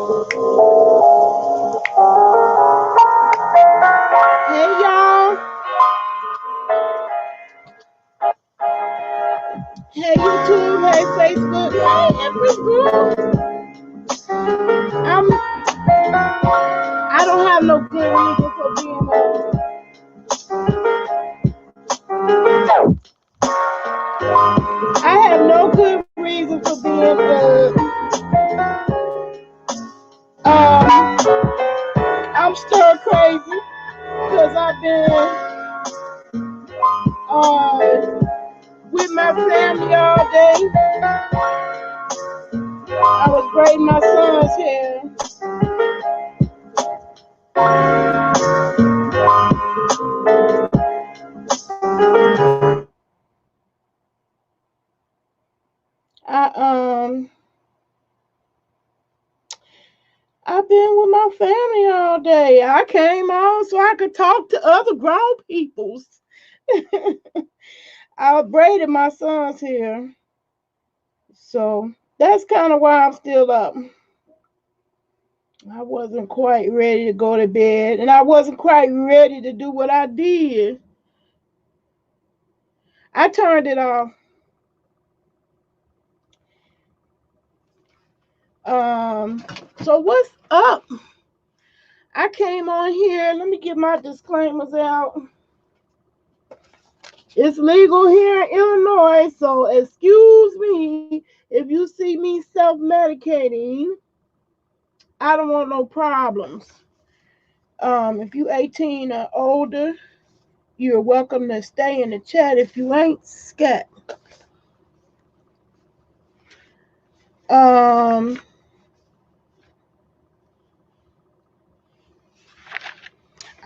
Hey y'all. Hey YouTube. Hey Facebook. Hey Empress Group. I don't have no good reason for being I have no good reason for being I'm stir crazy because I've been with my family all day. I was braiding my son's hair. I I've been with my family all day. I came on so I could talk to other grown peoples. I braided my son's hair. So that's kind of why I'm still up. I wasn't quite ready to go to bed, and I wasn't quite ready to do what I did. I turned it off. Um, so what's up? I came on here. Let me get my disclaimers out. It's legal here in Illinois, so excuse me if you see me self-medicating. I don't want no problems. If you 18 or older, you're welcome to stay in the chat. If you ain't, scat. Um,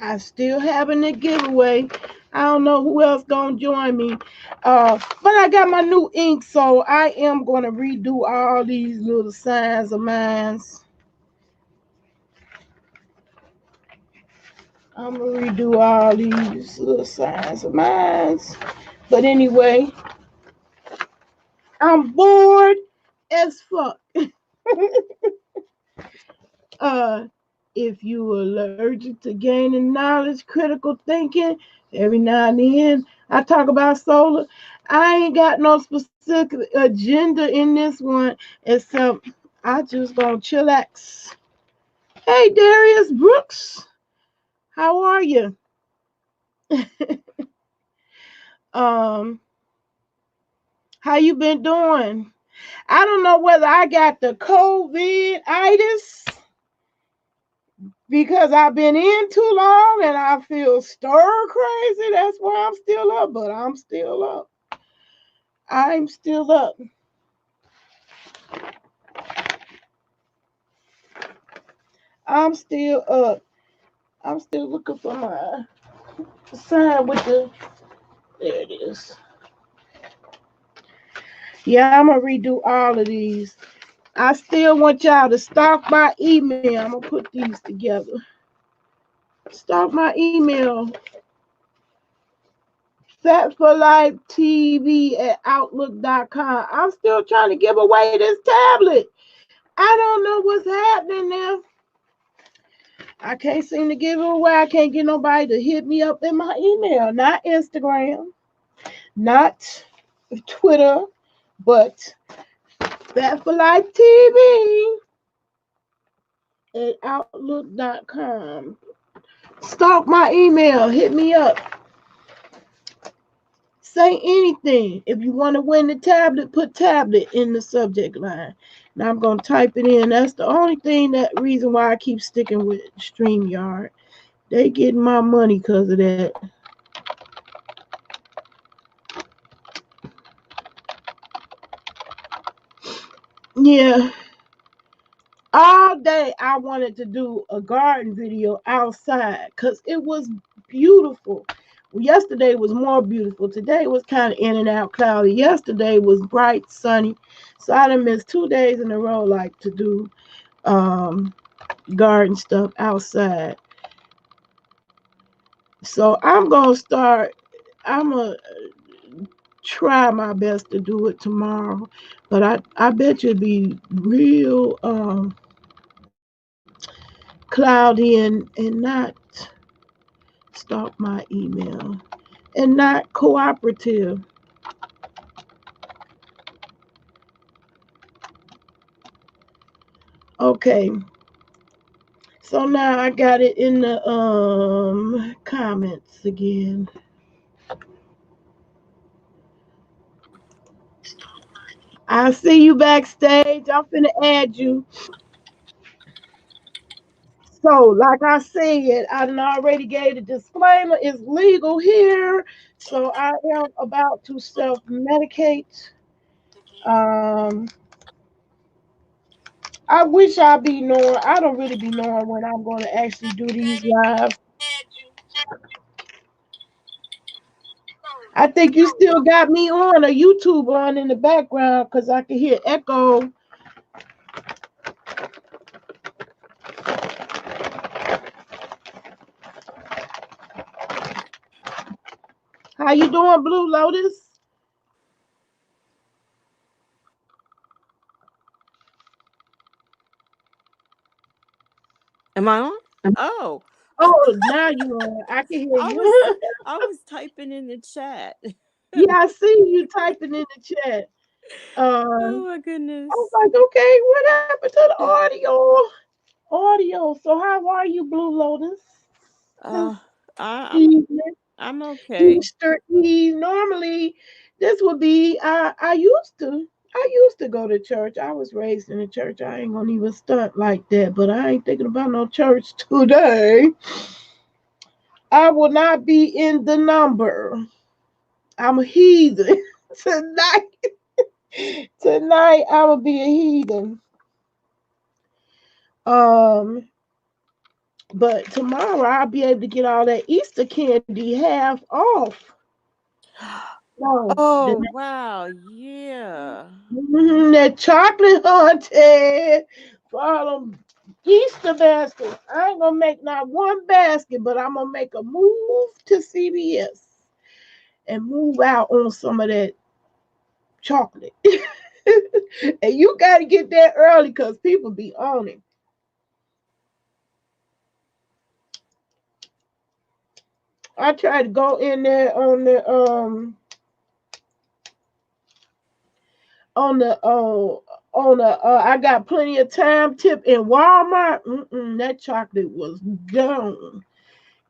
I still having a giveaway. I don't know who else gonna join me. But I got my new ink, so I am gonna redo all these little signs of mine. I'm gonna redo all these little signs of mine. But anyway, I'm bored as fuck. If you allergic to gaining knowledge, critical thinking, every now and then I talk about solar. I ain't got no specific agenda in this one, except I just gonna chillax. Hey Darius Brooks, how are you? um, how you been doing? I don't know whether I got the COVID-itis because I've been in too long and I feel stir crazy. That's why I'm still up, but I'm still up. I'm still up. I'm still up. I'm still looking for my sign with the. There it is. Yeah, I'm gonna redo all of these. I still want y'all to stalk my email. I'm gonna put these together. Stalk my email. Set for Life TV at Outlook.com. I'm still trying to give away this tablet. I don't know what's happening now. I can't seem to give it away. I can't get nobody to hit me up in my email. Not Instagram, not Twitter, but That for Life TV at Outlook.com. Stalk my email. Hit me up. Say anything. If you want to win the tablet, put tablet in the subject line. Now I'm going to type it in. That's the only reason why I keep sticking with StreamYard. They getting my money because of that. Yeah. All day I wanted to do a garden video outside because it was beautiful. Yesterday was more beautiful. Today was kind of in and out cloudy. Yesterday was bright, sunny. So I done missed 2 days in a row like to do garden stuff outside. So I'm going to try my best to do it tomorrow. But I bet you it'd be real cloudy and not stalk my email and not cooperative. Okay. So now I got it in the comments again. I see you backstage. I'm finna add you. So, like I said, I done already gave the disclaimer. It's legal here. So I am about to self-medicate. Um, I wish I be knowing. I don't really be knowing when I'm going to actually do these live. I think you still got me on a YouTube on in the background because I can hear echo. How you doing, Blue Lotus? Am I on? Oh, Oh, now you are. I can hear I was you. I was typing in the chat. Yeah, I see you typing in the chat. Oh I my was goodness. like, okay, what happened to the audio? Audio. So how are you, Blue Lotus? This Uh, I'm evening, I'm okay. Easter Eve. Normally, this would be. I used to go to church. I was raised in a church. I ain't gonna even stunt like that. But I ain't thinking about no church today. I will not be in the number. I'm a heathen tonight. Tonight I will be a heathen. Um, but tomorrow I'll be able to get all that Easter candy half off. No, Oh wow, yeah. that chocolate haunted for all them Easter baskets. I ain't gonna make not one basket, but I'm gonna make a move to CVS and move out on some of that chocolate. And you got to get there early because people be on it. I tried to go in there on the I got plenty of time tip in Walmart. That chocolate was gone.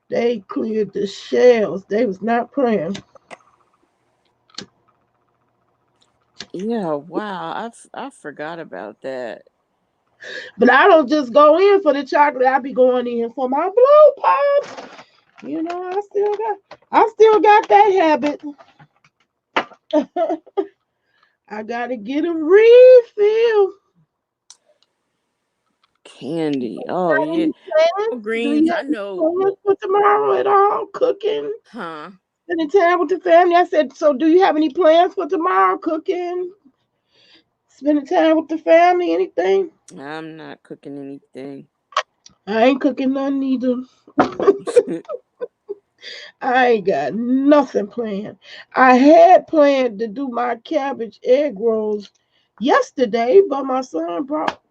They cleared the shelves. They was not playing. Yeah, wow. I forgot about that. But I don't just go in for the chocolate. I be going in for my blow pop. I still got that habit. I gotta get a refill. Candy. Oh yeah. Any plans? Oh, Do greens. you I have any know. plans for tomorrow at all? Cooking? Huh? Spending time with the family? I said, so do you have any plans for tomorrow? Cooking? Spending time with the family? Anything? I'm not cooking anything. I ain't cooking nothing either. I ain't got nothing planned. I had planned to do my cabbage egg rolls yesterday, but my son brought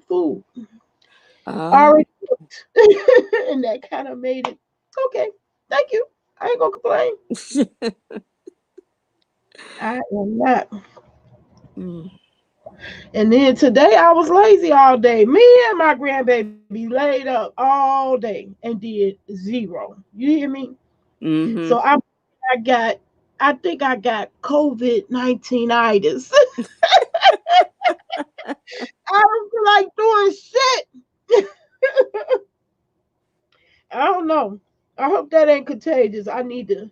food Oh. already cooked. And that kind of made it okay. Thank you. I ain't gonna complain. I am not. Mm. And then today I was lazy all day. Me and my grandbaby laid up all day and did zero. You hear me? So Mhm. I think I got COVID-19 itis. I don't feel like doing shit. I don't know. I hope that ain't contagious. I need a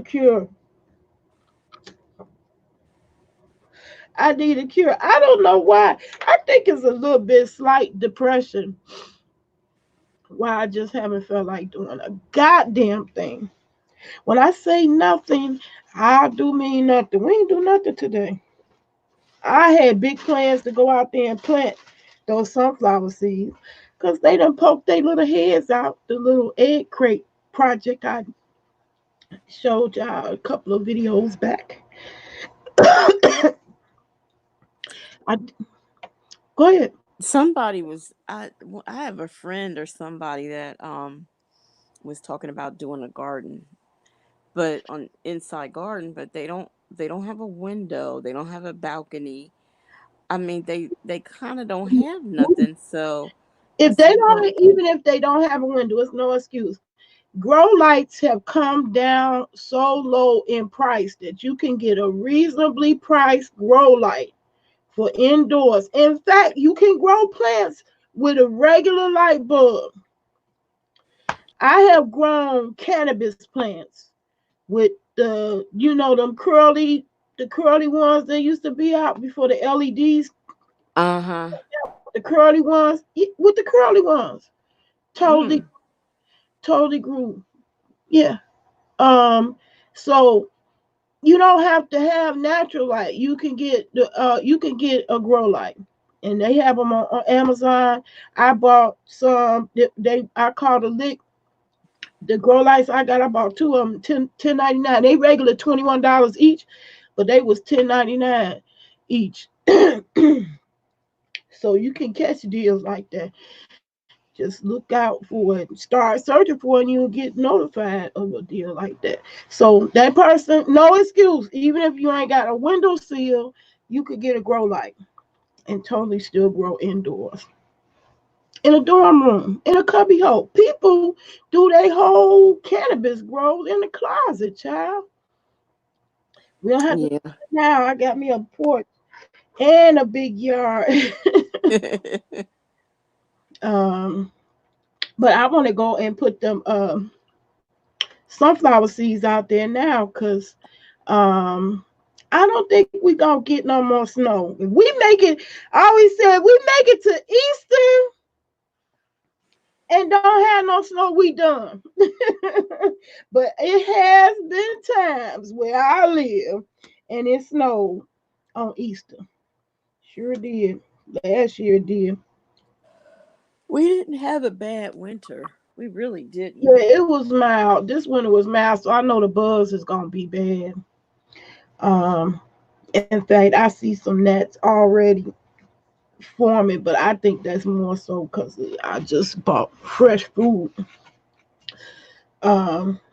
cure. I need a cure. I don't know why. I think it's a little bit slight depression. Why I just haven't felt like doing a goddamn thing. When I say nothing, I do mean nothing. We ain't do nothing today. I had big plans to go out there and plant those sunflower seeds because they done poked their little heads out the little egg crate project I showed y'all a couple of videos back. I, Go ahead. Somebody was I have a friend or somebody that was talking about doing a garden, but on inside garden, but they don't have a window, they don't have a balcony. I mean, they kind of don't have nothing. So I If they said, well, don't, even if they don't have a window, it's no excuse. Grow lights have come down so low in price that you can get a reasonably priced grow light for indoors. In fact, you can grow plants with a regular light bulb. I have grown cannabis plants with the curly ones that used to be out before the LEDs, uh-huh. the curly ones, with the curly ones. Totally, Mm. totally grew. Yeah. Um, so you don't have to have natural light. You can get a grow light, and they have them on Amazon. I bought some. I called the grow lights. I bought two of them, 10.99. They regular $21 each, but they was 10.99 each. So you can catch deals like that. Just look out for it. Start searching for it, and you'll get notified of a deal like that. So that person, no excuse. Even if you ain't got a window sill, you could get a grow light and totally still grow indoors. In a dorm room, in a cubby hole. People do their whole cannabis grows in the closet, child. We don't have to Yeah. now. I got me a porch and a big yard. um, but I want to go and put them sunflower seeds out there now because um I don't think we gonna get no more snow. If we make it, I always said we make it to Easter and don't have no snow, we done. But it has been times where I live and it snowed on Easter. Sure did. Last year it did. We didn't have a bad winter. We really Yeah, didn't. it was mild. This winter was mild, so I know the bugs is gonna be bad. Um, in fact, I see some gnats already forming, but I think that's more so because I just bought fresh food.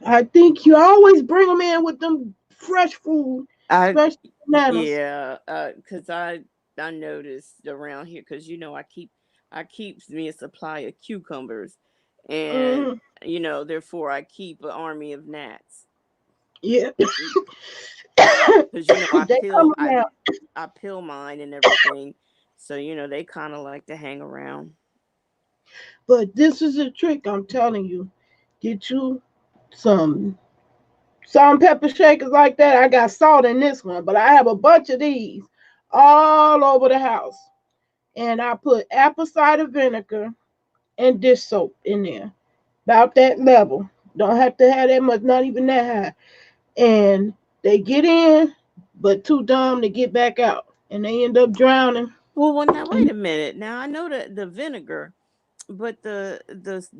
I think you always bring them in with them fresh food, I especially bananas. Yeah, cuz I noticed around here cuz I keep me a supply of cucumbers, and Mm, therefore I keep an army of gnats. yeah, Cuz I they come peel I around. I peel mine and everything. So they kind of like to hang around. But this is a trick I'm telling you. Get you some salt and pepper shakers like that. I got salt in this one, but I have a bunch of these all over the house. And I put apple cider vinegar and dish soap in there. About that level. Don't have to have that much, not even that high. And they get in, but too dumb to get back out. And they end up drowning. Well, now wait a minute. Now I know the vinegar, but the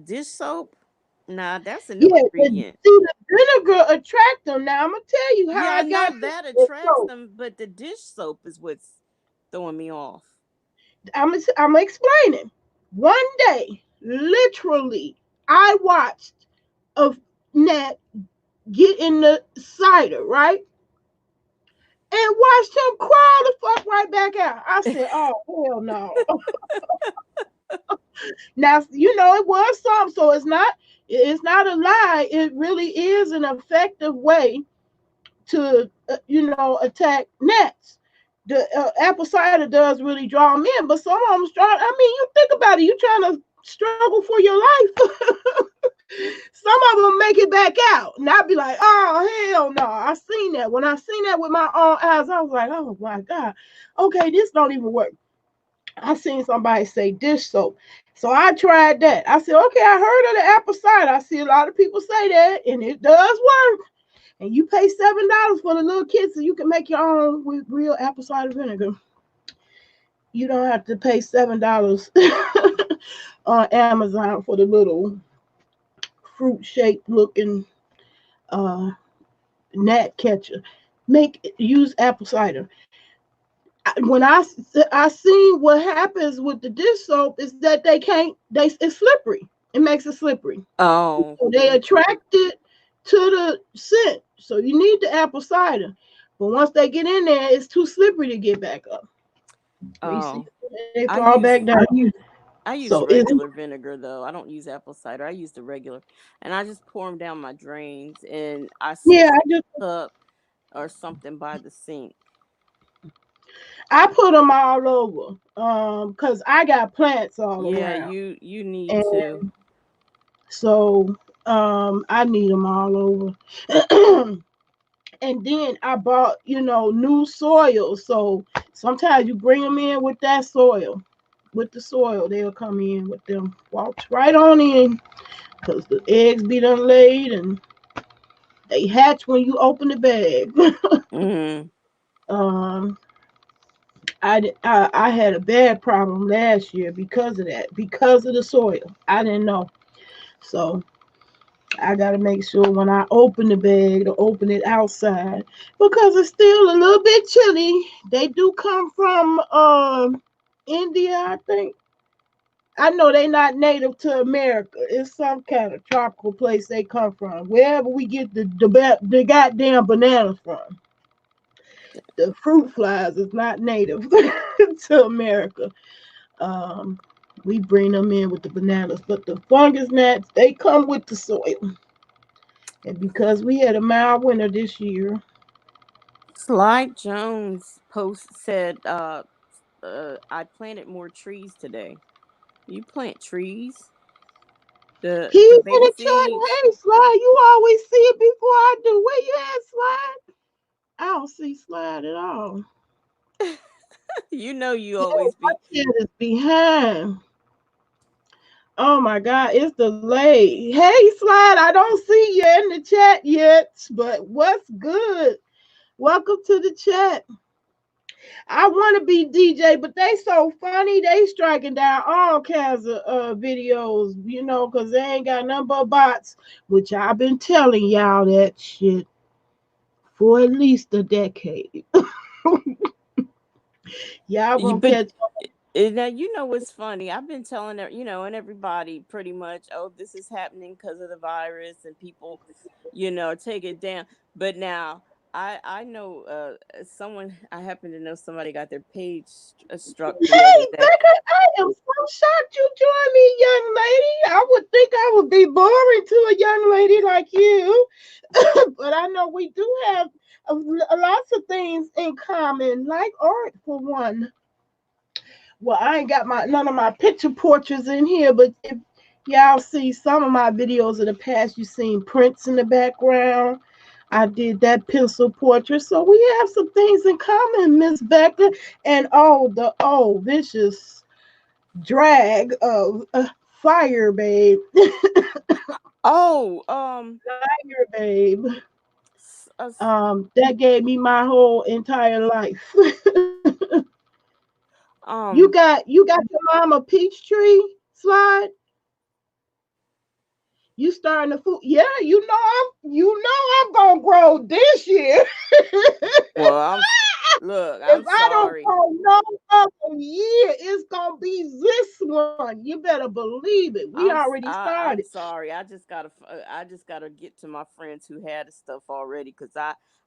dish soap, nah, that's a new Yeah, ingredient. see the vinegar attract them. Now I'm gonna tell you how Yeah, I I got know that this attracts soap. them, but the dish soap is what's throwing me off. I'm explaining. One day, literally, I watched a gnat get in the cider, right? And watched him crawl the fuck right back out. I said, "Oh hell no!" Now it was some, so it's not a lie. It really is an effective way to attack gnats. The apple cider does really draw them in, but some of them strong. I mean, you think about it. You trying to struggle for your life. Some of them make it back out, and I'd be like, "Oh hell no!" I seen that. When I seen that with my own eyes, I was like, "Oh my god, okay, this don't even work." I seen somebody say dish soap. So I tried that. I said, okay, I heard of the apple cider. I see a lot of people say that, and it does work. And you pay $7 for the little kit so you can make your own with real apple cider vinegar. You don't have to pay $7 on Amazon for the little fruit shaped looking uh, gnat catcher. Use apple cider. I seen what happens with the dish soap is that it's slippery. It makes it slippery. Oh, So they attract it to the scent. So you need the apple cider. But once they get in there, it's too slippery to get back up. You see, oh. they I fall use back down. I use So it's regular vinegar though. I don't use apple cider. I use the regular, and I just pour them down my drains, and I yeah, set a cup or something by the sink. I put them all over. Cause I got plants all Yeah, around, you need and to. so I need them all over. And then I bought, new soil. So sometimes you bring them in with that soil. With the soil, they'll come in with them. Walks right on in, cause the eggs be done laid and they hatch when you open the bag. Mm. um, I had a bad problem last year because of that, because of the soil. I didn't know, so I gotta make sure when I open the bag to open it outside because it's still a little bit chilly. They do come from India, I think. I know they not native to America. It's some kind of tropical place they come from. Wherever we get the goddamn bananas from. The fruit flies is not native to America. Um, we bring them in with the bananas, but the fungus gnats they come with the soil. And because we had a mild winter this year, Sly Jones post said, I planted more trees today. You plant trees? he's The in baby the chat. seeds? Hey, Slide, you always see it before I do. Where you at, Slide? I don't see Slide at all. You know you Yeah, always my be. chat is behind. Oh my God, it's delayed. Hey, Slide, I don't see you in the chat yet, but what's good? Welcome to the chat. I want to be DJ, but they so funny. They striking down all kinds of videos, because they ain't got nothing but bots, which I've been telling y'all that shit for at least a decade. Y'all gonna But catch. now you know what's funny. I've been telling and everybody pretty much, oh, this is happening because of the virus, and people, take it down. But now I know someone. I happen to know somebody got their page struck the other Hey, day. Becca, I am so shocked you joined me, young lady. I would think I would be boring to a young lady like you. But I know we do have lots of things in common, like art for one. Well, I ain't got none of my picture portraits in here, but if y'all see some of my videos in the past, you seen prints in the background. I did that pencil portrait, so we have some things in common, Miss Becca. And the vicious drag of Fire Babe, Oh, Fire Babe. s- uh, s- That gave me my whole entire life. you um, got you got your mama peach tree Slide. You starting to food? Yeah, I'm gonna grow this year. well, look, If I'm I don't sorry. grow no other year, it's gonna be this one. You better believe it. We already started. I'm sorry. I just gotta get to my friends who had the stuff already, because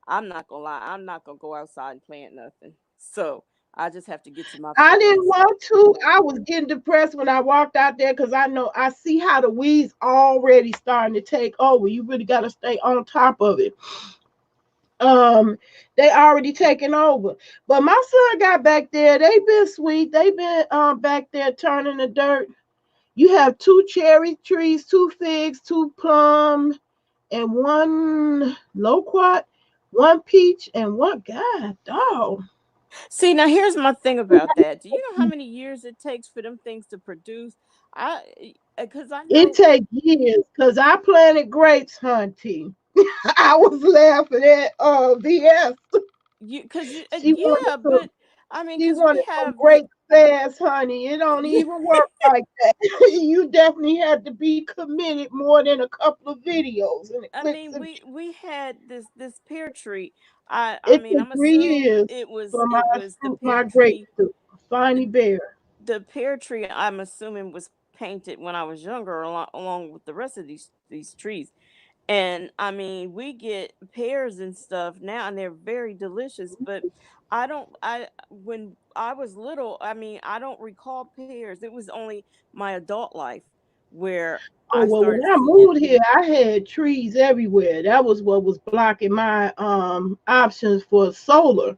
I'm not gonna lie. I'm not gonna go outside and plant nothing. So I just have to get to my I didn't friends. want to. I was getting depressed when I walked out there because I see how the weeds already starting to take over. You really got to stay on top of it. Um, they already taking over. But my son got back there. They been sweet. They been back there turning the dirt. You have 2 cherry trees, 2 figs, 2 plum, and 1 loquat, 1 peach, and 1 dog. See, now here's my thing about that. Do you know how many years it takes for them things to produce? Because I It know take years because I planted grapes, hunty. I was laughing at VS. you, because She wanted yeah, some. but I mean, She because we wanted some have the grapes. fast, honey. It don't even work like that. You definitely had to be committed more than a couple of videos and I clips. mean, And we had this pear tree. I it mean, took I'm 3 assume years it was for my it was the fruit, pear my grapes tree. to finally bear. The pear tree, I'm assuming, was painted when I was younger, along with the rest of these trees. And I mean, we get pears and stuff now, and they're very delicious. But I don't. I when I was little, I mean, I don't recall pears. It was only my adult life where Oh I well, when started I seeing. moved here, I had trees everywhere. That was what was blocking my options for solar.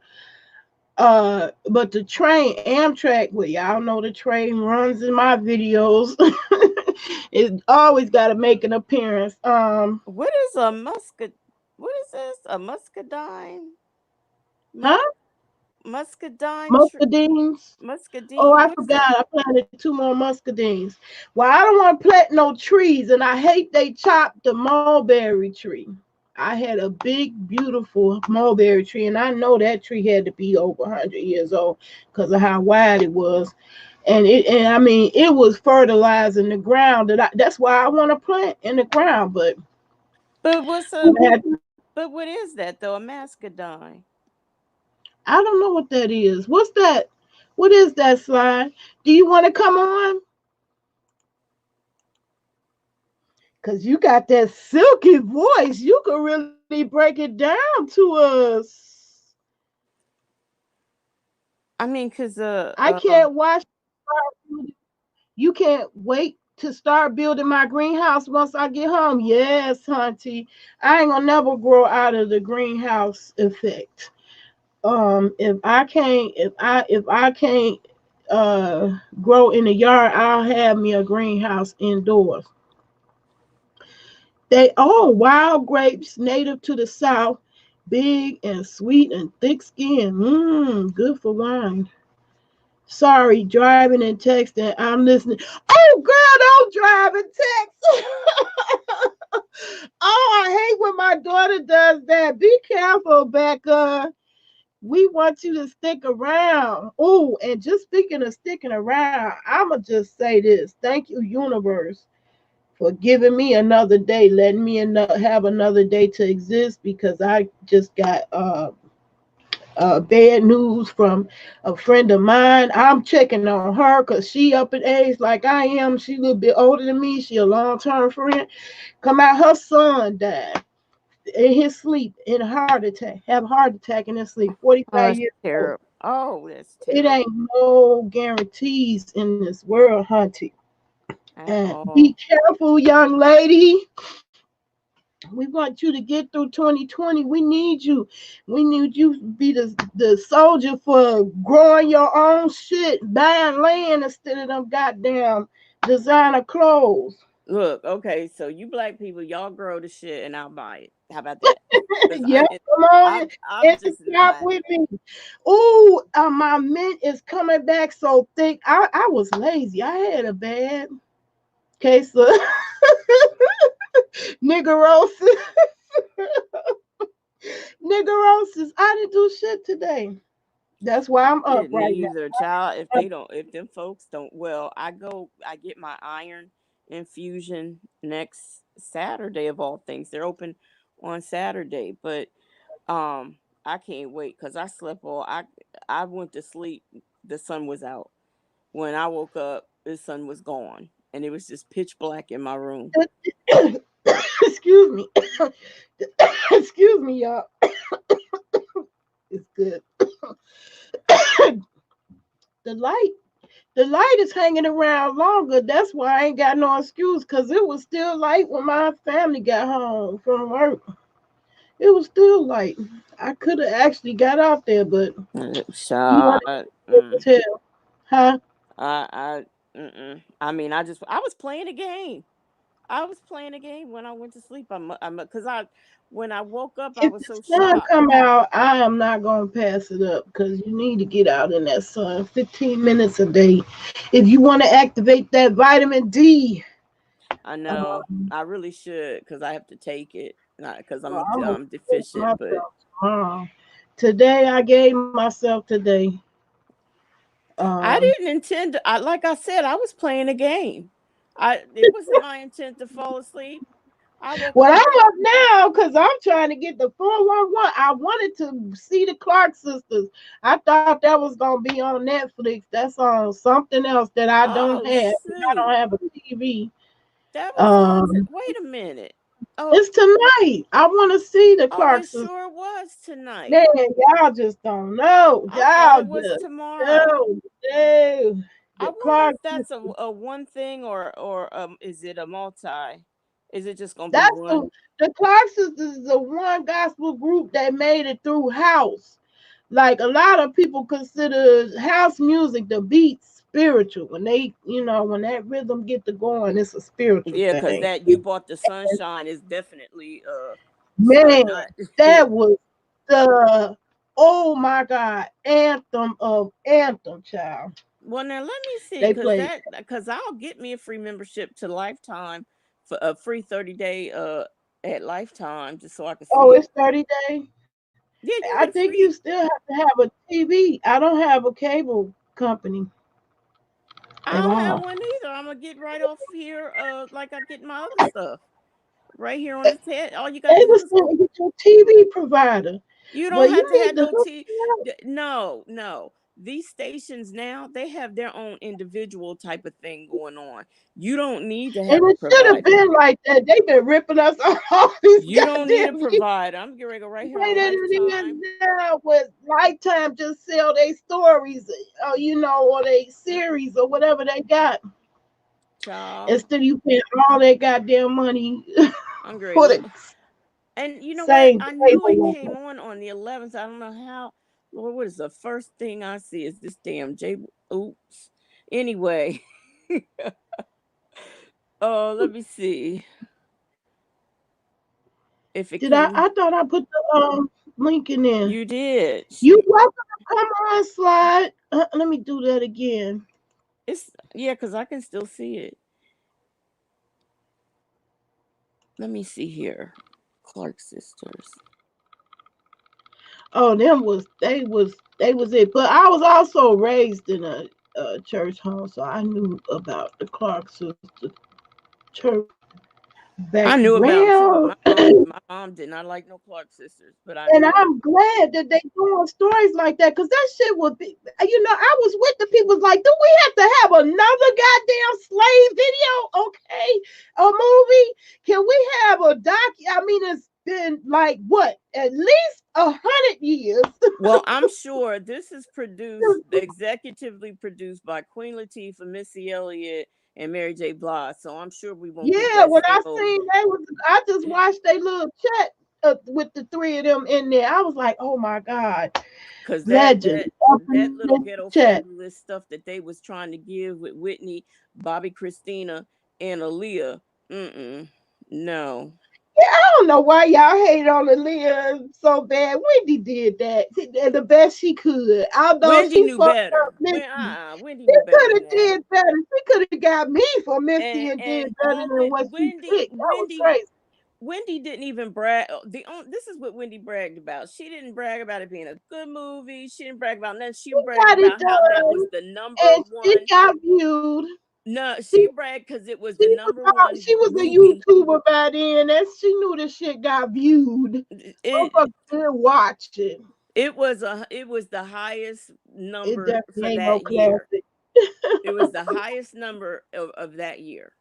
But the train, Amtrak, well, y'all know the train runs in my videos. It always got to make an appearance. What is a muscat? What is this? A muscadine? Huh? Mu- muscadine tree? Muscadines. Oh, Muscadine? I What is forgot. that? I planted 2 more muscadines. Well, I don't want to plant no trees, and I hate they chopped the mulberry tree. I had a big, beautiful mulberry tree, and I know that tree had to be over 100 years old because of how wide it was. And I mean, it was fertilizing the ground. That's why I want to plant in the ground, but But what's a? I had But what is that though? A muscadine? I don't know what that is. What's that? What is that, Slide? Do you want to come on? Because you got that silky voice. You can really break it down to us. I mean, cause I can't watch. You can't wait to start building my greenhouse once I get home. Yes, Hunty. I ain't gonna never grow out of the greenhouse effect. If I can't grow in the yard, I'll have me a greenhouse indoors. They wild grapes native to the south, big and sweet and thick skin. Good for wine. Sorry, driving and texting. I'm listening. Oh, girl, don't drive and text. Oh, I hate when my daughter does that. Be careful, Becca. We want you to stick around. Oh, and just speaking of sticking around, I'ma just say this. Thank you, universe, for giving me another day, letting me have another day to exist because I just got bad news from a friend of mine. I'm checking on her because she up in age like I am. She a little bit older than me. She a long-term friend. Come out, her son died in his sleep in a heart attack. Have a heart attack in his sleep. oh, 45 that's years old. terrible. Oh, that's It ain't terrible no guarantees in this world, hunty. at And be all. careful, young lady. We want you to get through 2020. We need you. We need you to be the soldier for growing your own shit, buying land instead of them goddamn designer clothes. Look, okay, so you black people, y'all grow the shit, and I'll buy it. How about that? Because Yeah, come on I'm and just shop not. with me. Ooh, my mint is coming back so thick. I was lazy. I had a bad case of niggerosis. Niggerosis. I didn't do shit today. That's why I'm up Didn't right either, child. If now. they don't, if them folks don't, well, I get my iron infusion next Saturday of all things. They're open on Saturday, but I can't wait because I slept all. I went to sleep. The sun was out. When I woke up, the sun was gone, and it was just pitch black in my room. Excuse me. Excuse me, y'all. It's good. the light, the light is hanging around longer. That's why I ain't got no excuse because it was still light when my family got home from work. It was still light. I could have actually got out there, but you want Child, to tell, huh? I mean, I was playing a game. I was playing a game when I went to sleep. Because when I woke up, I If was the so sun shocked. come out, I am not gonna pass it up because you need to get out in that sun 15 minutes a day. If you want to activate that vitamin D, I know um, I really should because I have to take it. Not because well, I'm gonna I'm force deficient, but myself tomorrow. Today I gave myself today. I didn't intend to. Like I said, I was playing a game. It wasn't my intent to fall asleep. I woke Well, up. I'm up now because I'm trying to get the 411. I wanted to see the Clark sisters. I thought that was gonna be on Netflix. That's on something else that I don't Oh have. I don't shoot, have a TV. that was on. Um, Wait a minute. Oh, it's tonight. I want to see the oh, Clark it sisters. sure was tonight. Man, y'all just don't know. I thought Y'all it was just tomorrow. don't know. I The wonder Clark if that's sisters. a one thing or is it a multi? Is it just gonna be That's one? the Clark sisters is the one gospel group that made it through house. Like a lot of people consider house music, the beats spiritual. When they, when that rhythm get to going, it's a spiritual Yeah, because thing. that you bought the sunshine is definitely Man, not. that was the oh my God anthem of anthem, child. Well, now let me see, They played. because I'll get me a free membership to Lifetime for a free 30-day at Lifetime just so I can Oh, see it's it. 30 days. Yeah, you I get think you free. still have to have a TV. I don't have a cable company I at don't have all. one either. I'm gonna get right off here, like I get my other stuff right here on the head. All you gotta They do was is saying get your TV provider. you don't Well, have you to need have to no hook T. me up. No, no. These stations now they have their own individual type of thing going on. You don't need to And have a it should have provider. been like that. They've been ripping us off all these You don't need a goddamn years. provider. I'm getting ready to go right here Way on that it is Lifetime. now with Lifetime just sell their stories, or they series or whatever they got. Child, Instead of you paying all that goddamn money I'm great. for the And you know what? same I knew it cable. came on the 11th. I don't know how. Lord, what is the first thing I see is this damn J. Oops. Anyway, oh, let me see if it Did I? came. I thought I put the link in there. You did. You Shoot. welcome to come on, slide. Let me do that again. It's yeah, because I can still see it. Let me see here. Clark sisters. Oh, they was it. But I was also raised in a church home, so I knew about the Clark sister church I knew about them too, but background. my mom did not like no Clark sisters, but I And knew it. I'm glad that they doing stories like that because that shit would be, I was with the people like, do we have to have another goddamn slave video? Okay, a movie? Can we have a doc? I mean, it's been like what, at least 100 years. Well, I'm sure this is executively produced by Queen Latifah, Missy Elliott, and Mary J. Blige. So I'm sure we won't get Yeah, that when same I old. seen I just watched a little chat with the three of them in there. I was like, oh my God, Because legend. Up that in little the ghetto chat. fabulous stuff that they was trying to give with Whitney, Bobby Christina, and Aaliyah. Mm-mm. No. Yeah, I don't know why y'all hate on Aaliyah so bad. Wendy did that the best she could. Although Wendy she knew fucked up better. Missy. Wendy She knew better could than have that. did better. She could have got me for Missy and did And better all than what she picked. That was crazy. Wendy didn't even brag. This is what Wendy bragged about. She didn't brag about it being a good movie. She didn't brag about nothing. She She bragged got it about how that was done the number and she one. got viewed. No, She she bragged because it was the number one she was a movie. YouTuber by then, and she knew the shit got viewed. It Motherfuckers did watch it. it was the highest It number definitely for ain't no that year. classic. It was the highest number of that year,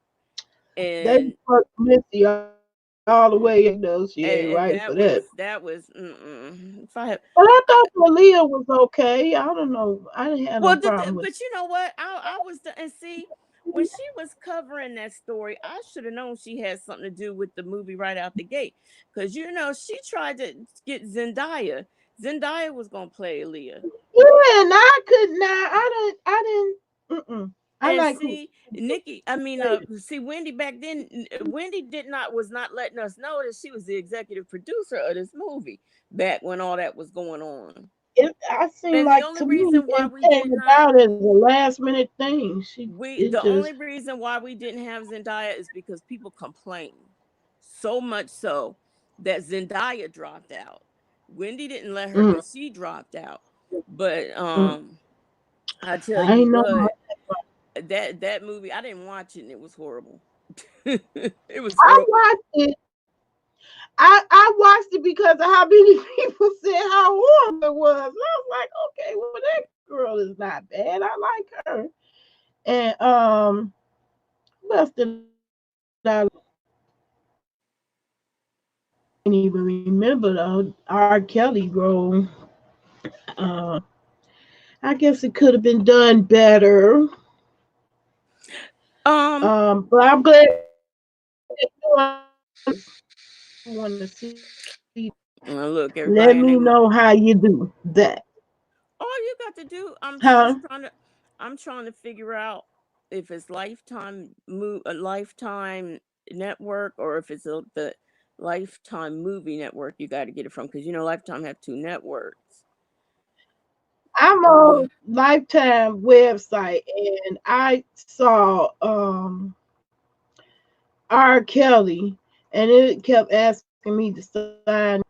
They and fucked Missy all the way in though. She ain't and right for that. that was. Mm-mm. If I have, But I thought Aaliyah was okay. I don't know. I didn't have no well, problem with but you know what? I was and see when she was covering that story, I should have known she had something to do with the movie right out the gate, because she tried to get Zendaya. Zendaya was gonna play Aaliyah. yeah, and I could not. I didn't. I And like who. see, see Wendy back then. Wendy was not letting us know that she was the executive producer of this movie back when all that was going on. I seem And the like only to me reason why it we came did not about as a last minute thing. It the just only reason why we didn't have Zendaya is because people complained so much so that Zendaya dropped out. Wendy didn't let her mm, because she dropped out, but mm. I tell I you ain't know. what, that movie, I didn't watch it and it was horrible. It was I horrible. watched it. I watched it because of how many people said how horrible it was. And I was like, okay, well that girl is not bad. I like her. And who else did I can't even remember the R. Kelly role. Uh, I guess it could have been done better. Um, But I'm glad I want to see. look, Let everybody and me they know how you do that. all you got to do, Huh? I'm trying to figure out if it's a Lifetime network, or if it's the Lifetime movie network you got to get it from, because Lifetime have two networks. I'm Uh, on Lifetime website and I saw R. Kelly and it kept asking me to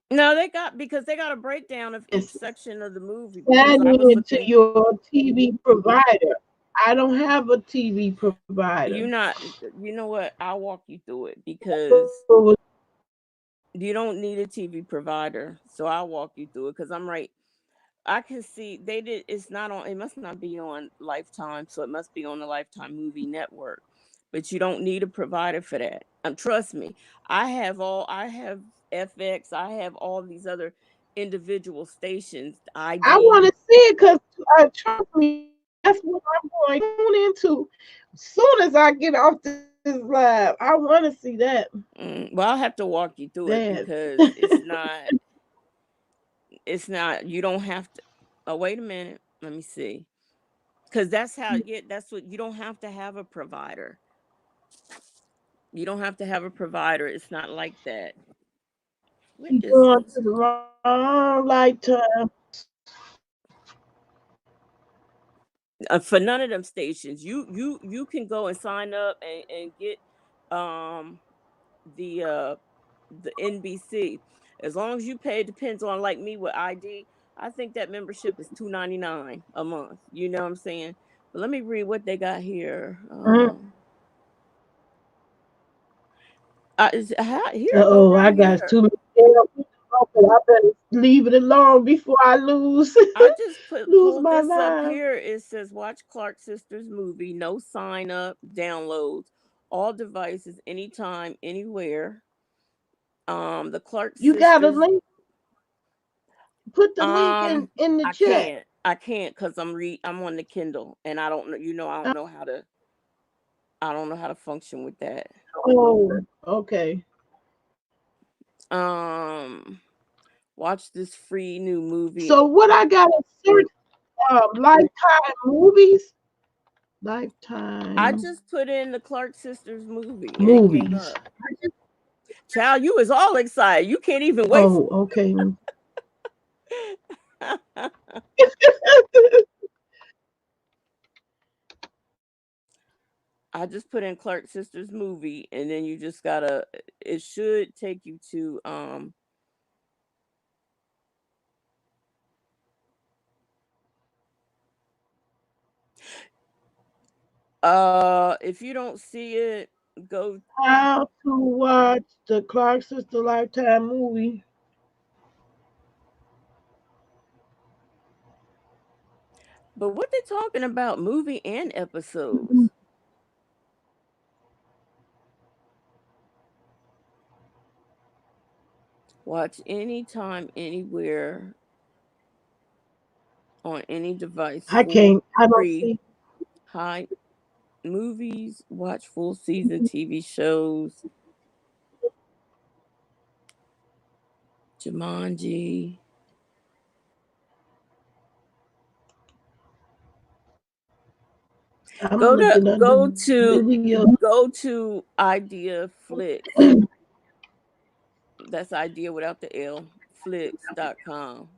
no, because they got a breakdown of each section of the movie, because sign I was in to looking. your TV provider. I don't have a TV provider. You not, you know what? I'll walk you through it, because you don't need a TV provider. So I'll walk you through it, because I'm right. I can see they did. It's not on. It must not be on Lifetime, so it must be on the Lifetime Movie Network. But you don't need a provider for that. Trust me. I have FX. I have all these other individual stations. I ID. want to see it because trust me, that's what I'm going to tune into. As soon as I get off this live, I want to see that. Well, I'll have to walk you through it, That. because it's not. It's not. You don't have to. Oh, wait a minute. Let me see. Because that's how. Yeah, that's what. You don't have to have a provider. You don't have to have a provider. It's not like that. What You is going this? to the wrong Lifetime. For none of them stations, you can go and sign up and get um the NBC. As long as you pay, it depends on, like me with ID. I think that membership is $2.99 a month. You know what I'm saying? But let me read what they got here. Mm. Here, go Oh, I right got here. too many damn people open. I better leave it alone before I lose I just lose pulled my this up mind. here. It says watch Clark Sisters movie, no sign up, downloads, all devices, anytime, anywhere. The Clark You got a Sisters. link? Put the link in the chat. I can't, because I'm on the Kindle, and I don't know. I don't know how to function with that. Oh, okay. Um, Watch this free new movie. So what I got to search Lifetime movies, I Lifetime just put in the Clark Sisters movie and it came movies. up. Child, you was all excited. You can't even wait. Oh, okay. I just put in Clark Sisters movie, and then you just gotta. It should take you to if you don't see it, go. How to watch the Clark Sister Lifetime movie. But what they talking about, movie and episodes? Watch anytime, anywhere, on any device. I Full can't. I don't free see. high movies. Watch full season TV shows. Jumanji. I'm Go to looking under go to video. go to Idea Flicks. That's idea without the L. Flicks.com.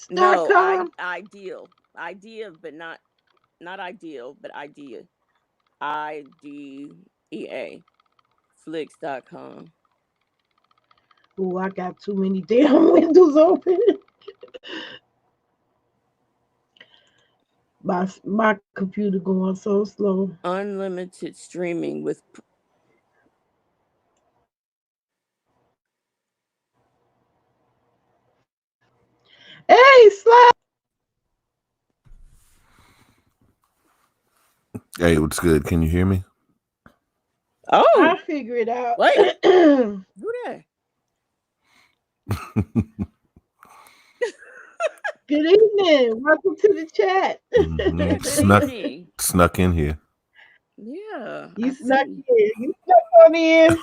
No, IDLflix.com. idea, but not ideal, but idea. IDEA. Flicks.com. Oh, I got too many damn windows open. My computer going so slow. Unlimited streaming with Hey, Slap. Hey, what's good? Can you hear me? Oh, I figure it out. wait. Good Who that? evening. Welcome to the chat. Mhm. Good evening. Snuck in here. Yeah, You I snuck see. in. You snuck on in.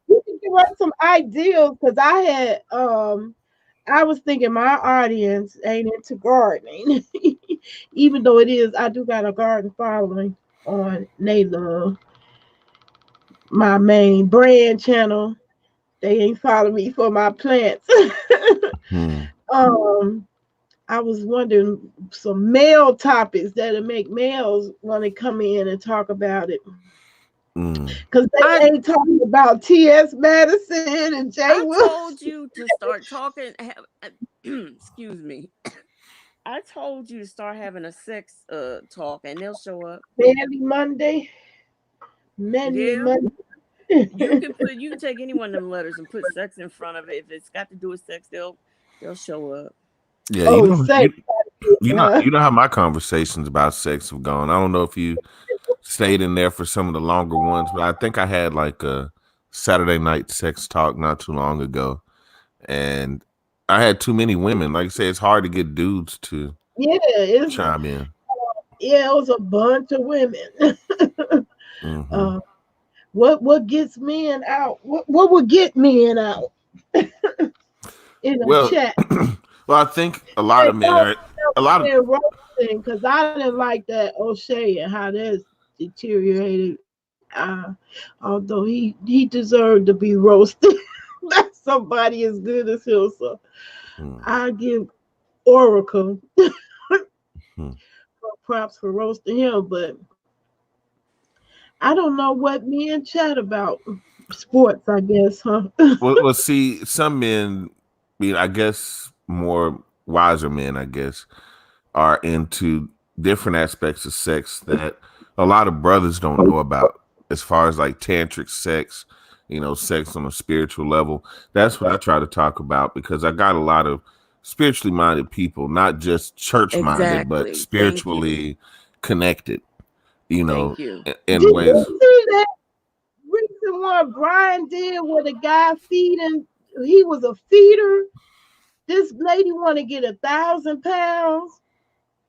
You can give us some ideas because I was thinking my audience ain't into gardening. Even though it is, I do got a garden following on Naylove, my main brand channel. They ain't follow me for my plants. Hmm. I was wondering some male topics that'll make males want to come in and talk about it. Mm. Because they ain't talking about T.S. Madison and Jay I Wilson. told you to start talking. Excuse me. I told you to start having a sex talk, and they'll show up. Manly Monday. Manly Yeah, Monday. you can take any one of them letters and put sex in front of it. If it's got to do with sex, they'll show up. Yeah, Oh, say. you know how my conversations about sex have gone. I don't know if you stayed in there for some of the longer ones, but I think I had like a Saturday night sex talk not too long ago, and I had too many women. Like I say, it's hard to get dudes to chime in. It was a bunch of women. Mm-hmm. What gets men out? What would get men out in a Well, chat? well, I think a lot of men are a lot of. Roasting because I didn't like that O'Shea and how that's deteriorated. Although he deserved to be roasted. Not somebody as good as him. So I give Oracle props for roasting him, but I don't know what men chat about. Sports, I guess, huh? Well, see, some men, I guess more wiser men, I guess, are into different aspects of sex that a lot of brothers don't know about, as far as like tantric sex, sex on a spiritual level. That's what I try to talk about because I got a lot of spiritually minded people, not just church minded, but Exactly. spiritually connected, Thank you. in Did ways. you see that recent one Brian did where the guy feeding? He was a feeder. This lady want to get 1,000 pounds,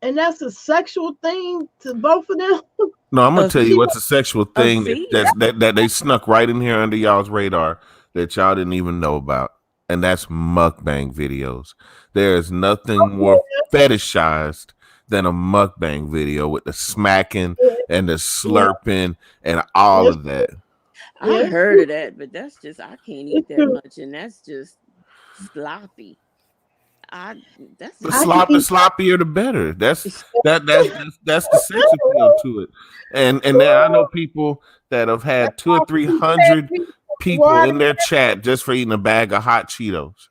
and that's a sexual thing to both of them. No, I'm gonna A tell you what's a sexual thing feeder. that they snuck right in here under y'all's radar that y'all didn't even know about, and that's mukbang videos. There is nothing more fetishized than a mukbang video with the smacking and the slurping and all of that. I heard of that, but that's just I can't eat that much, and that's just sloppy. That's The just the sloppier the better. That's the sex appeal to it. And then I know people that have had 200 or 300 people in their chat just for eating a bag of hot Cheetos.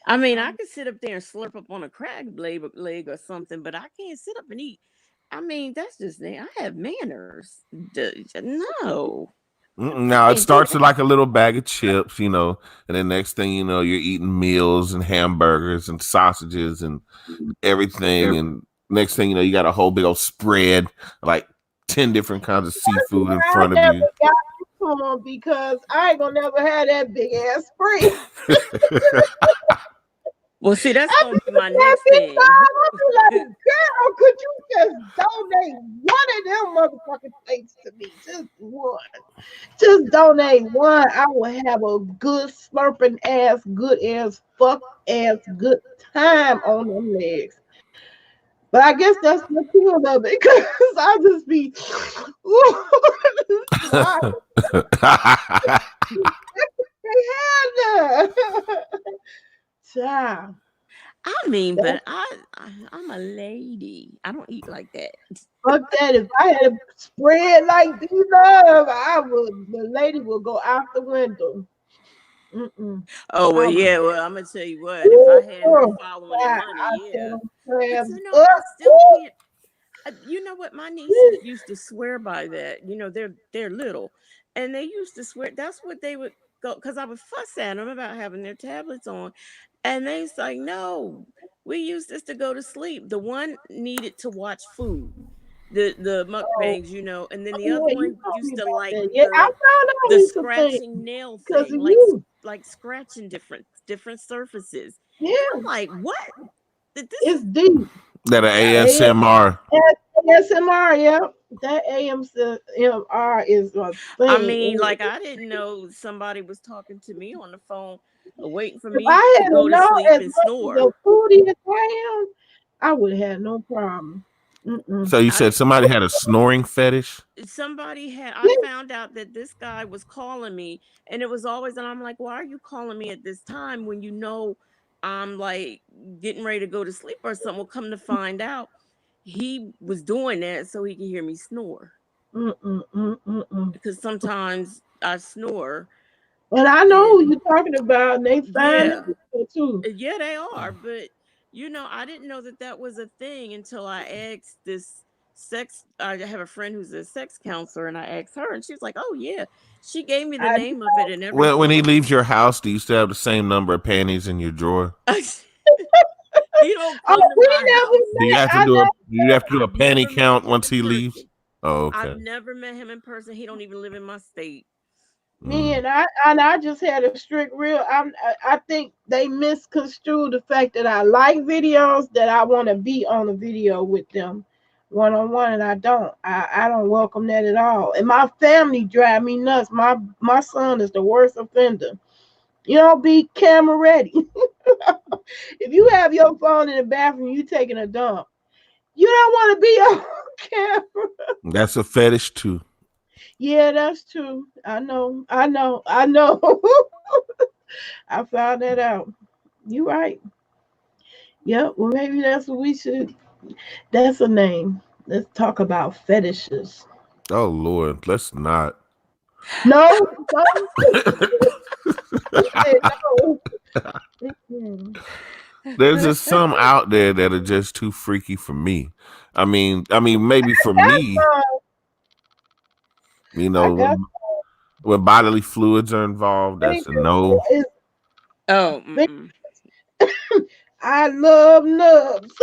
I mean, I could sit up there and slurp up on a crab leg or something, but I can't sit up and eat. I mean, that's just I have manners. No. Now it starts with like a little bag of chips, and then next thing you know, you're eating meals and hamburgers and sausages and everything. And next thing you know, you got a whole big old spread, like 10 different kinds of seafood in front of you. Because I ain't gonna never have that big ass spread. Well, see, that's gonna be my next thing. Like, girl, could you just donate one of them motherfucking plates to me? Just one. Just donate one. I will have a good slurping ass, good ass, fuck ass, good time on them legs. But I guess that's the appeal of it because I just be. Child. I mean, but I'm a lady. I don't eat like that. Fuck that. If I had a spread like D-Love, the lady will go out the window. Oh well, Oh my yeah. Well, I'm gonna tell you what. If I had her following and God, money, I yeah. said them But crabs you know, up. I still can't. You know what? My nieces used to swear by that. You know, they're little, and they used to swear. That's what they would go because I would fuss at them about having their tablets on, and they was like, "No, we use this to go to sleep." The one needed to watch food, the Oh, mukbangs, you know, and then the yeah, other you one told me used to about like that. Yeah, I found out the he's a thing scratching nail because thing, of you. like scratching different surfaces. And Yeah, I'm like, what? This it's is deep. That a A- ASMR. ASMR, yeah. That AMR is a I thing. mean, And like I didn't know somebody was talking to me on the phone, waiting for if me I to had go to known sleep as and much as snore. a foodie as I am, I would have had no problem. Mm-mm. So you I said didn't. somebody had a snoring fetish? Somebody had. I Yeah, found out that this guy was calling me, and it was always. And I'm like, why are you calling me at this time when you know I'm like getting ready to go to sleep or something? Well, come to find out, he was doing that so he could hear me snore. mm-mm. Because sometimes I snore, And I know and who you're talking about, and they find yeah, it too. yeah, they are. But you know, I didn't know that that was a thing until I asked this sex. I have a friend who's a sex counselor, and I asked her, and she's like, "Oh yeah," she gave me the I name of it and Well, when he everything. leaves your house, do you still have the same number of panties in your drawer? He don't oh, come to we my never house. Do you met. have to I do a know. panty I've never count met once him he in leaves? person. Oh, I've okay. never met him in person. He don't even live in my state. Me Mm. and I just had a strict rule. I think they misconstrued the fact that I like videos, that I want to be on a video with them one on one, and I don't. I don't welcome that at all. And my family drive me nuts. My son is the worst offender. You know, be camera ready. If you have your phone in the bathroom, you taking a dump. You don't want to be on camera. That's a fetish too. Yeah, that's true. I know. I found that out. You right. Yep. Well, maybe that's what we should. That's a name. Let's talk about fetishes. Oh Lord, let's not. No, no. We said no. Mm-mm. There's just some out there that are just too freaky for me. I mean, maybe for me, Uh, you I know, got when bodily fluids are involved, that's a fingers. no. Oh, Fi- mm-mm. I love nubs.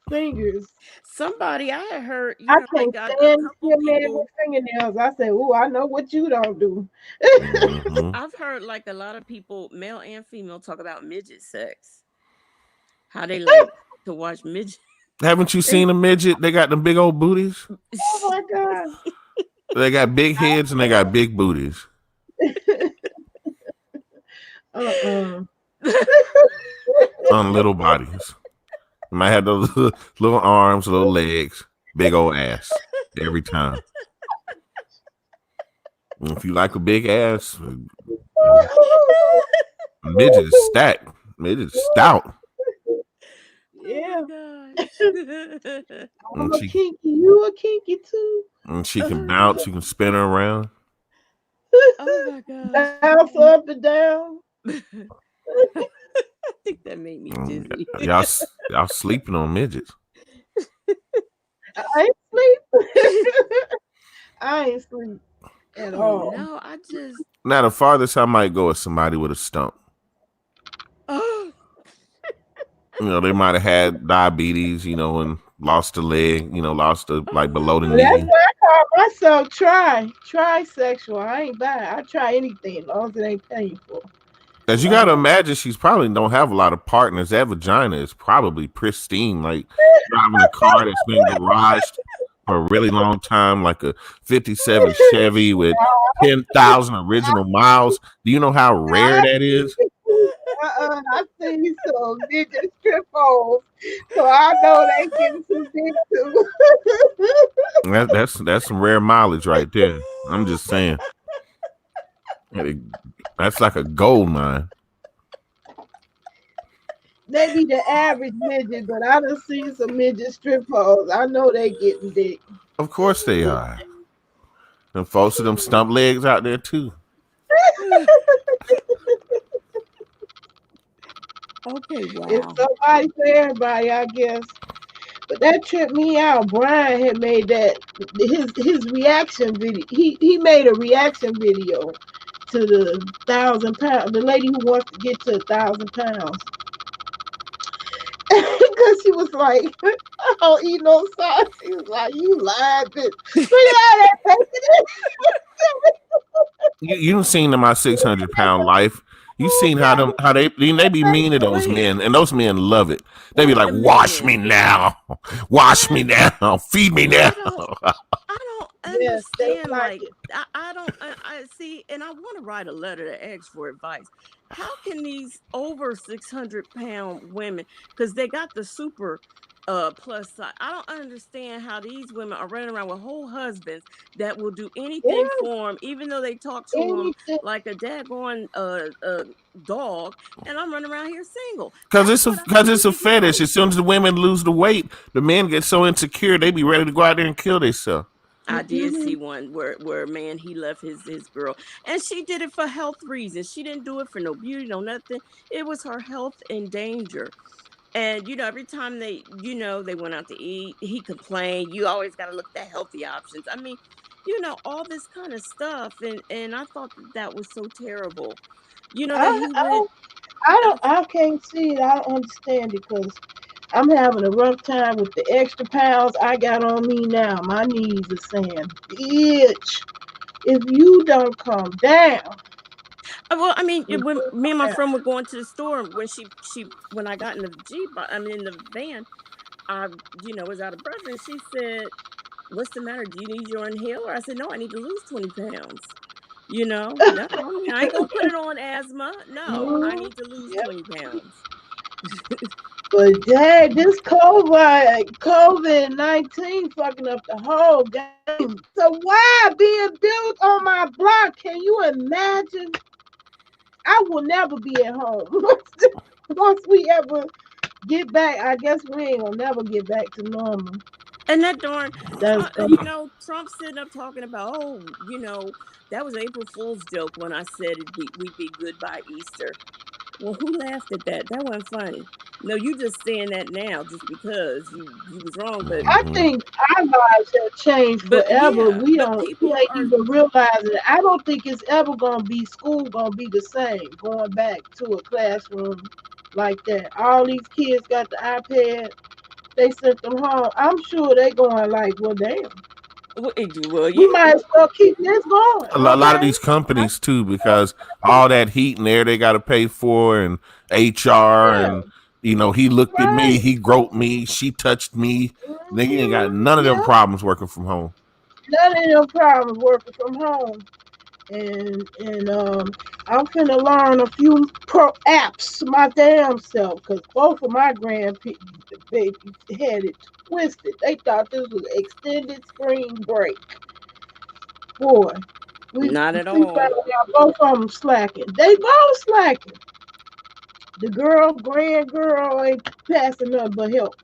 Fingers. Somebody I had heard, I like can't a stand to see couple a man with people. fingernails. I say, "Ooh, I know what you don't do." Hmm. I've heard like a lot of people, male and female, talk about midget sex. How they like to watch midget. Haven't you seen a midget? They got them big old booties. Oh my god. They got big heads and they got big booties Uh-uh. on little bodies. You might have those little arms, little legs, big old ass every time. And if you like a big ass, midget is stacked. Midget is stout. Yeah, Oh my gosh. I'm And a she kinky. You a kinky too? can bounce, you can spin her around. Oh my gosh. Bounce up and down. I think that made me Mm, dizzy. y'all sleeping on midgets. I ain't sleep. I ain't sleep at Oh all. no, I just Now the farthest I might go is somebody with a stump. oh You know, they might have had diabetes, and lost a leg, lost a oh like my below the Well, that's knee. why I call myself trisexual. I ain't bad. I try anything as long as it ain't painful. Cause you gotta imagine she's probably don't have a lot of partners. That vagina is probably pristine, like driving a car that's been garaged for a really long time, like a 57 Chevy with 10,000 original miles. Do you know how rare that is? I see some midget strip holes, so I know they getting some big too. That's some rare mileage right there. I'm just saying. That's like a gold mine. They be the average midget, but I done seen some midget strip holes. I know they getting big. Of course they are. And folks of them stump legs out there too. Okay, It's wow. somebody for everybody, I guess. But that tripped me out. Brian had made that his reaction video. He made a reaction video to the 1,000 pound, the lady who wants to get to 1,000 pounds. Because she was like, I don't eat no sauce. She was like, you lied, bitch. Look at that. You done seen in my 600 pound life. You seen how they be mean to those men, and those men love it. They be Wait like, a wash minute. me now, wash me now, feed me now. I don't Yes, they understand. like Like, it. I don't. I see, and I want to write a letter to ask for advice. How can these over 600 pound women, because they got the super plus size, I don't understand how these women are running around with whole husbands that will do anything Yeah, for them, even though they talk to them anything. like a daggone dog, and I'm running around here single. Cause That's it's a what I cause need it's a to fetish. know. As soon as the women lose the weight, the men get so insecure they be ready to go out there and kill themselves. I did Mm-hmm. see one where a man, he left his girl, and she did it for health reasons. She didn't do it for no beauty, no nothing. It was her health in danger. And every time they went out to eat, he complained. You always got to look at healthy options. I mean, all this kind of stuff, and I thought that was so terrible. That I, he I, would. I I'm don't. I can't see it. I don't understand it because I'm having a rough time with the extra pounds I got on me now. My knees are saying, "Bitch, if you don't come down, Well, I mean, if when you me and my come down." friend were going to the store, when when I got in the Jeep, I mean in the van, I, was out of breath, and she said, "What's the matter? Do you need your inhaler?" I said, "No, I need to lose 20 pounds." No, I mean, I ain't gonna put it on asthma. No, I Mhm. need to lose Yep. 20 pounds. But dang, this COVID-19 fucking up the whole game. So why being built on my block? Can you imagine? I will never be at home once we ever get back. I guess we ain't gonna never get back to normal. And that darn, That's Trump sitting up talking about, oh, that was April Fool's joke when I said we'd be good by Easter. Well, who laughed at that? That wasn't funny. No, you just saying that now just because you was wrong, I Hmm. think our lives have changed but forever. yeah, We but don't. We people ain't are. even realizing it. I don't think it's ever gonna be school gonna be the same. Going back to a classroom like that. All these kids got the iPad. They sent them home. I'm sure they going like, well, damn. Well, We yeah. might as well keep this going. A lot of Okay. these companies too, because all that heat and air they got to pay for, and HR, Yeah. and he looked at me, Right. he groped me, she touched me. They ain't got none of them Yeah. problems working from home. None of them problems working from home. And I'm finna learn a few pro apps my damn self because both of my grandbabies had it twisted. They thought this was extended spring break. Boy, we Not at we found all. out both of them slacking. They both slacking. The grand girl ain't passing nothing but help.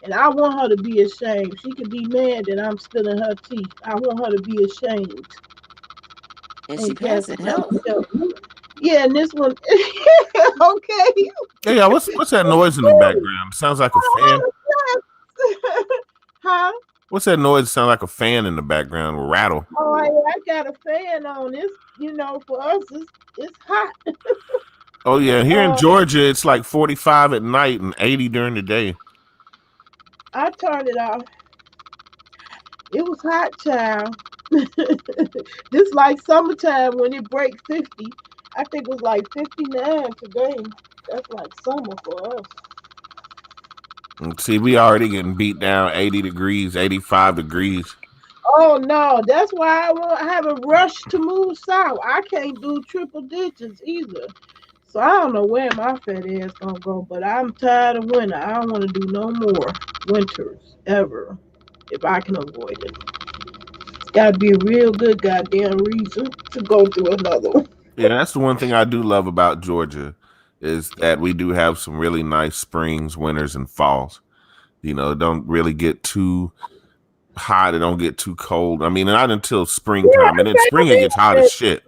And I want her to be ashamed. She could be mad that I'm spilling her teeth. I want her to be ashamed. And she Ain't passing passing nothing health. but help. Yeah, and this one, okay. Yeah, what's that noise in the background? Sounds like a fan. Huh? What's that noise? Sound like a fan in the background will rattle. Oh, I got a fan on this. For us, it's hot. Oh yeah, here in Uh, Georgia it's like 45 at night and 80 during the day. I turned it off. It was hot, child. This like summertime when it breaks 50. I think it was like 59 today. That's like summer for us. And see, we already getting beat down 80 degrees, 85 degrees. Oh no, that's why I haven't rushed to move south. I can't do triple digits either. So I don't know where my fat ass gonna go, but I'm tired of winter. I don't want to do no more winters ever if I can avoid it. It's gotta be a real good goddamn reason to go through another one. Yeah, that's the one thing I do love about Georgia is that we do have some really nice springs, winters, and falls. It don't really get too hot. It don't get too cold. I mean, not until Yeah, springtime, and then I spring it gets hot as think shit.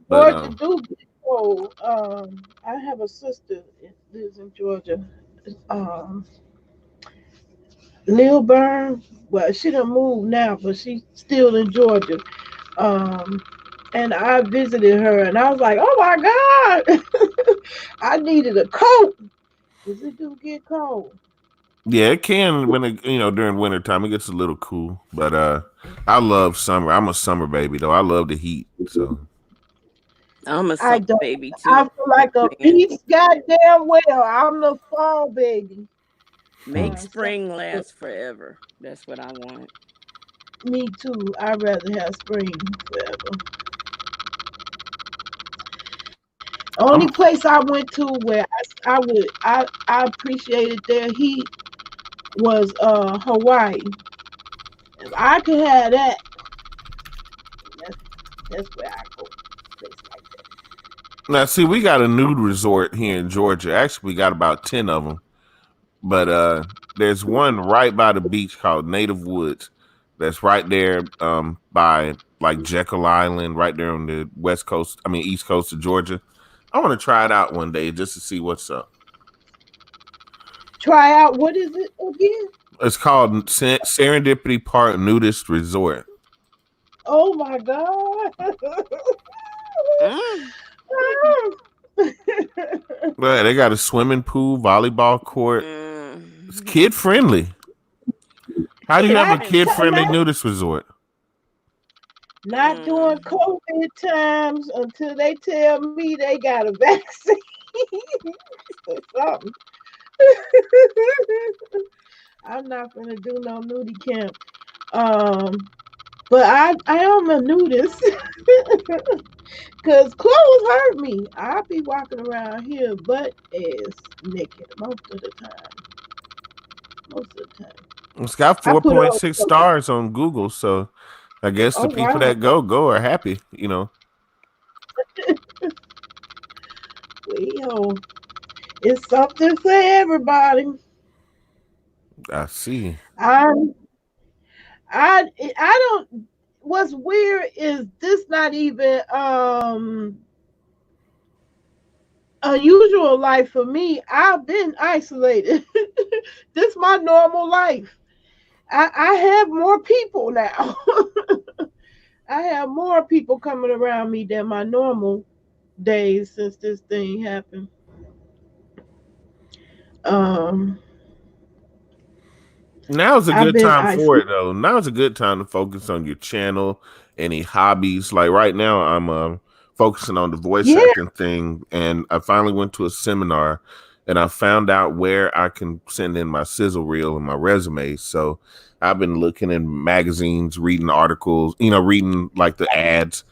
But Georgia do get cold. I have a sister that lives in Georgia. Um, Lilburn. Well, she done moved now, but she's still in Georgia. Um, and I visited her, and I was like, "Oh my God, I needed a coat because it do get cold." Yeah, it can when it, during winter time it gets a little cool. But I love summer. I'm a summer baby though. I love the heat. So I'm a I summer don't. baby I too. feel like a Man. beast, goddamn well. I'm the fall baby. Make So spring last forever. That's what I want. me too. I'd rather have spring forever. Only I'm place I went to where I appreciated their heat was Hawaii. If I could have that, that's that's where I go. Place like now see we got a nude resort here in Georgia. Actually, we got about 10 of them. But there's one right by the beach called Native Woods. That's right there by like Jekyll Island, right there on the west coast. I mean east coast of Georgia. I want to try it out one day just to see what's up. that. Try out, what is it again? It's called Serendipity Park Nudist Resort. Oh my God. Mm. Well, they got a swimming pool, volleyball court. It's Mm. kid friendly. How do you have a Kid kid friendly Not, nudist resort? not during Mm. COVID times until they tell me they got a vaccine or something. I'm not gonna do no nudie camp. Um, but I am a nudist because clothes hurt me. I'll be walking around here butt ass naked most of the time. Most of the time. It's got I put on. 4.6 stars on Google, so I guess the Oh people wow. that go are happy. Well, it's something for everybody. I see. I I don't. What's weird is this not even unusual life for me. I've been isolated. This is my normal life. I have more people now. I have more people coming around me than my normal days since this thing happened. Um, Now's a I've good been time for isolated. it though. Now's a good time to focus on your channel, any hobbies. Like right now, I'm focusing on the voice Yeah. acting thing, and I finally went to a seminar, and I found out where I can send in my sizzle reel and my resume. So I've been looking in magazines, reading articles, reading like the ads,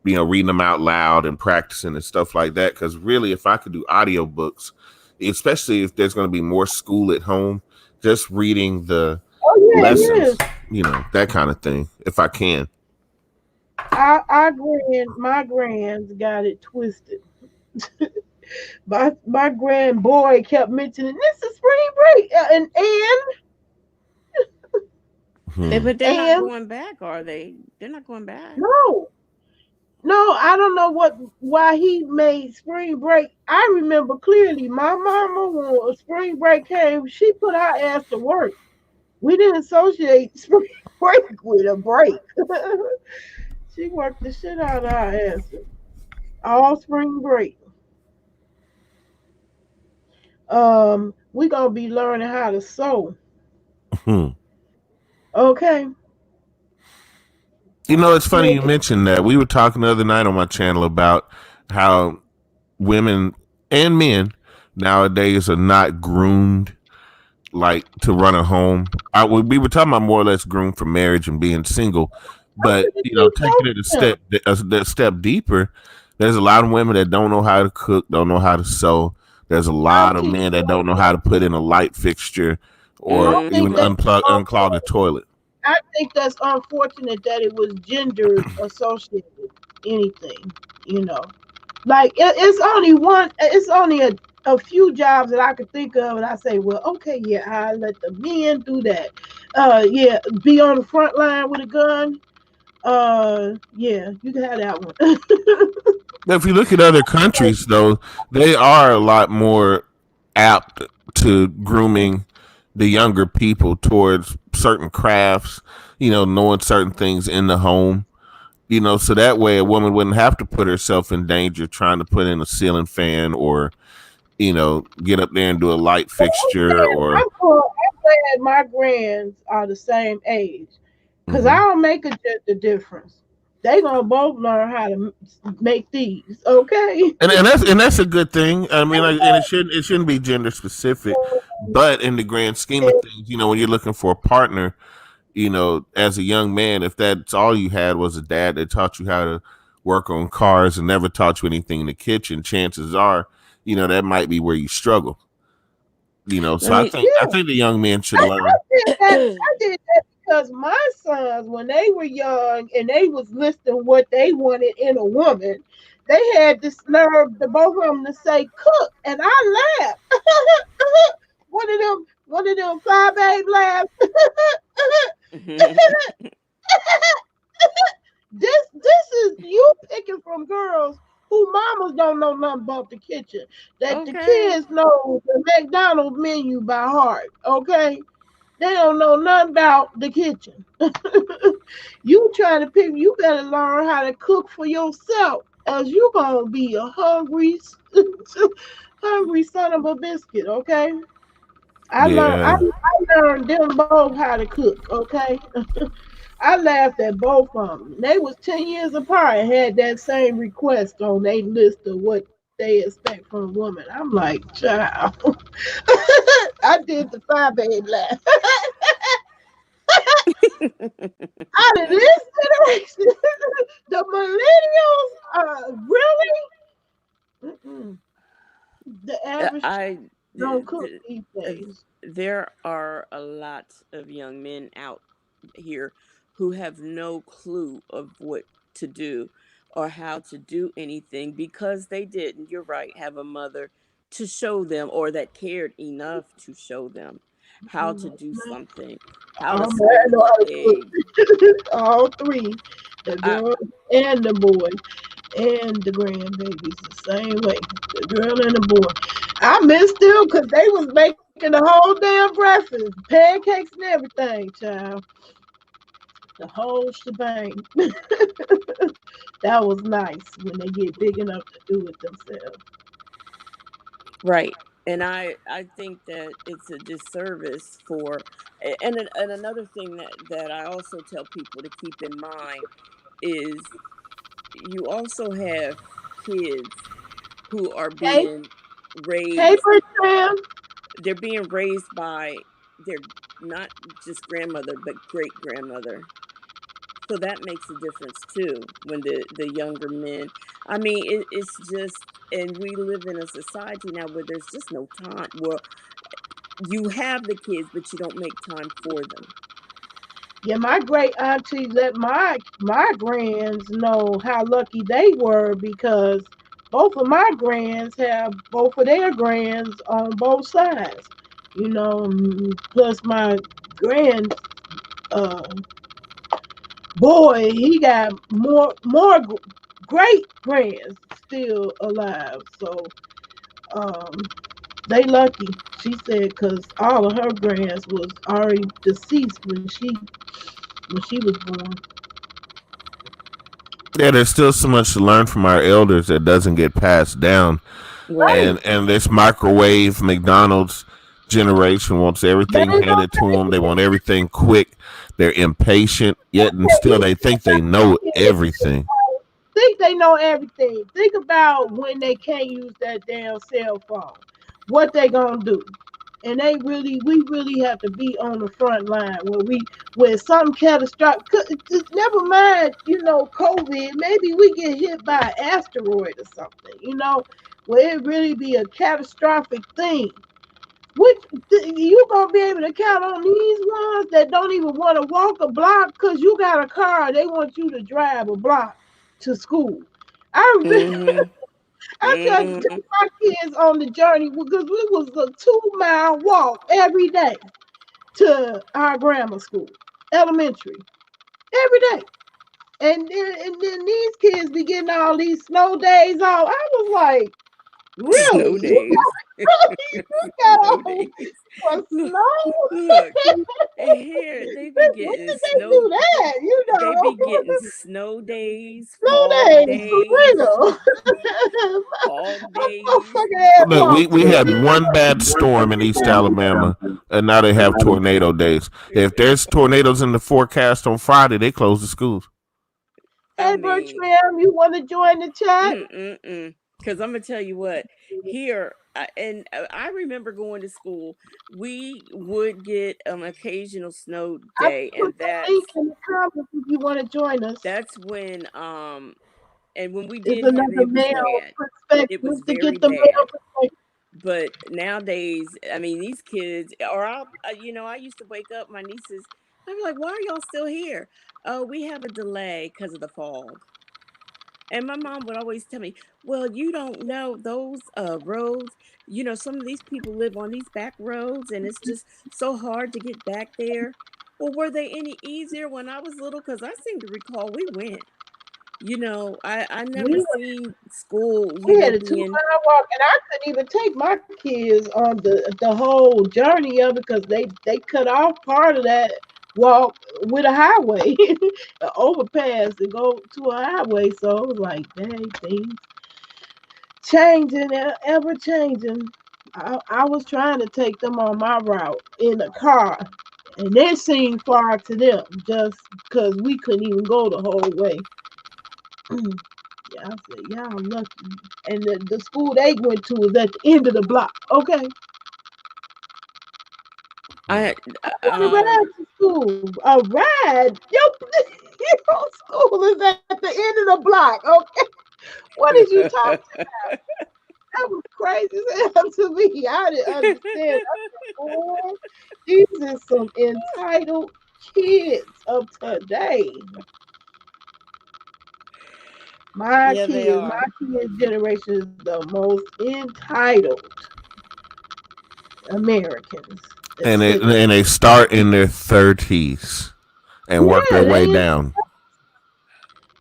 reading them out loud and practicing and stuff like that. Because really, if I could do audiobooks, especially if there's going to be more school at home, just reading the Oh yeah, it lessons, is. that kind of thing, if I can. My grands got it twisted. My grand boy kept mentioning this is spring break Hmm. But they're not and going back, are they? They're not going back. no. No, I don't know why he made spring break. I remember clearly my mama when spring break came, she put our ass to work. We didn't associate spring break with a break. She worked the shit out of our asses all spring break. We gonna be learning how to sew. Hmm. Okay. It's funny Yeah. you mentioned that. We were talking the other night on my channel about how women and men nowadays are not groomed like to run a home. We were talking about more or less groomed for marriage and being single, but taking it a step deeper, there's a lot of women that don't know how to cook, don't know how to sew. There's a I'll lot of keep men that don't know how to put in a light fixture or I think even Mm-hmm. unclog a toilet. I think that's unfortunate that it was gender associated with anything, you know. Like it's only a few jobs that I could think of, and I say, well, okay, yeah, I let the men do that. Yeah, be on the front line with a gun. Yeah, you can have that one. If you look at other countries, though, they are a lot more apt to grooming the younger people towards certain crafts, knowing certain things in the home, so that way a woman wouldn't have to put herself in danger trying to put in a ceiling fan or, get up there and do a light fixture or. I'm glad my grands are the same age, cause I Mhm. don't make a the difference. They gonna both learn how to make these, okay? And that's a good thing. I mean, like, and it shouldn't be gender specific, but in the grand scheme of things, when you're looking for a partner, as a young man, if that's all you had was a dad that taught you how to work on cars and never taught you anything in the kitchen, chances are, that might be where you struggle. Let So I me. think I Yeah, think the young men should I learn. did that. I did that because my sons, when they were young and they was listing what they wanted in a woman, they had this nerve, the both of them, to say cook, and I laughed. One of them five babe laughs. This is you picking from girls who mamas don't know nothing about the kitchen. That the Okay. kids know the McDonald's menu by heart. Okay, they don't know nothing about the kitchen. You trying to pick? You better learn how to cook for yourself, as you gonna be a hungry, hungry son of a biscuit. Okay, Yeah. I learned them both how to cook. Okay, I laughed at both of them. They was 10 years apart and had that same request on their list of what they expect from a woman. I'm like, child. I did the five babe laugh. Out of this generation, the millennials really the average I don't cook th- these th- days. there are a lot of young men out here who have no clue of what to do or how to do anything because they didn't, you're right, have a mother to show them or that cared enough to show them how to do something, how to I'm mad scramble an at egg. all three, the I, girl and the boy and the grandbabies the same way. The girl and the boy. I missed them because they was making the whole damn breakfast, pancakes and everything, child. The whole shebang. That was nice when they get big enough to do it themselves. right. And I think that it's a disservice for and another thing that I also tell people to keep in mind is you also have kids who are Hey, being raised, paper trim. they're being raised by their not just grandmother but great grandmother, so that makes a difference too when the younger men, I mean it's just, and we live in a society now where there's just no time, well, you have the kids but you don't make time for them. Yeah, my great auntie let my grands know how lucky they were because both of my grands have both of their grands on both sides. Plus my grand uh boy, he got more great grands still alive. So um they lucky. She said because all of her grands was already deceased when she was born. Yeah, there's still so much to learn from our elders that doesn't get passed down. Right. And this microwave McDonald's generation wants They everything ain't gonna handed to them. They want everything quick. They're impatient, yet and still they think they know everything. think they know everything. Think about when they can't use that damn cell phone. What they gonna do? And we really have to be on the front line when some catastrophic. Never mind, COVID. Maybe we get hit by an asteroid or something. Where it really be a catastrophic thing. Which you gonna be able to count on these ones that don't even want to walk a block because you got a car. They want you to drive a block to school. I Mhm. I tried to Mhm. take my kids on the journey because it was a 2 mile walk every day to our grammar school, elementary, every day. and then these kids be getting all these snow days off. I was like, Snow really? days. You got Snow off days. for Look, snow? look. And here they be When getting did they snow. do that? You They know, be getting snow days, snow fog days for days, real. fog Our days. motherfucking ass Look, we, walked we through had one bad storm in East it. Alabama, and now they have tornado days. If there's tornadoes in the forecast on Friday, they close the schools. I Hey, mean, Bertram, you want to join the chat? because I'm gonna tell you what here, I remember going to school. We would get an occasional snow I day, and put the link in the comments if you want to join us. that's when and when we It's did have it, another it was male bad. It was perspective to very get the bad. male perspective. But nowadays, I mean, these kids, or I used to wake up my nieces. I'd be like, "Why are y'all still here?" "Oh, we have a delay because of the fog." And my mom would always tell me, "Well, you don't know those roads. Some of these people live on these back roads, and it's just so hard to get back there." Well, were they any easier when I was little? Because I seem to recall we went. I never We seen school, we had a being 2 mile walk, and I couldn't even take my kids on the whole journey of it because they cut off part of that walk with a highway, an overpass to go to a highway. So it was like, dang, things changing, ever changing. I was trying to take them on my route in a car, and it seemed far to them just because we couldn't even go the whole way. Yeah, I said, y'all lucky. And the school they went to was at the end of the block. Okay. I I want to ride to school. A ride? Your school is at the end of the block. Okay. What did you talk about? That was crazy as hell to me. I didn't understand. I said, boy, these are some entitled kids of today. My Yeah, they kids, my are. kids' generation is the most entitled Americans. And Let's say they start in their 30s and work their yeah, way down.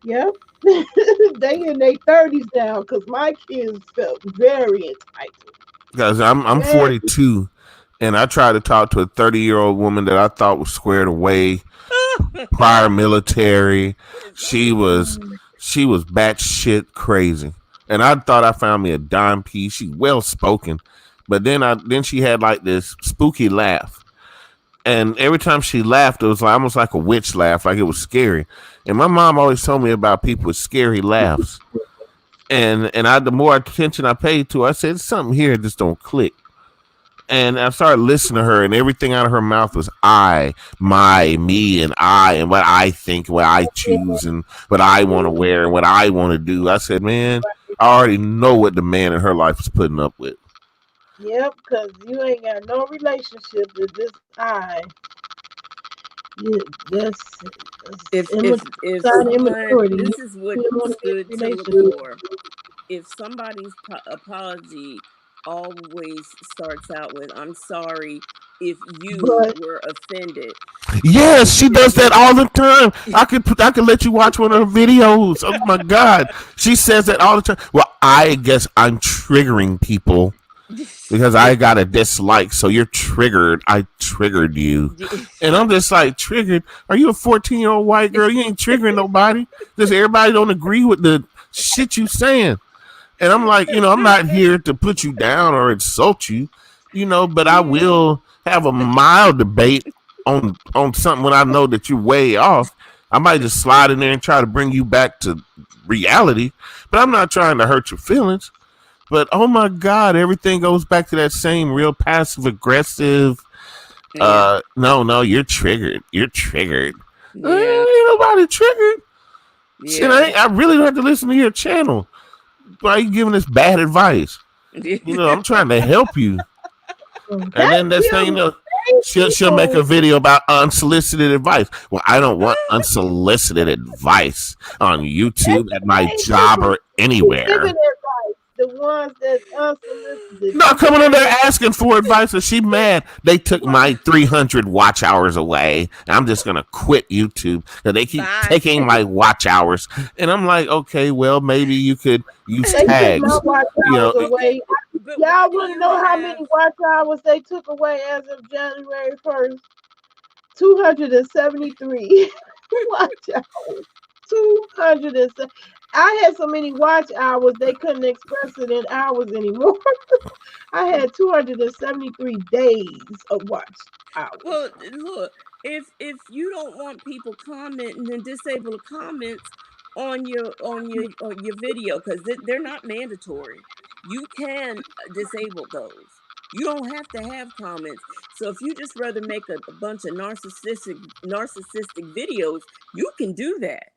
Yep. They in their 30s now because my kids felt very entitled. Guys, I'm Very. 42, and I tried to talk to a 30-year-old woman that I thought was squared away, prior military. She was batshit crazy, and I thought I found me a dime piece. She well spoken, but then she had like this spooky laugh, and every time she laughed, it was like, almost like a witch laugh, like it was scary. And my mom always told me about people with scary laughs. And the more attention I paid to her, I said, something here just don't click. And I started listening to her, and everything out of her mouth was I, my, me, and I, and what I think, what I choose, and what I want to wear, and what I want to do. I said, man, I already know what the man in her life is putting up with. Yep, because you ain't got no relationship with this I. Yeah, that's If sign of immaturity. this is what You don't want to be stood in to a look relationship. for. If somebody's apology always starts out with "I'm sorry if you But were offended," Yes, she does that all the time. I could let you watch one of her videos. Oh my god, she says that all the time. Well, I guess I'm triggering people because I got a dislike, so you're triggered. I triggered you, and I'm just like, triggered? Are you a 14-year-old white girl? You ain't triggering nobody. Just everybody don't agree with the shit you saying. And I'm like, I'm not here to put you down or insult you, but I will have a mild debate on something when I know that you're way off. I might just slide in there and try to bring you back to reality, but I'm not trying to hurt your feelings. But oh my God, everything goes back to that same real passive aggressive. Yeah. No, you're triggered. You're triggered. Yeah. Ain't nobody triggered. Yeah. Shit, I really don't have to listen to your channel. Why are you giving us bad advice? I'm trying to help you. And then this thing, she'll make a video about unsolicited advice. Well, I don't want unsolicited advice on YouTube, at my job, or anywhere. The the ones that's unsolicited. No, coming in there asking for advice, and she mad. They took my 300 watch hours away. I'm just gonna quit YouTube. And they keep Bye. taking my watch hours, and I'm like, okay, well, maybe you could use They took tags. my watch You know, hours away. But Y'all why do wouldn't you know how have- many watch hours they took away as of January 1st. 273 watch hours. 207. I had so many watch hours they couldn't express it in hours anymore. I had 273 days of watch hours. Well, look, if you don't want people commenting, then disable the comments on your video, because they're not mandatory. You can disable those. You don't have to have comments. So if you just rather make a bunch of narcissistic videos, you can do that,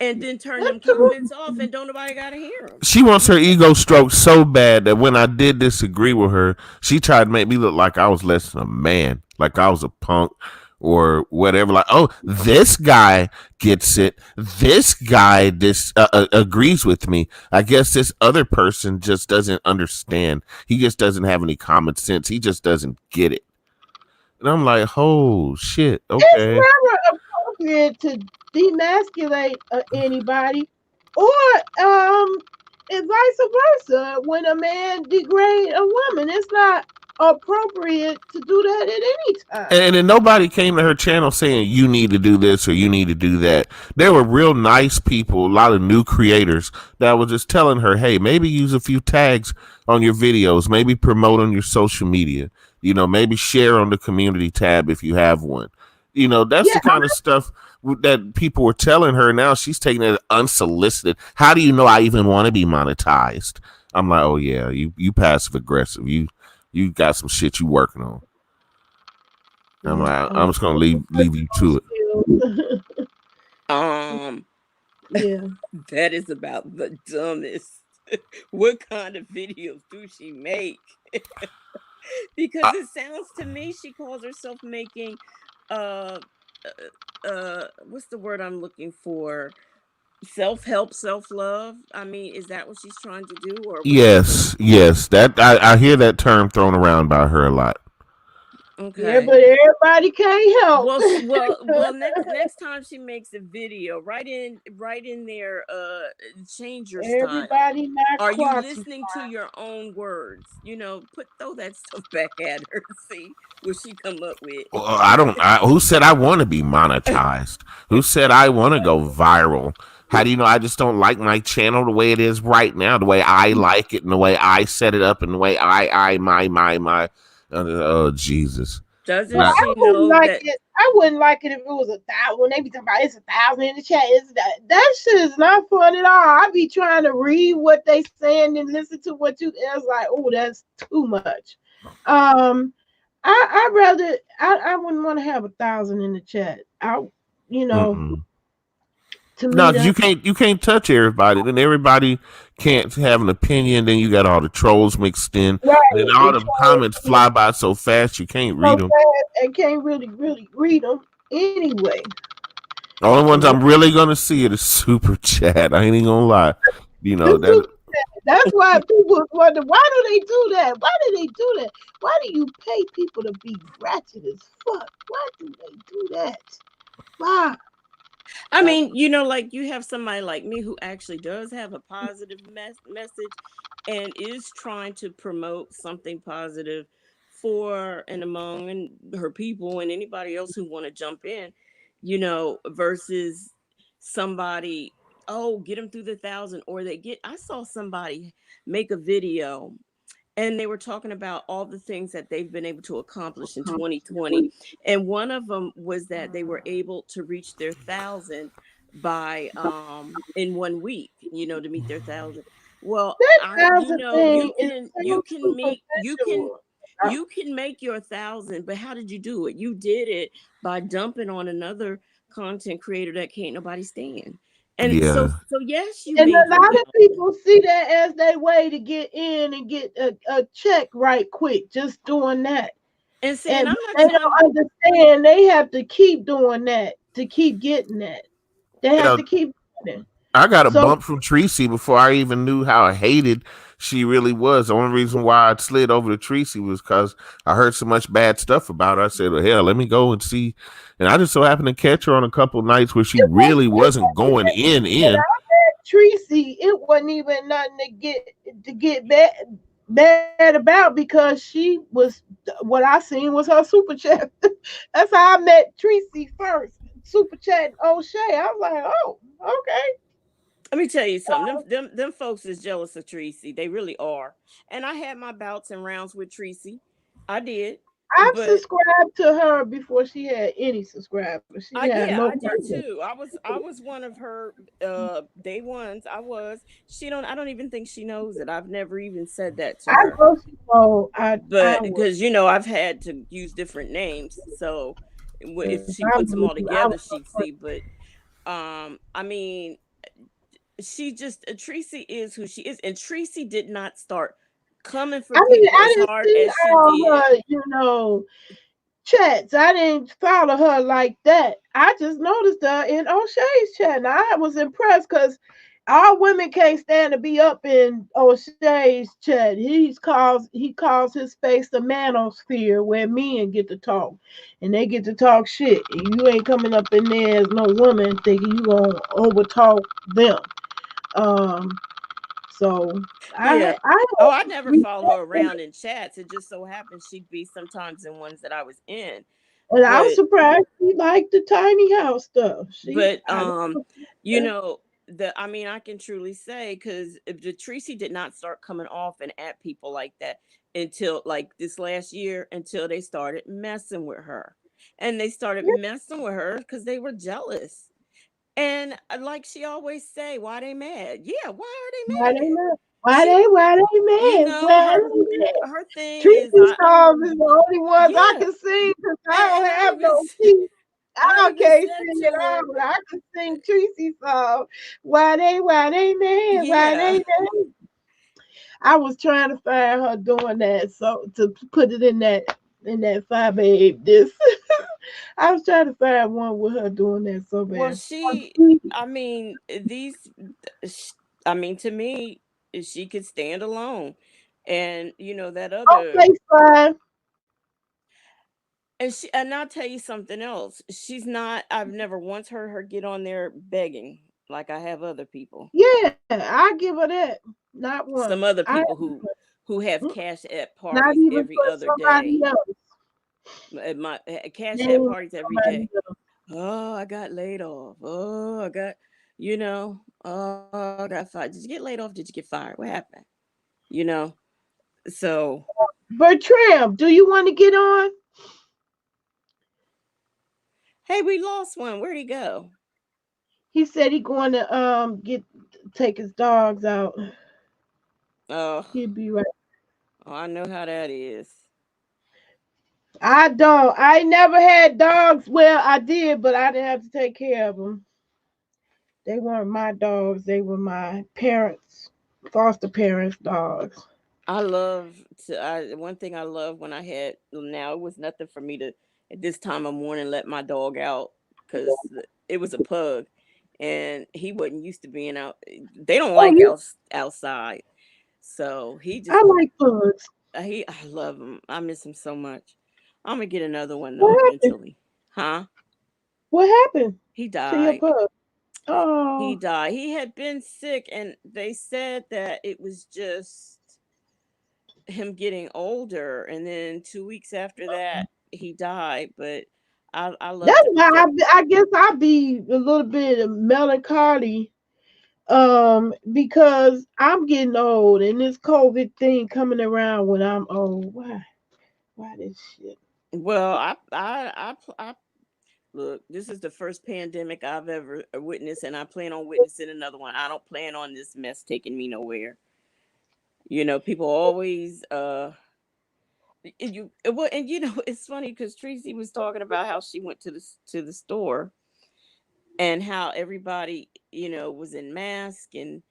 and then turn them That's true. comments off, and don't nobody gotta hear them. she wants her ego stroked so bad that when I did disagree with her, she tried to make me look like I was less than a man, like I was a punk or whatever. Like, oh, this guy gets it. This guy agrees with me. I guess this other person just doesn't understand. He just doesn't have any common sense. He just doesn't get it. And I'm like, oh shit, okay. It's never appropriate to demasculate anybody, or and vice versa. When a man degrade a woman, it's not appropriate to do that at any time. And then nobody came to her channel saying you need to do this or you need to do that. There were real nice people, a lot of new creators that were just telling her, hey, maybe use a few tags on your videos, maybe promote on your social media, you know, maybe share on the community tab if you have one. You know, that's the kind of stuff that people were telling her. Now she's taking it unsolicited. How do you know I even want to be monetized? I'm like, oh yeah, you passive aggressive. You got some shit you working on. I'm like, I'm just gonna leave you to it. Yeah. That is about the dumbest. What kind of videos do she make? Because it sounds to me she calls herself making what's the word I'm looking for? Self-help, self-love. I mean, is that what she's trying to do? Or Yes. That I hear that term thrown around by her a lot. okay. Yeah, but everybody can't help. Well, next time she makes a video, write in there, change your style. Everybody not Are you qualified. listening to your own words? You know, throw that stuff back at her and see what she come up with. Well, who said I want to be monetized? Who said I want to go viral? How do you know I just don't like my channel the way it is right now, the way I like it and the way I set it up and the way my oh Jesus. Doesn't she I know wouldn't like that? it. I wouldn't like it if it was 1,000. When they be talking about it's 1,000 in the chat, that shit is not fun at all. I be trying to read what they saying and listen to what you. It's like, oh, that's too much. I wouldn't want to have 1,000 in the chat. To me, No, you can't touch everybody. Then everybody can't have an opinion. Then you got all the trolls mixed in. right, And all the comments fly by so fast you can't read them. and can't really read them anyway. The only ones I'm really gonna see it is super chat. I ain't even gonna lie. You know that. That's why people wonder, why do they do that? Why do they do that? Why do you pay people to be ratchet as fuck? Why do they do that? Why? I mean, you know, like you have somebody like me who actually does have a positive message and is trying to promote something positive for and among her people and anybody else who want to jump in, you know, versus somebody, oh, get them through the 1,000, or I saw somebody make a video and they were talking about all the things that they've been able to accomplish in 2020. And one of them was that they were able to reach their 1,000 by in 1 week, you know, to meet their 1,000. Well, you can make your 1,000, but how did you do it? You did it by dumping on another content creator that can't nobody stand. And so yes, you. And a lot of people see that as their way to get in and get a check right quick, just doing that. And see, and they don't understand they have to keep doing that to keep getting that. They have to keep doing it. I got a So bump from Tracy before I even knew how hated she really was. The only reason why I slid over to Tracy was because I heard so much bad stuff about her. I said, well, hell, let me go and see. And I just so happened to catch her on a couple of nights where she really wasn't going in. Tracy, it wasn't even nothing to get bad about because she was what I seen was her super chat. That's how I met Tracy first. Super chat O'Shea. I was like, oh, okay. Let me tell you something. Them folks is jealous of Tracy. They really are. And I had my bouts and rounds with Tracy. I did. I've But subscribed to her before she had any subscribers. She had yeah, no I did followers. too. I was one of her day ones. I was. I don't even think she knows it. I've never even said that to I her. know she know I But was. because I've had to use different names. So if she I puts them was all I together, was she'd see. But I mean, she just Tracy is who she is, and Tracy did not start coming for I mean, people I as didn't hard see as she all did. her, chats. I didn't follow her like that. I just noticed her in O'Shea's chat. And I was impressed because all women can't stand to be up in O'Shea's chat. He calls his space the manosphere where men get to talk. And they get to talk shit. And you ain't coming up in there as no woman thinking you gonna overtalk them. Um so Yeah. I Oh, have I never followed her respect for around in chats. It just so happened she'd be sometimes in ones that I was in. and I was But surprised she liked the tiny house stuff. but I you know I can truly say because the Tracy did not start coming off and at people like that until like this last year until they started messing with her. And they started messing with her because they were jealous. And like she always say, why they mad? Yeah, why why are they they mad? mad? She Why they mad? Why they mad? her thing is Tracy songs is the only ones I yeah. can sing because I And don't I have even no key. I I even can't said sing it to all, her, but I can sing Tracy song. Why they mad? Why yeah. they mad? I was trying to find her doing that so to put it in that five babe this. I was trying to find one with her doing that so Well, bad. I mean, sh- to me, she could stand alone. And that other, Okay, fine. and I'll tell you something else. I've never once heard her get on there begging like I have other people. Yeah, I give her that. Not Some once. other I people who have cash at not parties even every for other day. somebody else. My cash at Name parties every somebody day. else. Oh, I got laid off. Oh, I got, oh, I got fired. Did you get laid off? Did you get fired? What happened? You know? So, Bertram, do you want to get on? hey, we lost one. Where'd he go? He said he going to take his dogs out. Oh, He'll be right. I know how that is. I don't. I never had dogs. Well, I did, but I didn't have to take care of them. They weren't my dogs. They were my parents, foster parents' dogs. One thing I love when I had, now it was nothing for me to, at this time of morning, let my dog out because it was a pug and he wasn't used to being out. They don't Oh, like you? outside. So I like bugs. I love him. I miss him so much. I'm gonna get another one though What happened? eventually. Huh? What happened He to your died. pug? He Oh, died. He had been sick, and they said that it was just him getting older. And then 2 weeks after that, he died. But I love that's to why protect. I guess I be a little bit of melancholy. Because I'm getting old, and this COVID thing coming around when I'm old. Why this shit? Well, I look. This is the first pandemic I've ever witnessed, and I plan on witnessing another one. I don't plan on this mess taking me nowhere. People always it's funny because Tracy was talking about how she went to the store and how everybody was in mask and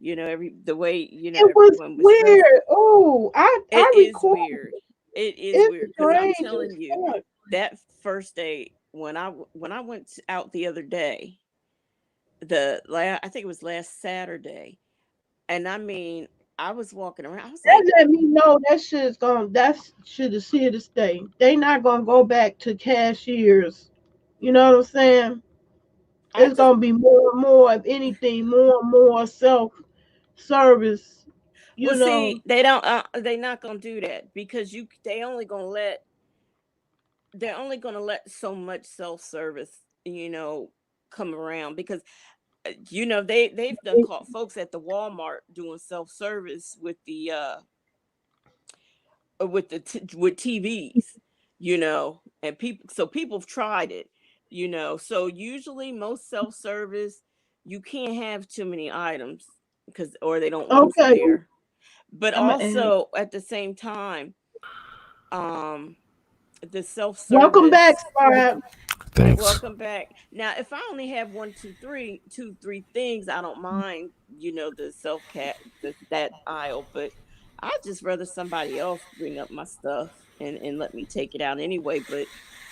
every the way It was everyone was dressed. weird. Oh, It I is recall. weird. It is It's weird because I'm strange as telling you fuck. that first day when I went out the other day, I think it was last Saturday, and I mean, I was walking around. I was like, That let me know that shit's going. That shit is here to stay. They not gonna go back to cashiers. You know what I'm saying? I It's just gonna be more and more, if anything, more and more self service. well You see know. they don't they not gonna do that because they're only gonna let so much self service come around because they've done caught folks at the Walmart doing self service with TVs, and people have tried it, So usually most self service, you can't have too many items because or they don't want you Okay, there. But I'm gonna add. also at the same time, um, the self Welcome back, service. Spot. Thanks. Welcome back. Now, if I only have two, three things, I don't mind, the self cat that aisle. But I just rather somebody else bring up my stuff and let me take it out anyway. But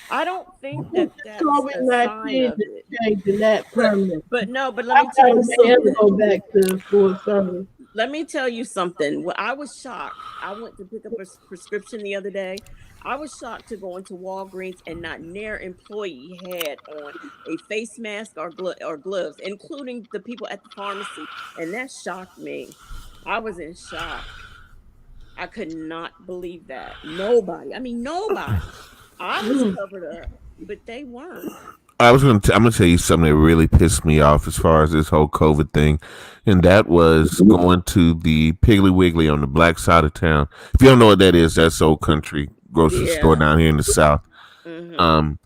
I don't think that that's COVID a sign 19 of is it. changing that But permanent. but no. But let I me tell you probably may ever something. go back to full service. Let me tell you something. Well, I was shocked. I went to pick up a prescription the other day. I was shocked to go into Walgreens and not near employee had on a face mask or gloves, including the people at the pharmacy, and that shocked me. I was in shock. I could not believe that. Nobody. I mean, nobody. I was Mm. covered up, but they weren't. I'm gonna tell you something that really pissed me off as far as this whole COVID thing, and that was going to the Piggly Wiggly on the black side of town. If you don't know what that is, that's Old Country grocery store Yeah. down here in the South. Mhm. Um,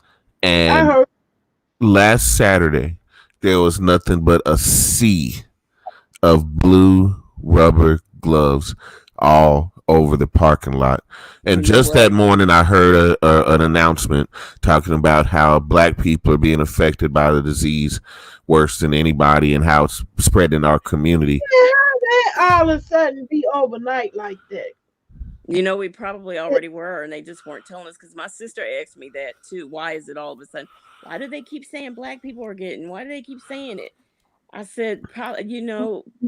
I and heard. last Saturday there was nothing but a sea of blue rubber gloves all over the parking lot. Oh, And you're just that right. morning, I heard an announcement talking about how black people are being affected by the disease worse than anybody and how it's spread in our community. How that all of a sudden be overnight like that? We probably already were, and they just weren't telling us. Because my sister asked me that too. Why is it all of a sudden? Why do they keep saying black people are getting? Why do they keep saying it? I said, probably,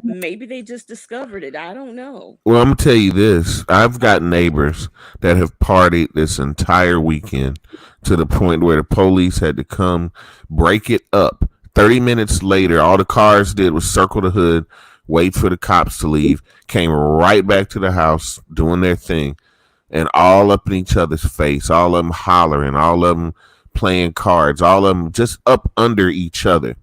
maybe they just discovered it. I don't know. Well, I'm gonna tell you this. I've got neighbors that have partied this entire weekend to the point where the police had to come break it up. 30 minutes later, all the cars did was circle the hood, wait for the cops to leave, came right back to the house doing their thing, and all up in each other's face, all of them hollering, all of them playing cards, all of them just up under each other,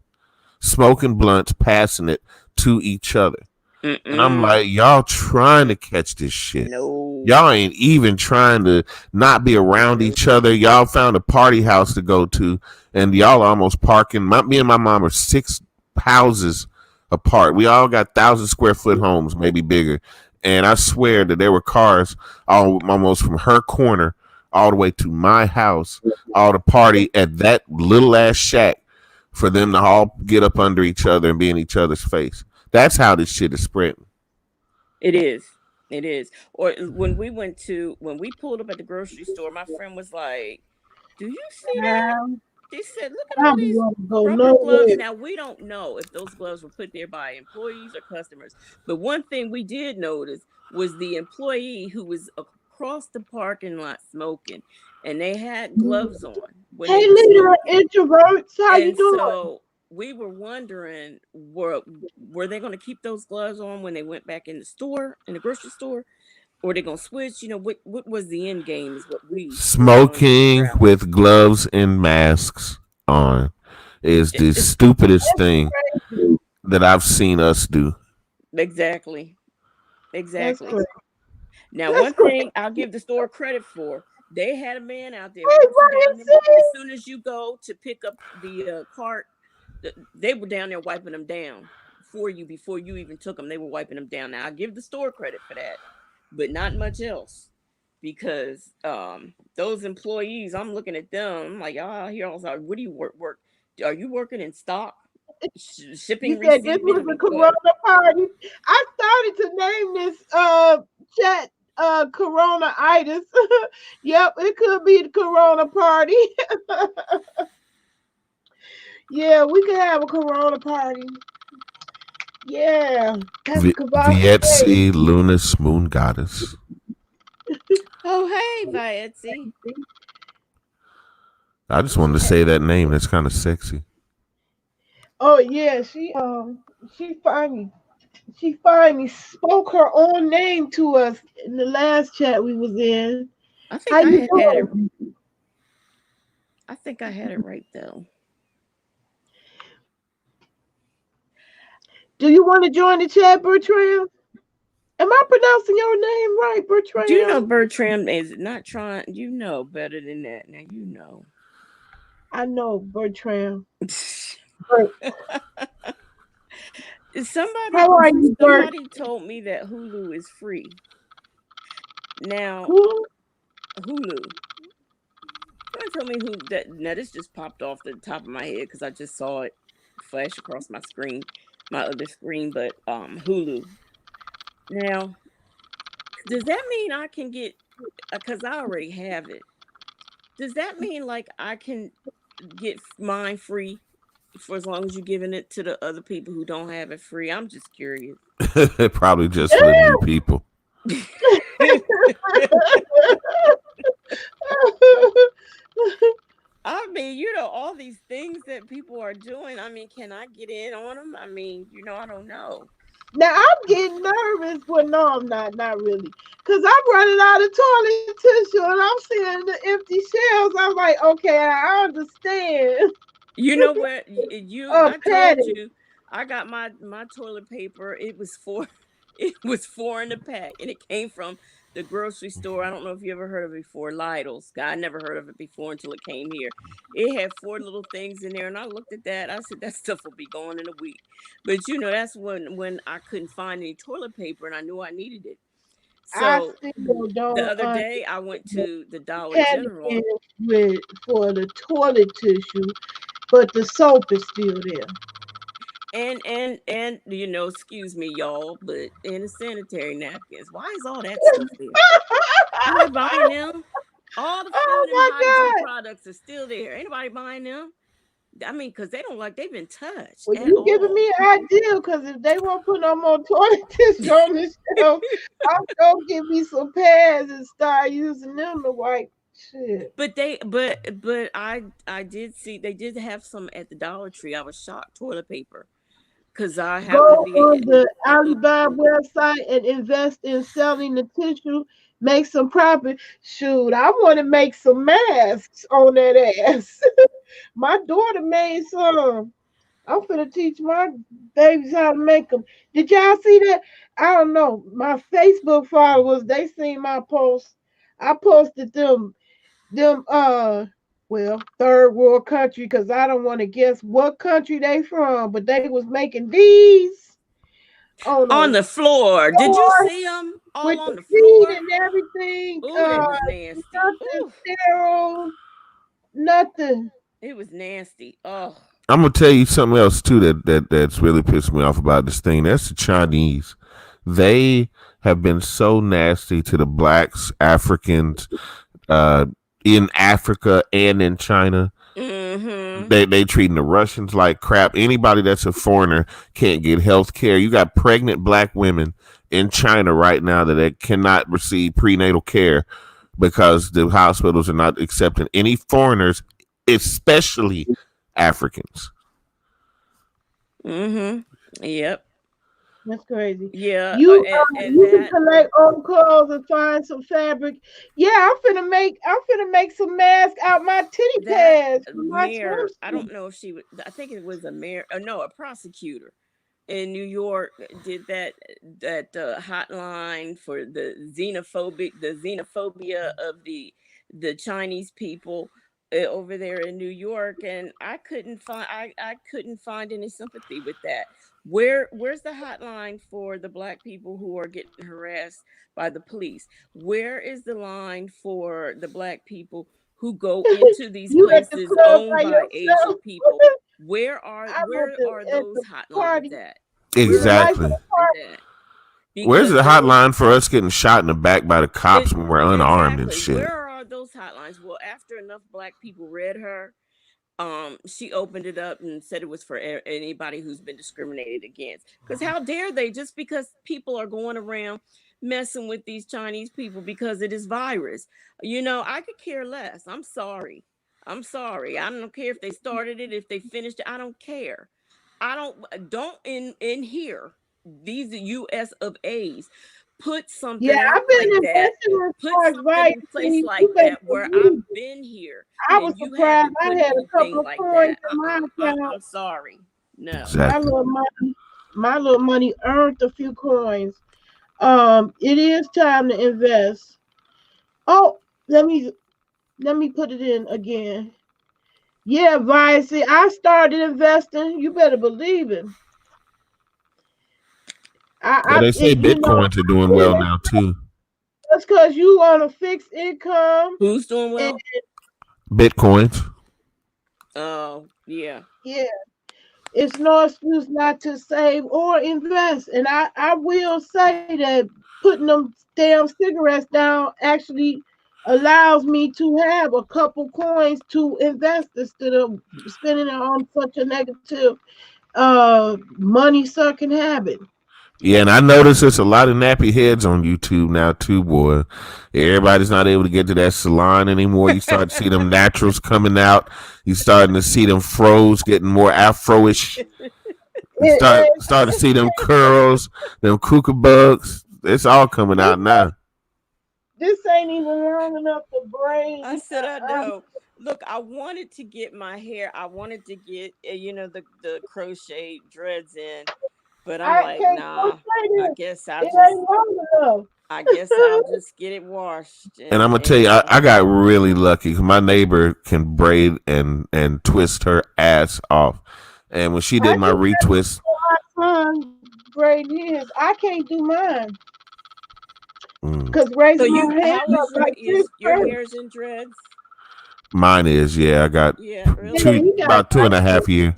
smoking blunts, passing it to each other. And I'm Mm-mm. like, y'all trying to catch this shit. No. Y'all ain't even trying to not be around No. each other. Y'all found a party house to go to, and y'all almost parking. Me and my mom are 6 houses apart. We all got 1,000 square foot homes, maybe bigger. And I swear that there were cars almost from her corner all the way to my house, all to party at that little ass shack for them to all get up under each other and be in each other's face. That's how this shit is spreading. It is. It is. Or when we pulled up at the grocery store, my friend was like, "Do you see that?" Um, They said, "Look at I all don't these want to go rubber gloves." nowhere. Now, we don't know if those gloves were put there by employees or customers. But one thing we did notice was the employee who was across the parking lot smoking, and they had gloves on when Hey, they were little smoking. introverts, how you And doing? so we were wondering, were they going to keep those gloves on when they went back in the grocery store, or they going to switch? What was the end game is what we were trying to figure Smoking out. with gloves and masks on is the It's stupidest thing That's crazy. that I've seen us do. exactly. That's Exactly. crazy. Now, That's one crazy. thing I'll give the store credit for, they had a man out there Wait, wiping what down he them. As said? soon as you go to pick up the cart, they were down there wiping them down for you before you even took them. They were wiping them down. Now, I give the store credit for that, but not much else because those employees, I'm looking at them. I'm like, y'all here all like, what do you work? Are you working in stock, You shipping, said this receiving? I was a mean, what? Corona party. I started to name this chat Corona itis. Yep, it could be the Corona party. Yeah, we can have a Corona party. Yeah, that's Kavaka Day. Vietzi, Lunas, Moon Goddess. Oh, hey, Vietzi. I just wanted to say that name. That's kind of sexy. Oh yeah, she finally spoke her own name to us in the last chat we was in. I How think I you had it. doing? I think I had it right though. Do you want to join the chat, Bertram? Am I pronouncing your name right, Bertram? Do you know Bertram is not trying? You know better than that. Now you know. I know Bertram. Somebody told me that Hulu is free. Now Hulu. Somebody told me that. Now this just popped off the top of my head because I just saw it flash across my screen, my other screen. But Hulu. Now, does that mean I can get? Because I already have it. Does that mean like I can get mine free for as long as you're giving it to the other people who don't have it free? I'm just curious. Probably just for the new people. I mean, all these things that people are doing. I mean, can I get in on them? I mean, I don't know. Now I'm getting nervous, but no, I'm not really, because I'm running out of toilet tissue and I'm seeing the empty shelves. I'm like, okay, I understand. You know what? I told you, I got my toilet paper. It was four in a pack, and it came from the grocery store. I don't know if you ever heard of it before, Lidl's. I never heard of it before until it came here. It had 4 little things in there, and I looked at that. I said, that stuff will be gone in a week. But that's when I couldn't find any toilet paper, and I knew I needed it. So the other day, I went to the Dollar General for the toilet tissue, but the soap is still there. And excuse me, y'all, but in the sanitary napkins, why is all that stuff there? I'm buying them. All the food and hygiene products are still there. Anybody buying them? I mean, because they've been touched. Well, you giving me an idea, because if they won't put no more toilet tissue on the shelf, I'm gonna give me some pads and start using them to wipe shit. But I did see they did have some at the Dollar Tree. I was shocked. Toilet paper. Because I have go on the Alibaba website and invest in selling the tissue, make some profit. Shoot, I want to make some masks on that ass. My daughter made some. I'm finna teach my babies how to make them. Did y'all see that? I don't know. My Facebook followers, they seen my post. I posted them third world country, because I don't want to guess what country they from, but they was making these on the floor. Did you see them all with on the floor and everything? Ooh, it was nasty. Nothing sterile, nothing. It was nasty. Oh, I'm gonna tell you something else too that's really pissed me off about this thing. That's the Chinese. They have been so nasty to the blacks, Africans, in Africa and in China. Mm-hmm. They treating the Russians like crap. Anybody that's a foreigner can't get health care. You got pregnant black women in China right now that cannot receive prenatal care because the hospitals are not accepting any foreigners, especially Africans. Mm-hmm. Yep. That's crazy. Yeah. You can collect old clothes and find some fabric. Yeah, I'm finna make some masks out my titty pads. Mayor, I don't know if she would. I think it was a mayor. No, a prosecutor in New York did that hotline for the xenophobia of the Chinese people over there in New York, and I couldn't find any sympathy with that. Where's the hotline for the black people who are getting harassed by the police? Where is the line for the black people who go into these places owned by Asian people? Where are those hotlines at? Exactly. Where's the hotline for us getting shot in the back by the cops when we're unarmed and shit? Where are those hotlines? Well, after enough black people read her, she opened it up and said it was for anybody who's been discriminated against. Because how dare they? Just because people are going around messing with these Chinese people because of this virus, I could care less. I'm sorry. I don't care if they started it, if they finished it. I don't care. I don't in here. These US of A's put Yeah, something out I've been like that. investing in Put Spark something Vice. in place You like better that where believe I've it. been here I was and you surprised. haven't I put had a anything couple of like coins that. in my account. I'm sorry. No. My Exactly. little money earned a few coins. It is time to invest. Oh, let me put it in again. Yeah, Vice. I started investing. You better believe it. Yeah, they say You know, Bitcoins are doing well now too. that's because you on a fixed income. Who's doing And well? Bitcoins. Oh, yeah. yeah, it's no excuse not to save or invest. And I will say that putting them damn cigarettes down actually allows me to have a couple coins to invest instead of spending it on such a negative money sucking habit. Yeah, and I noticed there's a lot of nappy heads on YouTube now too, boy. Everybody's not able to get to that salon anymore. You start to see them naturals coming out. You starting to see them froze getting more afro-ish. You start to see them curls, them cuckoo bugs. It's all coming out now. This ain't even long enough to braid. I said I know. Look, I wanted to get my hair. I wanted to get the crochet dreads in, but I'm I like, can't nah. it. I guess It ain't long enough. I'll just get it washed. And I'm gonna tell you, I got really lucky because my neighbor can braid and twist her ass off. And when she did my retwist, my son braid his. I can't do mine mm, because raising So my hair how up like is this your hurts. hair's in dreads? mine is, yeah, I got Yeah, really? Yeah, you got about 2.5 years.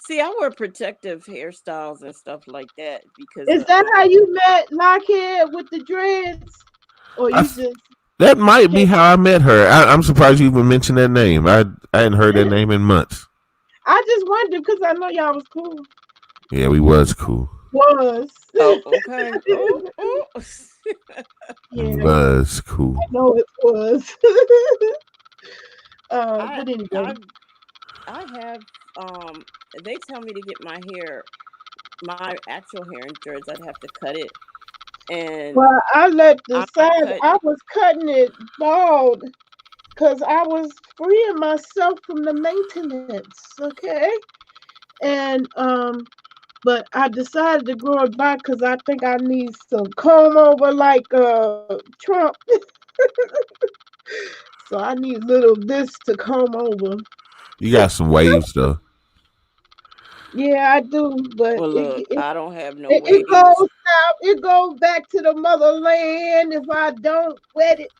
See, I wear protective hairstyles and stuff like that because Is that how you met Lockhead with the dreads? Or you just That might be how I met her. I'm surprised you even mentioned that name. I hadn't heard that name in months. I just wondered because I know y'all was cool. Yeah, we was cool. Was. Oh, okay. Oh. Yeah, Was cool. I know it was. But anyway. I have they tell me to get my actual hair in dreads. I'd have to cut it. And Well, I let the I'm not side. cutting I it. was cutting it bald because I was freeing myself from the maintenance. Okay, and but I decided to grow it back because I think I need some comb over like Trump. So I need little this to comb over. You got some waves though. Yeah, I do, but Well, look, I don't have no it waves. goes out. It goes back to the motherland if I don't wet it.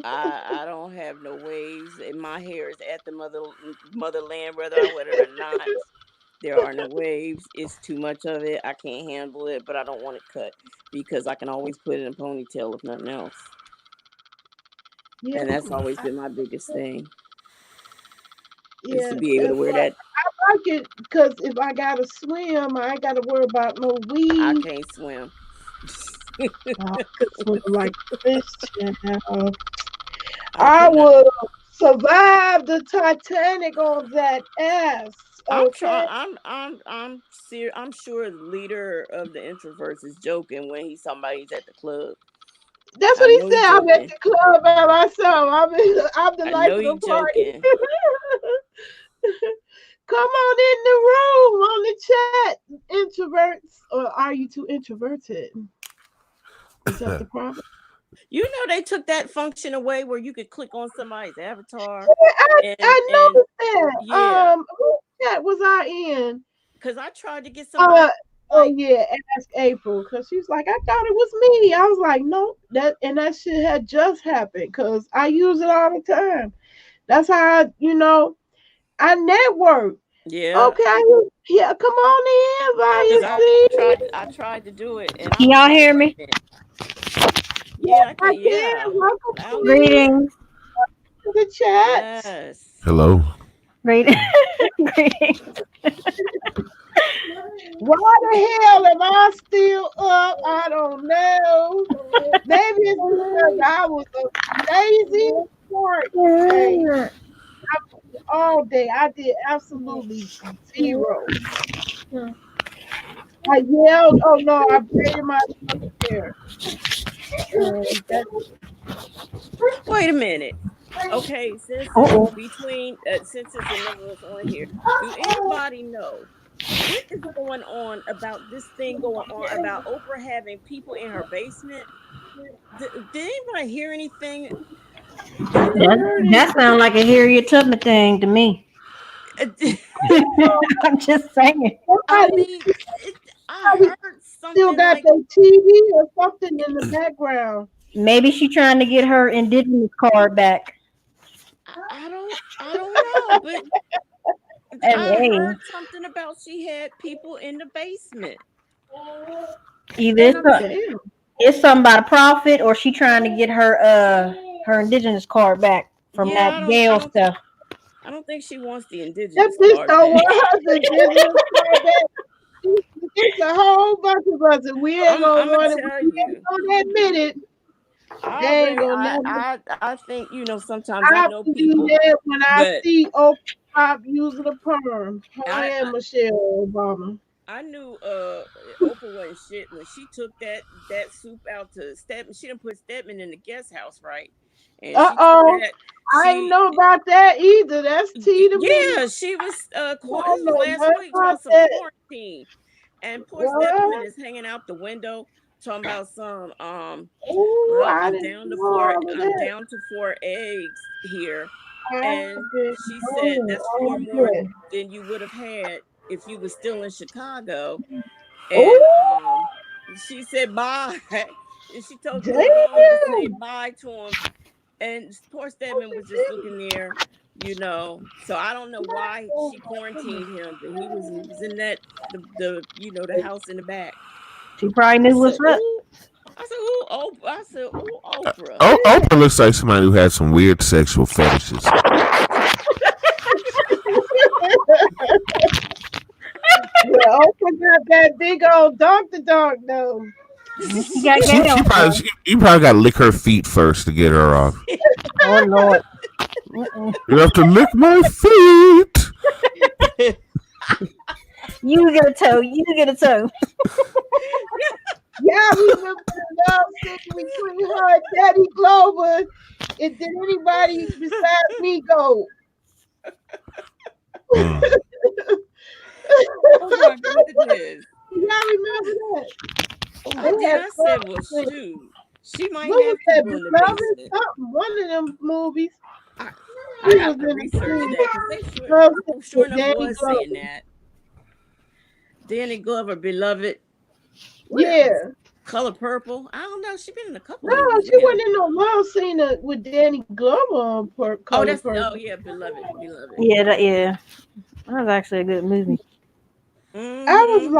I don't have no waves, and my hair is at the motherland, whether I wet it or not. There are no waves. It's too much of it. I can't handle it, but I don't want it cut because I can always put it in a ponytail if nothing else. Yeah, And that's always been my biggest thing is yeah. to be able to That's wear why that. I like it because if I gotta swim, I ain't gotta worry about no I weed. can't swim. I could swim like a fish. Child. I I cannot. would survive the Titanic on that ass. I'm Okay, trying. I'm sure the leader of the introverts is joking when he's somebody's at the club. that's I what he know said. he's I'm at joking. the club by myself. I'm the I life know of the he's party. joking. Come on in the room on the chat, introverts. Or are you too introverted? Is that the problem? You know they took that function away where you could click on somebody's avatar and I noticed that. yeah, What chat was I in? because I tried to get somebody Oh like yeah, ask April because she's like, I thought it was me. I was like, no, that shit had just happened because I use it all the time. That's how I network. yeah, Okay, yeah, come on in, because Via. I tried to do it and I Can was y'all like, hear wait me? a minute. Yeah, I I can. can. Yeah, Welcome loud and clear. Greetings. to the chat. Yes. Hello. Great. Great. Why the hell am I still up? I don't know. Maybe it's because I was a lazy sport today. All day. I did absolutely zero. I yelled, oh no, I braided my hair. And that, Wait a minute. Okay, Uh-oh. since it's another us on here, do anybody know what is going on about this thing going on about Oprah having people in her basement? Did anybody hear anything? I heard it. That sounds like a Harriet Tubman thing to me. I'm just saying. I Somebody, mean, I somebody heard still something got like their TV or something in the background. Maybe she trying to get her indigenous card back. I don't know, but And I hey, heard something about she had people in the basement, either and I'm Damn. it's something about a profit or she trying to get her indigenous card back from yeah, that Gale stuff. I don't think she wants the That indigenous bitch card don't back. want her business card back. It's a whole bunch of us, and we ain't gonna I'm gonna want it. tell We ain't you. gonna admit it. They ain't gonna never. I think sometimes I I know believe people, that when I but see Oprah stop using a perm. Her I and Michelle Obama. I knew Oprah wasn't shit when she took that soup out to Stedman. She didn't put Stedman in the guest house, right? And she took Uh-oh. that. I ain't She know about that either. That's tea to me. yeah, she was I this don't was know last nothing week about talking some that. quarantine. And poor Stepman What? is hanging out the window talking about some Ooh, well, I didn't know all of I'm that. down to 4 eggs here. I And didn't she said know that's all four of more that. than you would have had if you were still in Chicago. Ooh, And she said bye. And she told you to go on to say damn. bye to him. And poor Stedman was just looking there, So I don't know why she quarantined him, but he was in that the house in the back. She probably I knew said, what's up. ooh. I said, ooh, Oprah. Oprah looks like somebody who had some weird sexual fetishes. Well, Oprah got that big old Dr. Dog though. She got Gale though. You probably got to lick her feet first to get her off. Oh Lord. Mm-mm. You have to lick my feet. You get a toe. You get a toe. Yeah, remember the love scene between her and Daddy Glover. And did anybody besides me go? Mm. Oh my goodness. Y'all remember that? I They did. had I love said, well, scene. shoot. She might What have was that? people in the Beloved? basement. Something. One of them movies. I, I He have was to in the research scene that because love people scene sure with enough Danny was saying Glover. that. Danny Glover, beloved. What else? Yeah. Color Purple. I don't know. She been in a couple No, movies she now. wasn't in no love scene with Danny Glover on Color Purple. Yeah, beloved. Yeah, that was actually a good movie. I was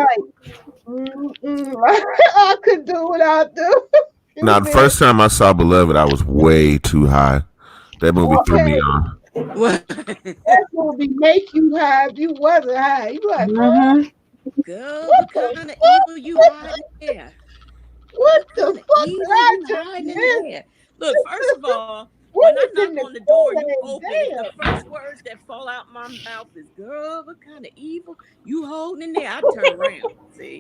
Mm-hmm. like, I could do without them. It Now, was the very first time I saw Beloved, I was way too high. That movie threw me okay. off. What? That movie make you high if you wasn't high. You like, Mm-hmm. Girl, what what the kind of evil fuck? you hiding there? What What the kind of fuck did evil I you just hiding in miss? there? Look, first of all, What when I is knock in the on the door, you Kool-Aid? open it. The Damn. first words that fall out my mouth is, "Girl, what kind of evil you holding in there?" I turn around.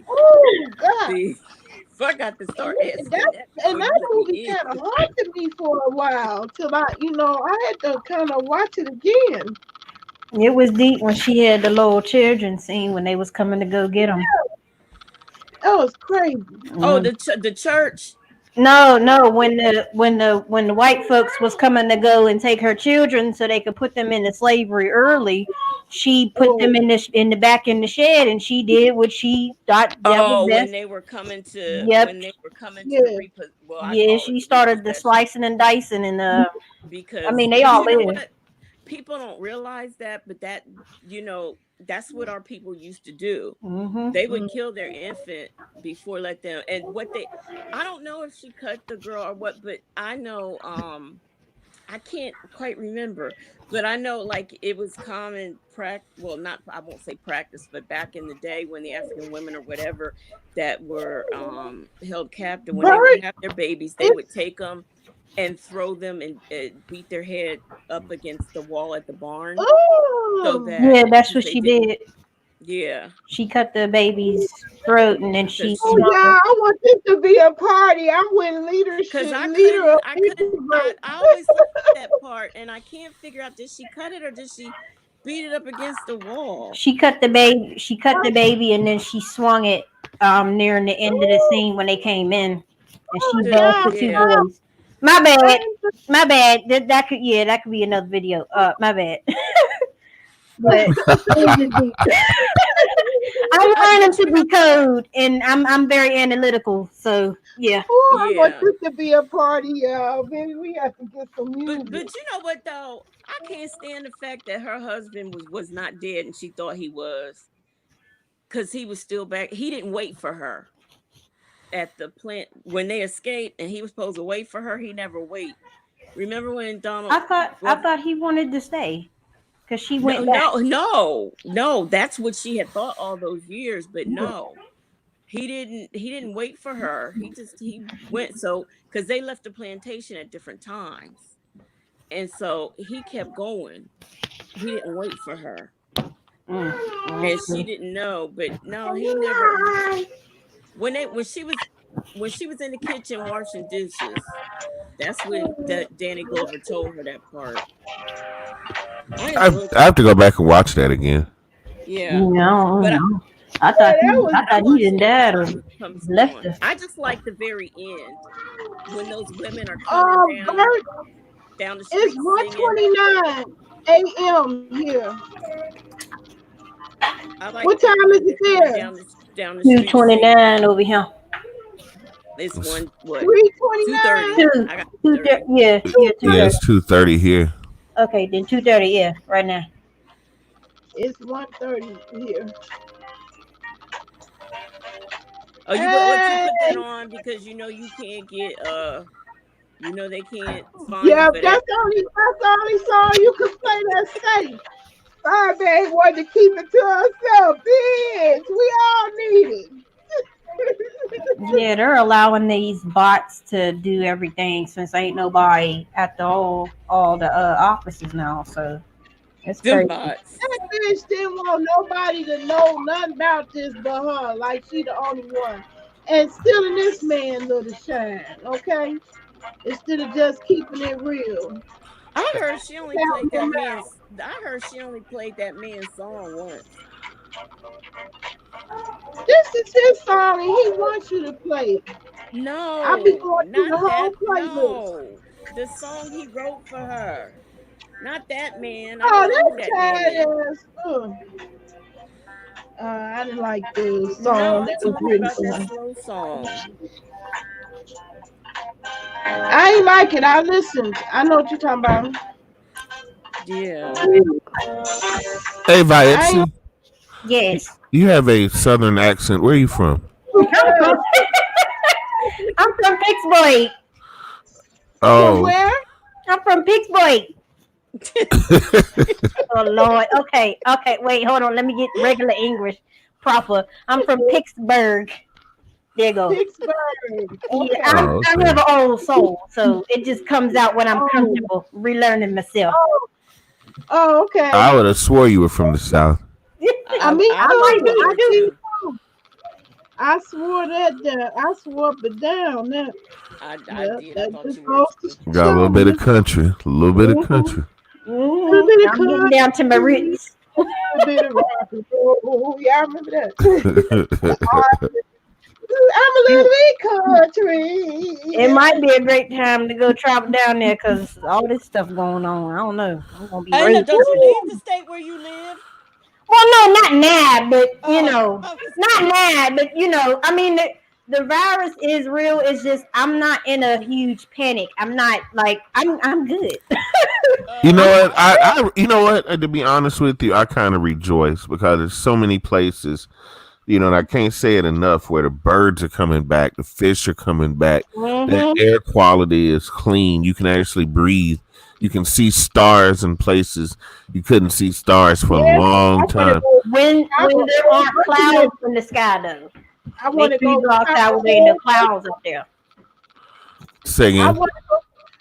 Oh God. See. If I got to start And asking that that and before you that let me movie in. kind of haunted me for a while till I had to kind of watch it again. It was deep when she had the little children scene when they was coming to go get them. That was crazy. Oh, Mm. the church. No, when the white folks was coming to go and take her children so they could put them into slavery early, she put them Oh in the back in the shed, and she did what she thought that was Oh, best. when Yep. they were coming to yeah. well, I Yeah, call it she the started the repossession slicing and dicing, and I mean they but all you know lived. what? People don't realize that, but that's what our people used to do. Hmm. They would Mm. kill their infant before let them. And what they, I don't know if she cut the girl or what, but I know I can't quite remember, but I know like it was common practice. Well, not I won't say practice, but back in the day when the African women or whatever that were held captive, when they would Bird, have their babies, they would it's take them and throw them and beat their head up against the wall at the barn, so oh that Yeah, that's because what they she didn't. did. Yeah, She cut the baby's throat and then because she oh she swung yeah, it. I want this to be a party. I win because leader of I couldn't Pittsburgh. I always look at that part and I can't figure out, did she cut it or did she beat it up against the wall? She cut the baby. She cut the baby and then she swung it near the end of the Oh, scene when they came in, and she oh The, bashed yeah, the two yeah. boys. My I bad. ain't My bad. That could that could be another video. My bad. But it just be, I'm learning But to you know what? decode, and I'm very analytical. So yeah. oh, I want Yeah. this to be a party, y'all. Baby, we have to get some music. But you know what though? I can't stand the fact that her husband was not dead and she thought he was, because he was still back. He didn't wait for her at the plant when they escaped, and he was supposed to wait for her. He never wait. Remember when I Donald? Well, thought he wanted to stay because she no, went back. no, no, no. That's what she had thought all those years, but no, he didn't. He didn't wait for her. He went, so because they left the plantation at different times, and so he kept going. He didn't wait for her, and she Okay. didn't know. But no, he never. When she was in the kitchen washing dishes, that's when that Danny Glover told her that part. I enjoyed I have to go back and watch that again. Yeah, No, but no. I Yeah, thought that he, was I I thought he watched didn't it every died or time it comes left on. her. I just like the very end when those women are coming Bert, down the it's street singing. 1:29 a.m. here. I like What that time when is they're it coming there? down the street singing. 229 over here. It's what 3:29. 2:30. I got 2:30. Yeah, yeah, Yeah, 2:30. it's 2:30 here. Okay, then 2:30. Yeah, right now. It's 1:30 here. Oh, what you Hey, put that on because you know you can't get they can't fine you yeah, for that. that's the only song you can play that's safe. My baby wanted to keep it to herself, bitch. We all need it. Yeah, they're allowing these bots to do everything since ain't nobody at all the offices now. So it's Them crazy. bots. That bitch didn't want nobody to know nothing about this but her. Like she the only one. And stealing this man little shine, okay? Instead of just keeping it real. I heard she only Help played that him man's. I heard she only played that man's song once. out. This is his song and he wants you to play it. I'll be No, going through not the whole that. playlist. No, the song he wrote for her. Not that man. I Oh, don't know who that's that man is. child ass. I didn't like the No, song I'm that was talking written about for that her. slow song. I ain't like it. I listened. I know what you're talking about. Yeah. Hey, I ain't Vietzi, Yes. you have a southern accent. Where are you from? I'm from, I'm from Pittsburgh. from Oh, where? I'm from Pittsburgh. Oh Lord. Okay. Wait. Hold on. Let me get regular English proper. I'm from Pittsburgh. There you go. Pittsburgh. Yeah, Okay. oh, I okay. have an old soul, so it just comes out when I'm Oh, comfortable relearning myself. oh, okay. I would have swore you were from the South. I mean, I I like like it. it. I swore that down. I swore up and down that. I Well, did. I that thought just you were goes to too. Got a little bit of show country. A little bit of Mhm. country. little bit of I'm getting country, down to my roots. a little bit of rock and roll. Yeah, I remember that. I'm a little bit country. It might be a great time to go travel down there because all this stuff going on. I don't know. I'm gonna be I know. raised. Don't you leave the state where you live? Well, no, not now, but you know, I was not kidding. now, but you know, I mean, the virus is real. It's just I'm not in a huge panic. I'm not like I'm good. You know what? Oh, You know what? To be honest with you, I kind of rejoice because there's so many places And I can't say it enough, where the birds are coming back, the fish are coming back, the air quality is clean. You can actually breathe. You can see stars in places you couldn't see stars for a long time. When there aren't clouds in the sky, though. I want Make to sure you go go outside when there ain't no clouds up there. Say again.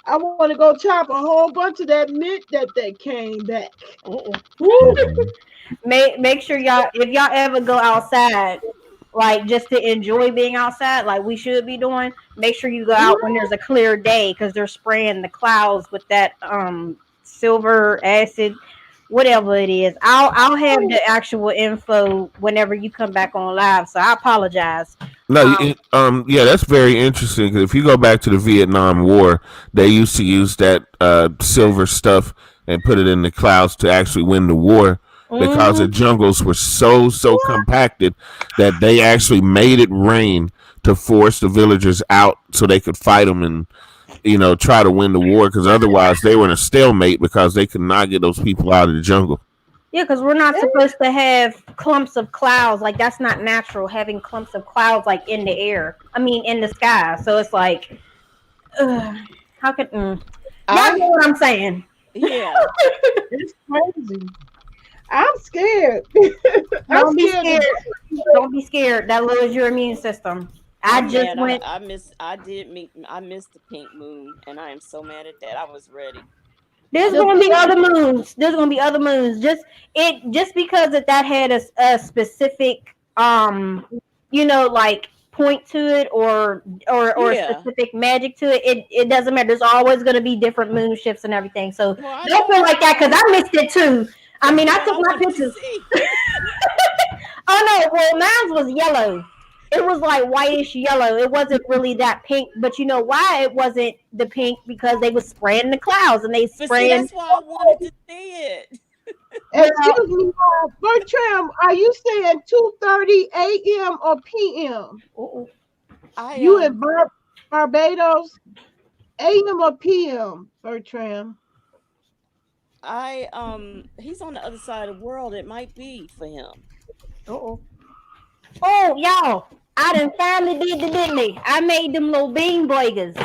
I want to go chop a whole bunch of that mint that came back. Make sure y'all, if y'all ever go outside, like just to enjoy being outside, like we should be doing, make sure you go out when there's a clear day, because they're spraying the clouds with that silver acid, whatever it is. I'll have the actual info whenever you come back on live. So I apologize. No, yeah, that's very interesting. Because if you go back to the Vietnam War, they used to use that silver stuff and put it in the clouds to actually win the war, because the jungles were so compacted that they actually made it rain to force the villagers out so they could fight them and try to win the war. Because otherwise, they were in a stalemate because they could not get those people out of the jungle. Yeah, because we're not supposed to have clumps of clouds. Like, that's not natural, having clumps of clouds, like, in the air. I mean, in the sky. So it's like, how could... Y'all know what I'm saying. Yeah. It's crazy. I'm scared. Don't be scared. Don't be scared. That lowers your immune system. I missed the pink moon, and I am so mad at that. I was ready. There's gonna be other moons. Just because that had a specific like point to it or specific magic to it. It doesn't matter. There's always gonna be different moon shifts and everything. So don't feel like that, because I missed it too. I mean, I took my pictures. Oh no, well mine was yellow. It was like whitish yellow. It wasn't really that pink, but you know why it wasn't the pink? Because they were spraying the clouds and they spraying. That's why I wanted to see it. Excuse me, Bertram, are you saying 2:30 a.m. or p.m.? You in Barbados? A.m. or p.m., Bertram? He's on the other side of the world. It might be for him. Oh, y'all, I done finally did the Disney. I made them little bean breakers.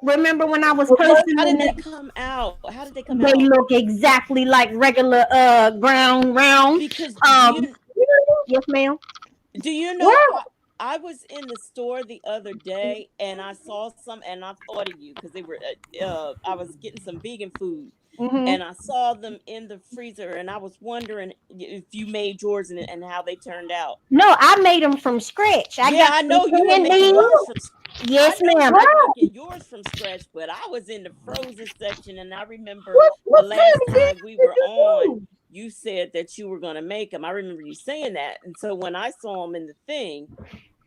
Remember when I was posting? How did they come out? They look exactly like regular ground round. Because yes, ma'am. Do you know? I was in the store the other day and I saw some, and I thought of you because they were. I was getting some vegan food. And I saw them in the freezer, and I was wondering if you made yours and how they turned out. No, I made them from scratch. I know you were making yours from scratch. Yes, ma'am. I making yours from scratch, but I was in the frozen section, and I remember the last time we were on, you said that you were going to make them. I remember you saying that, and so when I saw them in the thing,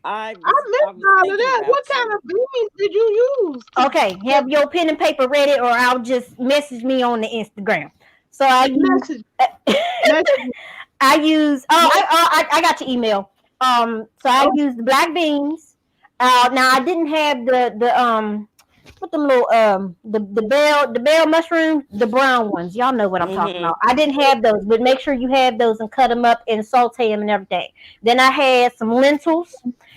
I missed all of that. What kind of beans did you use? Okay, have your pen and paper ready, or I'll just message me on the Instagram. So I use. I got your email. So I used the black beans. Now I didn't have the what the little the bell mushrooms, the brown ones. Y'all know what I'm talking about. I didn't have those, but make sure you have those and cut them up and saute them and everything. Then I had some lentils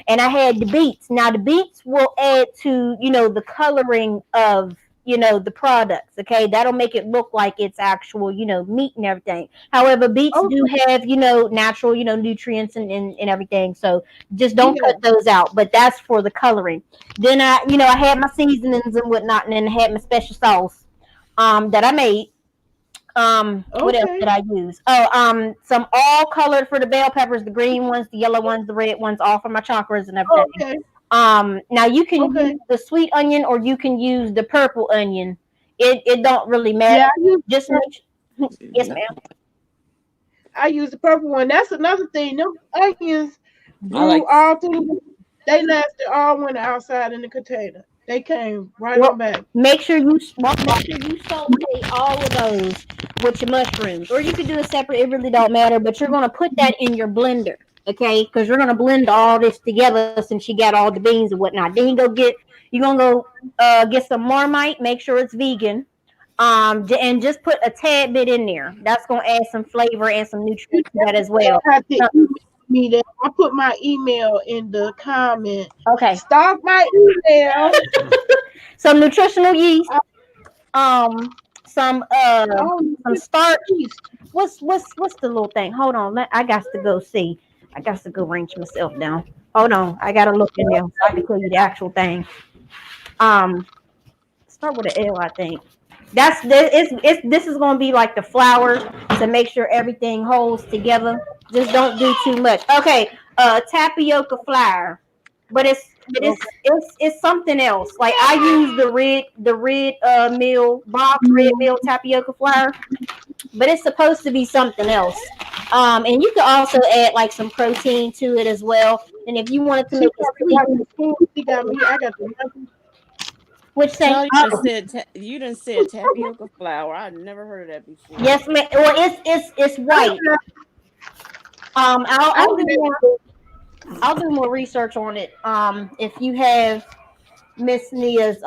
and I had the beets. Now the beets will add to the coloring of the products. Okay, that'll make it look like it's actual meat and everything. However, beets do have natural nutrients and everything. So just don't cut those out. But that's for the coloring. Then I had my seasonings and whatnot, and then I had my special sauce that I made. What else did I use? Some all colored for the bell peppers, the green ones, the yellow ones, the red ones, all for my chakras and everything. Okay. Now you can use the sweet onion or you can use the purple onion. It don't really matter. Just yes, ma'am. I use the purple one. That's another thing. Them onions grew all through. They lasted all winter outside in the container. They came right on back. Make sure you saute all of those with your mushrooms, or you could do it separate. It really don't matter. But you're gonna put that in your blender. Okay, because you're gonna blend all this together since you got all the beans and whatnot. Then you're gonna go get some Marmite. Make sure it's vegan, and just put a tad bit in there. That's gonna add some flavor and some nutrients to that as well. me that. I put my email in the comment. Okay. Stalk my email. Some nutritional yeast. Some Oh, starch. geez. What's the little thing? Hold on. I got to go see. I got to go wrench myself down. Hold on. I gotta look in there so I can tell you the actual thing. Start with an L, I think. This is gonna be like the flour to make sure everything holds together. Just don't do too much. Okay, tapioca flour, but it's something else. Like I use the red mill box red mill tapioca flour, but it's supposed to be something else. And you can also add like some protein to it as well. And if you wanted to make it sweet, She got me. I got the which say No, you done said tapioca flour. I've never heard of that before. yes, ma'am. Well, it's white. I'll do more research on it. If you have Miss Nia's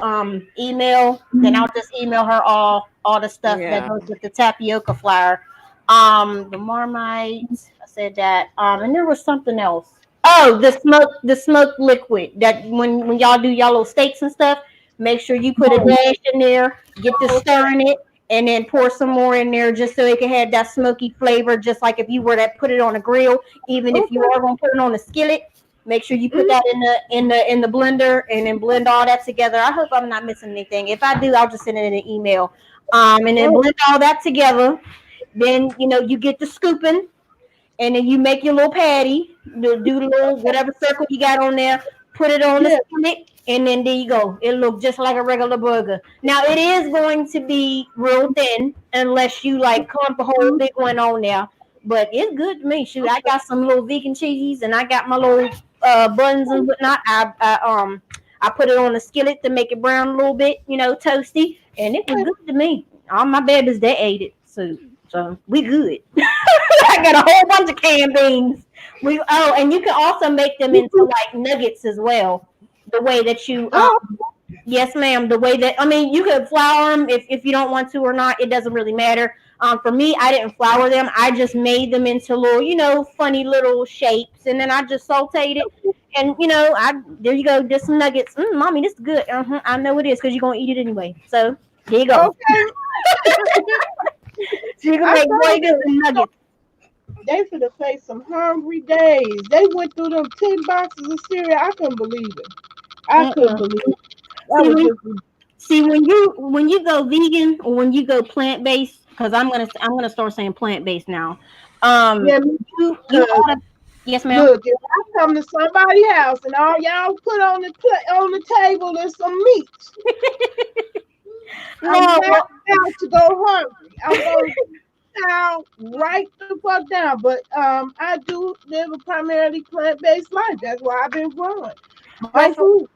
email, then I'll just email her all the stuff that goes with the tapioca flour. The Marmite, I said that. And there was something else. Oh, the smoked liquid that when y'all do y'all little steaks and stuff, make sure you put a dash in there, get to stirring it, and then pour some more in there just so it can have that smoky flavor, just like if you were to put it on a grill. Even if you are gonna put it on a skillet, make sure you put that in the blender and then blend all that together. I hope I'm not missing anything. If I do, I'll just send it in an email. And then blend all that together. Then you get the scooping, and then you make your little patty. Do the little whatever circle you got on there. Put it on the skillet, and then there you go. It looks just like a regular burger. Now it is going to be real thin unless you like clump a whole big one on there. But it's good to me. Shoot, I got some little vegan cheese, and I got my little buns and whatnot. I put it on the skillet to make it brown a little bit, toasty, and it was good to me. All my babies they ate it, so we good. I got a whole bunch of canned beans. And you can also make them into like nuggets as well. The way that you, yes, ma'am. The way that you could flour them if you don't want to or not. It doesn't really matter. For me, I didn't flour them. I just made them into little, funny little shapes, and then I just sauteed it. And there you go. There's some nuggets. Mommy, this is good. I know it is because you're gonna eat it anyway. So there you go. Okay. So you can make burgers and nuggets. They finna face some hungry days. They went through them 10 boxes of cereal. I couldn't believe it. I couldn't believe it. See, when you go vegan or when you go plant based, because I'm gonna start saying plant based now. Yes, ma'am. Look, if I come to somebody's house and all y'all put on the table is some meat, I'm not about to go hungry. I'm going to down right the fuck down. But I do live a primarily plant-based life. That's why I've been growing my food.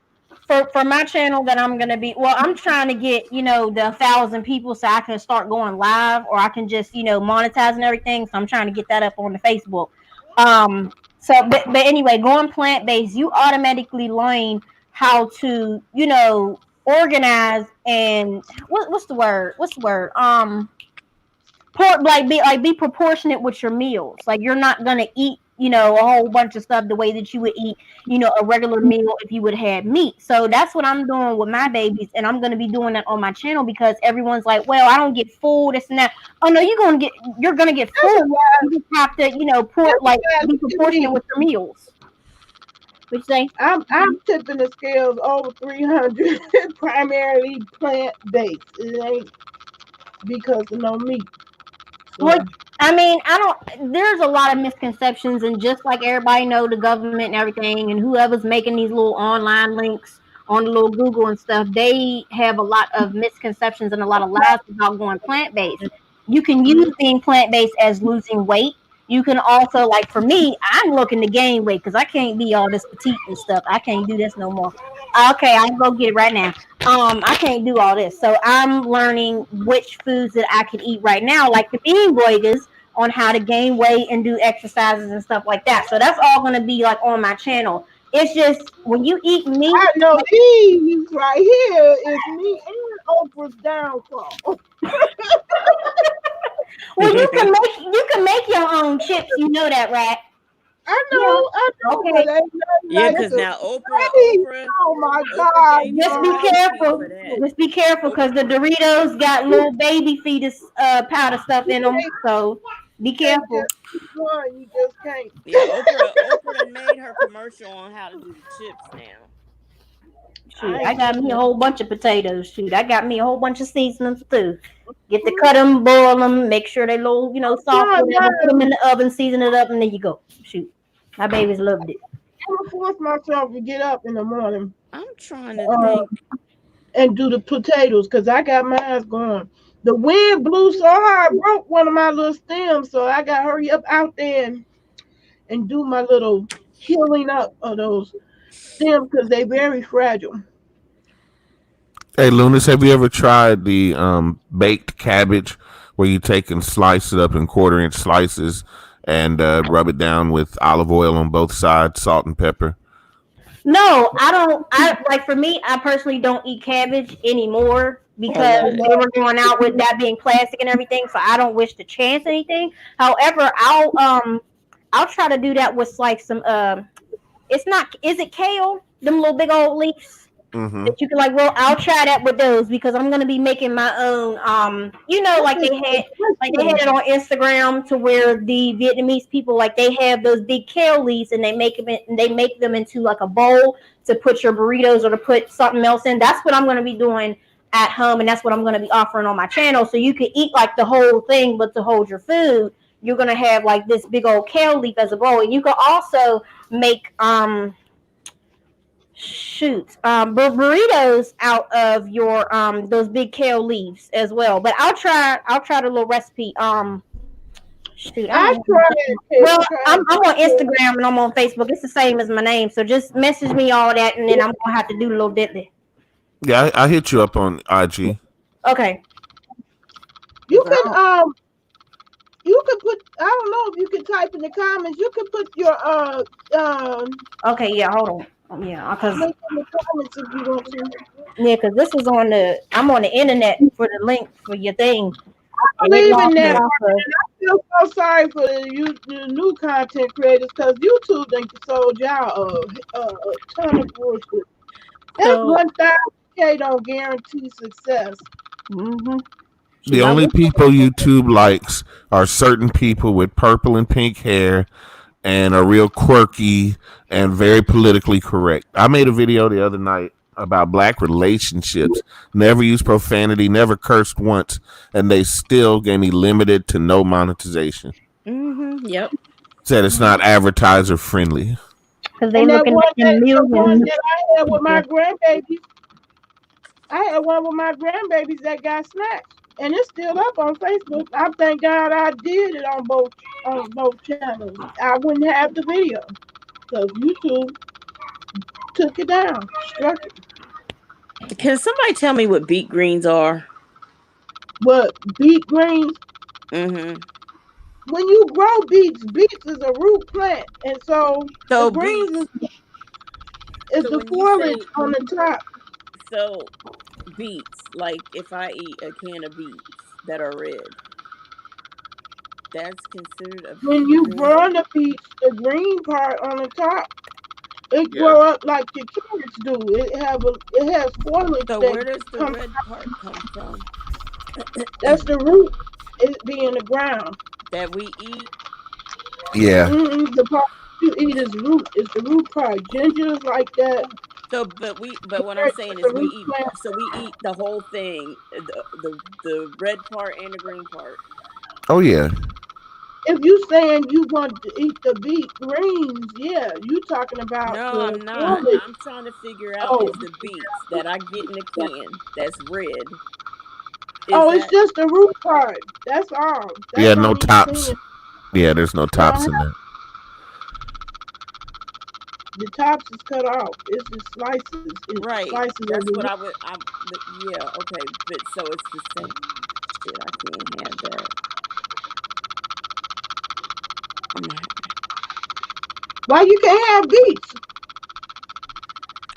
For my channel that I'm gonna be, I'm trying to get the 1,000 people so I can start going live, or I can just monetize and everything. So I'm trying to get that up on the Facebook. But anyway, going plant-based, you automatically learn how to organize and what's the word? Be proportionate with your meals. Like you're not gonna eat a whole bunch of stuff the way that you would eat a regular meal if you would have meat. So that's what I'm doing with my babies, and I'm gonna be doing that on my channel because everyone's like, well, I don't get full, this and that. Oh no, you're gonna get full. You just have to be proportionate with your meals. What you say? I'm tipping the scales over 300, primarily plant-based. It ain't because of no meat. So. Well, there's a lot of misconceptions, and just like everybody know the government and everything, and whoever's making these little online links on the little Google and stuff, they have a lot of misconceptions and a lot of lies about going plant-based. You can use being plant-based as losing weight. You can also, like for me, I'm looking to gain weight because I can't be all this petite and stuff. I can't do this no more. Okay, I'll go get it right now. I can't do all this. So I'm learning which foods that I can eat right now, like the bean burgers, on how to gain weight and do exercises and stuff like that. So that's all going to be like on my channel. It's just when you eat meat. I know these right here is me and Oprah's downfall. Well, you can make your own chips. You know that, right? I Yeah. know, Okay. but ain't nothing Yeah, like because the now Hey, Oprah oh my Oprah God, gave Just her be a y'all. recipe careful. for that. Just be careful because the Doritos got little baby fetus powder stuff in them. So be You can't careful. just keep going. You just can't. Yeah, Oprah done made her commercial on how to do the chips now. Shoot, I I ain't got seen me a that. whole bunch of potatoes. Shoot, I got me a whole bunch of seasonings too. Get to cut them, boil them, make sure they low, soft, Trying whatever. Put them mine. in the oven, season it up, and there you go. Shoot, my babies loved it. I'm gonna force myself to get up in the morning I'm trying to uh, think. and do the potatoes because I got mine going. The wind blew so hard, broke one of my little stems, so I got to hurry up out there and do my little healing up of those stems because they very fragile. Hey, Lunas, have you ever tried the baked cabbage where you take and slice it up in quarter-inch slices and rub it down with olive oil on both sides, salt and pepper? No, I don't. I like for me, I personally don't eat cabbage anymore I because love it. they were going out with that being plastic and everything. So I don't wish to chance anything. However, I'll try to do that with like some it's not, is it kale? Them little big old leaves Mm-hmm. that you can like roll. I'll try that with those because I'm gonna be making my own. Like That is they had delicious. it on Instagram to where the Vietnamese people like they have those big kale leaves and they make them into like a bowl to put your burritos or to put something else in. That's what I'm gonna be doing at home, and that's what I'm gonna be offering on my channel. So you can eat like the whole thing, but to hold your food, you're gonna have like this big old kale leaf as a bowl, and you can also make burritos out of your those big kale leaves as well. But I'll try the little recipe. Shoot, I I don't know. tried Well, it. I'm on Instagram and I'm on Facebook. It's the same as my name, so just message me all that, and then I'm gonna have to do a little diddly. Yeah, I hit you up on IG. Okay. You 'Cause I can don't- you can put I don't know if you can type in the comments. You can put your Okay, yeah, hold on. Yeah, cause link in the comments if you want to. this is I'm on the internet for the link for your thing, I and it believe in lost me that. Yeah. off of. I feel so sorry for the new content creators because YouTube done sold y'all a ton of bullshit. That So 1,000K don't guarantee success. Mm-hmm. The Shoot, I only wish. people YouTube likes are certain people with purple and pink hair and are real quirky and very politically correct. I made a video the other night about black relationships, never used profanity, never cursed once, and they still gave me limited to no monetization. yep. Said it's not advertiser friendly. Because they And that looking one at them the one millions that I had with my people. grandbabies, I had one with my grandbabies that got snatched. And it's still up on Facebook. I thank God I did it on both channels. I wouldn't have the video because YouTube took it down, struck it. Can somebody tell me what beet greens are? But beet greens, Mm-hmm. when you grow beets is a root plant, and so the So greens beets. is So the when you foliage say on the top. so beets, like if I eat a can of beets that are red, that's considered a When beet you green. grow the beets, the green part on the top, it Yeah. grow up like the carrots do. It has foliage So that where does the comes. red part come from? That's the root. It be in the ground. That we eat. Yeah. The part you eat is root. Is the root part. Ginger is like that. So, but what I'm Carrots saying is is the root plant. we eat the whole thing, the red part and the green part. Oh yeah. If you saying you want to eat the beet greens, yeah, you talking about No, the I'm not. foliage. I'm trying to figure out Oh, is the beets that I get in a can that's red. it's just the root part. That's all. That's Yeah, no on these tops. cans. Yeah, there's no tops in that. The tops is cut off. It's the slices. It's right? slices That's of the what root. I would. Yeah, okay, but so it's the same. Shit, I can't have that. Why you can't have beets?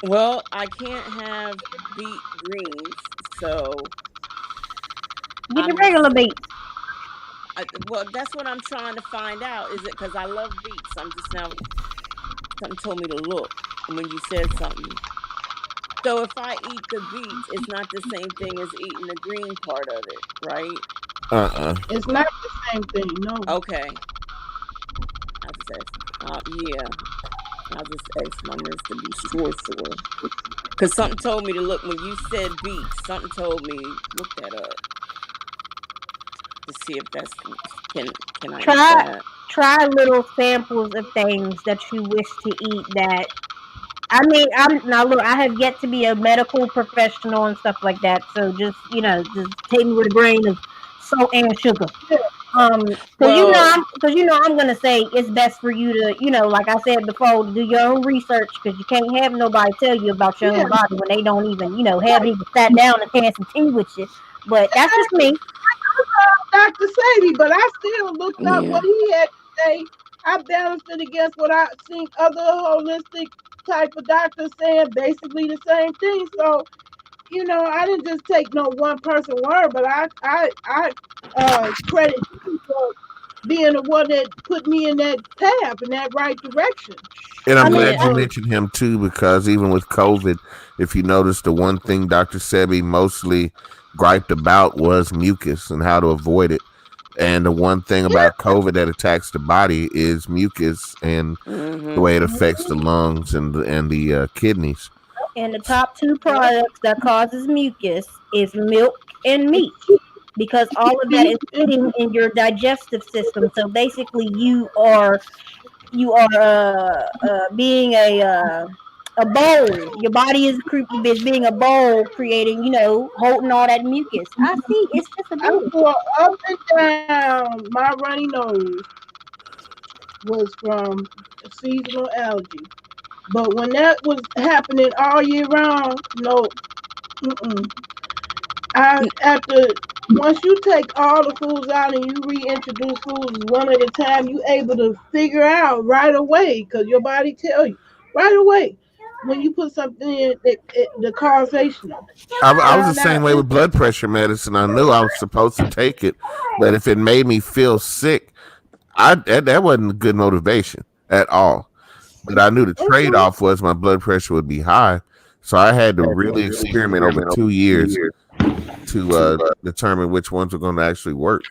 Well, I can't have beet greens, so Get the I'm regular beets. Well, that's what I'm trying to find out. Is it because I love beets? I'm just now something told me to look when you said something. So if I eat the beets, it's not the same thing as eating the green part of it, right? It's not the same thing. No. Okay. I just asked. Yeah. I just asked my nurse to be sure. Because something told me to look when you said beets. Something told me look that up to see if that's can I eat Try that. try little samples of things that you wish to eat. That I mean, I'm now look. I have yet to be a medical professional and stuff like that. So just just take me with a grain of salt and sugar. Yeah. Well, I'm gonna say it's best for you to, like I said before, do your own research because you can't have nobody tell you about your Yeah. own body when they don't even, haven't even sat down and had some tea with you. But that's just me. Dr. Sadie, but I still looked up yeah. what he had to say. I balanced it against what I seen other holistic type of doctors saying basically the same thing. So, I didn't just take no one person word, but I credit him for being the one that put me in that path in that right direction. And I'm I mean, glad Yeah. you mentioned him too, because even with COVID, if you notice, the one thing Dr. Sebi mostly griped about was mucus and how to avoid it. And the one thing Yeah. about COVID that attacks the body is mucus and the Mm-hmm. way it affects the lungs and the kidneys. and the top two Yeah. products that causes mucus is milk and meat. Because all of that Beef is and sitting in your digestive system. So basically, you are being a bowl. Your body is being a bowl, creating, holding all that mucus. I see. It's just a I building. go up and down. My runny nose was from seasonal allergy. But when that was happening all year round, no, mm-mm. After once you take all the foods out and you reintroduce foods one at a time, you able to figure out right away because your body tell you right away when you put something in the causation of it. I was the Found out same way with blood pressure medicine. I knew I was supposed to take it, but if it made me feel sick, that wasn't a good motivation at all. But I knew the trade okay, off was my blood pressure would be high, so I had to really experiment over 2 years to determine which ones were going to actually work.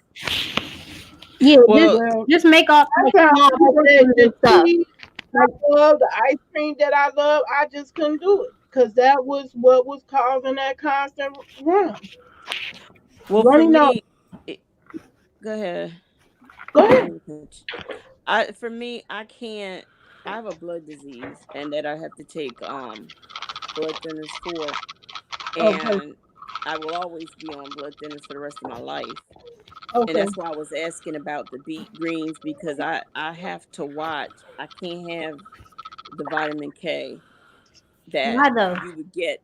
Yeah, Well, well, just make all I like found small out that portions the and stuff. tea I love, the ice cream that I love, I just couldn't do it because that was what was causing that constant well, for running nose. me, it, go ahead. Go I didn't ahead. mean to for me, I can't. I have a blood disease, and that I have to take blood thinners for, Okay, and I will always be on blood thinners for the rest of my life. And okay, that's why I was asking about the beet greens because I have to watch. I can't have the vitamin K that Why though? you would get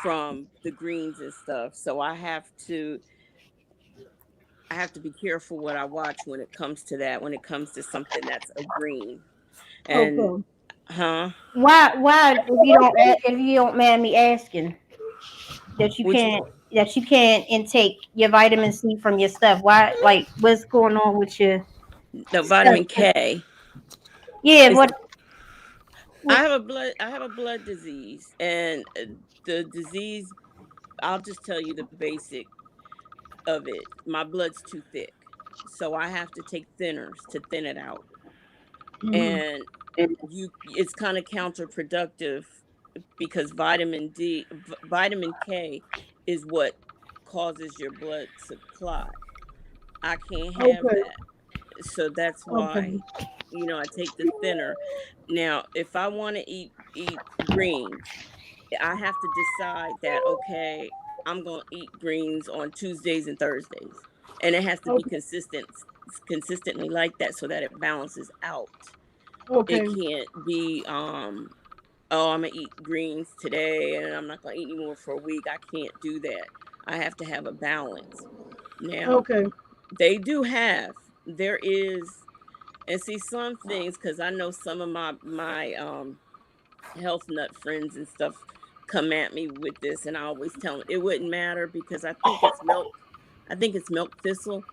from the greens and stuff. So I have to be careful what I watch when it comes to that, when it comes to something that's a green. And okay. huh? Why if you don't mind me asking that you Would you can't that you can't intake your vitamin C from your stuff? Why, like, what's going on with your the stuff? vitamin K Yeah, is what I have a blood disease and the disease I'll just tell you the basic of it. My blood's too thick. So I have to take thinners to thin it out. Mm-hmm. And it's kind of counterproductive because vitamin K is what causes your blood to clot. I can't have Okay, that. So that's okay, why I take the thinner. Now, if I want to eat greens, I have to decide that okay, I'm going to eat greens on Tuesdays and Thursdays. And it has to be okay, consistently like that so that it balances out. It okay, can't be oh, I'm going to eat greens today and I'm not going to eat anymore for a week. I can't do that. I have to have a balance. Now, okay. there is, and see some things because I know some of my health nut friends and stuff come at me with this, and I always tell them it wouldn't matter because I think it's milk thistle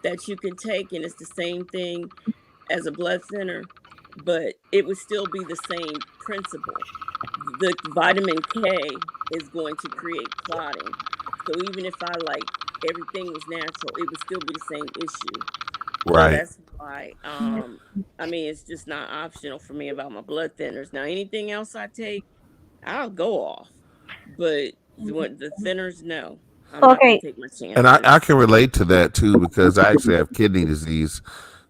that you can take, and it's the same thing as a blood thinner, but it would still be the same principle. The vitamin K is going to create clotting. So even if everything was natural, it would still be the same issue. So Right. that's why, I mean, it's just not optional for me about my blood thinners. Now, anything else I take, I'll go off. But the thinners, no. I'm not going Okay. to take my chances. And I can relate to that too, because I actually have kidney disease.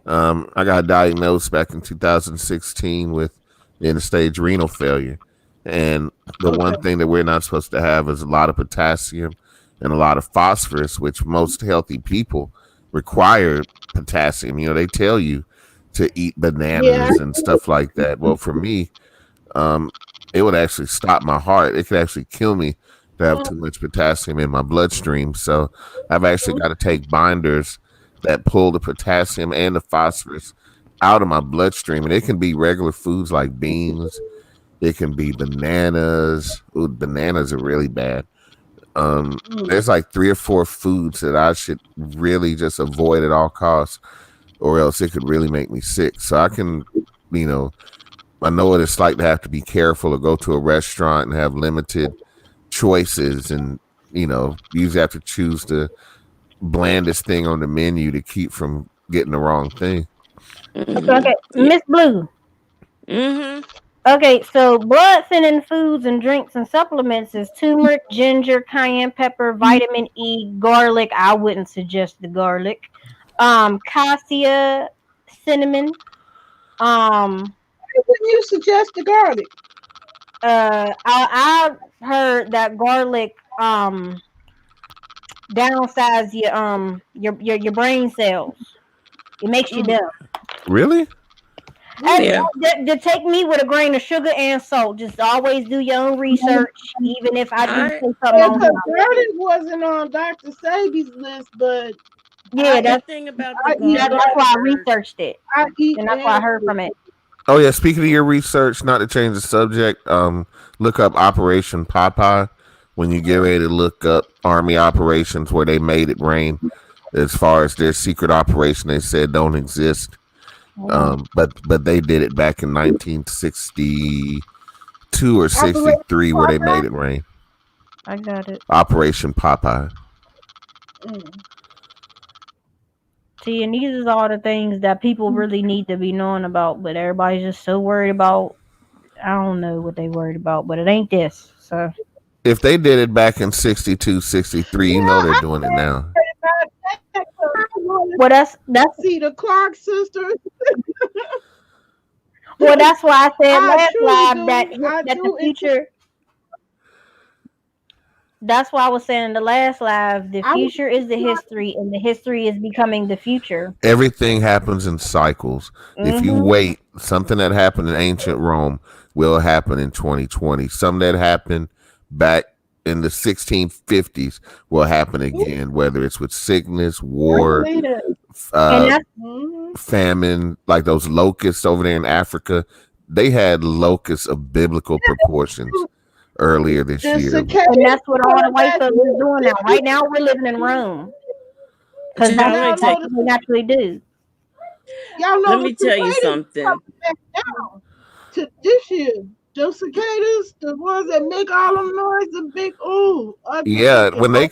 I got diagnosed back in 2016 with end-stage renal failure. And the one thing that we're not supposed to have is a lot of potassium and a lot of phosphorus, which most healthy people require potassium. You know, they tell you to eat bananas and stuff like that. Well, for me, it would actually stop my heart. It could actually kill me to have too much potassium in my bloodstream. So I've actually got to take binders that pull the potassium and the phosphorus out of my bloodstream. And it can be regular foods like beans. It can be bananas. Ooh, bananas are really bad. There's like 3 or 4 foods that I should really just avoid at all costs, or else it could really make me sick. So I can, I know what it's like to have to be careful or go to a restaurant and have limited choices, and usually have to choose the blandest thing on the menu to keep from getting the wrong thing. Okay, Miss Blue. Mm-hmm. Okay, so blood thinning foods and drinks and supplements is turmeric, ginger, cayenne pepper, vitamin E, garlic. I wouldn't suggest the garlic. Cassia, cinnamon. Why wouldn't you suggest the garlic? I heard that garlic downsize your brain cells. It makes you dumb. Really? Yeah. To take me with a grain of sugar and salt. Just always do your own research, even if I do say something on Because garlic wasn't on Dr. Sabi's list, but yeah, that's the thing about I the eat garlic. why I researched it, I eat and that's why I heard from it. Oh yeah, speaking of your research, not to change the subject, look up Operation Popeye when you get ready to look up Army operations where they made it rain. As far as their secret operation, they said don't exist. But they did it back in 1962 or 63 where they made it rain. I got it. Operation Popeye. See, and these are all the things that people really need to be knowing about, but everybody's just so worried about. I don't know what they worried about, but it ain't this. So if they did it back in 62, 63, they're doing it now. Well, that's see the Clark sisters. Well, that's why I said I last truly live do. that I that do the future. That's why I was saying in the last live, the future is the history, and the history is becoming the future. Everything happens in cycles. If you wait, something that happened in ancient Rome will happen in 2020. Something that happened back in the 1650s will happen again, whether it's with sickness, war, famine, like those locusts over there in Africa. They had locusts of biblical proportions earlier this year. And that's what all the white folks are doing now. Right now, we're living in Rome. Because that's what we naturally do. Y'all know Let me tell you something. To this year, those cicadas, the ones that make all them noise, the big yeah, when they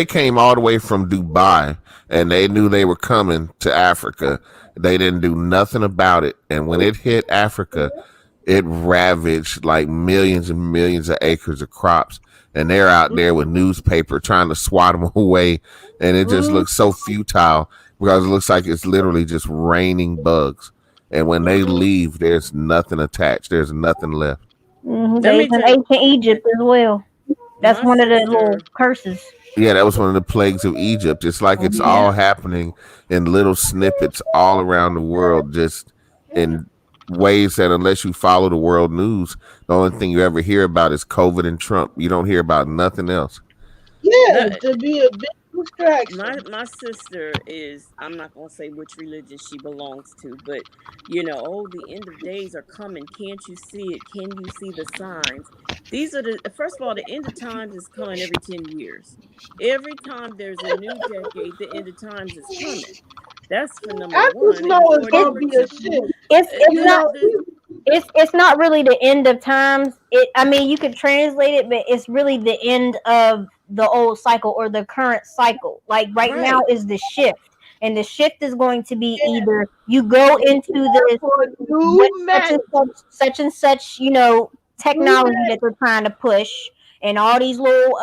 came all the way from Dubai, and they knew they were coming to Africa. They didn't do nothing about it, and when it hit Africa, it ravaged like millions and millions of acres of crops, and they're out there with newspaper trying to swat them away, and it just looks so futile because it looks like it's literally just raining bugs. And when they leave, there's nothing attached. There's nothing left. There's in ancient Egypt as well. That's one of the little curses. Yeah, that was one of the plagues of Egypt. It's like it's all happening in little snippets all around the world, just in ways that unless you follow the world news, the only thing you ever hear about is COVID and Trump. You don't hear about nothing else. Yeah, to be a big distraction. My sister is, I'm not going to say which religion she belongs to, but, the end of days are coming. Can't you see it? Can you see the signs? These are first of all, the end of times is coming every 10 years. Every time there's a new decade, the end of times is coming. That's for number I one. just And know it's for gonna number be a two, shift. It's You not know, it's not really the end of times. I mean, you could translate it, but it's really the end of the old cycle or the current cycle. Like right now right, is the shift, and the shift is going to be either you go into this for what new man, such and such, technology that they're trying to push, and all these little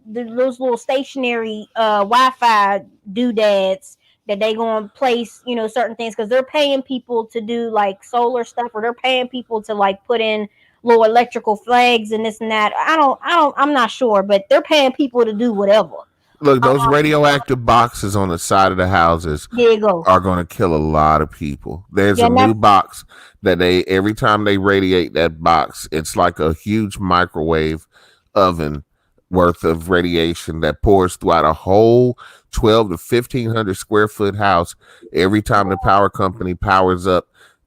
those little stationary Wi-Fi doodads that they gonna place, certain things because they're paying people to do like solar stuff, or they're paying people to like put in little electrical flags and this and that. I'm not sure, but they're paying people to do whatever. Look, those radioactive boxes on the side of the houses There you go. are going to kill a lot of people. There's Yeah, a and new that's box that every time they radiate that box, it's like a huge microwave oven worth of radiation that pours throughout a whole 12 to 1500 square foot house every time the power company powers up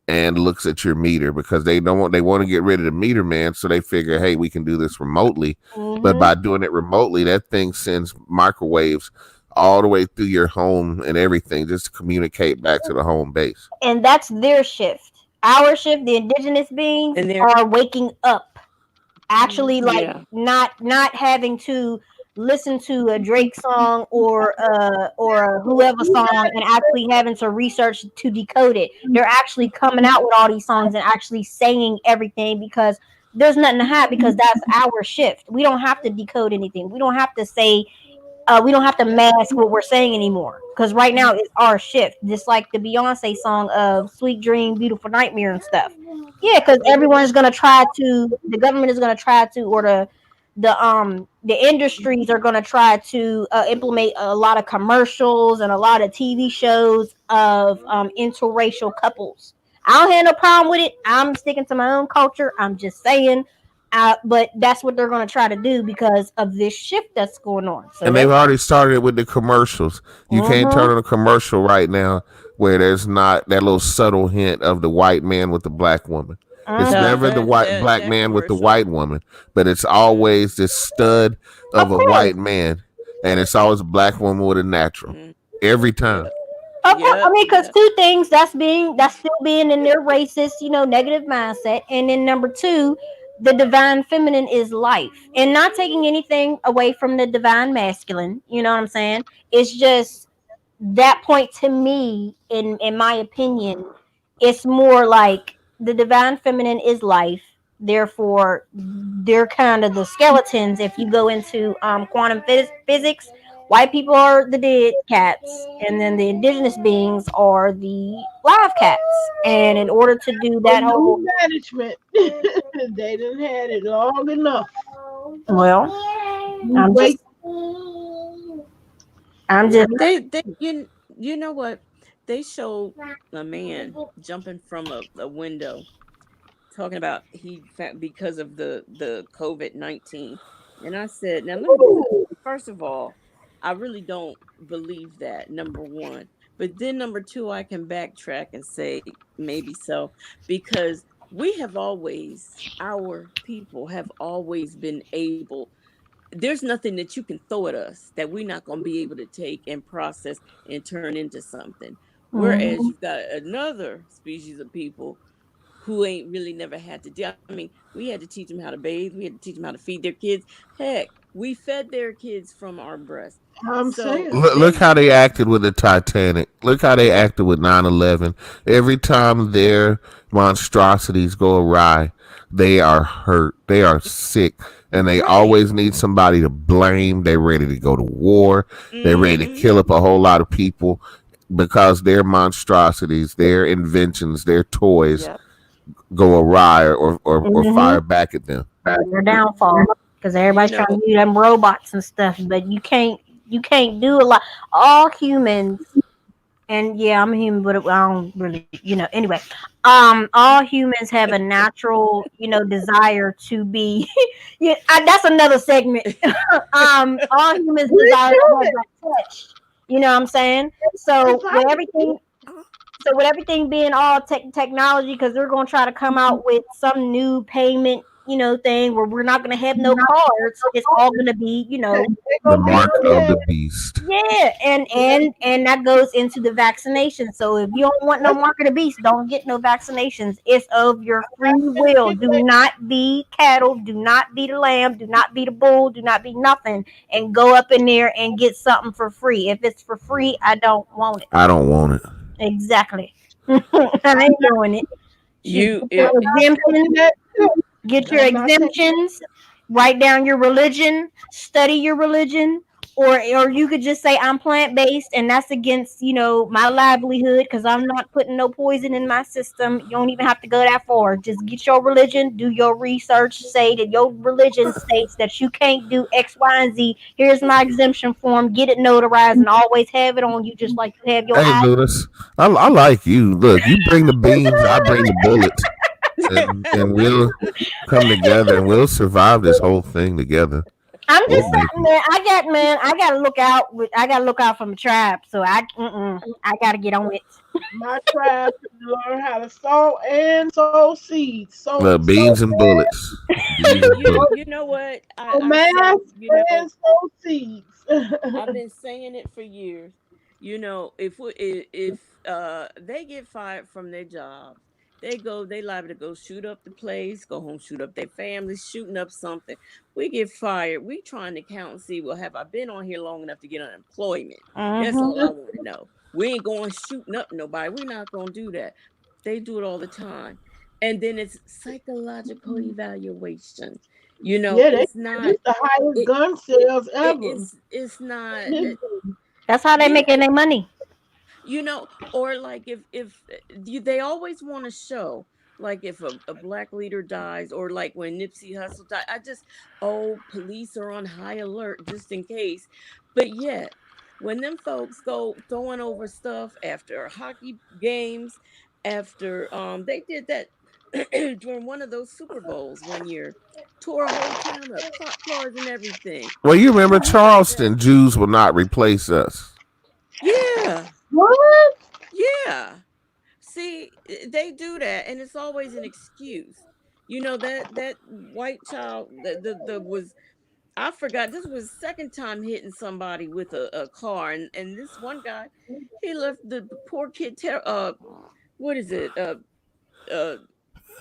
and looks at your meter, because they want to get rid of the meter man, so they figure, hey, we can do this remotely. But by doing it remotely, that thing sends microwaves all the way through your home and everything, just to communicate back to the home base. and that's their shift. Our shift, the indigenous beings and they're are waking up, actually, like yeah, not having to listen to a Drake song or a whoever song and actually having to research to decode it. They're actually coming out with all these songs and actually saying everything because there's nothing to hide, because that's our shift. We don't have to decode anything. We don't have to say we don't have to mask what we're saying anymore, because right now it's our shift, just like the Beyonce song of Sweet Dream Beautiful Nightmare and stuff. Yeah, because everyone's going to try to, the government is going to try to, or the industries are going to try to implement a lot of commercials and a lot of TV shows of interracial couples. I don't have no problem with it. I'm sticking to my own culture. I'm just saying. But that's what they're going to try to do because of this shift that's going on. So And they've already started with the commercials. You can't turn on a commercial right now where there's not that little subtle hint of the white man with the black woman. It's no, never the black that man with the commercial. white woman, but it's always this stud of a white man, and it's always a black woman with a natural Mm, every time. yep, Of course, I mean, because yep. two things, that's still being in their racist, negative mindset, and then number two, the divine feminine is life, and not taking anything away from the divine masculine. You know what I'm saying? It's just that point to me, in my opinion, it's more like the divine feminine is life. Therefore, they're kind of the skeletons. If you go into quantum physics, white people are the dead cats, and then the indigenous beings are the live cats. And in order to do for that whole, new management, they done had it long enough. well, You I'm wait. just, I'm just, They you know what? They showed a man jumping from a window, talking about because of the COVID-19, and I said, now let me first of all, I really don't believe that. Number one, but then number two, I can backtrack and say maybe so, because our people have always been able. There's nothing that you can throw at us that we're not going to be able to take and process and turn into something. Whereas Mhm. you've got another species of people who ain't really never had to deal. I mean, we had to teach them how to bathe. We had to teach them how to feed their kids. Heck, we fed their kids from our breast. I'm So saying. Look they how they acted with the Titanic. Look how they acted with 9/11. Every time their monstrosities go awry, they are hurt. They are sick. And they right. always need somebody to blame. They're ready to go to war. They're ready to Hmm. kill up a whole lot of people because their monstrosities, their inventions, their toys Yep. go awry or Mhm. fire back at them. Their downfall, because You everybody's trying know, to do them robots and stuff, but you can't do a lot. All humans, and yeah, I'm a human, but I don't really, anyway, all humans have a natural, desire to be. Yeah, that's another segment. All humans We desire to have human. that touch. You know what I'm saying? That's So how with everything, being all technology, because they're going to try to come out with some new payment thing where we're not gonna have no cards. It's all gonna be, The mark of the beast. yeah, and that goes into the vaccination. So if you don't want no mark of the beast, don't get no vaccinations. It's of your free will. Do not be cattle. Do not be the lamb. Do not be the bull. Do not be nothing. And go up in there and get something for free. If it's for free, I don't want it. I don't want it. Exactly. I ain't doing it. You Get your exemptions. Get your I'm not saying- exemptions. Write down your religion. Study your religion. Or you could just say I'm plant-based and that's against, my livelihood because I'm not putting no poison in my system. You don't even have to go that far. Just get your religion, do your research, say that your religion states that you can't do X, Y, and Z. Here's my exemption form. Get it notarized and always have it on you just like you have your Hey, ID. Lunas, I like you. Look, you bring the beans, I bring the bullets, and we'll come together and we'll survive this whole thing together. I'm just We'll make saying, man. I gotta look out. I gotta look out from the tribe. So I gotta get on it. My tribe to learn how to sow and sow seeds. Look, beans and bullets. Beans and bullets. you know what? math and sow seeds. I've been saying it for years. If they get fired from their job, they liable to go shoot up the place, go home, shoot up their families, shooting up something. We get fired. We trying to count and see, well, have I been on here long enough to get unemployment? That's all I want to know. We ain't going shooting up nobody. We're not going to do that. They do it all the time. And then it's psychological evaluation. It's not. It's the highest gun sales ever. It's not. That's how they making their money. Or like if they always want to show, like if a black leader dies, or like when Nipsey Hussle died, police are on high alert just in case. But yet, when them folks go throwing over stuff after hockey games, after they did that during one of those Super Bowls one year, tore a whole town up, cop cars and everything. Well, you remember Charleston, Jews will not replace us. Yeah. What? Yeah. See, they do that, and it's always an excuse. That white child that was, I forgot, this was second time hitting somebody with a car, and this one guy, he left the poor kid what is it?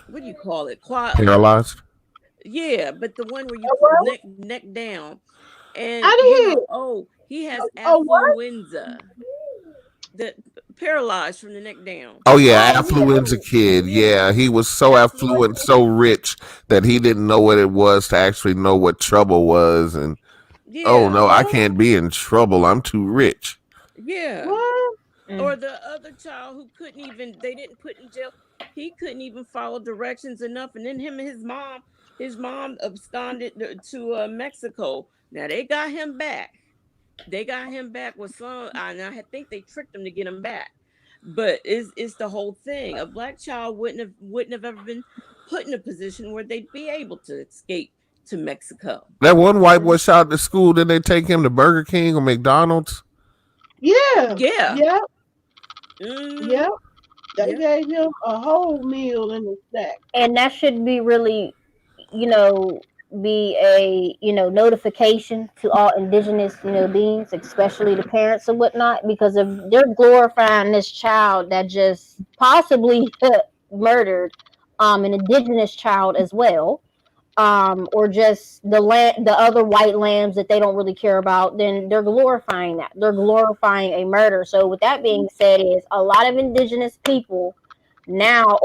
What do you call it? Paralyzed? Yeah, but the one where you neck down, and he has affluenza. That paralyzed from the neck down. Oh yeah, affluenza kid. Yeah, he was so affluent, so rich that he didn't know what it was to actually know what trouble was. And oh no, I can't be in trouble. I'm too rich. Yeah. What? Or the other child who they didn't put in jail. He couldn't even follow directions enough, and then him and his mom absconded to Mexico. Now they got him back. They got him back with some, and I think they tricked him to get him back. But it's the whole thing. A black child wouldn't have ever been put in a position where they'd be able to escape to Mexico. That one white boy shot at the school. Did they take him to Burger King or McDonald's? Yeah. Yeah. Yep. Mm. Yep. They gave him a whole meal in the stack. And that should be really, be a notification to all indigenous beings, especially the parents and whatnot, because if they're glorifying this child that just possibly murdered an indigenous child as well, or just the other white lambs that they don't really care about, then they're glorifying that. They're glorifying a murder. So with that being said, is a lot of indigenous people now,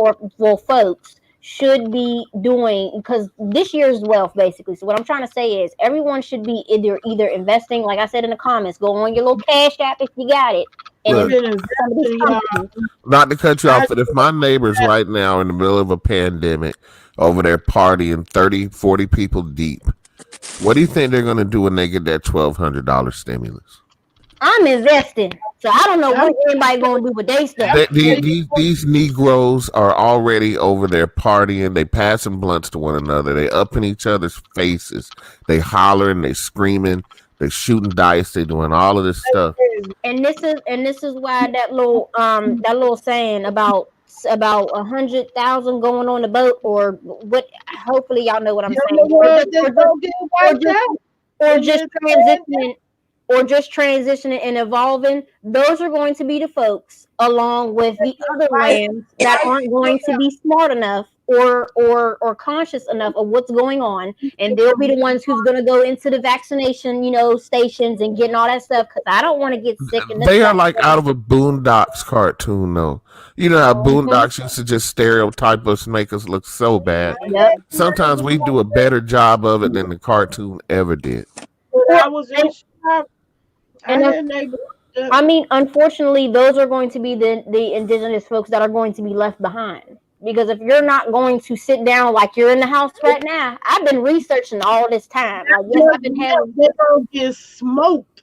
folks should be doing, because this year's wealth basically. So what I'm trying to say is everyone should be either investing, like I said in the comments, go on your little Cash App if you got it. And some of these companies. Not to cut you off, but if my neighbors right now in the middle of a pandemic over there partying 30, 40 people deep, what do you think they're going to do when they get that $1,200 stimulus? I'm investing. So I don't know what anybody going to do with their stuff. These Negroes are already over there partying. They passing blunts to one another. They up in each other's faces. They hollering. They screaming. They shooting dice. They doing all of this stuff. And this is why that little saying about about 100,000 going on the boat, or what? Hopefully, y'all know what I'm Them saying. the ones that's gonna get Or wiped just, out. or Them just that's transitioning, or just transitioning and evolving. Those are going to be the folks, along with the other right, lambs that right. aren't going to be smart enough or conscious enough of what's going on, and they'll be the ones who's going to go into the vaccination, stations and getting all that stuff. Because I don't want to get sick and this, They are that, like and out of a Boondocks cartoon, though. You know how Boondocks used to just stereotype us and make us look so bad. yep. Sometimes we do a better job of it than the cartoon ever did. When I Well, was in shop, I and had neighbors. I mean, unfortunately, those are going to be the indigenous folks that are going to be left behind. Because if you're not going to sit down like you're in the house right now, I've been researching all this time. Like, yes, I've been having They don't get smoked.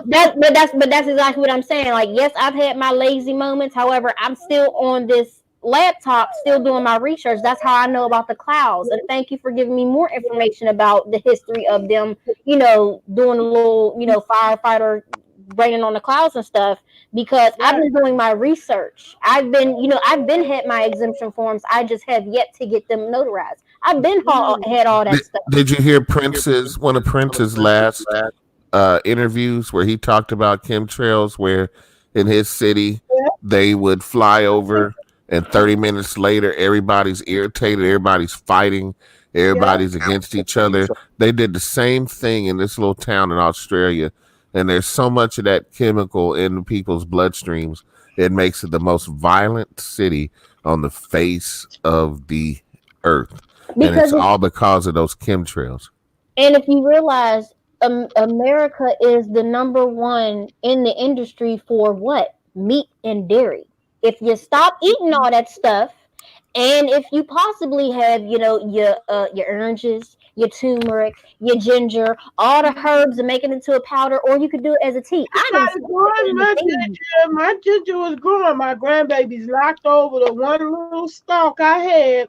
that's exactly what I'm saying. Like, yes, I've had my lazy moments. However, I'm still on this laptop, still doing my research. That's how I know about the clouds. And thank you for giving me more information about the history of them, doing a little, firefighter raining on the clouds and stuff, because I've been doing my research. I've been had my exemption forms. I just have yet to get them notarized. I've been had all that Did, stuff. did you hear one of Prince's last interviews where he talked about chemtrails, where in his city they would fly over and 30 minutes later everybody's irritated, everybody's fighting, everybody's against each other. They did the same thing in this little town in Australia, and there's so much of that chemical in people's bloodstreams, it makes it the most violent city on the face of the earth. And it's Because all because of those chemtrails. And if you realize, America is the number one in the industry for what? Meat and dairy. If you stop eating all that stuff, and if you possibly have, your oranges, your turmeric, your ginger, all the herbs, and make it into a powder, or you could do it as a tea. I didn't Growing my ginger was growing. My grandbaby's knocked over the one little stalk I had,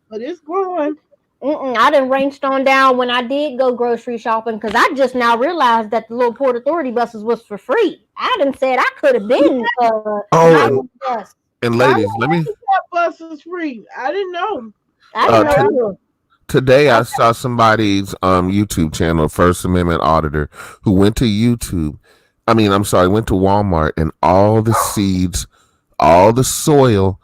but it's growing. I done ranged on down when I did go grocery shopping, because I just now realized that the little Port Authority buses was for free. I done said I could have been Oh, bus. and ladies, let me. That bus is free. I didn't know. I didn't know. Today, I saw somebody's YouTube channel, First Amendment Auditor, who went to YouTube. Went to Walmart, and all the seeds, all the soil,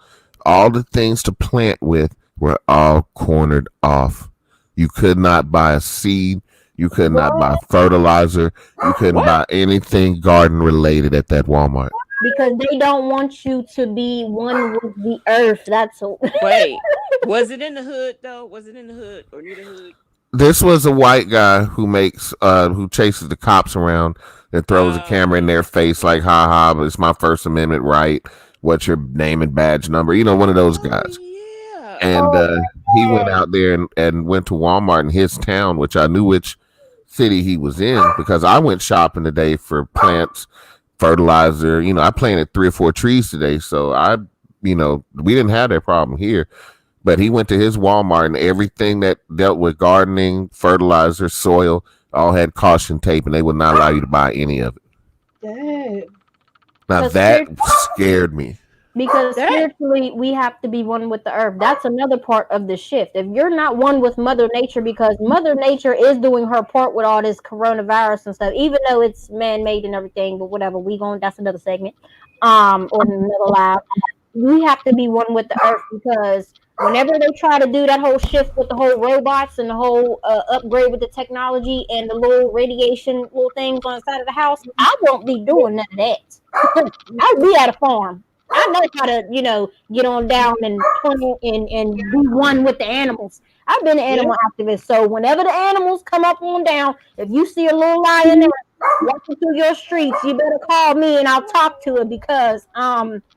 all the things to plant with were all cornered off. You could not buy a seed. You could not buy fertilizer. You couldn't buy anything garden related at that Walmart. Because they don't want you to be one with the earth. That's Wait, was it in the hood though? Was it in the hood or near the hood? This was a white guy who chases the cops around and throws a camera in their face like, ha ha, but it's my First Amendment right. What's your name and badge number? One of those guys. Yeah. And he went out there and went to Walmart in his town, which I knew which city he was in because I went shopping today for plants, fertilizer. I planted 3 or 4 trees today. So we didn't have that problem here. But he went to his Walmart and everything that dealt with gardening, fertilizer, soil, all had caution tape, and they would not allow you to buy any of it. Dang. Now that scared me. Because spiritually, we have to be one with the earth. That's another part of the shift. If you're not one with Mother Nature, because Mother Nature is doing her part with all this coronavirus and stuff, even though it's man-made and everything, but whatever, that's another segment, or another live. We have to be one with the earth, because whenever they try to do that whole shift with the whole robots and the whole upgrade with the technology and the little radiation little things on the side of the house, I won't be doing none of that. I'll be at a farm. I know how to, get on down and be one with the animals. I've been an animal activist, so whenever the animals come up on down, if you see a little lion there walking through your streets, you better call me and I'll talk to it, because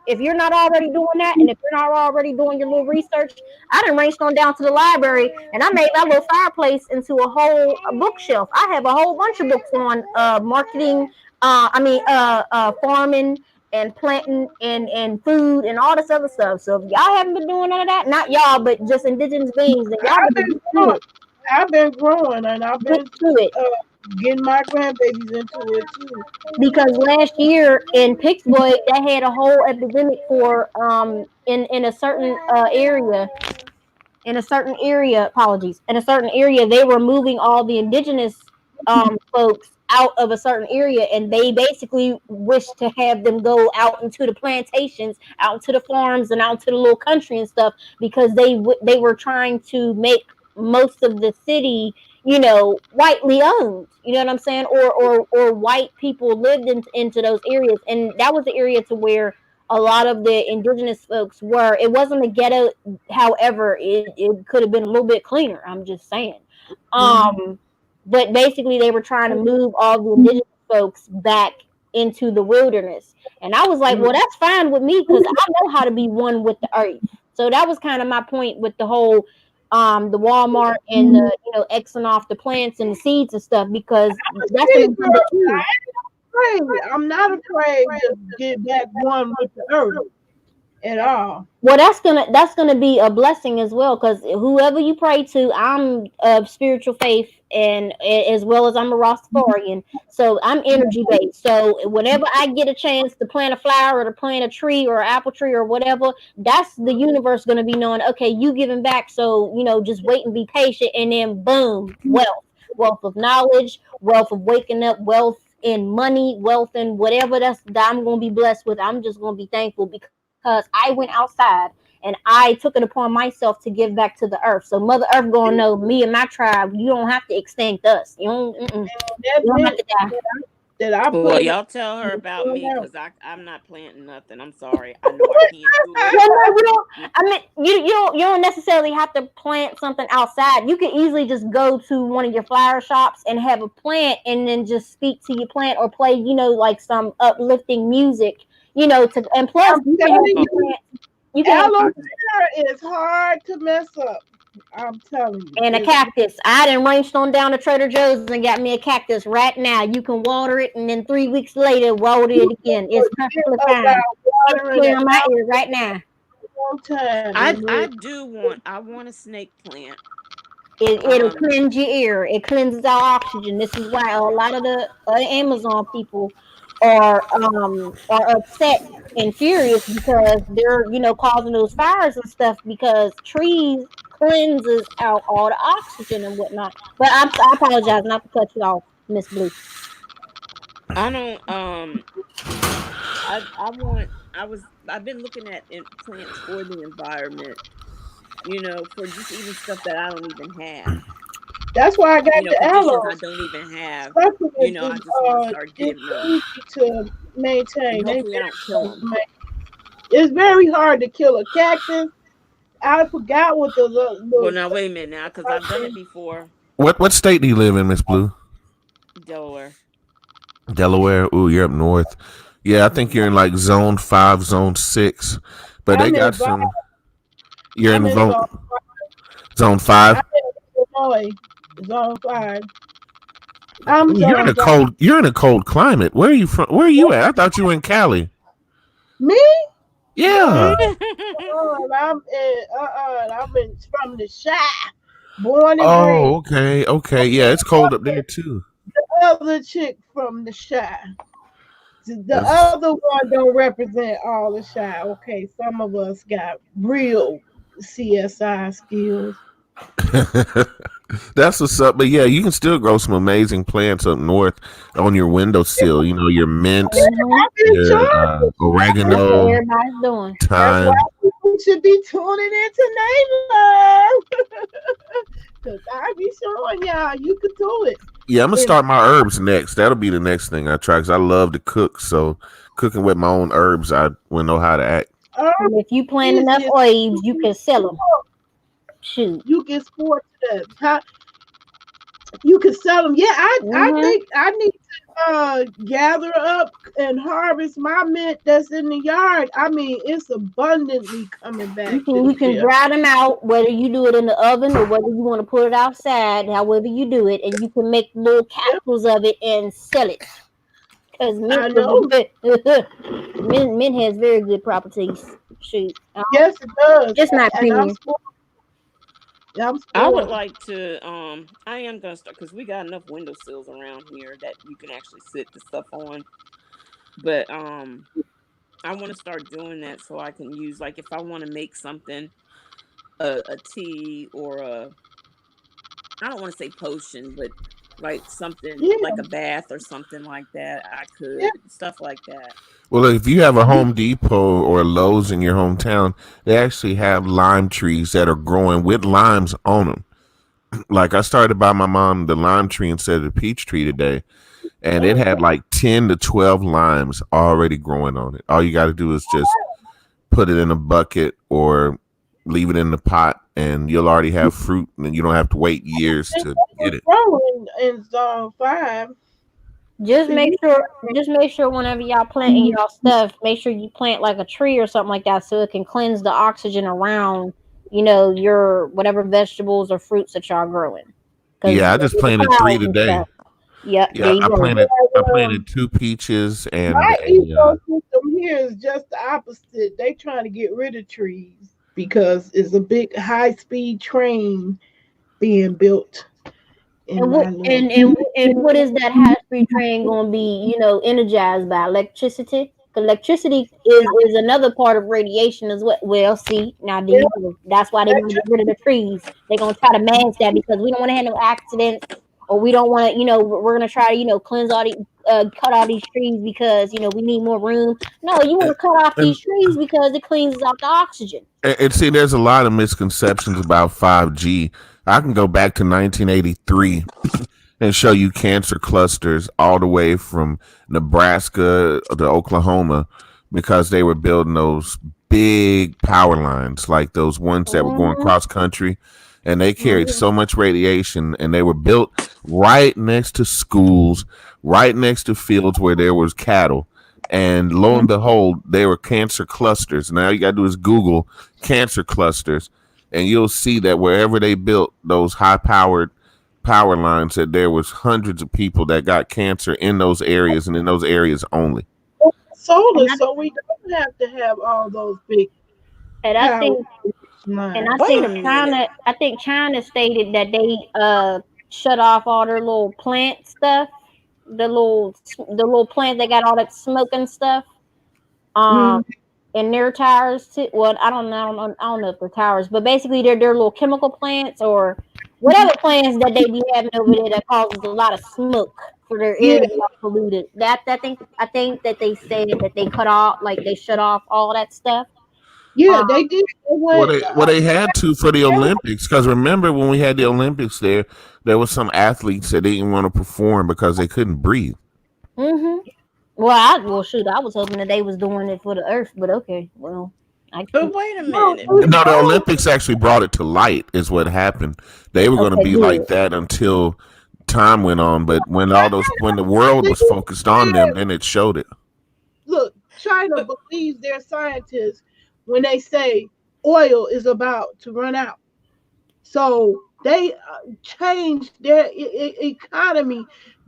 if you're not already doing that, and if you're not already doing your little research, I done raced on down to the library and I made that little fireplace into a whole bookshelf. I have a whole bunch of books on marketing, farming and planting and food and all this other stuff. So if y'all haven't been doing none of that, not y'all, but just indigenous beings, then y'all I've been growing and I've been to it. getting my grandbabies into it too. Because last year in Pittsburgh they had a whole epidemic for in a certain area. In a certain area, apologies, in a certain area, they were moving all the indigenous folks out of a certain area, and they basically wished to have them go out into the plantations, out into the farms, and out to the little country and stuff because they were trying to make most of the city, whitely owned. You know what I'm saying? Or white people lived into those areas, and that was the area to where a lot of the indigenous folks were. It wasn't a ghetto. However, it could have been a little bit cleaner. I'm just saying. But basically, they were trying to move all the indigenous folks back into the wilderness. And I was like, well, that's fine with me because I know how to be one with the earth. So that was kind of my point with the whole the Walmart and the Xing off the plants and the seeds and stuff because that's going to be the key. I'm not afraid to get back one with the earth at all. Well, that's gonna be a blessing as well, because whoever you pray to, I'm of spiritual faith, and as well as I'm a Rastafarian, so I'm energy based. So whenever I get a chance to plant a flower or to plant a tree or an apple tree or whatever, that's the universe gonna be knowing. Okay, you giving back, so just wait and be patient, and then boom, wealth of knowledge, wealth of waking up, wealth in money, wealth in whatever that I'm gonna be blessed with. I'm just gonna be thankful because I went outside and I took it upon myself to give back to the earth. So Mother Earth gonna know me and my tribe. You don't have to extinct us. You don't have to die. Well, y'all tell her about me because I'm not planting nothing. I'm sorry. I know I can't do it. You don't necessarily have to plant something outside. You can easily just go to one of your flower shops and have a plant, and then just speak to your plant or play, like some uplifting music. And plus you can aloe vera is hard to mess up. I'm telling you. And a cactus. I done ranged on down to Trader Joe's and got me a cactus right now. You can water it, and then 3 weeks later, water it again. It's perfectly fine. It's clear in my ear right now. I want a snake plant. It'll cleanse your ear. It cleanses our oxygen. This is why a lot of the Amazon people are upset and furious because they're causing those fires and stuff because trees cleanses out all the oxygen and whatnot. But I apologize not to cut you off, Miss Blue. I don't I've been looking at plants for the environment, for just even stuff that I don't even have. That's why I got the aloe. I don't even have. I just want to start getting them. To maintain. Hopefully I don't kill them. It's very hard to kill a cactus. I forgot what the well, now wait a minute now, because I've done it before. What state do you live in, Miss Blue? Delaware. Ooh, you're up north. Yeah, I think you're in like zone 5, zone 6. But they got some. You're in zone 5. Zone 5. You're in a cold climate. Where are you from? Where are you at? I thought you were in Cali. Me? Yeah. I'm from the Chi. Born and raised. Okay. Yeah, it's cold up there too. The other chick from the Chi. The other one don't represent all the Chi. Okay, some of us got real CSI skills. That's what's up. But yeah, you can still grow some amazing plants up north on your windowsill. Your mint, your oregano. Everybody's doing. Thyme. You should be tuning into Neighbor. Because I be showing y'all you can do it. Yeah, I'm gonna start my herbs next. That'll be the next thing I try because I love to cook. So cooking with my own herbs, I will know how to act. If you plant enough herbs, you can sell them. Shoot. You can sport them. You can sell them. Yeah, I think I need to gather up and harvest my mint that's in the yard. I mean, it's abundantly coming back. You can dry them out, whether you do it in the oven or whether you want to put it outside, however you do it, and you can make little capsules of it and sell it. Because mint has very good properties. Shoot. Yes, it does. Just not premium. I'm I would spoiled. like to. I am gonna start because we got enough windowsills around here that you can actually sit the stuff on. But I want to start doing that so I can use like if I want to make something, a tea or a I don't want to say potion, but like something Yeah, like a bath or something like that. I yeah. could stuff like that. Well, if you have a You, Home Depot or a Lowe's in your hometown, they actually have lime trees that are growing with limes on them. Like I started to buy my mom the lime tree instead of the peach tree today, and it okay. had like 10 to 12 limes already growing on it. All you got to do is just put it in a bucket or leave it in the pot, and you'll already have fruit, and you don't have to wait years And to that get was it. growing in zone 5. Just See, make sure, just make sure whenever y'all planting y'all stuff, make sure you plant like a tree or something like that, so it can cleanse the oxygen around, your whatever vegetables or fruits that y'all growing. Because Yeah, I just the planted three clouds and today. stuff. Yep, there Yeah, you I go. planted I um, planted two peaches and my a ecosystem here is just the opposite. They trying to get rid of trees because it's a big high-speed train being built in And what my little. and what is that high speed train going to be? Energized by electricity. 'Cause electricity is another part of radiation as well. Well, see now, there Yeah, you go. That's why they want to get rid of the trees. They're gonna try to manage that because we don't want to have no accidents, or we don't want to. We're gonna try to cleanse all the cut all these trees because we need more room. No, you want to cut off and these trees because it cleans out the oxygen. and see, there's a lot of misconceptions about 5G. I can go back to 1983 and show you cancer clusters all the way from Nebraska to Oklahoma because they were building those big power lines, like those ones that were going Hmm. cross country, and they carried Hmm. so much radiation, and they were built right next to schools, right next to fields where there was cattle. And lo and behold, they were cancer clusters. Now you got to do is Google cancer clusters, and you'll see that wherever they built those high powered power lines, that there was hundreds of people that got cancer in those areas and in those areas only. solar, And I so we don't have to have all those big and I power think And I lines. Wait a think minute. China stated that they shut off all their little plant stuff, the little plant that got all that smoke and stuff. Um, Mm, in their towers too. Well, I don't know if they're towers, but basically they're little chemical plants or whatever plants that they be having over there that causes a lot of smoke for their air yeah, to get polluted. I think that they said that they cut off, like they shut off all that stuff. yeah, Um, they did. They Well, went. they had to for the Olympics, because remember when we had the Olympics there was some athletes that didn't want to perform because they couldn't breathe. hmm well, shoot, I was hoping that they was doing it for the earth, but okay, well, I But wait a No, minute. No, the Olympics actually brought it to light, is what happened. They were going to okay, be good. like that until time went on, but when the world was focused on them, then it showed it. look, China But believes their scientists when they say oil is about to run out. So they changed their economy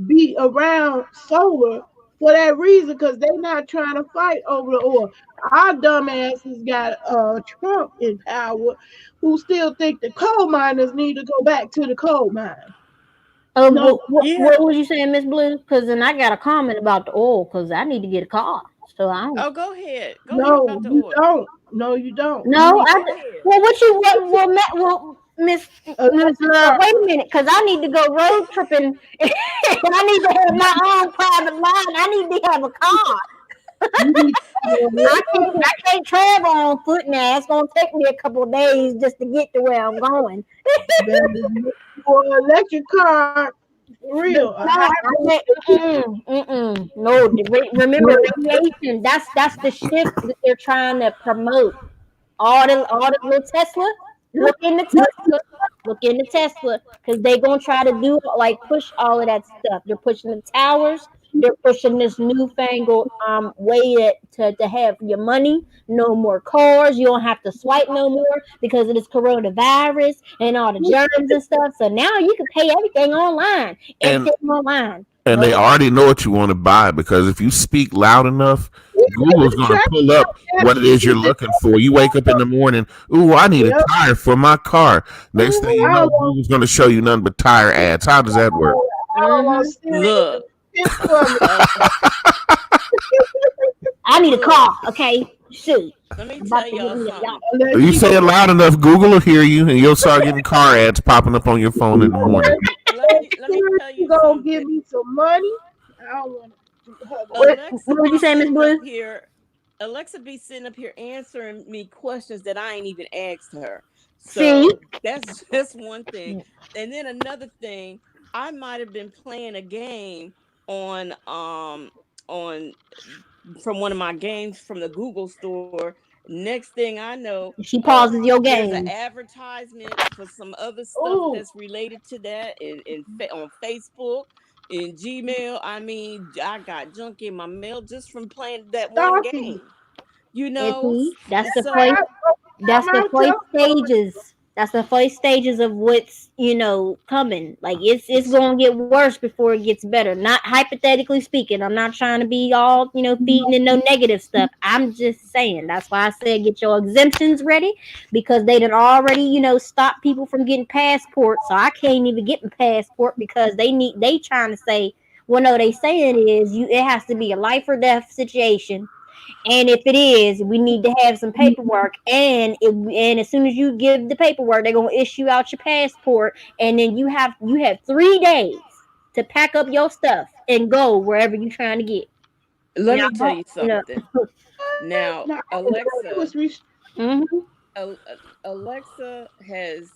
be around solar for that reason because they're not trying to fight over the oil. Our dumbasses got Trump in power who still think the coal miners need to go back to the coal mine. No, But what, yeah. what was you saying, Miss Blue? Because then I got a comment about the oil because I need to get a car. So I don't. Oh, go ahead. Go ahead no, about the you oil. don't. No, you don't. You No, need Go ahead. well, what you what well, Miss electric Love, car. wait a minute, because I need to go road tripping and I need to have my own private line. I need to have a car. You need I can't travel on foot now. It's gonna take me a couple of days just to get to where I'm going. for an electric car. For real, a No, I hybrid. can't. No, remember radiation. That's the shift that they're trying to promote. All the little Tesla. Look into Tesla. Look into Tesla because they're gonna try to do like push all of that stuff. They're pushing the towers. They're pushing this newfangled way to have your money. No more cars. You don't have to swipe no more because of this coronavirus and all the germs and stuff. So now you can pay everything online. And Everything online. and they No, already know what you want to buy, because if you speak loud enough, Google's gonna pull up what it is you're looking for. You wake up in the morning, ooh, I need a tire for my car. Next thing you know, Google's gonna show you nothing but tire ads. How does that work? Look, I need a car. Okay, shoot. let me About tell to y'all get me a something. You say it loud enough, Google will hear you, and you'll start getting car ads popping up on your phone in the morning. Let me tell you gonna give something. me some money. I don't want What would you say, Miss Blue? Alexa be sitting up here answering me questions that I ain't even asked her. So See? that's just one thing. And then another thing, I might have been playing a game on from one of my games from the Google store. Next thing I know, She pauses your there's game. an advertisement for some other stuff that's related to that on Facebook, in Gmail. I mean, I got junk in my mail just from playing that one game. You know, That's the so first. That's the first stages. That's the first stages of what's coming. Like it's gonna get worse before it gets better. Not hypothetically speaking. I'm not trying to be all feeding in no negative stuff. I'm just saying. That's why I said get your exemptions ready, because they done already stop people from getting passports. So I can't even get my passport because they trying to say. Well, no, they saying is it has to be a life or death situation. And if it is, we need to have some paperwork. And as soon as you give the paperwork, they're gonna issue out your passport, and then you have 3 days to pack up your stuff and go wherever you're trying to get. let me tell you something. Now, Alexa has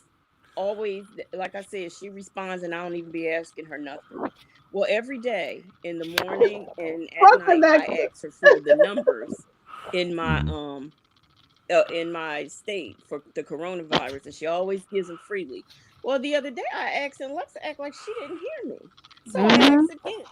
always, like I said, she responds, and I don't even be asking her nothing. Well, every day in the morning and at night, I ask her for the numbers in my state for the coronavirus, and she always gives them freely. Well, the other day I asked, and Alexa act like she didn't hear me, so I asked again.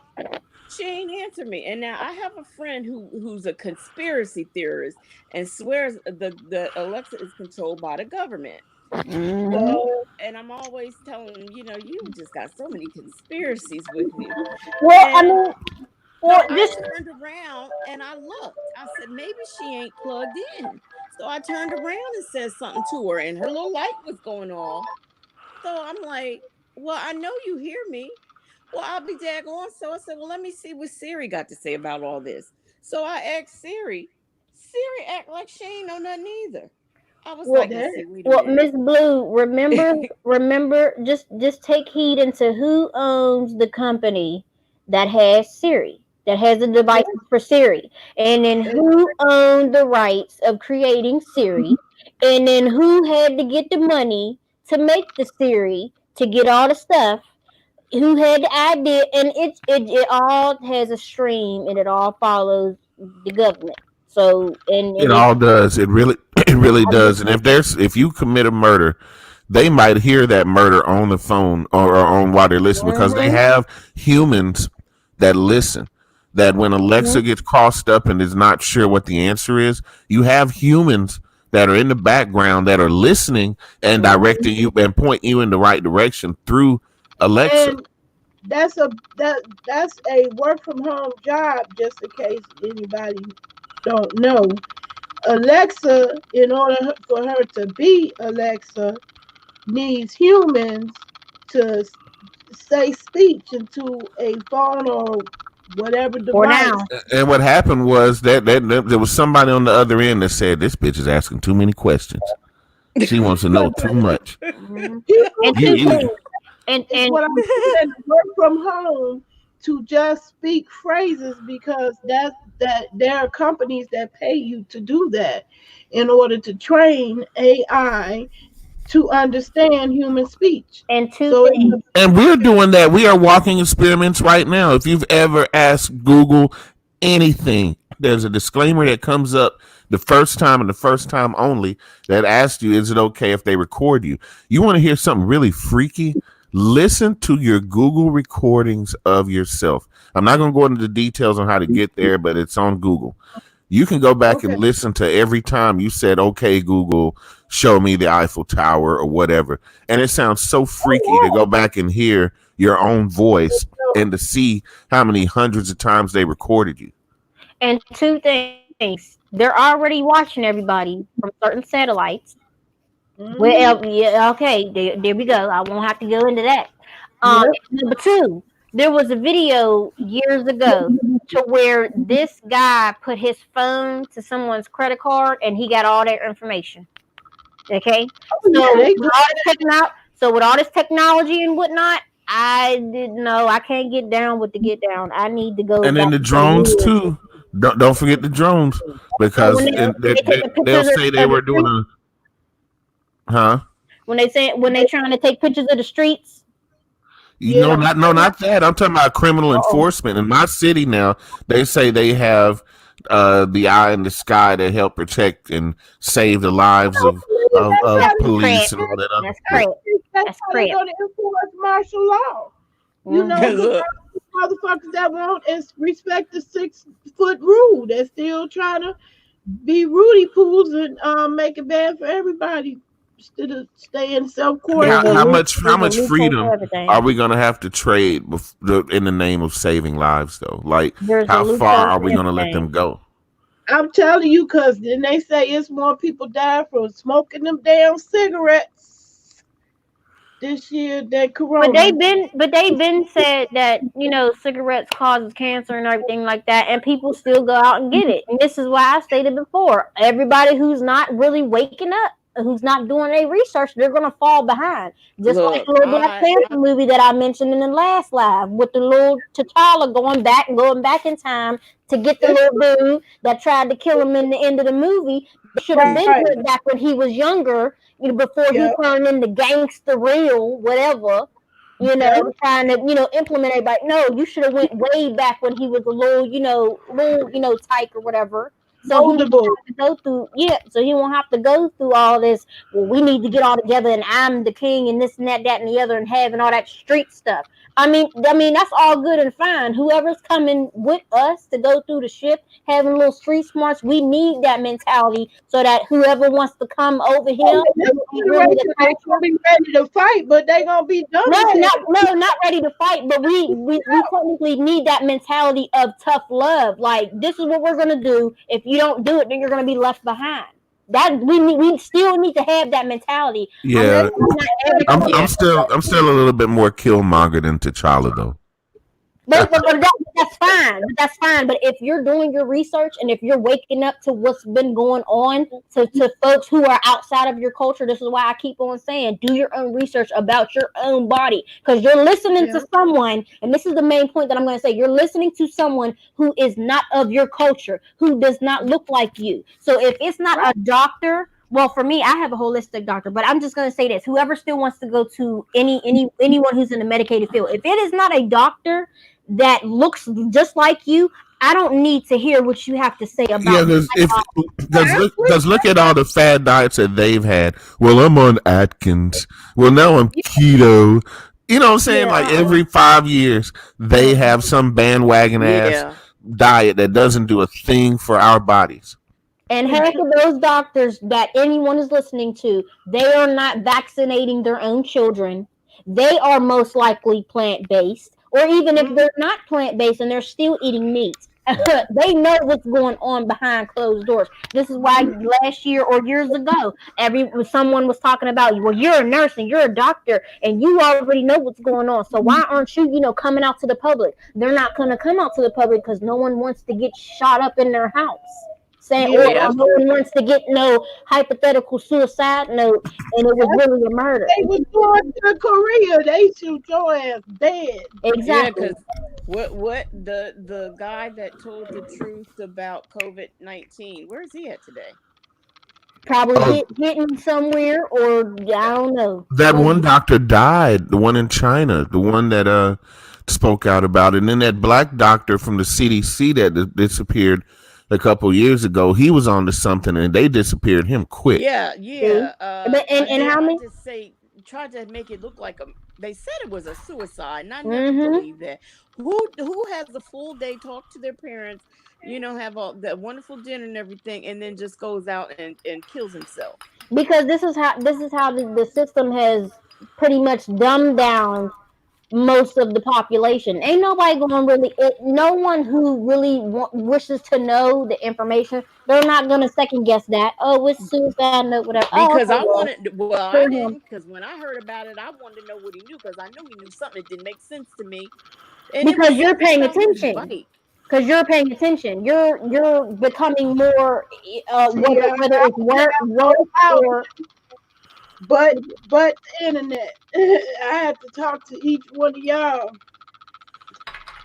She ain't answer me, and now I have a friend who's a conspiracy theorist and swears the Alexa is controlled by the government. So, and I'm always telling him, you just got so many conspiracies with me. Well, I turned around and I looked. I said, maybe she ain't plugged in. So I turned around and said something to her, and her little light was going off. So I'm like, well, I know you hear me. Well, I'll be daggone. So I said, well, let me see what Siri got to say about all this. So I asked Siri. Siri act like she ain't know nothing either. I was like, Miss Blue, remember, just take heed into who owns the company that has Siri, that has the devices for Siri, and then who owned the rights of creating Siri, and then who had to get the money to make the Siri, to get all the stuff, who had the idea, and it all has a stream, and it all follows the government. So it all does. It really does. And if you commit a murder, they might hear that murder on the phone or on while they're listening, because they have humans that listen. That when Alexa gets crossed up and is not sure what the answer is, you have humans that are in the background that are listening and directing you and pointing you in the right direction through Alexa. And that's a work from home job, just in case anybody don't know. Alexa, in order for her to be Alexa, needs humans to say speech into a phone or whatever device. And what happened was that there was somebody on the other end that said, this bitch is asking too many questions. She wants to know too much. And what I'm saying, work from home to just speak phrases, because that there are companies that pay you to do that in order to train AI to understand human speech. And we're doing that. We are walking experiments right now. If you've ever asked Google anything, there's a disclaimer that comes up the first time and the first time only that asks you, is it okay if they record you? You want to hear something really freaky? Listen to your Google recordings of yourself. I'm not going to go into the details on how to get there, but it's on Google. You can go back and listen to every time you said, okay, Google, show me the Eiffel Tower or whatever. And it sounds so freaky to go back and hear your own voice and to see how many hundreds of times they recorded you. And two things. things. They're already watching everybody from certain satellites. Mhm. Well, yeah, okay, there we go. I won't have to go into that. Yep. Number two, there was a video years ago to where this guy put his phone to someone's credit card and he got all their information. Okay, Oh, so yeah, they with do. all this with all this technology and whatnot, I didn't know I can't get down with the get down. I need to go And then back the to the drones woods. too. Don't forget the drones So when because they take the they'll pictures say they of the were doing streets, huh? when they trying to take pictures of the streets. You know, Yeah. not that. I'm talking about criminal Uh-oh. enforcement. In my city now, they say they have the eye in the sky to help protect and save the lives That's of That's how police crap. and all that other That's shit. crap. that's That's how they're crap. gonna enforce martial law. You Mm. know, because Look, motherfuckers that won't respect the 6 foot rule, they're still trying to be Rudy pools and make it bad for everybody instead of staying self quarantine. How There's a much loophole for freedom are everything. we gonna have to trade in the name of saving lives though? Like, There's a how far loophole are for we gonna let them everything. go? I'm telling you, because then they say it's more people die from smoking them damn cigarettes this year than Corona. But they've been said that cigarettes causes cancer and everything like that, and people still go out and get it. And this is why I stated before: everybody who's not really waking up, who's not doing any research, they're gonna fall behind. Just like look, the little Black Panther movie that I mentioned in the last live, with the little T'Challa going back in time to get the little dude that tried to kill him in the end of the movie. They should have been Right. put back when he was younger, before he Yeah. turned into gangster real, whatever, Yeah. trying to, implement everybody. No, you should have went way back when he was a little tyke or whatever. So he won't Moldable. have to go through, so he won't have to go through all this. Well, we need to get all together, and I'm the king, and this and that, and the other, and having all that street stuff. I mean that's all good and fine. Whoever's coming with us to go through the ship, having little street smarts, we need that mentality so that whoever wants to come over Oh, here, this who ain't really the generation ain't gonna culture. be ready to fight, but they gonna be done No, as not ready to fight, but we technically need that mentality of tough love. Like, this is what we're gonna do. If you don't do it, then you're gonna be left behind. That we still need to have that mentality. I'm Yeah, not every yeah, I'm still a little bit more Killmonger than T'Challa though. but that's fine. That's fine. But if you're doing your research and if you're waking up to what's been going on to folks who are outside of your culture, this is why I keep on saying, do your own research about your own body. Because you're listening Yeah. to someone, and this is the main point that I'm going to say, you're listening to someone who is not of your culture, who does not look like you. So if it's not Right. a doctor, well, for me, I have a holistic doctor, but I'm just going to say this: whoever still wants to go to anyone who's in the medicated field, if it is not a doctor that looks just like you, I don't need to hear what you have to say Yeah, about because look at all the fad diets that they've had. Well, I'm on Atkins. Well, now I'm keto. You know what I'm saying? Like yeah. every 5 years, they have some bandwagon ass yeah. diet that doesn't do a thing for our bodies. And half of those doctors that anyone is listening to, they are not vaccinating their own children. They are most likely plant based, or even if they're not plant based and they're still eating meat. They know what's going on behind closed doors. This is why last year or years ago, someone was talking about, well, you're a nurse and you're a doctor and you already know what's going on. So why aren't you, coming out to the public? They're not going to come out to the public because no one wants to get shot up in their house. Saying, Yeah. or no one wants to get no hypothetical suicide note, and it was really a murder. They was going to Korea. They shoot your ass dead. Yeah, Exactly. because what the guy that told the truth about COVID-19, where is he at today? Probably Oh, hitting somewhere, or I don't know. that one doctor died. The one in China, the one that spoke out about it. And then that black doctor from the CDC that disappeared a couple years ago, he was on to something and they disappeared him quick. Yeah, yeah. But and how many? Tried to make it look like they said it was a suicide, and I never Mm-hmm. believed that. Who has a full day, talk to their parents, have all that wonderful dinner and everything, and then just goes out and kills himself. Because this is how the system has pretty much dumbed down most of the population. Ain't nobody going really. No one who really wishes to know the information. They're not gonna second guess that. Oh, it's suicide note, whatever. Oh, Because okay, I well, wanted, well, I for him, didn't, because when I heard about it, I wanted to know what he knew because I knew he knew something that didn't make sense to me, and it because was you're something paying about his attention. bike. Because you're paying attention. You're becoming more. See, Whether it's work out, or but internet. I had to talk to each one of y'all.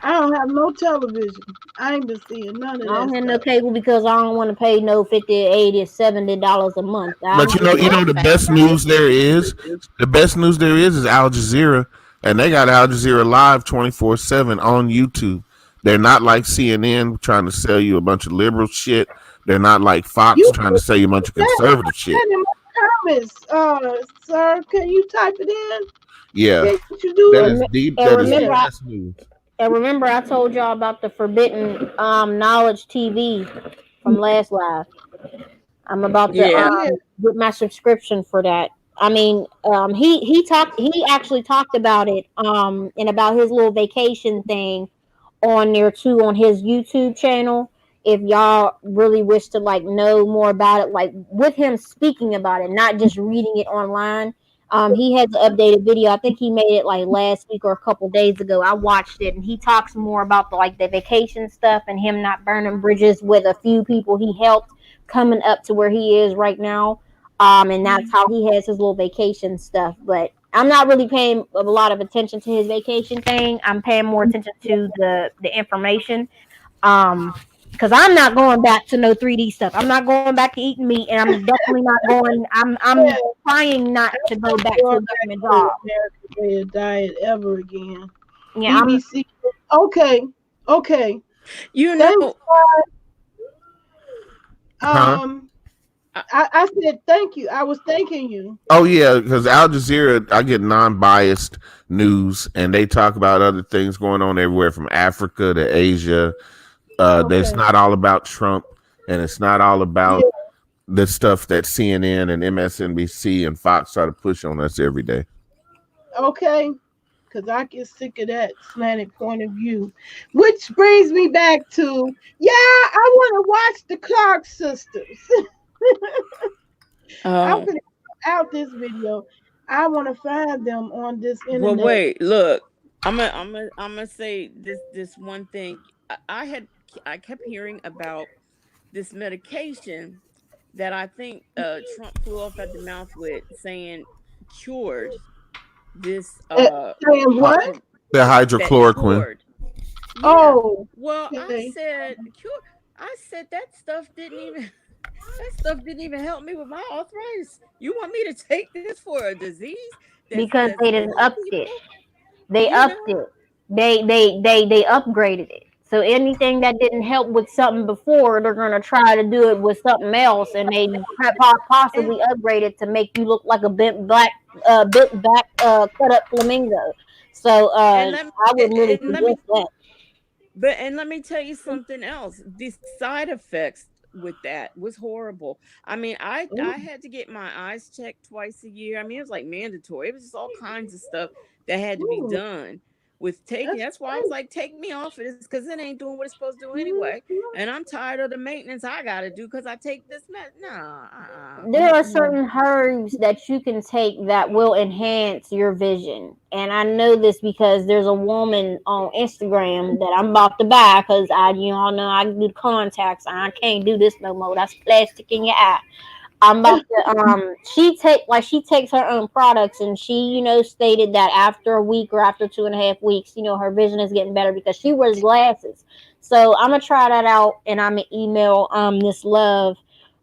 I don't have no television. I ain't been seeing none of I don't that have no stuff. cable because I don't want to pay no 50, 80, $70 a month. But Well, the best news there is, is Al Jazeera, and they got Al Jazeera live 24/7 on YouTube. They're not like CNN trying to sell you a bunch of liberal shit. They're not like Fox You trying to sell you a bunch of put conservative shit. that in my comments, sir. Can you type it in? Yeah, Can you do that it? is deep. And That is the remember, best news. I told y'all about the Forbidden Knowledge TV from last live. I'm about to yeah. Yeah. get my subscription for that. I mean, he actually talked about it and about his little vacation thing on there too on his YouTube channel. If y'all really wish to like know more about it, like with him speaking about it, not just reading it online. He has an updated video. I think he made it like last week or a couple days ago. I watched it, and he talks more about the vacation stuff and him not burning bridges with a few people he helped coming up to where he is right now. And that's how he has his little vacation stuff. But I'm not really paying a lot of attention to his vacation thing. I'm paying more attention to the information. Because I'm not going back to no 3D stuff. I'm not going back to eating meat, and I'm definitely not going. I'm trying not to go back to a government job. American way of diet ever again. Yeah, BBC. Okay. You Thanks, know, I said thank you. I was thanking you. Oh yeah, because Al Jazeera, I get non-biased news, and they talk about other things going on everywhere from Africa to Asia. It's not all about Trump, and it's not all about the stuff that CNN and MSNBC and Fox try to push on us every day. Okay. Because I get sick of that slanted point of view. Which brings me back to, I want to watch the Clark sisters. I'm going to put out this video. I want to find them on this internet. well, wait, look. I'm gonna say this one thing. I kept hearing about this medication that I think Trump flew off at the mouth with, saying cured this Saying what? The hydrochloroquine. cured. Yeah. Oh. Well, Okay. I said cure. I said that stuff didn't even help me with my arthritis. You want me to take this for a disease? because they didn't killing upped it. people? They You upped know? it. They upgraded it. So anything that didn't help with something before, they're gonna try to do it with something else, and they possibly upgrade it to make you look like a bent back, cut up flamingo. So And I let wouldn't really and let me suggest that. and let me tell you something else. The side effects with that was horrible. I mean, I had to get my eyes checked twice a year. I mean, it was like mandatory. It was just all kinds of stuff that had to be done with taking. That's why I was like, take me off of this because it ain't doing what it's supposed to do anyway. And I'm tired of the maintenance I got to do because I take this There are certain herbs that you can take that will enhance your vision. And I know this because there's a woman on Instagram that I'm about to buy because you all know I do contacts. I can't do this no more. That's plastic in your eye. I'm about to she takes her own products, and she stated that after a week or after 2.5 weeks, her vision is getting better because she wears glasses. So I'm gonna try that out, and I'm gonna email this love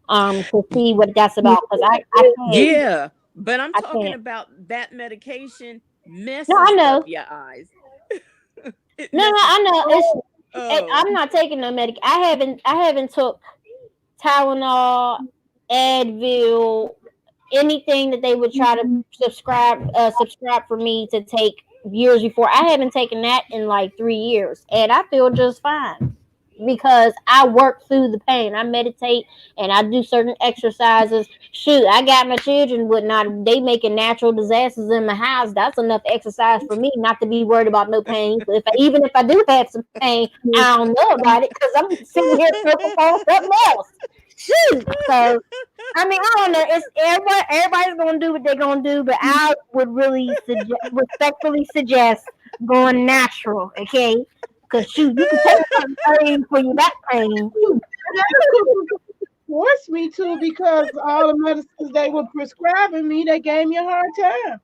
to see what that's about because I can't. Yeah, but I'm I talking can't. about that medication messes No, I know. up your eyes. It No, messes I know. Oh. I'm not taking no medic. I haven't took Tylenol, Advil, anything that they would try to subscribe for me to take years before. I haven't taken that in like 3 years, and I feel just fine. because I work through the pain. I meditate and I do certain exercises. Shoot, I got my children whatnot. They making natural disasters in my house. That's enough exercise for me not to be worried about no pain. But even if I do have some pain, I don't know about it because I'm sitting here focused on something else. Shoot. So I mean, I don't know. It's everybody's gonna do what they're gonna do, but I would really respectfully suggest going natural, okay? Because shoot, you can take some pain for your back pain. Forced me to because all the medicines they were prescribing me, they gave me a hard time.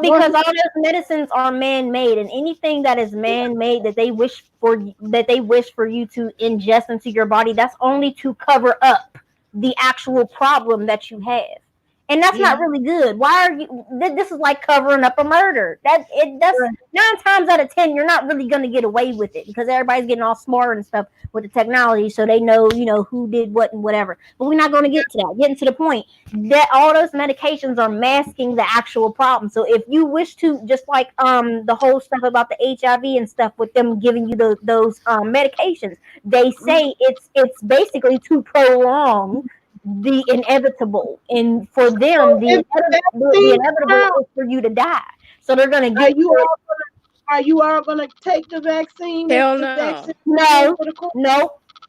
Because all those medicines are man-made, and anything that is man-made that they wish for you to ingest into your body, that's only to cover up the actual problem that you have. And that's not really good. Why are you? This is like covering up a murder. That's 9 times out of 10, you're not really going to get away with it because everybody's getting all smart and stuff with the technology, so they know, who did what and whatever. But we're not going to get to that. Getting to the point that all those medications are masking the actual problem. So if you wish to, just like the whole stuff about the HIV and stuff with them giving you those medications, they say it's basically to prolong the inevitable, and for them the inevitable is for you to die. So they're gonna get Are you all gonna take the vaccine? Hell no.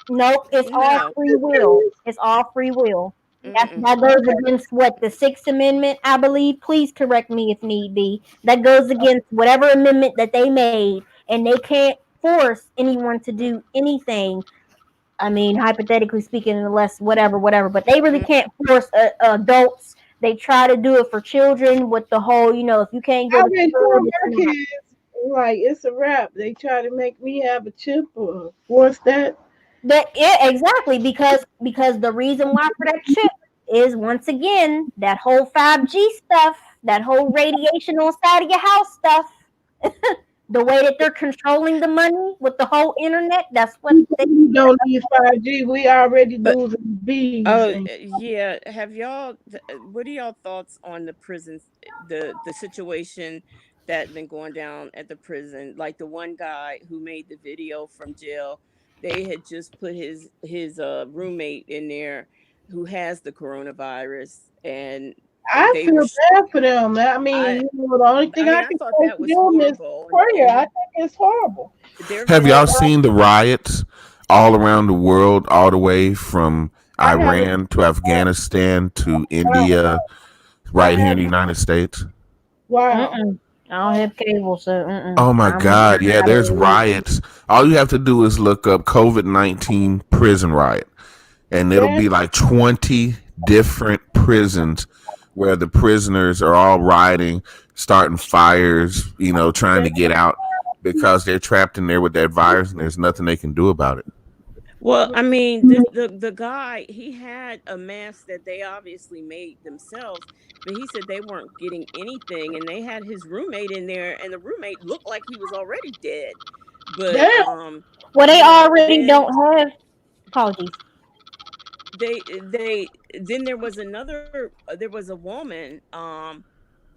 No. It's all free will. It's all free will. That goes against what, the 6th Amendment, I believe. Please correct me if need be. That goes against whatever amendment that they made, and they can't force anyone to do anything. I mean, hypothetically speaking, unless whatever, but they really can't force adults. They try to do it for children with the whole, if you can't go to school, like it's a wrap. They try to make me have a chip or force that. Exactly, because the reason why for that chip is, once again, that whole 5G stuff, that whole radiation on side of your house stuff. The way that they're controlling the money with the whole internet, that's what they don't need 5G. We already losing bees. Oh yeah. Have y'all? What are y'all thoughts on the prisons? The situation that's been going down at the prison. Like the one guy who made the video from jail, they had just put his roommate in there who has the coronavirus, and I feel bad for them. I mean, the only thing I can thought that was horrible. I think it's horrible. Have y'all seen the riots all around the world, all the way from Iran to Afghanistan to India, right here in the United States? Wow. I don't have cable, so. Oh my God! Yeah, there's riots. All you have to do is look up COVID-19 prison riot, and it'll be like 20 different prisons where the prisoners are all rioting, starting fires, trying to get out because they're trapped in there with that virus, and there's nothing they can do about it. Well, I mean, the guy, he had a mask that they obviously made themselves, but he said they weren't getting anything, and they had his roommate in there, and the roommate looked like he was already dead. But well, they already don't have. Apologies. Then there was a woman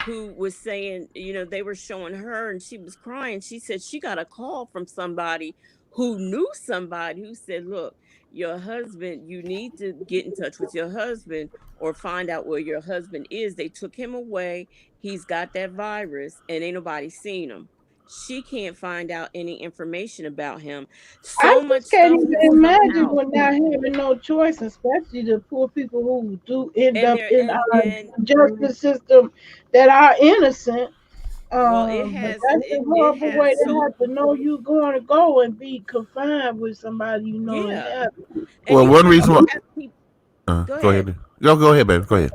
who was saying, they were showing her and she was crying. She said she got a call from somebody who knew somebody who said, look, your husband, you need to get in touch with your husband or find out where your husband is. They took him away. He's got that virus and ain't nobody seen him. She can't find out any information about him. I just can't even imagine when not having no choice, especially the poor people who do end up in our justice system that are innocent. That's a horrible way to have to know you're going to go and be confined with somebody Well, one reason why. Go ahead. Go ahead, baby. Go ahead.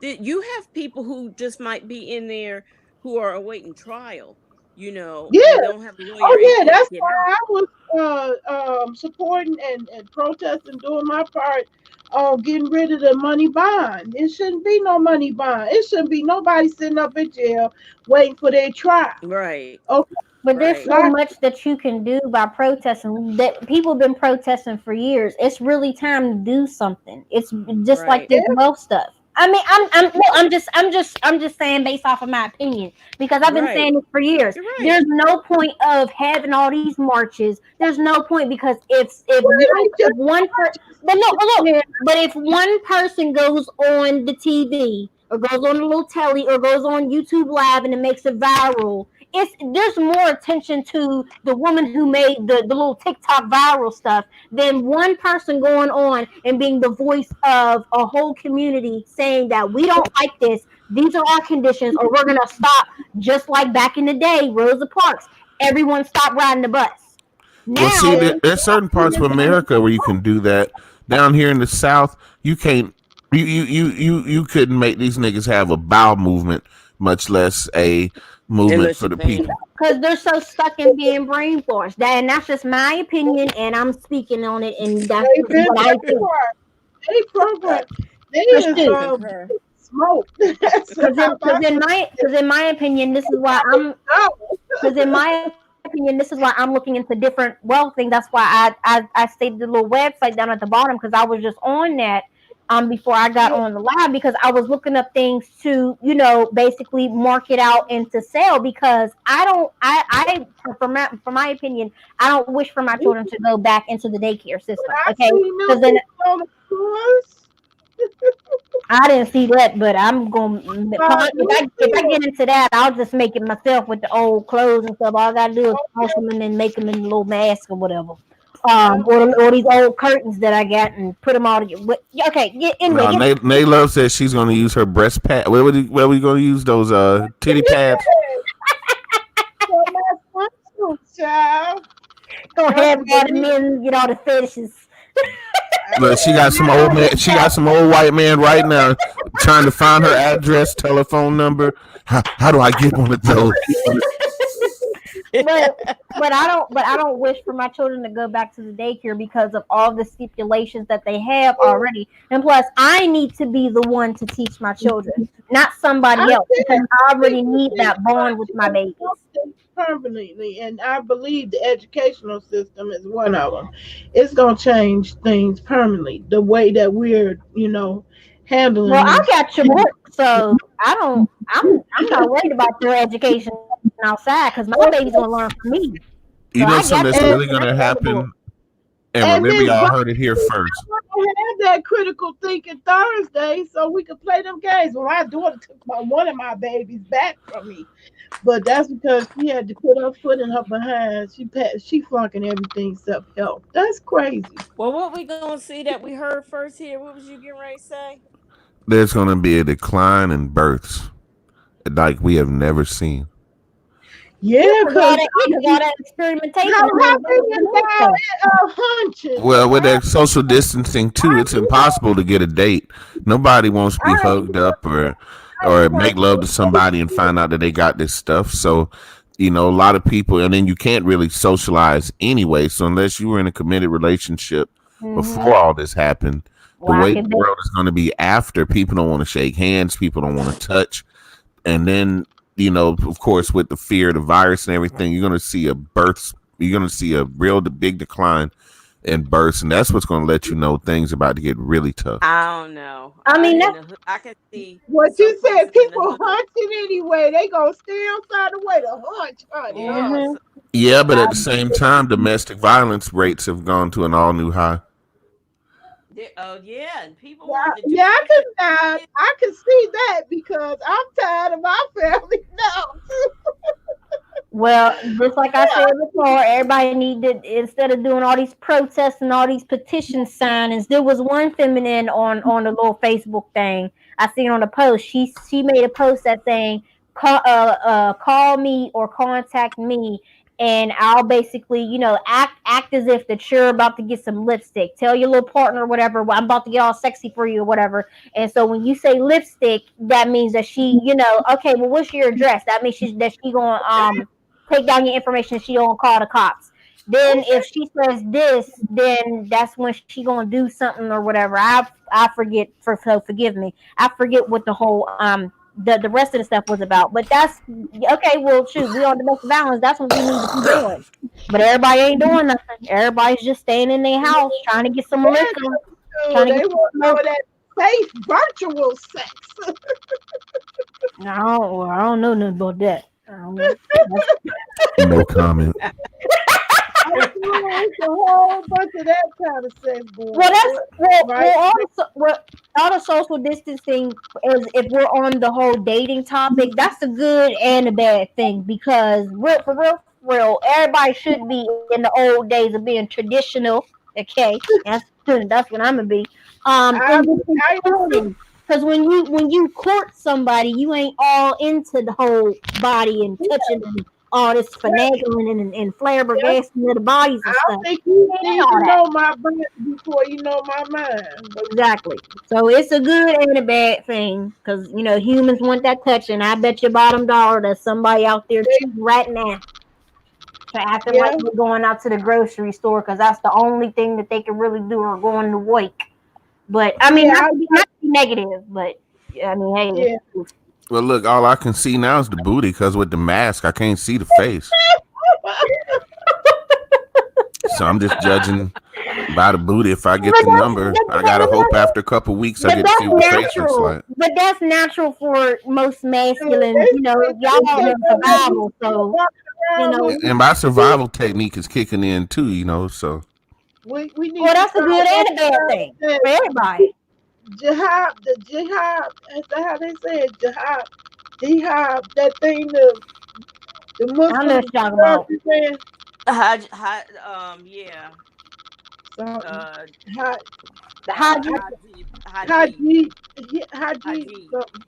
You have people who just might be in there who are awaiting trial. Yeah. Don't have a lawyer. Oh yeah, that's why I was supporting and protesting, doing my part on getting rid of the money bond. It shouldn't be no money bond. It shouldn't be nobody sitting up in jail waiting for their trial. Right. Okay. But there's so much that you can do by protesting. That people have been protesting for years. It's really time to do something. It's just like this wealth stuff. I mean, I'm just saying based off of my opinion because I've been Right. saying this for years. You're right. There's no point of having all these marches. There's no point because if one person goes on the TV or goes on a little telly or goes on YouTube Live and it makes it viral, there's more attention to the woman who made the little TikTok viral stuff than one person going on and being the voice of a whole community saying that we don't like this, these are our conditions, or we're gonna stop, just like back in the day, Rosa Parks. Everyone stopped riding the bus. Well, see, there's certain parts of America where you can do that. Down here in the South, you can't. You couldn't make these niggas have a bowel movement, much less a movement Unless for you the pay people. Because they're so stuck in being brainwashed. And that's just my opinion, and I'm speaking on it, and that's They've been what I think. They program. They That's is true. Concur. smoke. Because in my opinion, this is why I'm looking into different wealth things. That's why I stated the little website down at the bottom because I was just on that before I got on the live because I was looking up things to basically market out and to sell because for my opinion I don't wish for my children to go back into the daycare system. Okay, because then I didn't see that, but I'm going. If I get into that, I'll just make it myself with the old clothes and stuff. All I gotta do is wash them and then make them in a little mask or whatever. Or these old curtains that I got and put them all together. Okay, anyway. Nay Love says she's going to use her breast pad. Where are we going to use those titty pads? Child. Don't have all the men get all the fetishes. Look, she got some old man. She got some old white man right now trying to find her address, telephone number. How do I get one of those? but I don't wish for my children to go back to the daycare because of all the stipulations that they have already. And plus, I need to be the one to teach my children, not somebody else, because I already need that bond with my babies. Permanently, and I believe the educational system is one of them. It's gonna change things permanently. The way that we're, handling. Well, I got your book, so I'm not worried about their education outside because my baby's gonna learn from me. You So know I something got that's that. really going to happen. And And remember, then y'all heard it here first. I had that critical thinking Thursday, so we could play them games. Well, my daughter took one of my babies back from me, but that's because she had to put her foot in her behind. She flunking everything except help. That's crazy. Well, what we gonna see that we heard first here? What was you getting ready to say? There's going to be a decline in births like we have never seen. Yeah, Because all because that experimentation. how about hunches? Well, with that social distancing too, it's impossible to get a date. Nobody wants to be hugged up or make love to somebody and find out that they got this stuff. So, a lot of people, and then you can't really socialize anyway. So unless you were in a committed relationship before all this happened, the way the world is going to be after, people don't want to shake hands, people don't want to touch, and then of course, with the fear of the virus and everything, you're going to see a real big decline in births, and that's what's going to let you know things about to get really tough. I don't know. I mean, I can see What some you said, places in the people hood. hunching anyway. They gonna stay outside the way to hunch, honey. Mhm. Yeah, but at the same time, domestic violence rates have gone to an all new high. Oh yeah, and people Yeah, want to do I can see that because I'm tired of my family now. Well, just like I said before, everybody needed, instead of doing all these protests and all these petition signings, there was one feminine on the little Facebook thing. I seen on a post. She made a post that saying, call me or contact me, and I'll basically, act as if that you're about to get some lipstick. Tell your little partner or whatever, well, I'm about to get all sexy for you or whatever. And so when you say lipstick, that means that she, okay, well, what's your address? That means she going take down your information. She don't call the cops. Then if she says this, then that's when she gonna do something or whatever. I forget. So forgive me. I forget what the whole the rest of the stuff was about. But that's okay. Well, shoot, we on domestic violence. That's what we need to be doing. But everybody ain't doing nothing. Everybody's just staying in their house trying to get some liquor. They want some of that safe virtual sex. I don't know nothing about that. I don't know. No comment. It's a whole bunch of that kind of sex going Well, that's on. Right? all the social distancing is if we're on the whole dating topic. That's a good and a bad thing because for real, everybody should be in the old days of being traditional. Okay, that's what I'm gonna be. I Because when you court somebody, you ain't all into the whole body and touching and all this finagling and flabbergasting of the bodies and I stuff. think you Ain't need all to that. know my brain before you know my mind. Exactly. So it's a good and a bad thing because humans want that touching. I bet your bottom dollar there's somebody out there cheating right now, acting like Yeah, we're going out to the grocery store because that's the only thing that they can really do or going to work. But I mean, yeah, not to be negative, but I mean, hey, yeah. Well, look, all I can see now is the booty because with the mask, I can't see the face. So I'm just judging by the booty. If I get the number, I gotta hope after a couple weeks I get to see what the face looks like. But that's natural for most masculine. Y'all in survival, so And my survival technique is kicking in too, so. We need well, that's to a good and a bad thing for everybody. jihad, the jihad, is that how they say it? Jihad, that thing the I know what Muslims you're talking about. saying Yeah. something. Uh, The Haji. Haji. Haji, something.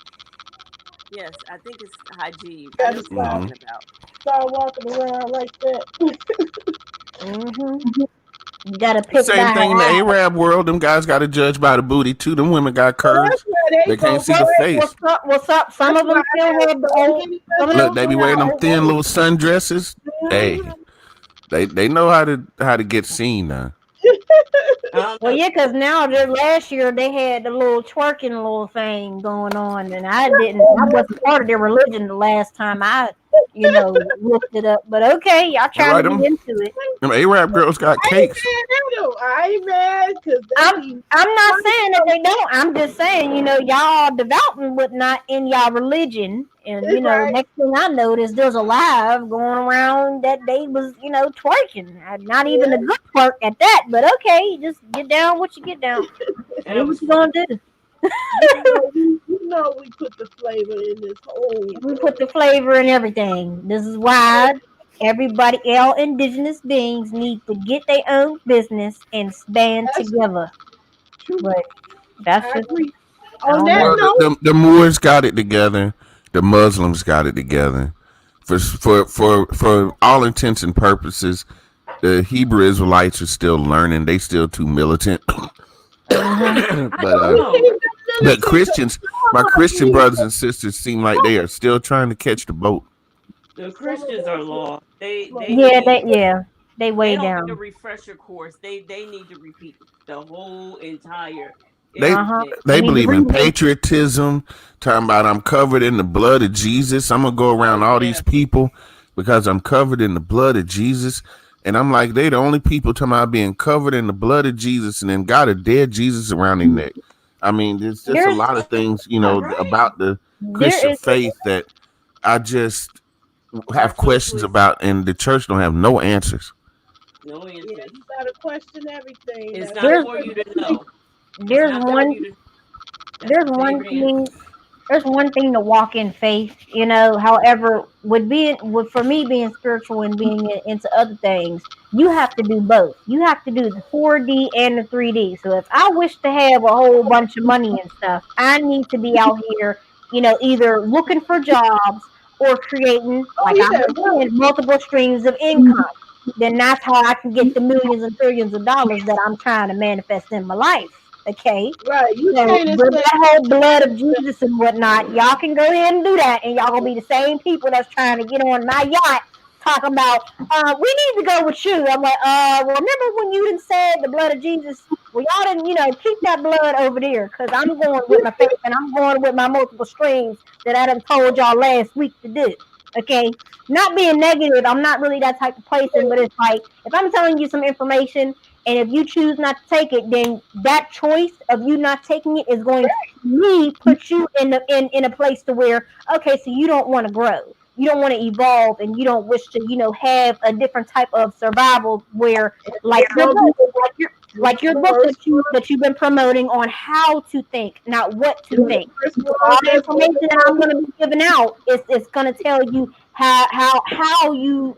Yes, I think it's Haji. I Gotta know what you're stop, talking about. start walking around like that. You gotta pick Same thing in the Arab world. Them guys got to judge by the booty too. Them women got curves. They can't see the face. What's up? Some of them still have the old. Look, they be wearing them thin little sundresses. Hey, they know how to get seen now. Well, yeah, because now last year they had the little twerking little thing going on, and I wasn't part of their religion the last time I, looked it up. But okay, y'all trying to get into it. Them Arab girls got cakes. I ain't mad because I'm not saying that they don't. I'm just saying, y'all devout and whatnot in y'all religion. And, next thing I noticed, there's a live going around that they was, twerking. Not even a good twerk at that. But okay, just get down what you get down. And what you going to do? we put the flavor in this whole. We put the flavor in everything. This is why all indigenous beings need to get their own business and band together. But that's just on that note. The Moors got it together. The Muslims got it together. For all intents and purposes, the Hebrew Israelites are still learning. They still too militant. But Christians, my Christian brothers and sisters, seem like they are still trying to catch the boat. The Christians are lost. They way they don't down. need a refresher course. They need to repeat the whole entire. They believe in patriotism, talking about I'm covered in the blood of Jesus. I'm gonna go around all these people because I'm covered in the blood of Jesus. And I'm like, they the only people talking about being covered in the blood of Jesus and then got a dead Jesus around their neck. I mean, there's just a lot of things, about the Christian faith that I just have questions about, and the church don't have no answers. No answers. Yeah, you gotta question everything. It's not for you to know. There's one thing to walk in faith, however, for me being spiritual and being into other things, you have to do both. You have to do the 4D and the 3D. So if I wish to have a whole bunch of money and stuff, I need to be out here, either looking for jobs or creating, I'm doing, multiple streams of income. Then that's how I can get the millions and billions of dollars that I'm trying to manifest in my life. Okay, right? With that whole blood of Jesus and whatnot, y'all can go ahead and do that, and y'all gonna be the same people that's trying to get on my yacht talking about we need to go with you. I'm like, remember when you didn't say the blood of Jesus? Well, y'all didn't, keep that blood over there, because I'm going with my faith and I'm going with my multiple streams that I done told y'all last week to do. Okay, not being negative, I'm not really that type of person, but it's like if I'm telling you some information And if you choose not to take it, then that choice of you not taking it is going to put you in a place to where, okay, so you don't want to grow. You don't want to evolve, and you don't wish to, have a different type of survival where, like your book that you've been promoting on how to think, not what to think. All the information that I'm going to be giving out is going to tell you how you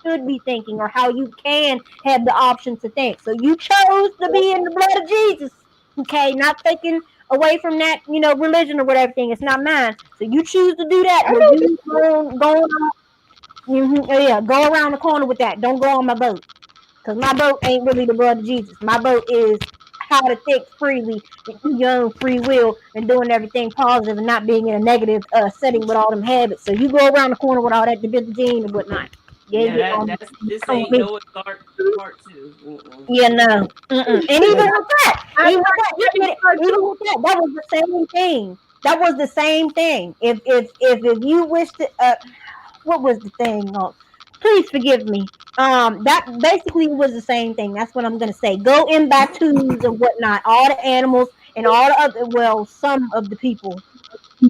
should be thinking, or how you can have the option to think. So you chose to be in the blood of Jesus, okay? Not taking away from that, religion or whatever thing. It's not mine. So you choose to do that. Well, you go around the corner with that. Don't go on my boat, because my boat ain't really the blood of Jesus. My boat is how to think freely, your own free will, and doing everything positive and not being in a negative setting with all them habits. So you go around the corner with all that dividend and whatnot. This ain't Noah's Ark part 2. Yeah, no. And even with that, that was the same thing. That was the same thing. If you wish to, what was the thing? Please forgive me. That basically was the same thing. That's what I'm gonna say. Go in Batus and whatnot. All the animals and all the other. Well, some of the people.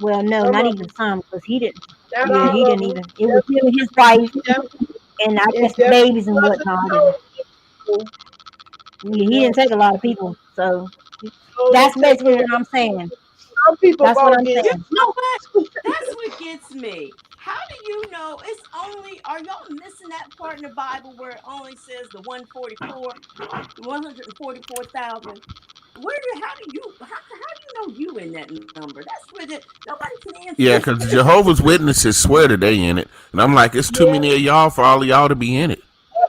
Well, no, not even some, because he didn't. Yeah, he didn't even. It was him and his wife, and I guess the babies and whatnot. He didn't take a lot of people, so that's basically what I'm saying. Some people. That's what I'm saying. You know what? That's what gets me. How do you know it's only, are y'all missing that part in the Bible where it only says the 144,000? How do you know you in that number? That's where nobody can answer. Yeah, because Jehovah's Witnesses swear that they in it. And I'm like, it's too many of y'all for all of y'all to be in it.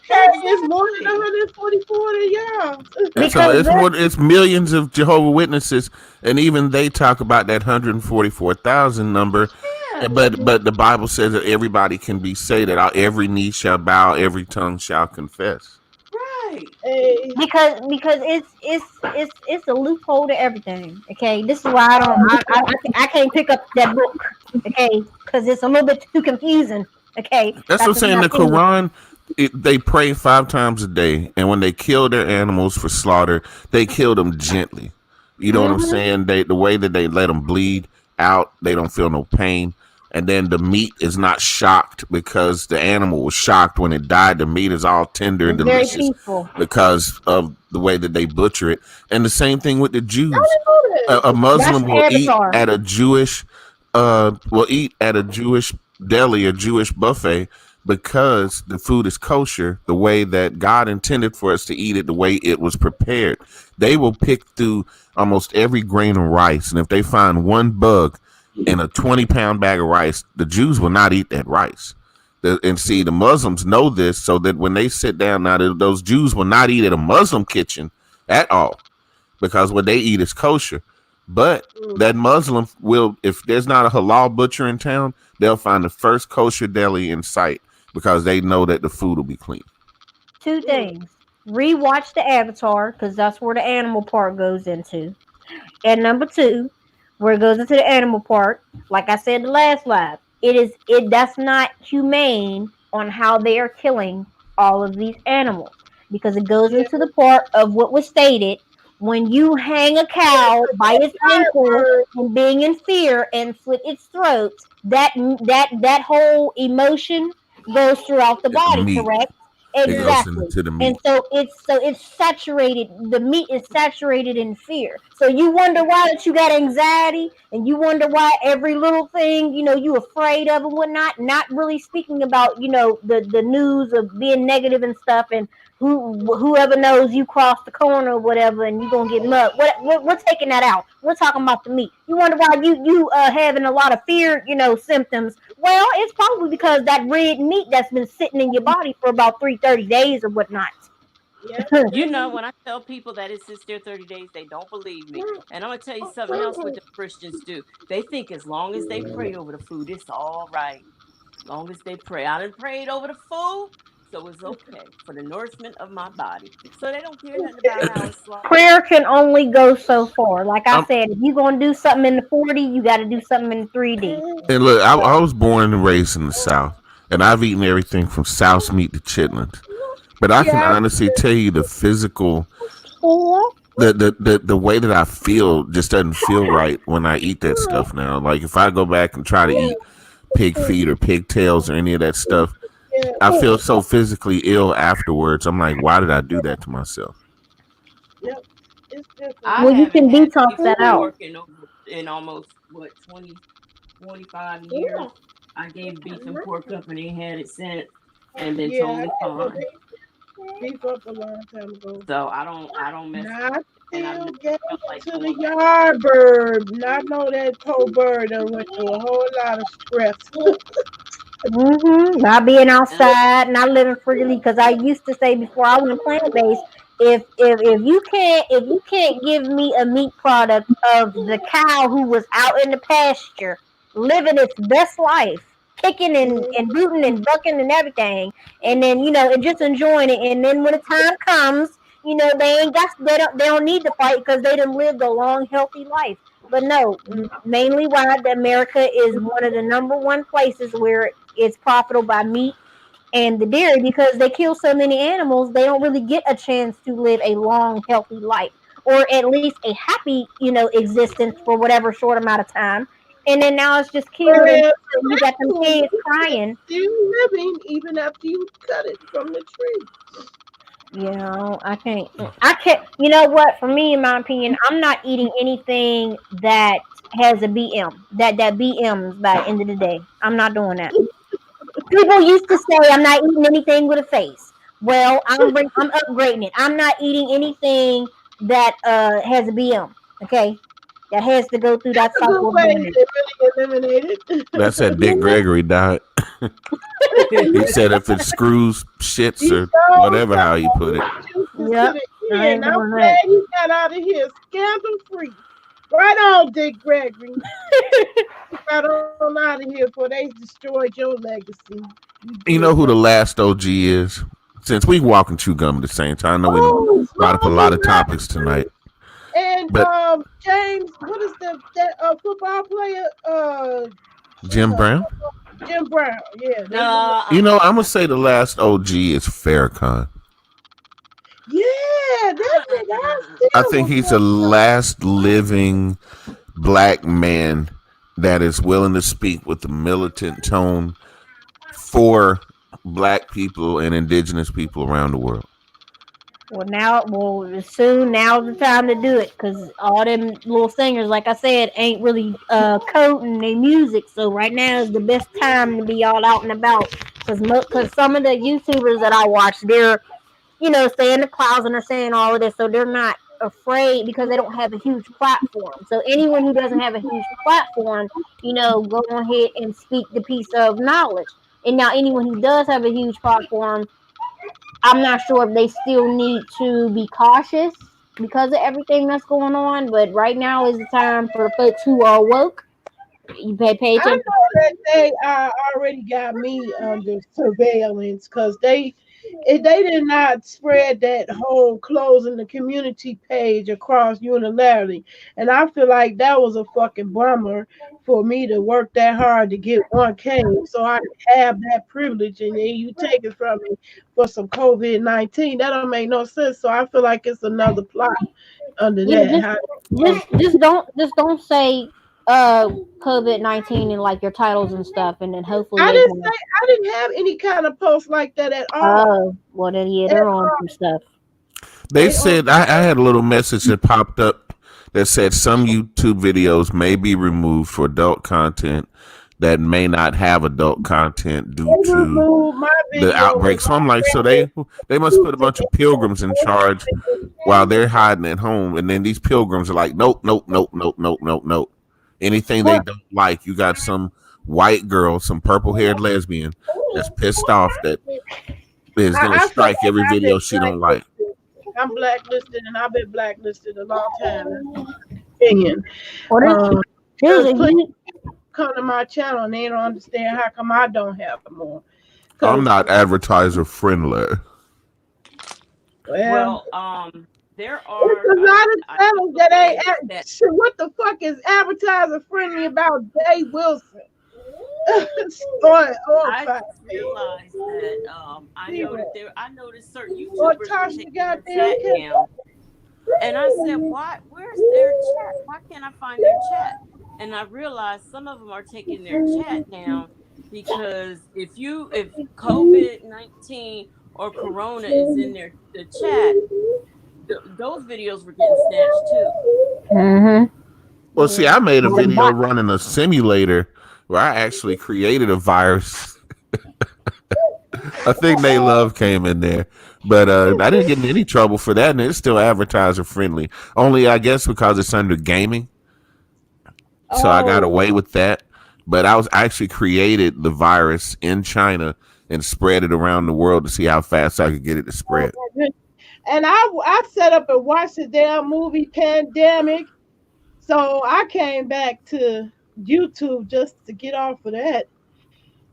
It's more than 144 to y'all. It's millions of Jehovah's Witnesses, and even they talk about that 144,000 number. Yeah. But the Bible says that everybody can be saved, that every knee shall bow, every tongue shall confess. Right. Because it's a loophole to everything. Okay, this is why I can't pick up that book. Okay, because it's a little bit too confusing. Okay, that's what I'm saying. The Quran. They pray 5 times a day, and when they kill their animals for slaughter, they kill them gently. You know what I'm saying? The way that they let them bleed out, they don't feel no pain. And then the meat is not shocked because the animal was shocked when it died. The meat is all tender and delicious because of the way that they butcher it. And the same thing with the Jews. A Muslim will eat at a Jewish deli, a Jewish buffet, because the food is kosher, the way that God intended for us to eat it, the way it was prepared. They will pick through almost every grain of rice, and if they find one bug in a 20-pound bag of rice, the Jews will not eat that rice. And see, the Muslims know this, so that when they sit down, now those Jews will not eat at a Muslim kitchen at all, because what they eat is kosher. But that Muslim will, if there's not a halal butcher in town, they'll find the first kosher deli in sight, because they know that the food will be clean. 2 things. Rewatch the Avatar, because that's where the animal part goes into. And number 2, where it goes into the animal part, like I said the last live, that's not humane on how they are killing all of these animals. Because it goes into the part of what was stated, when you hang a cow by its ankle and being in fear and slit its throat, that whole emotion goes throughout the body, correct? Exactly. And so it's saturated. The meat is saturated in fear. So you wonder why that you got anxiety, and you wonder why every little thing, you afraid of and whatnot. Not really speaking about, the news of being negative and stuff, and whoever knows you cross the corner or whatever, and you're gonna get mugged. We're taking that out. We're talking about the meat. You wonder why you having a lot of fear, symptoms. Well, it's probably because that red meat that's been sitting in your body for about 30 days or whatnot. Yeah. When I tell people that it sits there 30 days, they don't believe me. And I'm going to tell you something else what the Christians do. They think as long as they pray over the food, it's all right. As long as they pray. I done prayed over the food, so it's okay for the nourishment of my body. So they don't care nothing about how it's like. Prayer can only go so far. Like I said, if you're going to do something in the 4D, you got to do something in the 3D. And look, I was born and raised in the South, and I've eaten everything from South's meat to chitlins. But I can Yeah, honestly tell you the physical, the way that I feel just doesn't feel right when I eat that stuff now. Like if I go back and try to eat pig feet or pigtails or any of that stuff, yeah. I feel so physically ill afterwards. I'm like, why did I do that to myself? Yep. It's different. I Well, you haven't can had detox beef that and out. pork in almost what 20, 25 years. I gave beef and pork up and ain't had it since, and been Yeah, I totally had to fine. beef up a long time ago. So I don't mess with Now I it, and I've still never get felt like to the going back. yard bird. And I know that poor bird done went through a whole lot of stress. Not being outside, not living freely. Because I used to say before I went plant based, if you can't give me a meat product of the cow who was out in the pasture living its best life, kicking and booting and bucking and everything, and then and just enjoying it, and then when the time comes, they don't need to fight because they done lived a long healthy life. But no, mainly why America is one of the number one places where it's profitable by meat and the dairy because they kill so many animals, they don't really get a chance to live a long, healthy life, or at least a happy, existence for whatever short amount of time. And then now it's just killed, and Whereas you got them the kids meat is crying. still living even after you cut it from the tree. I can't. I can't. You know what? For me, in my opinion, I'm not eating anything that has a BM. That BMs by the end of the day. I'm not doing that. People used to say I'm not eating anything with a face. Well, I'm upgrading it. I'm not eating anything that has a BM. Okay, that has to go through that That's a good cycle of way doing it. to really eliminate That's that Dick Mhm. Gregory diet. He said if it screws, shits, He or showed whatever how he put it. juices Yep, to the I ain't end. I'm doing glad that. he got out of here scandal free. Right on, Dick Gregory. Got on out of here before they destroyed your legacy. You know who the last OG is? Since we walk and chew gum at the same time, I know we brought up a lot of topics tonight. And But James, what is that football player? Jim Brown? Jim Brown. Yeah. No, You know, I'm gonna say the last OG is Farrakhan. Yeah, that nigga. I think he's the last living black man that is willing to speak with a militant tone for black people and indigenous people around the world. Soon now's the time to do it because all them little singers, like I said, ain't really coding their music. So right now is the best time to be all out and about because some of the YouTubers that I watch, they're stay in the clouds and they're saying all of this, so they're not afraid because they don't have a huge platform. So anyone who doesn't have a huge platform, go ahead and speak the piece of knowledge. And now anyone who does have a huge platform, I'm not sure if they still need to be cautious because of everything that's going on. But right now is the time for the folks who are woke. You pay I know attention. that they already got me under surveillance because they did not spread that whole closing the community page across unilaterally, and I feel like that was a fucking bummer for me to work that hard to get 1K so I could have that privilege, and then you take it from me for some COVID-19. That don't make no sense. So I feel like it's another plot under Yeah, that. just don't say COVID-19 in like your titles and stuff, and then hopefully I they didn't won't. say I didn't have any kind of post like that at all. Oh, well then yeah, they're on some stuff. They said I had a little message that popped up that said some YouTube videos may be removed for adult content that may not have adult content due They to removed my the video. outbreak. So I'm like, so they must put a bunch of pilgrims in charge while they're hiding at home, and then these pilgrims are like, nope, nope, nope, nope, nope, nope, nope. Anything they don't like, you got some white girl, some purple-haired lesbian that's pissed off that is gonna I strike every I've video been she don't like. I'm blacklisted, and I've been blacklisted a long time. That's my opinion. Well, there's a Please come to my channel, and they don't understand how come I don't have more. I'm not advertiser friendly. Well, there it's are a lot of channels that ain't. that Shit, what the fuck is advertiser friendly about Jay Wilson? I fire. just realized that I noticed certain Or YouTubers were Tasha taking their goddamn chat down. And I said, why? Where's their chat? Why can't I find their chat? And I realized some of them are taking their chat down because if COVID-19 or Corona is in the chat, those videos were getting snatched too. Mm-hmm. Well, see, I made a The video bot. running a simulator where I actually created a virus. I think They Love came in there, but I didn't get in any trouble for that, and it's still advertiser friendly. Only, I guess, because it's under gaming, so I got Oh, away with that. But I actually created the virus in China and spread it around the world to see how fast I could get it to oh spread. my goodness. And I set up and watched the damn movie Pandemic. So I came back to YouTube just to get off of that.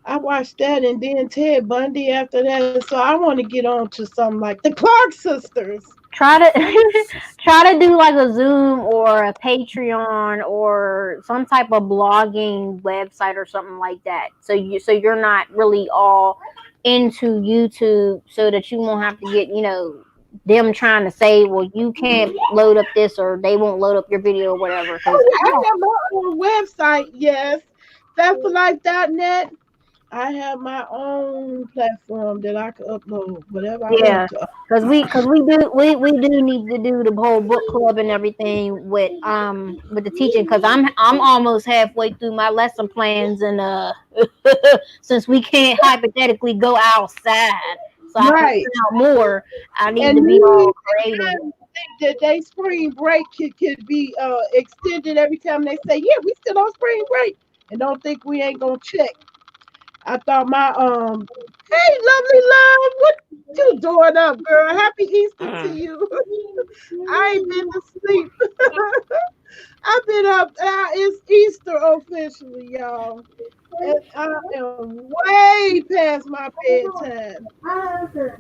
I watched that and then Ted Bundy after that. So I want to get on to something like the Clark sisters. Try to try to do like a Zoom or a Patreon or some type of blogging website or something like that. So you're not really all into YouTube, so that you won't have to get them trying to say, well, you can't load up this or they won't load up your video or whatever. Because Oh, I have my own website, yes. Fatforlife.net. I have my own platform that I can upload whatever I yeah, want to. because we do need to do the whole book club and everything with the teaching, because I'm almost halfway through my lesson plans, and since we can't hypothetically go outside so I can Right. print out more, I need And to be me, all creative. that they spring break could be extended every time they say, yeah, we still on spring break. And don't think we ain't gonna check. I thought my hey lovely love, what you doing up, girl? Happy Easter to Mm. you. I ain't been to sleep. I've been up. It's Easter officially, y'all. And I am way past my bedtime.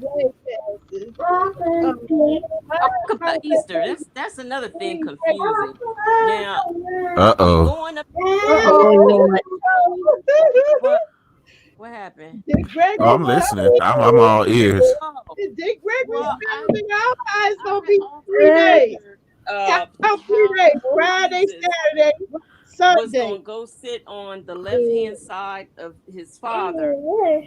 Way past it. Talk about Easter. That's another thing confusing. Now, Uh you oh. going up Oh Lord. what what happened? Did Oh, Gregory I'm tell listening. me? I'm all ears. Oh, Did Gregory well, tell me our eyes gonna I be also 3 days? wondered Count how 3 days. Friday, Jesus Saturday, was Sunday. going to go sit on the left hand side of his father,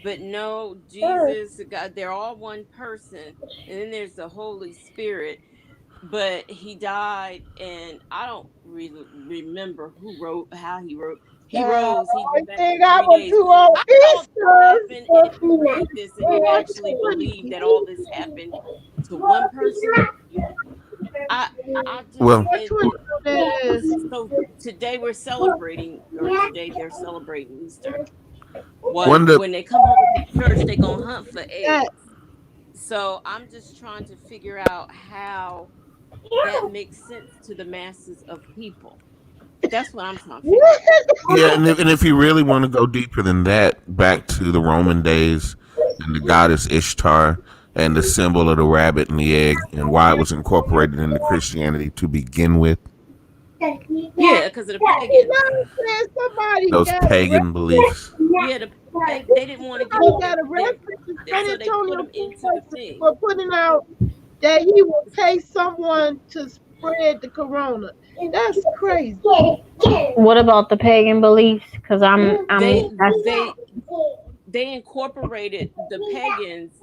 but no, Jesus, God, they're all one person, and then there's the Holy Spirit. But he died, and I don't really remember who wrote how he wrote. He rose. He I went back to think I three was days. too on I thought this happened, and Easter. you read this, and you actually believe that all this happened to one person. I I just Well, Which one that is? so today we're celebrating, or today they're celebrating Easter. one of When they come home from church, they gonna hunt for That. eggs. So I'm just trying to figure out how that makes sense to the masses of people. That's what I'm trying to figure out. yeah, and if you really want to go deeper than that, back to the Roman days and the goddess Ishtar and the symbol of the rabbit and the egg and why it was incorporated into Christianity to begin with, Yeah, because of the You pagans. know, said somebody those got pagan beliefs. Yeah, they didn't want to give them arrested in San so they put Antonio them into the police thing. for putting out that he will pay someone to spread the corona. That's crazy. What about the pagan beliefs? Because They that's they they incorporated the pagans,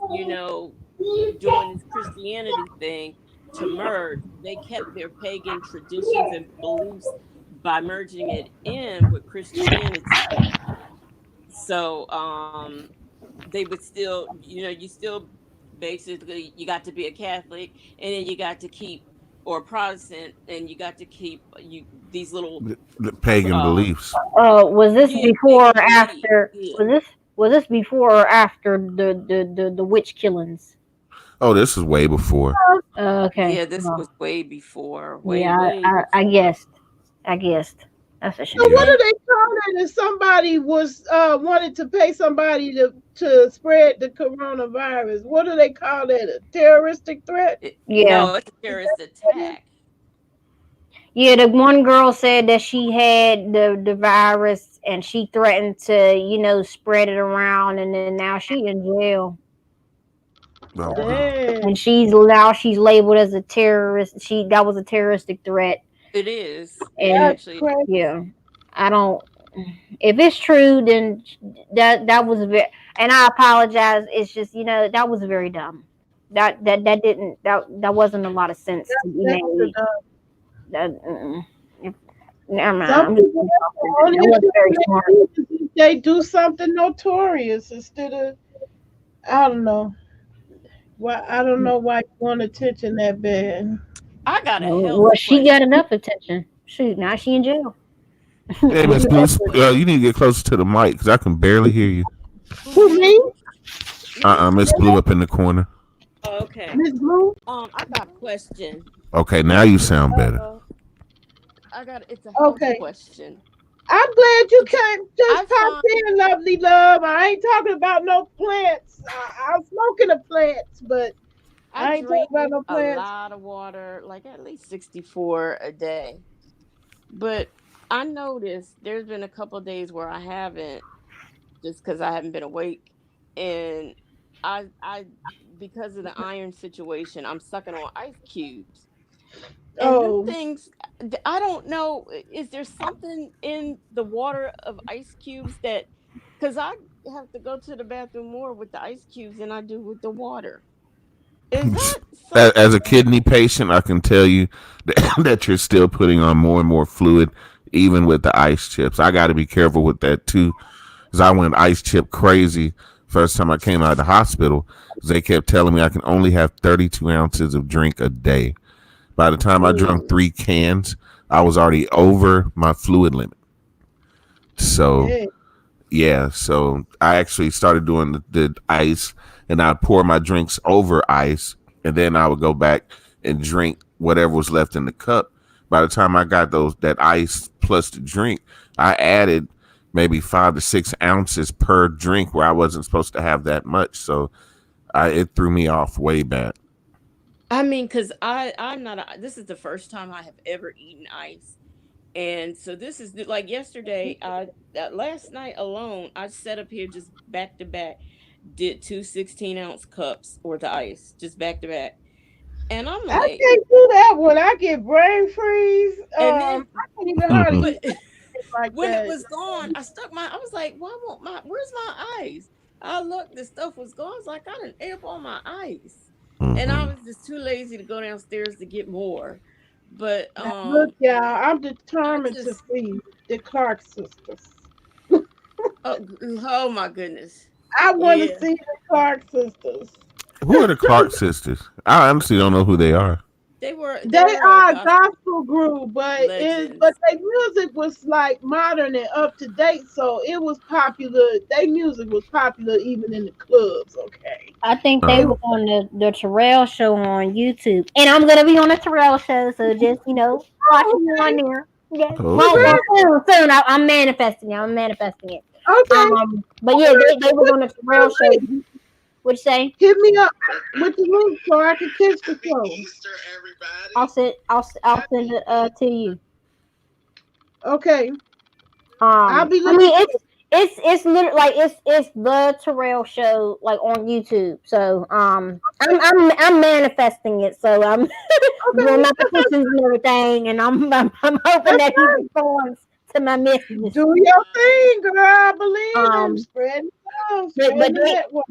doing this Christianity thing to merge. They kept their pagan traditions and beliefs by merging it in with Christianity. So they would still, you still basically you got to be a Catholic, and then you got to keep, or Protestant, and you got to keep these little The pagan uh beliefs. was this yeah, before pagan or beliefs. after? Yeah. Was this before or after the witch killings? Oh, this is way before. Okay. Yeah, this Well, was way before, yeah, way I before. guessed. I guessed. That's a So shame. what Yeah. do they call it if somebody was wanted to pay somebody to spread the coronavirus? What do they call it? A terroristic threat? Yeah. No, it's a terrorist attack. Yeah, the one girl said that she had the virus and she threatened to, spread it around, and then now she in jail. Oh, wow. And Dang. she's labeled as a terrorist. That was a terroristic threat. It is. It And That's actually. crazy. yeah, I don't. If it's true, then that was very. And I apologize. It's just that was very dumb. That didn't that wasn't a lot of sense to be Extra made. dumb. That, mm-mm. Never mind. Some I'm just people, gonna that's talk the to that. only That wasn't very attention smart. they need is if they do something notorious instead of, I don't know. Why, I don't know why you want attention that bad. I got a Well, health she got question. enough attention. Shoot, now she in jail. Hey, And Miss she Blue, left. you need to get closer to the mic because I can barely hear you. Who, Who, me? me? Miss Blue up in the corner. Oh, okay. Miss Blue? I got a question. Okay, now you sound better. Uh, it's a health Okay. question. I'm glad you came. I Just pop find in, lovely love. I ain't talking about no plants. I'm smoking the plants, but I I ain't talking drink about no a plants. lot of water, like at least 64 a day. But I noticed there's been a couple of days where I haven't, just because I haven't been awake, and I because of the iron situation, I'm sucking on ice cubes, and them Oh, things. I don't know. Is there something in the water of ice cubes that? Because I have to go to the bathroom more with the ice cubes than I do with the water. Is that As a something? kidney patient, I can tell you that you're still putting on more and more fluid, even with the ice chips. I got to be careful with that too, because I went ice chip crazy first time I came out of the hospital. 'Cause they kept telling me I can only have 32 ounces of drink a day. By the time I drank Mm. 3 cans, I was already over my fluid limit. So yeah. yeah, so I actually started doing the ice, and I'd pour my drinks over ice, and then I would go back and drink whatever was left in the cup. By the time I got that ice plus the drink, I added maybe 5 to 6 ounces per drink where I wasn't supposed to have that much. So it threw me off way bad. I mean, because I'm not. This is the first time I have ever eaten ice, and so this is like yesterday. Last night alone, I set up here just back to back, did two 16-ounce cups worth of ice just back to back, and I'm I like, can't do that when I get brain freeze. and then I can't even hardly but eat like when it that. was gone, I was like, why won't where's my ice? I looked, the stuff was gone. I was like, I didn't ate up all my ice. And I Hmm. was just too lazy to go downstairs to get more. But Now, look, y'all, I'm I determined to just see the Clark sisters. oh my goodness. I want to Yeah. see the Clark sisters. Who are the Clark sisters? I honestly don't know who they are. They were They a are a gospel gospel group, but legends. their music was like modern and up to date, so it was popular. Their music was popular even in the clubs. Okay, I think they they Uh, were were. on the Terrell show on YouTube, and I'm gonna be on the Terrell show. So just watch me on Okay, there. Yeah. Well, okay. soon. I'm manifesting it. I'm manifesting it. okay. But yeah, they was on the Terrell show. What'd you say? Hit me up with the link so I can catch the show. I'll send it to you. Okay, I'll be I looking. mean it's literally like it's the Terrell show like on YouTube. So I'm manifesting it. So I'm doing Okay, my petitions and everything, and I'm hoping that's that he right. responds to my messages. Do your thing, girl. I believe him. Um, Spread the love, but spread but the they network.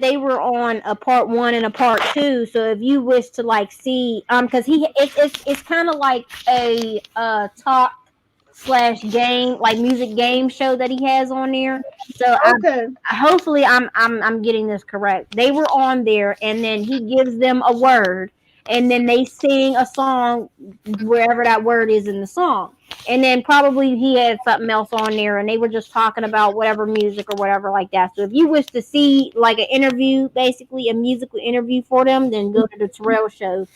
they were on a part one and a part two. So if you wish to like see because it's kind of like a talk slash game like music game show that he has on there. So Okay, hopefully I'm getting this correct. They were on there, and then he gives them a word, and then they sing a song wherever that word is in the song. And then probably he had something else on there, and they were just talking about whatever music or whatever like that. So if you wish to see like an interview, basically a musical interview for them, then go to the Terrell show.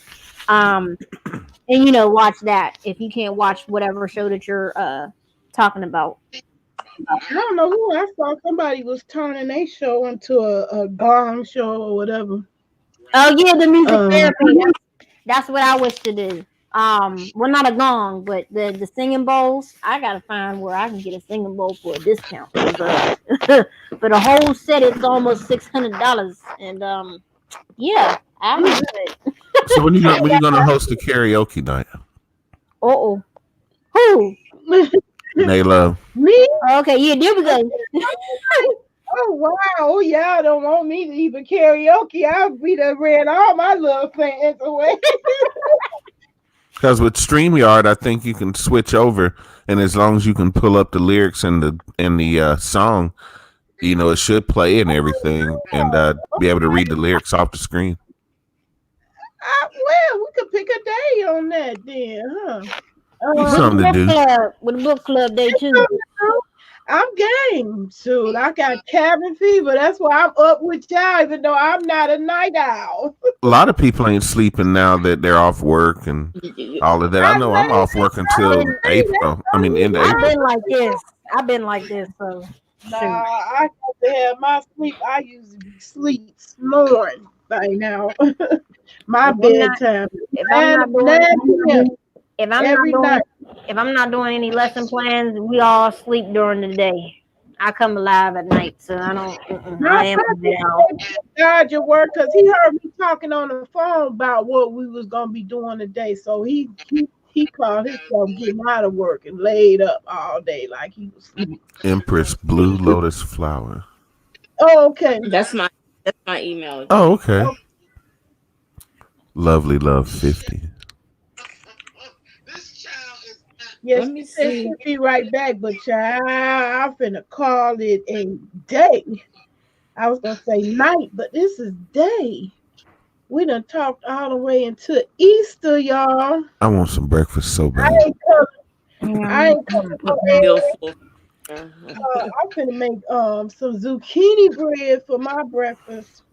Um, and watch that if you can't watch whatever show that you're talking about. I don't know who I saw. Somebody was turning a show into a gong show or whatever. Oh yeah, the music Um, therapy. That's what I wish to do. Well, not a gong, but the singing bowls. I gotta find where I can get a singing bowl for a discount. 'Cause, for the whole set, it's almost $600, and yeah, I would do it. So when you gonna host a karaoke night? Oh, who? Nayla. Me? Okay, yeah, there we go. Oh wow! Oh y'all don't want me to even karaoke. I'll be the ran all my little fans away. Because with StreamYard, I think you can switch over, and as long as you can pull up the lyrics and the song, it should play and everything, and be able to read the lyrics off the screen. Well, we could pick a day on that then, huh? Something to do. With the book club day too. I'm game. Shoot, I got cabin fever. That's why I'm up with y'all, even though I'm not a night owl. A lot of people ain't sleeping now that they're off work and all of that. I know I'm off work until April. I mean, end of I've April. been like this. So Nah, I got to have my sleep. I usually be sleep snoring by now. My bedtime. If I'm Every night. not doing any lesson plans, we all sleep during the day. I come alive at night, so I don't. I am God, your work, because he heard me talking on the phone about what we was gonna be doing today. So he called himself getting out of work and laid up all day like he was sleeping. Empress Blue Lotus Flower. Oh, okay. That's my email address. Oh, okay. Lovely Love 50. Yes, Let me see. She'll be right back, but child, I'm finna call it a day. I was gonna say night, but this is day. We done talked all the way into Easter, y'all. I want some breakfast so bad. I ain't coming for Feel full. I'm finna make some zucchini bread for my breakfast.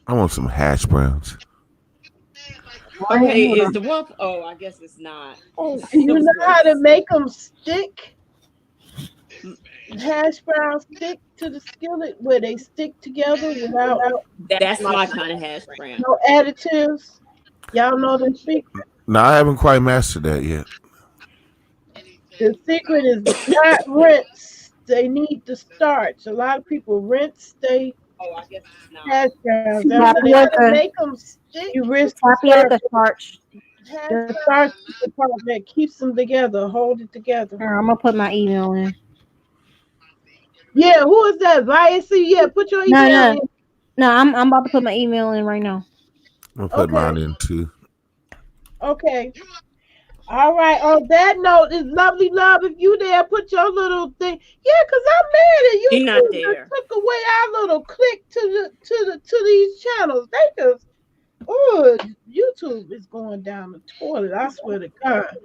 I want some hash browns. Okay, is the one? Oh, I guess it's not. You know how to make them stick? Hash browns stick to the skillet where they stick together without That's my kind of hash brown. no additives. Y'all know the secret. No, I haven't quite mastered that yet. The secret is not rinse. They need the starch. A lot of people rinse they Oh, I guess it's not. hash browns. That's how to make them stick. You rinse the tapioca starch. The starch is the part that keeps them together, hold it together. I'm gonna put my email in. Yeah, who is that? Viacy? Yeah, put your email in. No, I'm about to put my email in right now. I'm gonna put mine in too. Okay. All right. On that note, it's lovely love. If you there, put your little thing. Yeah, because I'm mad at you. He not there. Took away our little click to these channels. They just YouTube is going down the toilet. I swear to God.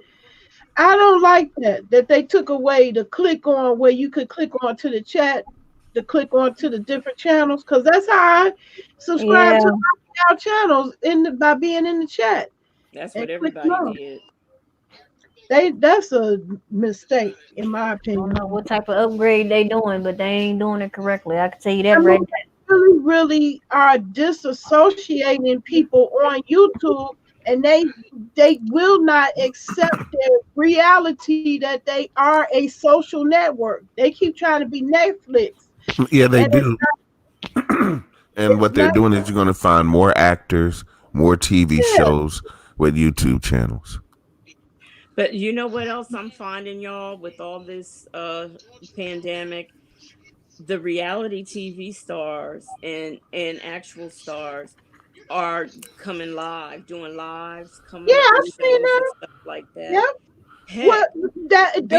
I don't like that they took away the click on where you could click on to the chat, to click on to the different channels, because that's how I subscribe to our channels by being in the chat. That's what everybody did. That's a mistake, in my opinion. I don't know what type of upgrade they doing, but they ain't doing it correctly. I can tell you that right now. Really are disassociating people on YouTube, and they will not accept their reality that they are a social network. They keep trying to be Netflix. Yeah, they do. And what they're doing is you're going to find more actors, more TV shows with YouTube channels. But you know what else I'm finding, y'all, with all this pandemic? The reality TV stars and actual stars are coming live, doing lives, coming up I've with seen shows and that. stuff like that. Yep. Heck, The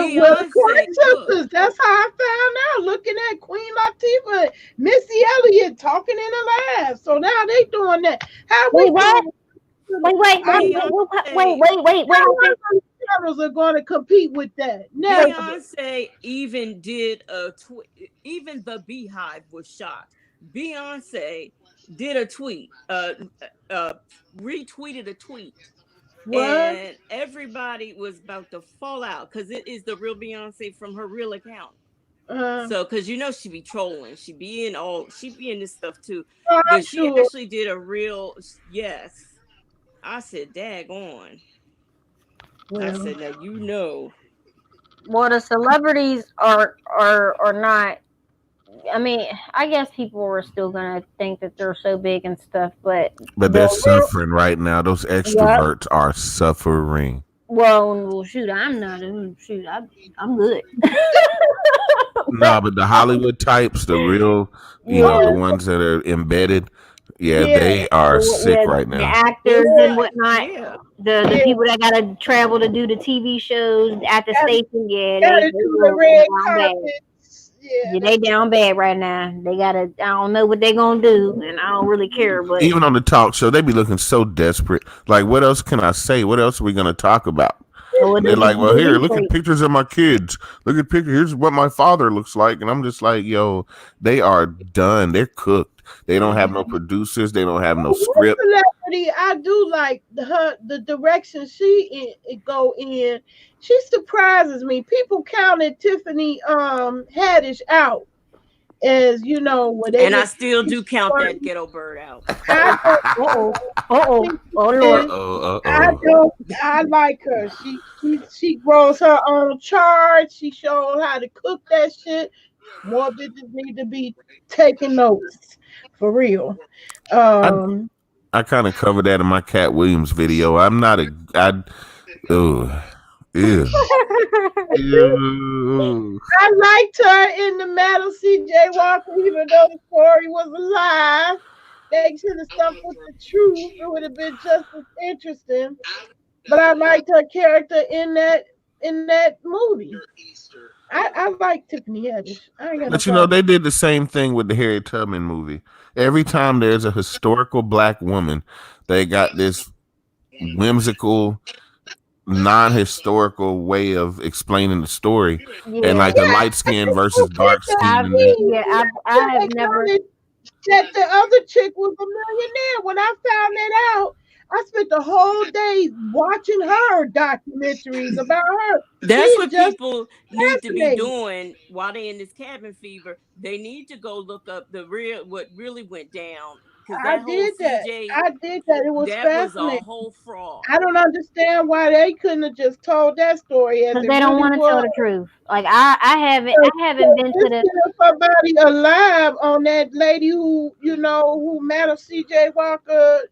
sisters, that's how I found out. Looking at Queen Latifah, and Missy Elliott talking in a live. So now they doing that. How we Wait. channels are going to compete with that? Now, Beyonce even did a tweet. Even the Beehive was shocked. Beyonce did a tweet, retweeted a tweet. What? And everybody was about to fall out because it is the real Beyonce from her real account. So, because she be trolling, she be in this stuff too. But she actually did a real, yes. I said, daggone. I Well, said, now you know. Well, the celebrities are not. I mean, I guess people are still gonna think that they're so big and stuff, but But the they're real, suffering right now. Those yeah. extroverts are suffering. Well, shoot, I'm not. Shoot, I'm good. No, But but the Hollywood types, the real, the yeah, ones that are embedded, yeah, yeah, they are sick yeah, right the now. actors yeah, and whatnot, Yeah. the yeah. people that gotta travel to do the TV shows at the Gotta, station, yeah, gotta they do the real red down bad. carpets. Yeah, Yeah, they down bad right now. They gotta. I don't know what they gonna do, and I don't really care. But Even on the talk show, they be looking so desperate. Like, what else can I say? What else are we gonna talk about? or And they they're just like, be well, here, look at releasing. pictures of my kids. Look at pictures. Here's what my father looks like. And I'm just like, yo, they are done. They're cooked. They don't have no producers. They don't have no one script. celebrity I do like the direction it go in. She surprises me. People counted Tiffany Haddish out as where they And I look. still do count that ghetto bird out. I don't Oh, oh Lord. I Uh-oh. don't. I like her. She grows her own chart. She shows how to cook that shit. More bitches need to be taking notes for real. I Um, I kind of covered that in my Cat Williams video. I'm not a oh ew. Ew. I liked her in the Metal C.J. Walker, even though the story was a lie. They should have stuck with the truth. It would have been just as interesting. But I liked her character in that movie. I like Tiffany Haddish. I ain't got no But you know, problem. they did the same thing with the Harriet Tubman movie. Every time there's a historical black woman, they got this whimsical, non-historical way of explaining the story. And Yeah, like the light skin versus dark skin I've and that. I have never. That the other chick was a millionaire. When I found that out, I spent the whole day watching her documentaries about her. That's She's what just people need to be fascinating. doing while they in this cabin fever. They need to go look up what really went down. Because I that whole did that. CJ, I did that. It was that was a fascinating. whole fraud. I don't understand why they couldn't have just told that story as Because it they don't really want to tell was. the truth. Like I haven't been to There's the. still somebody alive on that lady who Madam C.J. Walker,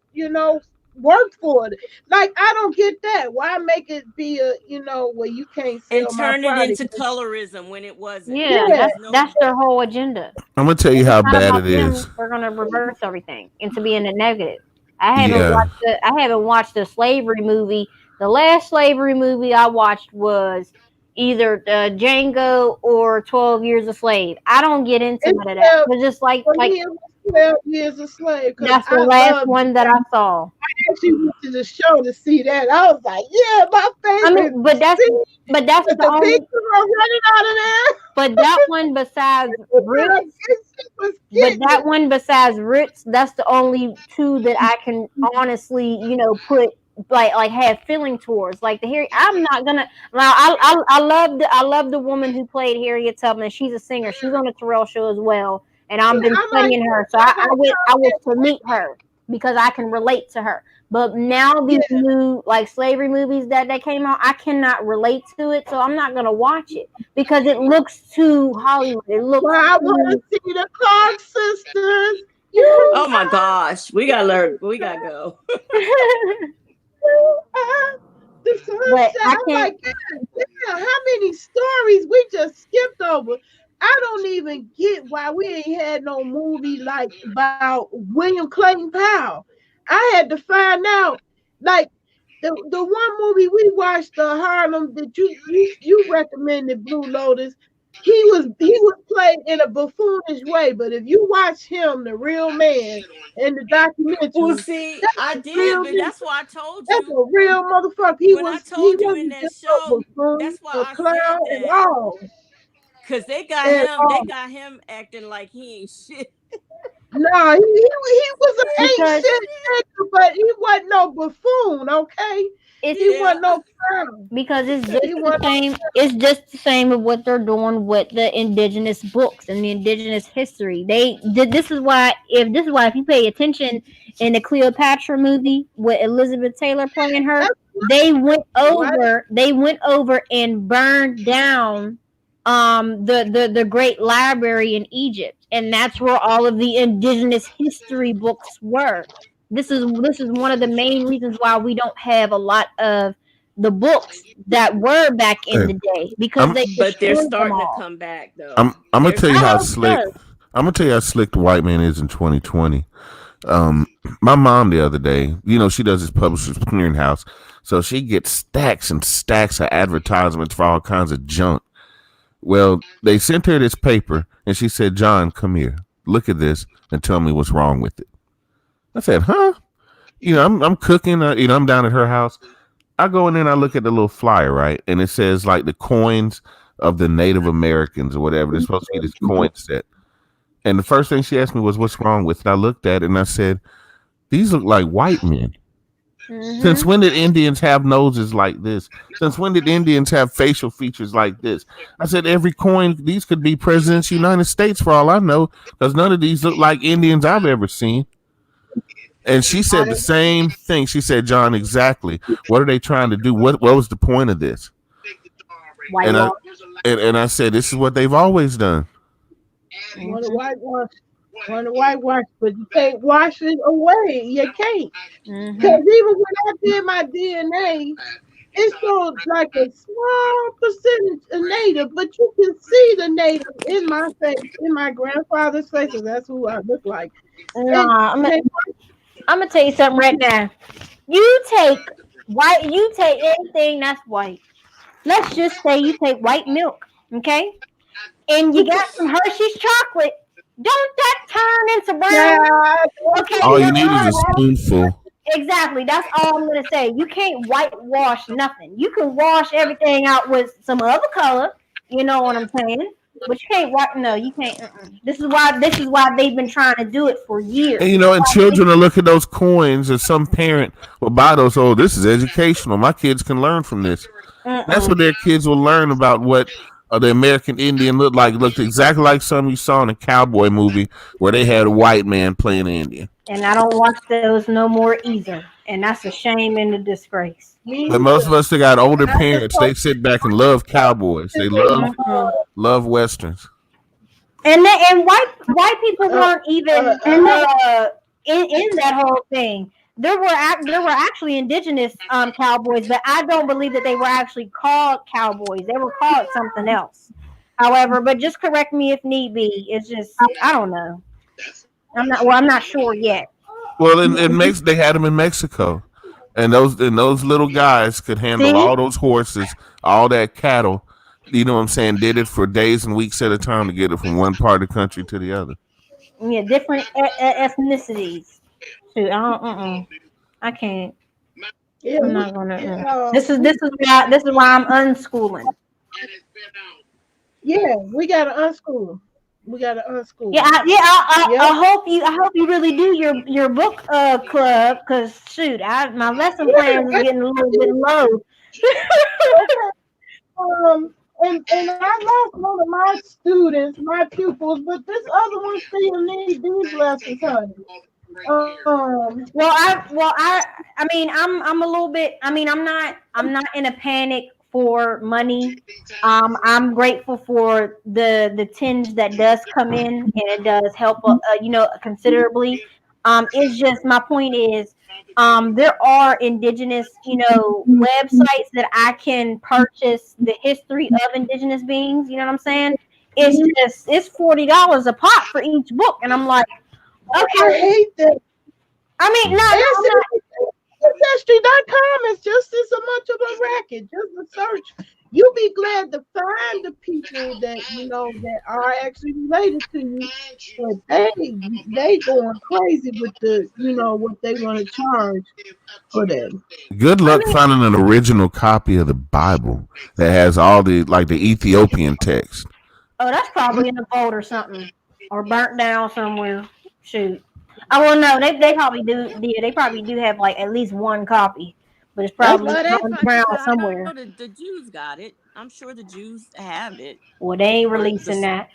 worked for it. Like, I don't get that. Why make it be where you can't And sell my turn it product? into colorism when it wasn't. Yeah, Yeah. that's their whole agenda. I'm gonna tell you If how it's not bad about it them, is. we're gonna reverse everything into being a negative. I haven't Yeah. watched the slavery movie. The last slavery movie I watched was either Django or 12 Years a Slave. I don't get into It's none of that. It's just like for me, it was 12 Years a Slave. Because that's the I last one that I saw. actually went to the show to see that. I was like, yeah, my I favorite. mean, but that's But the the only. picture of running out of there. But that one besides Ritz, but that one besides Ritz, that's the only two that I can honestly, put like have feeling towards. Like the Harry, I'm not gonna. Now I love the woman who played Harriet Tubman. She's a singer. She's on the Terrell Show as well, and I've been studying her. So I wish to meet her because I can relate to her. But now these new like slavery movies that came out, I cannot relate to it, so I'm not gonna watch it because it looks too Hollywood. It looks. Well, I want to see the Clark sisters. Oh my gosh, we gotta learn. We gotta go. The sunshine. I'm like, God, how many stories we just skipped over? I don't even get why we ain't had no movie like about William Clayton Powell. I had to find out, like the one movie we watched, the Harlem that you recommended, Blue Lotus. He was played in a buffoonish way, but if you watch him, the real man, in the documentary, Well, see, I did, but that's why I told that's you. a real motherfucker. When I told you in that show, that's why I said that. All. Cause they got him acting like he ain't shit. No, he was an ain't shit nigga, but he wasn't no buffoon, okay? He wasn't no clown. Because it's just the same. It's just the same of what they're doing with the indigenous books and the indigenous history. This is why if you pay attention in the Cleopatra movie with Elizabeth Taylor playing her, they went over and burned down the great library in Egypt, and that's where all of the indigenous history books were. This is one of the main reasons why we don't have a lot of the books that were back in the day, because they But they're destroyed them starting to all. come back though. I'm gonna They're tell you how Oh, slick. good. I'm gonna tell you how slick the white man is in 2020. My mom the other day, she does this publishers clearinghouse, so she gets stacks and stacks of advertisements for all kinds of junk. Well, they sent her this paper, and she said, "John, come here, look at this, and tell me what's wrong with it." I said, "Huh?" I'm cooking. I'm down at her house. I go in there and I look at the little flyer, right, and it says like the coins of the Native Americans or whatever. They're supposed to be this coin set. And the first thing she asked me was, "What's wrong with it?" I looked at it and I said, "These look like white men. Since Mhm. when did Indians have noses like this? Since when did Indians have facial features like this?" I said, "Every coin, these could be presidents of the United States for all I know, because none of these look like Indians I've ever seen." And she said the same thing. She said, "John, exactly. What are they trying to do? What was the point of this?" And I Whitewash. and I said, "This is what they've always done." Want to whitewash, but you can't wash it away. You can't. Mhm. Because even when I did my DNA, it showed like a small percentage of native, but you can see the native in my face, in my grandfather's face, 'cause that's who I look like. And Nah, I'm gonna tell you something right now. You take anything that's white. Let's just say you take white milk, okay? And you got some Hershey's chocolate. Don't that turn into brown? yeah, Okay, All you you're need is a right. spoonful. Exactly. That's all I'm gonna say. You can't whitewash nothing. You can wash everything out with some other color. You know what I'm saying? But you can't wipe. No, you can't. This is why they've been trying to do it for years. And children will look at those coins, and some parent will buy those. "Oh, this is educational. My kids can learn from this." That's what their kids will learn about what the American Indian looked exactly like some you saw in a cowboy movie where they had a white man playing an Indian. And I don't watch those no more either. And that's a shame and a disgrace. But most of us that got older parents, they sit back and love cowboys. They love westerns. And white people weren't even in that whole thing. There were actually indigenous cowboys, but I don't believe that they were actually called cowboys. They were called something else. However, but just correct me if need be. It's just I don't know. I'm not sure yet. Well, they had them in Mexico, and those little guys could handle See? all those horses, all that cattle. You know what I'm saying? Did it for days and weeks at a time to get it from one part of the country to the other. Yeah, different ethnicities. Shoot, I can't. yeah, I'm not gonna. uh, This is why I'm unschooling. yeah, we gotta unschool. We gotta unschool. Yeah, I Yep. I hope you really do your book club, because shoot, my lesson plan is getting a little bit low. And I lost one of my students, my pupils, but this other one still needs these lessons, honey. I mean, I'm a little bit. I mean, I'm not in a panic for money. I'm grateful for the tinge that does come in, and it does help, considerably. It's just my point is, there are indigenous, websites that I can purchase the history of indigenous beings. You know what I'm saying? It's $40 a pop for each book, and I'm like, I okay. hate that. I mean, no, I'm not. Ancestry.com is just as much of a racket. Just a search. You'll be glad to find the people that that are actually related to you. But they going crazy with the what they want to charge for that. Good luck finding an original copy of the Bible that has all the Ethiopian text. Oh, that's probably in a vault or something, or burnt down somewhere. Shoot. I well, no, they probably do. Yeah, they probably do have like at least one copy, but it's probably around somewhere. I know the Jews got it. I'm sure the Jews have it. Well, they ain't releasing that.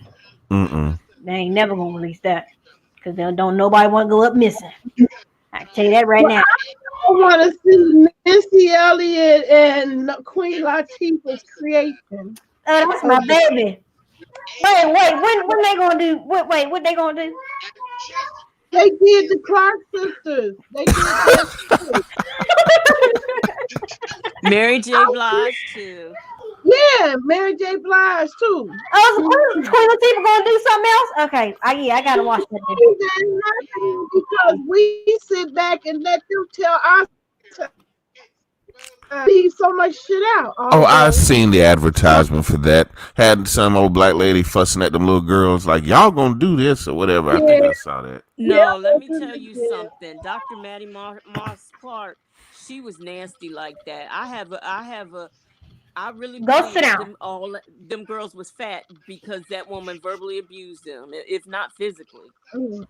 Mm-mm. They ain't never gonna release that because they don't nobody want to go up missing. I can tell you that right now. want to see Missy Elliott and Queen Latifah's creation. Oh, that's my baby. Wait, when they gonna do? What they gonna do? They did the Clark sisters. They did that. Mary J. Blige too. Yeah, Mary J. Blige too. Oh, so Queen Latifah gonna do something else? Okay, I gotta watch that. Then. Because we sit back and let them tell us. Leave so much shit out. Oh, I seen the advertisement for that. Had some old black lady fussing at them little girls like, y'all gonna do this or whatever. I think I saw that. No, let me tell you something. Dr. Maddie Moss Clark, she was nasty like that. I really Go believe sit down. Them girls was fat because that woman verbally abused them, if not physically. Oh,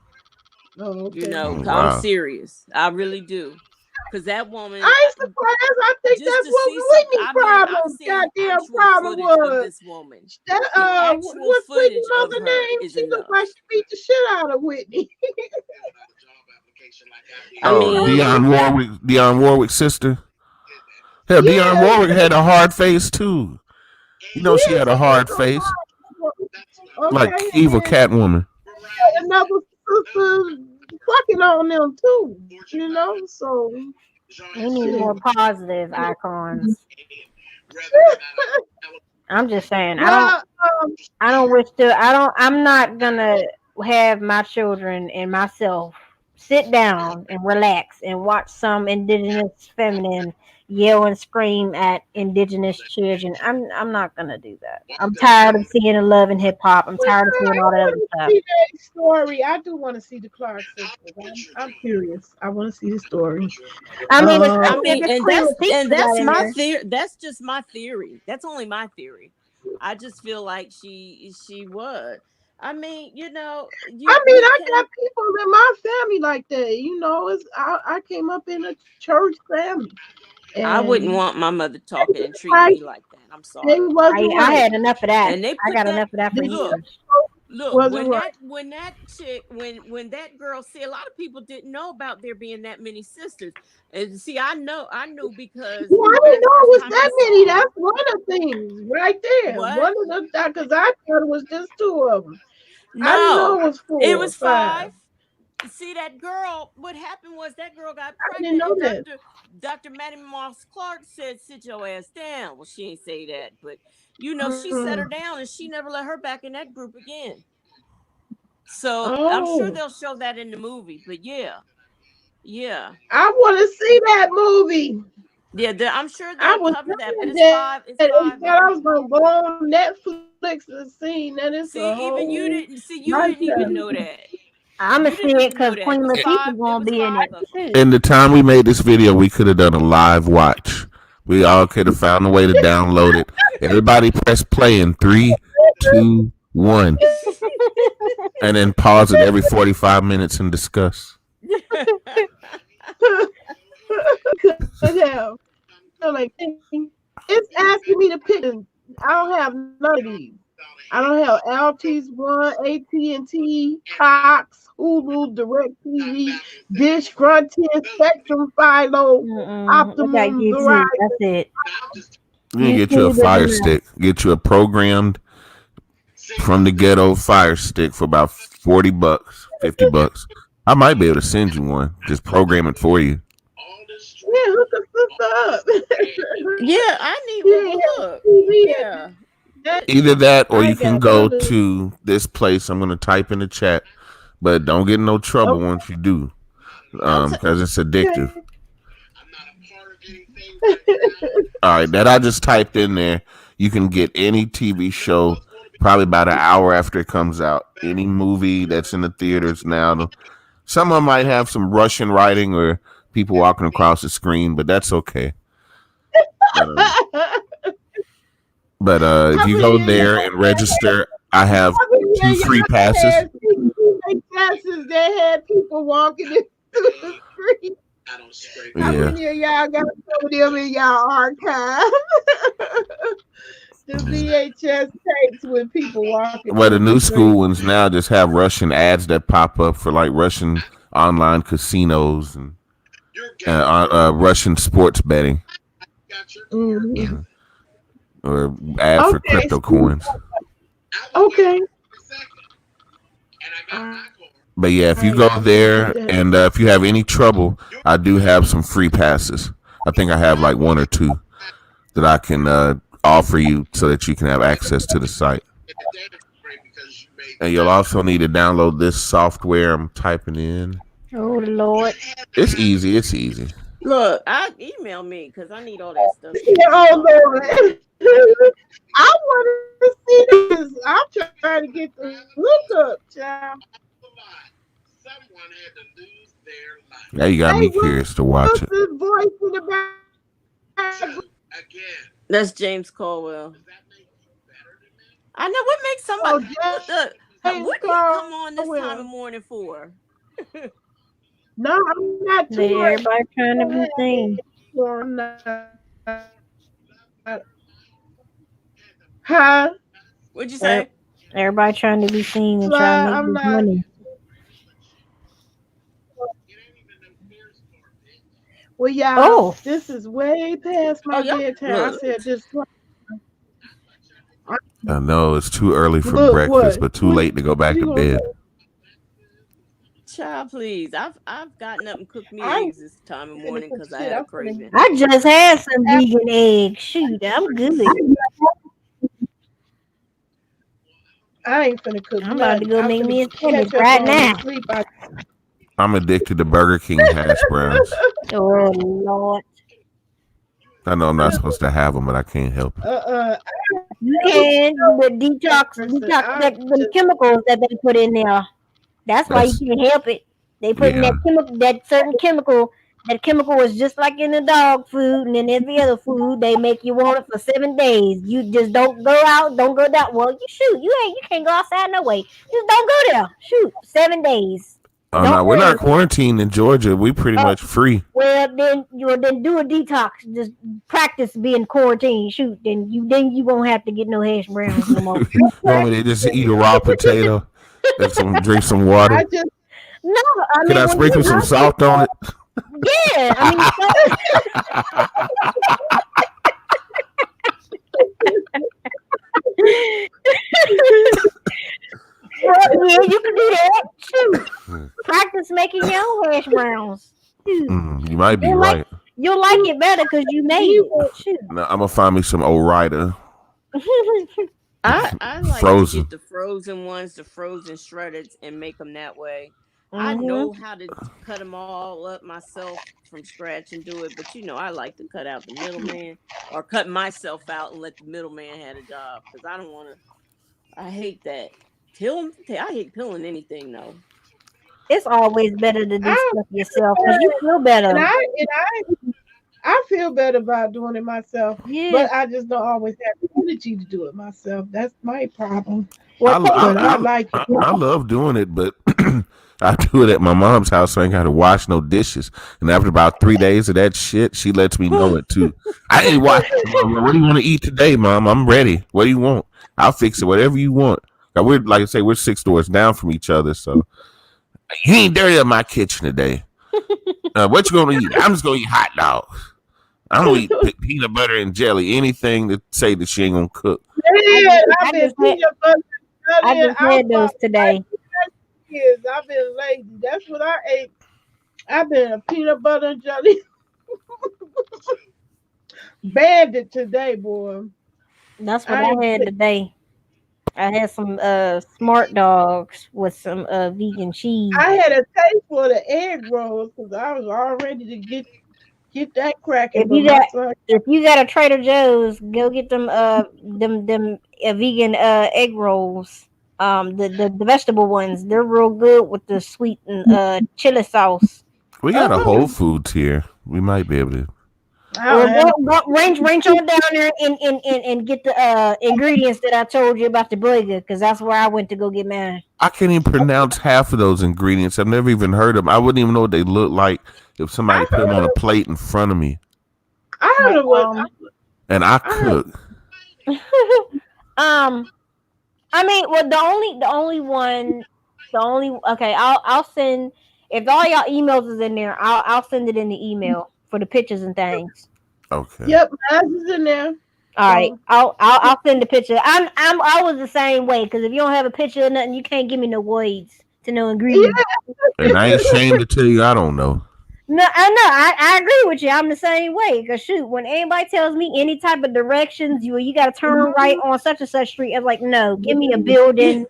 okay. You know, Oh, wow. I'm serious. I really do. Because that woman, I ain't surprised. I think just that's to what see Whitney's something- problem. seen Goddamn actual problem footage of was this woman. that actual what's footage Whitney's of other her name? is She enough. looked like she beat the shit out of Whitney. I Oh, mean- Dionne Warwick's sister. Hell, Yeah. Dionne Warwick had a hard face too. You know she had a hard face, like evil Catwoman. Another sister fucking on them too. You know, so We need more positive icons. I'm just saying. I'm not gonna have my children and myself sit down and relax and watch some indigenous feminine yell and scream at indigenous children. I'm not gonna do that. I'm tired of seeing the love and hip hop. I'm tired of seeing all that other stuff. see that story. I do want to see the Clark sisters. I'm curious. I want to see the story. I mean, and that's my theory. That's just my theory. That's only my theory. I just feel like she was. I mean, you know. I got people in my family like that. You know, I came up in a church family. I wouldn't want my mother talking and treating me like that. I'm sorry. I had enough of that. And I got enough of that for years. Look, when that girl, see, a lot of people didn't know about there being that many sisters. And see, I knew because I didn't know it was that many. That's one of the things right there. What? One of them, because I thought it was just two of them. No, I didn't know it was four. It was five. See, that girl, what happened was that girl got pregnant. And Dr. Maddie Moss Clark said, sit your ass down. Well, she ain't say that, but you know, she set her down and she never let her back in that group again. So I'm sure they'll show that in the movie, but yeah. I want to see that movie. Yeah, I'm sure they'll cover that, but it's five. I was going to go on Netflix and see that it's even you didn't even know that. I'm gonna see it because Queen Latifah gonna be in it too. In the time we made this video, we could have done a live watch. We all could have found a way to download it. Everybody press play in 3, 2, 1, and then pause it every 45 minutes and discuss. It's asking me to pick. I don't have none of these. I don't have Altice One, AT&T, Cox, Hulu, DirecTV, Dish, Frontier, Spectrum, Philo, Optimum, Verizon. That's it. You can get you a Fire Stick. Get you a programmed from the ghetto Fire Stick for about $40, $50. I might be able to send you one. Just program it for you. Yeah, hook a sister up. Yeah, I need one. Look. Yeah. Either that or you can go to this place. I'm going to type in the chat, but don't get in no trouble once you do, because it's addictive. All right, that I just typed in there. You can get any TV show probably about an hour after it comes out. Any movie that's in the theaters now. Some of them might have some Russian writing or people walking across the screen, but that's okay. But if you go there and register, I have 2 free passes. They had people walking through the street. How many of y'all got some of them in y'all archive? The VHS tapes with people walking. Well, the new school ones now just have Russian ads that pop up for like Russian online casinos and Russian sports betting Mhm. or ad for Okay. crypto coins. Okay. But yeah, if you go there and if you have any trouble, I do have some free passes. I think I have like one or two that I can offer you so that you can have access to the site. And you'll also need to download this software I'm typing in. Oh Lord. It's easy. It's easy. Look, email me because I need all that stuff. Oh Lord. I want to see this. I'm trying to get the hookup, child. Now you got me curious to watch What's it. this voice in the back? That's James Caldwell. I know what makes somebody. What do you come on this time of morning for? No, I'm not too Everybody trying to be seen. Huh? What'd you say? Everybody trying to be seen and trying to make this money. Well, y'all, this is way past my bedtime. I said this. I know it's too early for breakfast, but too late to go back to bed. Child, please. I've gotten up and cooked me eggs this time of morning because I had a craving. I just had some vegan eggs. Shoot, I'm good. I ain't finna cook. I'm about to go make me a sandwich right now. I'm addicted to Burger King hash browns. Oh Lord. I know I'm not supposed to have them, but I can't help it. You can, but detox the chemicals that they put in there. That's why you can't help it. They put in that certain chemical. That chemical is just like in the dog food and in every other food. They make you want it for 7 days. You just don't go out, don't go down. Well, you can't go outside no way. Just don't go there. Shoot, 7 days. Oh no, we're not quarantined in Georgia. We pretty much free. Well, then do a detox. Just practice being quarantined. Shoot, then you won't have to get no hash browns no more. You want me to just eat a raw potato and drink some water? Can I sprinkle some salt on it? Yeah, well, yeah, you can do that. Shoot. Practice making your own hash browns. You might be right. You'll like it better because you made it. Shoot. No, I'm gonna find me some Ore-Ida. I like frozen. to get the frozen ones, the frozen shredded, and make them that way. I know how to cut them all up myself from scratch and do it, but I like to cut out the middleman or cut myself out and let the middleman have a job because I don't want to. I hate that. I hate peeling anything though. It's always better to do stuff yourself because you feel better. And I feel better about doing it myself, but I just don't always have the energy to do it myself. That's my problem. I love doing it, but I do it at my mom's house, so I ain't got to wash no dishes. And after about 3 days of that shit, she lets me know it too. I ain't watching. What do you want to eat today, Mom? I'm ready. What do you want? I'll fix it. Whatever you want. Now, like I say, we're 6 doors down from each other, so you ain't dirty up my kitchen today. What you gonna eat? I'm just gonna eat hot dogs. I'm gonna eat peanut butter and jelly. Anything to say that she ain't gonna cook. I just had those today. I've been lazy. That's what I ate. I've been a peanut butter and jelly bandit today, boy. That's what I had today. I had some Smart Dogs with some vegan cheese. I had a taste for the egg rolls because I was all ready to get that cracking. If you got a Trader Joe's, go get them vegan egg rolls. The vegetable ones, they're real good with the sweet and chili sauce. We got a Whole Foods here. We might be able to. Range on down there and get the ingredients that I told you about the burger because that's where I went to go get mine. I can't even pronounce half of those ingredients. I've never even heard them. I wouldn't even know what they look like if somebody put them on a plate in front of me. I heard of what. And I cook. I mean, well, the only one, okay, I'll send If all y'all emails is in there, I'll send it in the email for the pictures and things. Okay. Yep, mine is in there. All right, So I'll send the picture. I was the same way because if you don't have a picture of nothing, you can't give me no words to no yeah, ingredients. And I ain't ashamed to tell you I don't know. No, I know. I agree with you. I'm the same way. Cause shoot, when anybody tells me any type of directions, you got to turn right on such and such street. I'm like, no, give me a building,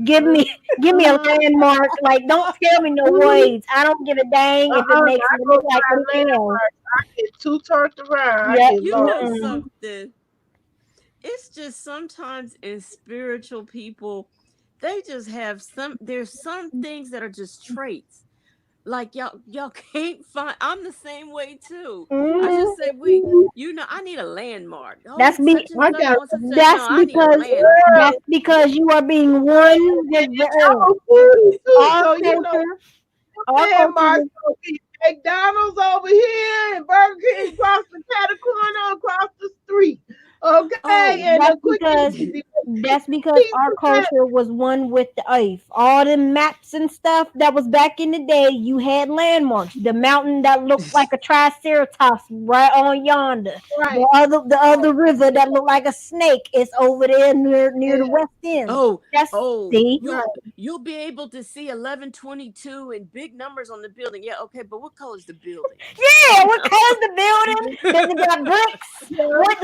give me a landmark. Like, don't tell me no words. I don't give a dang if it makes I me go look like by anything else. landmark. I get too turned around. I Yep. get You lost. know something? It's just sometimes in spiritual people, they just have there's some things that are just traits. Like y'all can't find. I'm the same way too. I Mhm. just say I need a landmark. Oh, That's be such and I such got on such and such. that's No, I need a because landmark. you are being one with the earth. I'm food too, Our so you know culture, our landmarks culture. gonna be McDonald's over here and Burger King across the corner across the street. Okay, Oh, and That's the quick because our culture was one with the earth. All the maps and stuff that was back in the day, you had landmarks. The mountain that looked like a triceratops right on yonder. right. The other river that looked like a snake is over there near the west end. oh, That's see. you'll be able to see 1122 and big numbers on the building. Yeah, okay, but what color is the building? Yeah, what color's the building? Does it got bricks? What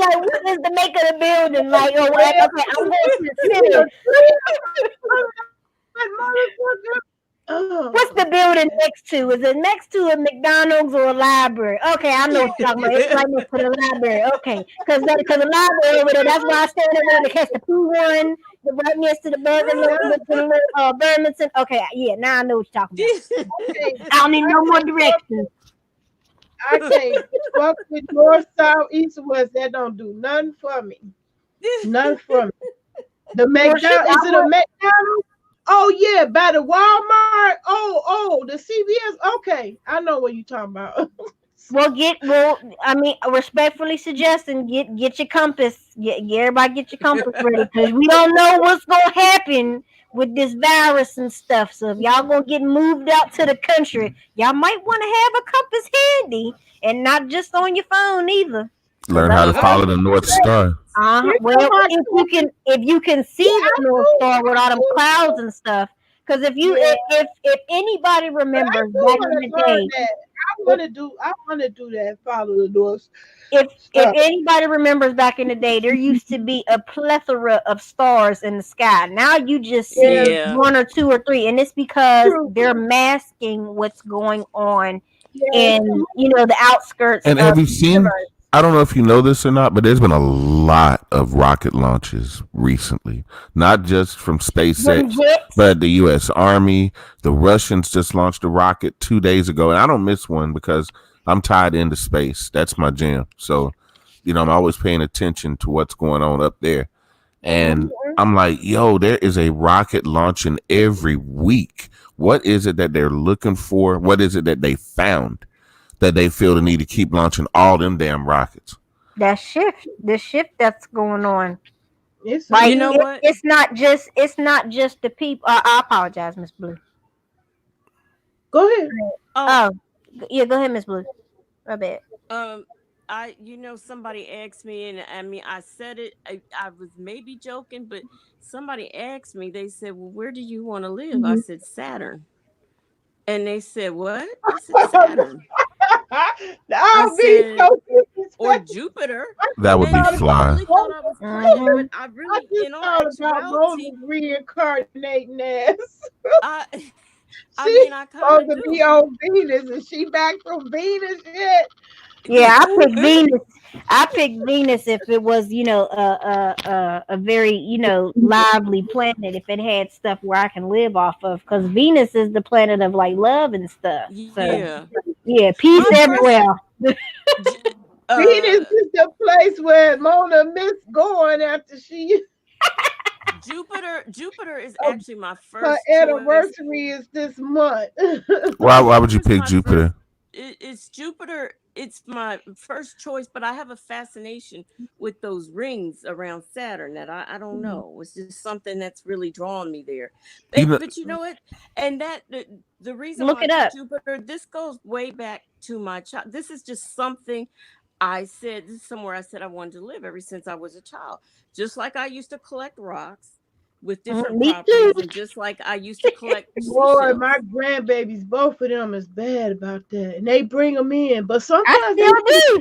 is the make of the building? Like, oh, okay, I'm going to the city. What's the building next to? Is it next to a McDonald's or a library? Okay, I know what you're talking about. It's right next to the library. Okay, because the library over there, that's why I stand over there to catch the poo one. Right next to the Burlington. Okay, yeah, now I know what you're talking about. I don't need no more directions. I can't fuck with north, south, east, or west. That don't do nothing for me. Nothing for me. The McDonald's, is it a McDonald's? Oh yeah, by the Walmart. Oh, the CVS. Okay, I know what you're talking about. Respectfully suggesting get your compass. Everybody get your compass ready because we don't know what's gonna happen with this virus and stuff. So if y'all gonna get moved out to the country, y'all might want to have a compass handy and not just on your phone either. Learn how to follow the North Star. Well, if you can see the North Star with all them clouds and stuff, because if anybody remembers back in the day, I want to do that. Follow the North. If anybody remembers back in the day, there used to be a plethora of stars in the sky. Now you just see one or two or three, and it's because they're masking what's going on in the outskirts. And have you seen? I don't know if you know this or not, but there's been a lot of rocket launches recently. Not just from SpaceX, but the U.S. Army. The Russians just launched a rocket 2 days ago, and I don't miss one because I'm tied into space. That's my jam. So, I'm always paying attention to what's going on up there. And I'm like, yo, there is a rocket launching every week. What is it that they're looking for? What is it that they found that they feel the need to keep launching all them damn rockets? The shift that's going on. It's like, what? It's not just the people. I apologize, Miss Blue. Go ahead. Oh, yeah, go ahead, Miss Blue. My bad. Somebody asked me, and I mean, I said it. I was maybe joking, but somebody asked me. They said, "Well, where do you want to live?" Mm-hmm. I said, "Saturn." And they said, "What?" I said, "Saturn." Or Jupiter. That would be fly. I really, thought about Moses reincarnating as. I kind of be on Venus. Is she back from Venus yet? Yeah, I picked Venus. I picked Venus if it was, a very, lively planet. If it had stuff where I can live off of, because Venus is the planet of like love and stuff. So, yeah, peace everywhere. Venus is the place where Mona missed going after she. Jupiter is actually my first. Her anniversary is this month. Why would you pick Jupiter? it's Jupiter. It's my first choice, but I have a fascination with those rings around Saturn that I don't know. It's just something that's really drawn me there. You know, But you know what? And that the reason Look why I it picked up. Jupiter, this goes way back to my child. This is just something I said. This is somewhere I said I wanted to live ever since I was a child. Just like I used to collect rocks with different Me properties, too. and just like I used to collect Boy, my seashells. grandbabies, both of them is bad about that. And they bring them in. But I sometimes still do.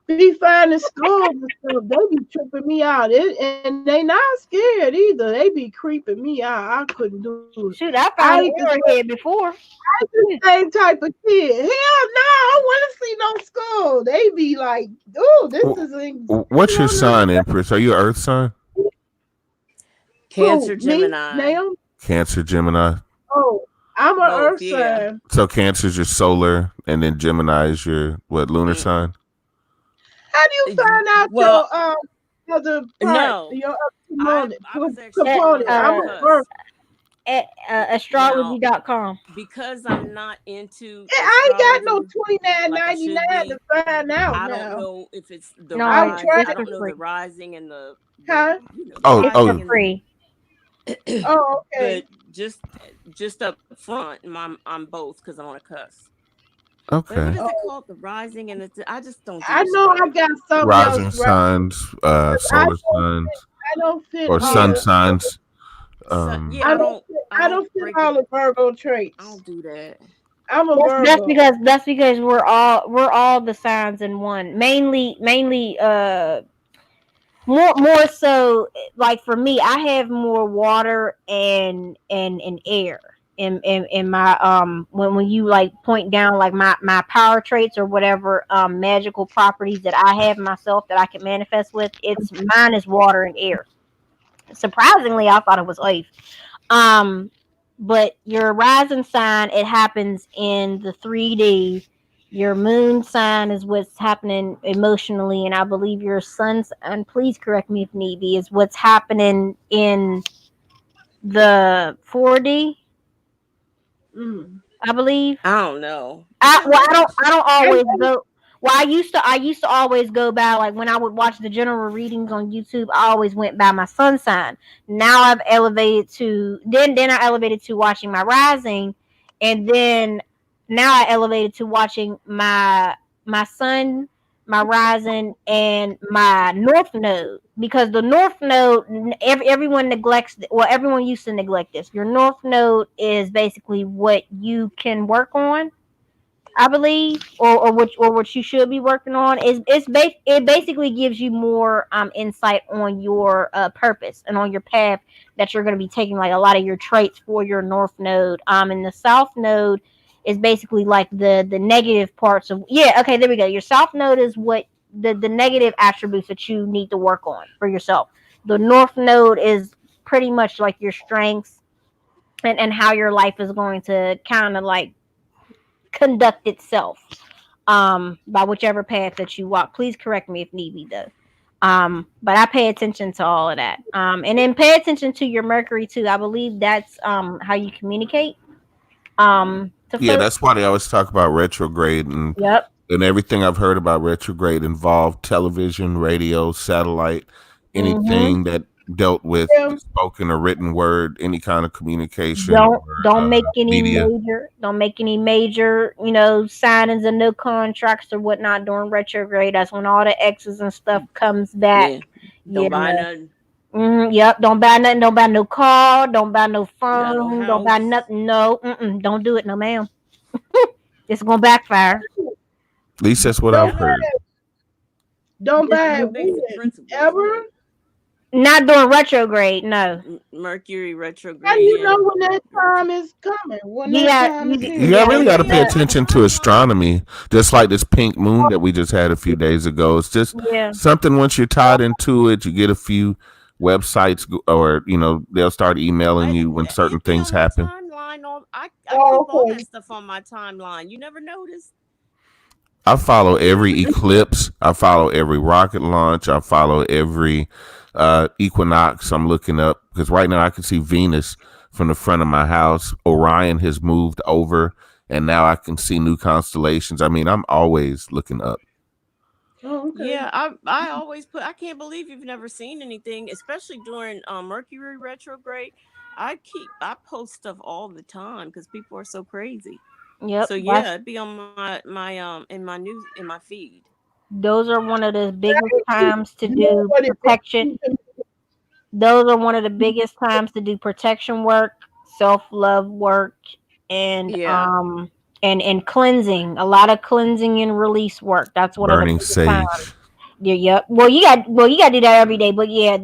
they be finding skulls and stuff. They be tripping me out. And they not scared either. They be creeping me out. I couldn't do it. Shoot, I I found an ain't the arrowhead before. same type of kid. Hell no, I want to see no skull. They be like, oh, this wh- is what's your no. sign, Empress? Are you an Earth sign? Cancer, Who, me, Gemini, now? Cancer, Gemini. Oh, I'm a both. earth Yeah. sign. So Cancer's your solar, and then Gemini is your lunar Mm. sign. How do you find out Well, your other part, no, your other I was actually component? born I'm on a the Virgo. cusp. Now, Astrology.com. because I'm not into I ain't got no astrology like I should $29.99 be, to find out I don't now. know if it's the No, I've rise. tried. I it's don't for know free. the rising and the Huh? the Oh, It's rising for and free. Oh, okay. but just up front, I'm both because I'm on a cusp. But what Okay. is it called? The rising and the I just don't do I know I astrology. got something Rising else right. signs, I solar don't signs, I don't fit or sun all Yeah, signs. so, yeah. I I don't don't fit, I I don't don't fit break all it. the Virgo I traits. don't do that. I'm a That's Virgo. because we're all the signs in one. Mainly more so like for me, I have more water and air in my when you like point down like my power traits or whatever magical properties that I have myself that I can manifest with, it's mine is water and air. Surprisingly, I thought it was earth. But your rising sign, it happens in the 3D. Your moon sign is what's happening emotionally, and I believe your sun, and please correct me if need be, is what's happening in the 4D. Mm. I believe. I don't know. Is there I much? don't I always know. go. Well, I used to always go by like when I would watch the general readings on YouTube. I always went by my sun sign. Now I've elevated to then I elevated to watching my rising, and then now I elevated to watching my sun, my rising, and my north node because the north node everyone neglects. Well, everyone used to neglect this. Your north node is basically what you can work on, I believe, or what you should be working on is it basically gives you more insight on your purpose and on your path that you're going to be taking, like a lot of your traits for your north node. And the south node is basically like the negative parts of, yeah, okay, there we go. Your south node is what the negative attributes that you need to work on for yourself. The north node is pretty much like your strengths and how your life is going to kind of like conduct itself by whichever path that you walk. Please correct me if need be though. But I pay attention to all of that. And then pay attention to your Mercury too. I believe that's how you communicate to Yeah, folks. that's why they always talk about retrograde, and Yep. everything I've heard about retrograde involved television, radio, satellite, Mm-hmm. anything that dealt with Yeah. spoken or written word, any kind of communication or Don't make any media. major signings and no contracts or whatnot during retrograde. That's when all the X's and stuff comes back. Yeah. Don't buy nothing. Yep. Don't buy nothing. Don't buy no car. Don't buy no Not no phone. Don't buy house. nothing. No. Don't do it, no, ma'am. It's gonna backfire. At least that's what Don't I've heard. Don't Just buy real it basic when? principles. Ever? Not during retrograde. No. Mercury How do retrograde. you know when that time is coming? When You that got time is you, here? You yeah. really got to pay Yeah. attention to astronomy, just like this pink moon that we just had a few days ago. It's just Yeah. something. Once you're tied into it, you get a few websites, or they'll start emailing you when certain It'd be things on my happen. timeline. I Oh, keep all okay. that stuff on my timeline. You never noticed? I follow every eclipse. I follow every rocket launch. I follow every equinox. I'm looking up because right now I can see Venus from the front of my house. Orion has moved over and now I can see new constellations. I mean, I'm always looking up. Oh, okay. Yeah, I always put. I can't believe you've never seen anything, especially during Mercury retrograde. I post stuff all the time because people are so crazy. Yep, So yeah, it'd be on in my feed. those are one of the biggest times to You know do what it protection. is? Those are one of the biggest times to do protection work, self-love work, and Yeah. and cleansing. A lot of cleansing and release work. That's one of the Burning biggest times. sage. Yeah, yep. Well, you got to do that every day. But yeah,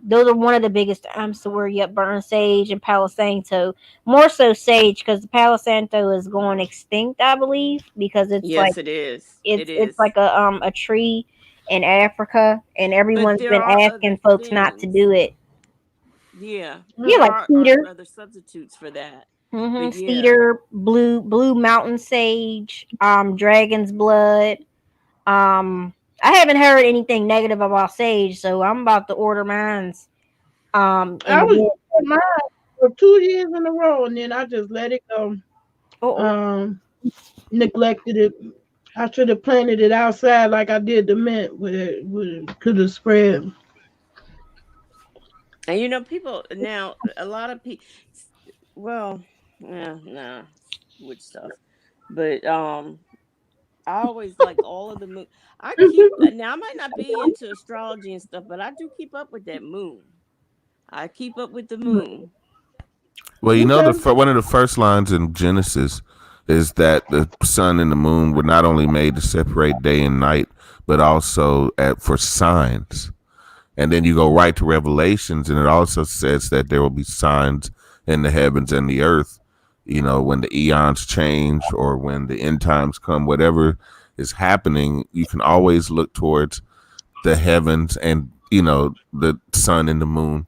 those are one of the biggest times to where burn sage and Palo Santo. More so sage because the Palo Santo is going extinct, I believe, because it's like Yes, it is. It it's is. like a tree in Africa, and But everyone's there been are asking other folks not to things. do it. Yeah, Yeah, there like are cedar, other substitutes for that. But yeah, cedar, blue mountain sage, dragon's blood. Um, I haven't heard anything negative about sage, so I'm about to order mines. I And was then, doing mine for 2 years in a row, and then I just let it go. oh, Um, Neglected it. I should have planted it outside like I did the mint, where it could have spread. and people now. A lot of people. Well, yeah, nah, which stuff. But I always like all of the moon. I keep now. I might not be into astrology and stuff, but I do keep up with that moon. I keep up with the moon. Well, Okay. one of the first lines in Genesis is that the sun and the moon were not only made to separate day and night, but also for signs. And then you go right to Revelations, and it also says that there will be signs in the heavens and the earth. When the eons change or when the end times come, whatever is happening, you can always look towards the heavens and the sun and the moon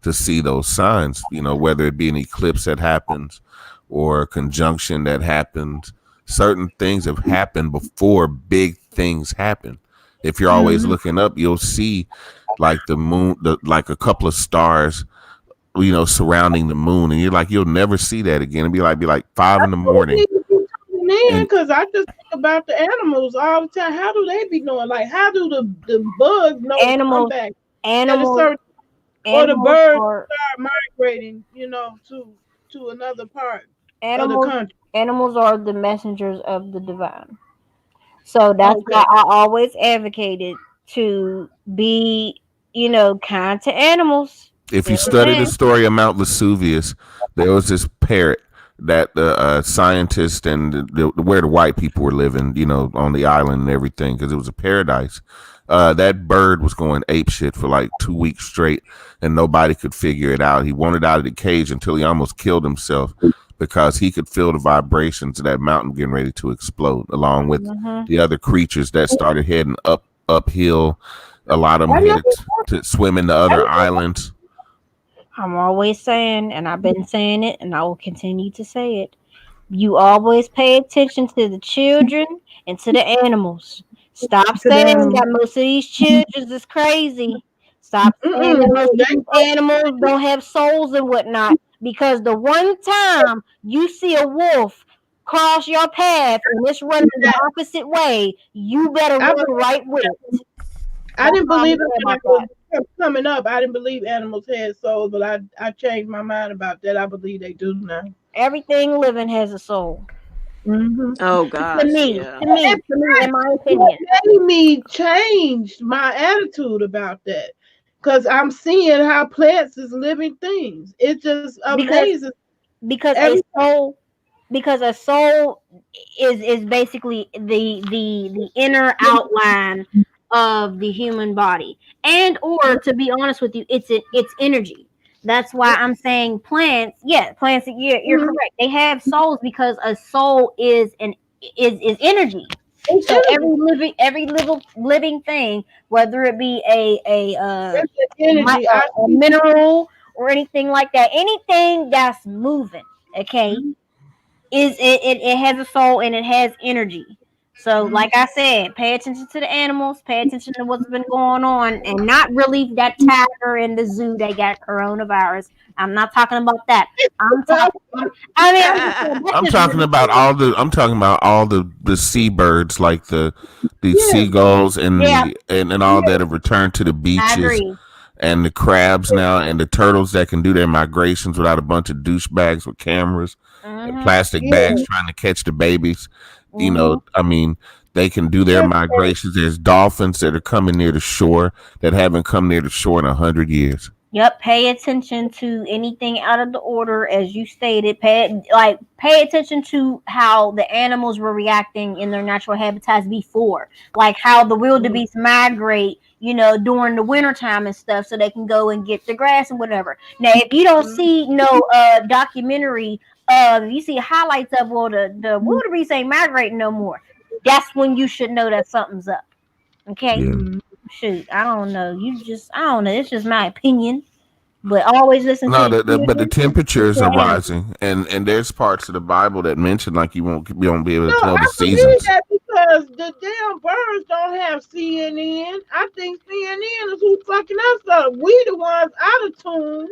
to see those signs, whether it be an eclipse that happens or a conjunction that happens. Certain things have happened before big things happen. If you're always Mhm. looking up, you'll see like the moon, like a couple of stars, surrounding the moon, and you'll never see that again. It'd be like 5 in the morning. And Because I just think about the animals all the time. How do they be knowing? Like, how do the bugs know to come animals, back at a animals, certain, or the animals birds are start migrating, to another part of the animals. country? Animals are the messengers of the divine. So that's Okay. why I always advocated to be, kind to animals. if you Just study the saying. story of Mount Vesuvius, there was this parrot that the scientists and where the white people were living, on the island and everything, because it was a paradise. That bird was going ape shit for like 2 weeks straight, and nobody could figure it out. He wanted out of the cage until he almost killed himself because he could feel the vibrations of that mountain getting ready to explode, along with hmm the other creatures that started heading uphill. A lot of them I know. headed to swim into other islands. I'm always saying, and I've been saying it, and I will continue to say it. You always pay attention to the children and to the animals. Stop To saying them. that most of these children is crazy. Stop saying that most of these animals don't have souls and whatnot. Because the one time you see a wolf cross your path and it's running the opposite way, you better I, run right with it. I didn't That's all I'm believe it saying when about I was that. coming up. I didn't believe animals had souls, but I changed my mind about that. I believe they do now. Everything living has a soul. Mm-hmm. Oh To gosh, me, yeah. in my What opinion. made me change my attitude about that? Because I'm seeing how plants is living things. It just Because amazes because every. a soul is basically the inner outline of the human body, and or to be honest with you, it's energy. That's why I'm saying plants. Yeah, plants, you're Mhm. correct, they have souls because a soul is energy. It's So energy. every living thing, whether it be It's the energy. I a see. mineral or anything like that, anything that's moving, okay, it has a soul and it has energy. So, like I said, pay attention to the animals, pay attention to what's been going on, and not really that tiger in the zoo that got coronavirus. I'm not talking about that. I'm talking. I mean, I'm just saying, that's I'm just talking really about all the seabirds, like the Yeah, seagulls yeah. and all that have returned to the I beaches, agree. and the crabs now, and the turtles that can do their migrations without a bunch of douchebags with cameras and Mhm. plastic yeah. bags trying to catch the babies. Mhm. I mean, they can do their Just migrations. There's dolphins that are coming near the shore that haven't come near the shore in 100 years. Yep, pay attention to anything out of the order, as you stated. Pay attention to how the animals were reacting in their natural habitats before, like how the mm, wildebeest migrate, during the wintertime and stuff, so they can go and get the grass and whatever. Now, if you don't mm, see no documentary, if you see highlights of, well, the wildebeest ain't migrating no more, that's when you should know that something's up. Okay, Yeah. mm. shoot, I don't know. I don't know. It's just my opinion. But always listen to No, the but the children and temperatures to are the animals. rising, and there's parts of the Bible that mention like you won't be able No, to tell the I believe seasons. that because the damn birds don't have CNN. I think CNN is who fucking us up. We the ones out of tune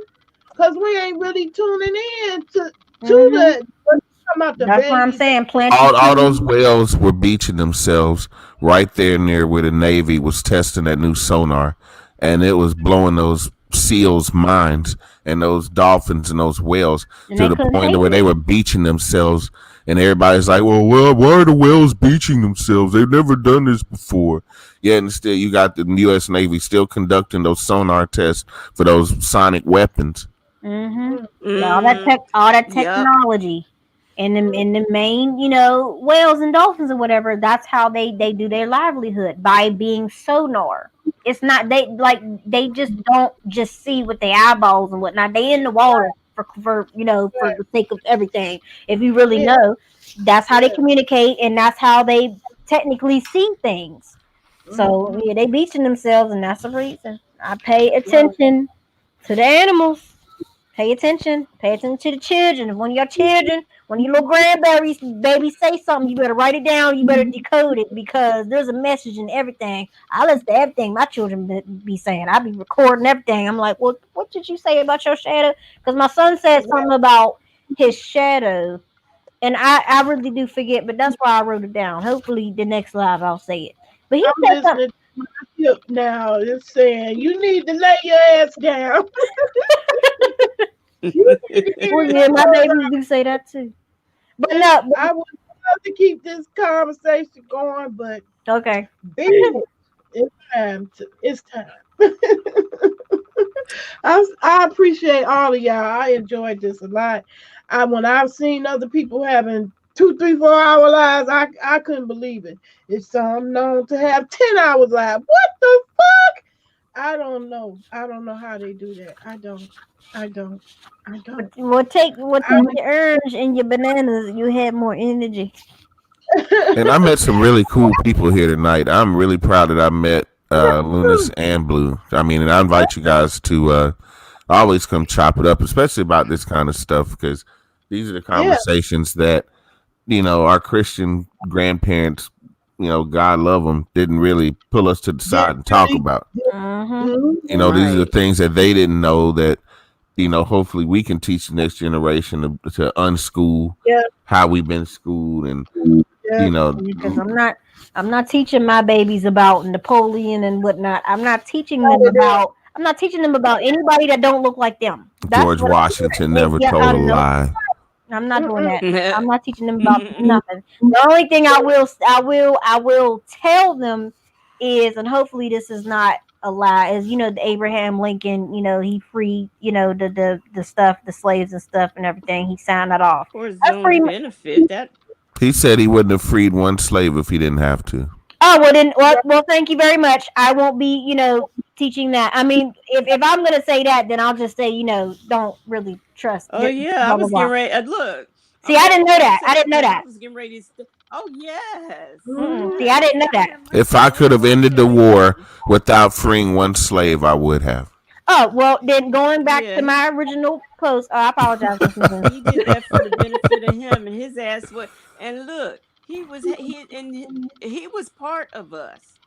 because we ain't really tuning in to Hmm. the what's talking about the That's what I'm babies. saying. Plant the All those seeds. whales were beaching themselves right there near where the Navy was testing that new sonar, and it was blowing those seals' minds and those dolphins and those whales And to they the couldn't point take where they it. were beaching themselves, and everybody's like, well, why are the whales beaching themselves? They've never done this before. Yeah, and still you got the U.S. Navy still conducting those sonar tests for those sonic weapons. Hmm. Mm, Mm, All that yep. technology, and the main, whales and dolphins or whatever. That's how they do their livelihood, by being sonar. It's not they just don't just see with their eyeballs and whatnot. They in the water for right. the sake of everything. If you really Yeah, know, that's how they yeah. communicate, and that's how they technically see things. So Mm-hmm. yeah, they beaching themselves, and that's the reason. I pay Right. attention to the animals. Pay attention. Pay attention to the children. If one of your children, one of your little grandbabies, baby say something, you better write it down. You better decode it, because there's a message in everything. I listen to everything my children be saying. I be recording everything. I'm like, well, what did you say about your shadow? Because my son said something about his shadow, and I really do forget, but that's why I wrote it down. Hopefully, the next live I'll say it. But he I'm said something. listening to my tip now. It's saying you need to lay your ass down. You need to get Well, in yeah, the my word. babies do say that too. But Yeah, no, I would love to keep this conversation going, but okay. baby, it's time. It's time. I appreciate all of y'all. I enjoyed this a lot. When I've seen other people having 2, 3, 4 hour lives, I couldn't believe it. It's some known to have 10 hours live. What the fuck? I don't know. I don't know how they do that. I don't. I don't. I don't. We'll take your orange and your bananas. You have more energy. And I met some really cool people here tonight. I'm really proud that I met Lunas and Blue. I mean, and I invite you guys to always come chop it up, especially about this kind of stuff, because these are the Yeah. conversations that our Christian grandparents, God love them, didn't really pull us to the Did side and talk really. about. Mm-hmm. These are the Right. things that they didn't know that hopefully we can teach the next generation to unschool Yeah. how we've been schooled, and Yeah. you know Because I'm not teaching my babies about Napoleon and whatnot. I'm not teaching All them of that. about. I'm not teaching them about anybody that don't look like them. That's George what. Washington never Yeah, told I a know. lie. I'm not doing Mm-mm. that. I'm not teaching them about nothing. The only thing I will tell them is, and hopefully this is not a lie, is the Abraham Lincoln, he freed, the stuff, the slaves and stuff and everything. He signed that off. For his That's pretty own much. benefit. That He said he wouldn't have freed one slave if he didn't have to. Oh, well then, well, thank you very much. I won't be, teaching that. I mean, if I'm gonna say that, then I'll just say, don't really trust. oh yeah, I Blah blah was getting blah. ready. Look, See, I okay, didn't know let me that. I tell didn't you know this. I that. was getting ready to. Oh yes, Mm-hmm. See, I yes. didn't know that. If I could have Let me ended the tell war you. without freeing one slave, I would have. Oh, well, then going back to Yeah, my original post. Oh, I apologize, Miss Mason. he did that for the benefit of him and his ass. What? And look, he was part of us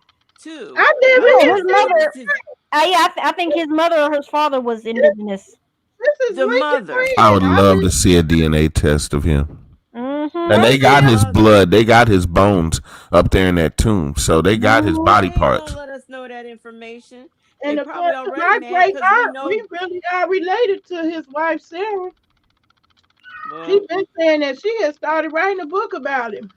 too. I never Yeah, even his seen mother. His, I think his mother or his father was indigenous. this is the Lincoln mother. I would Friend. love to see a DNA test of him. Mm-hmm. And Both they of got their his mothers. blood. They got his bones up there in that tomb. So they got his Mhm. body They ain't parts. gonna let us know that information. They And probably according to already my mad great because we aunt, know. we really are related to his wife Sarah. She Well, been saying that she had started writing a book about him.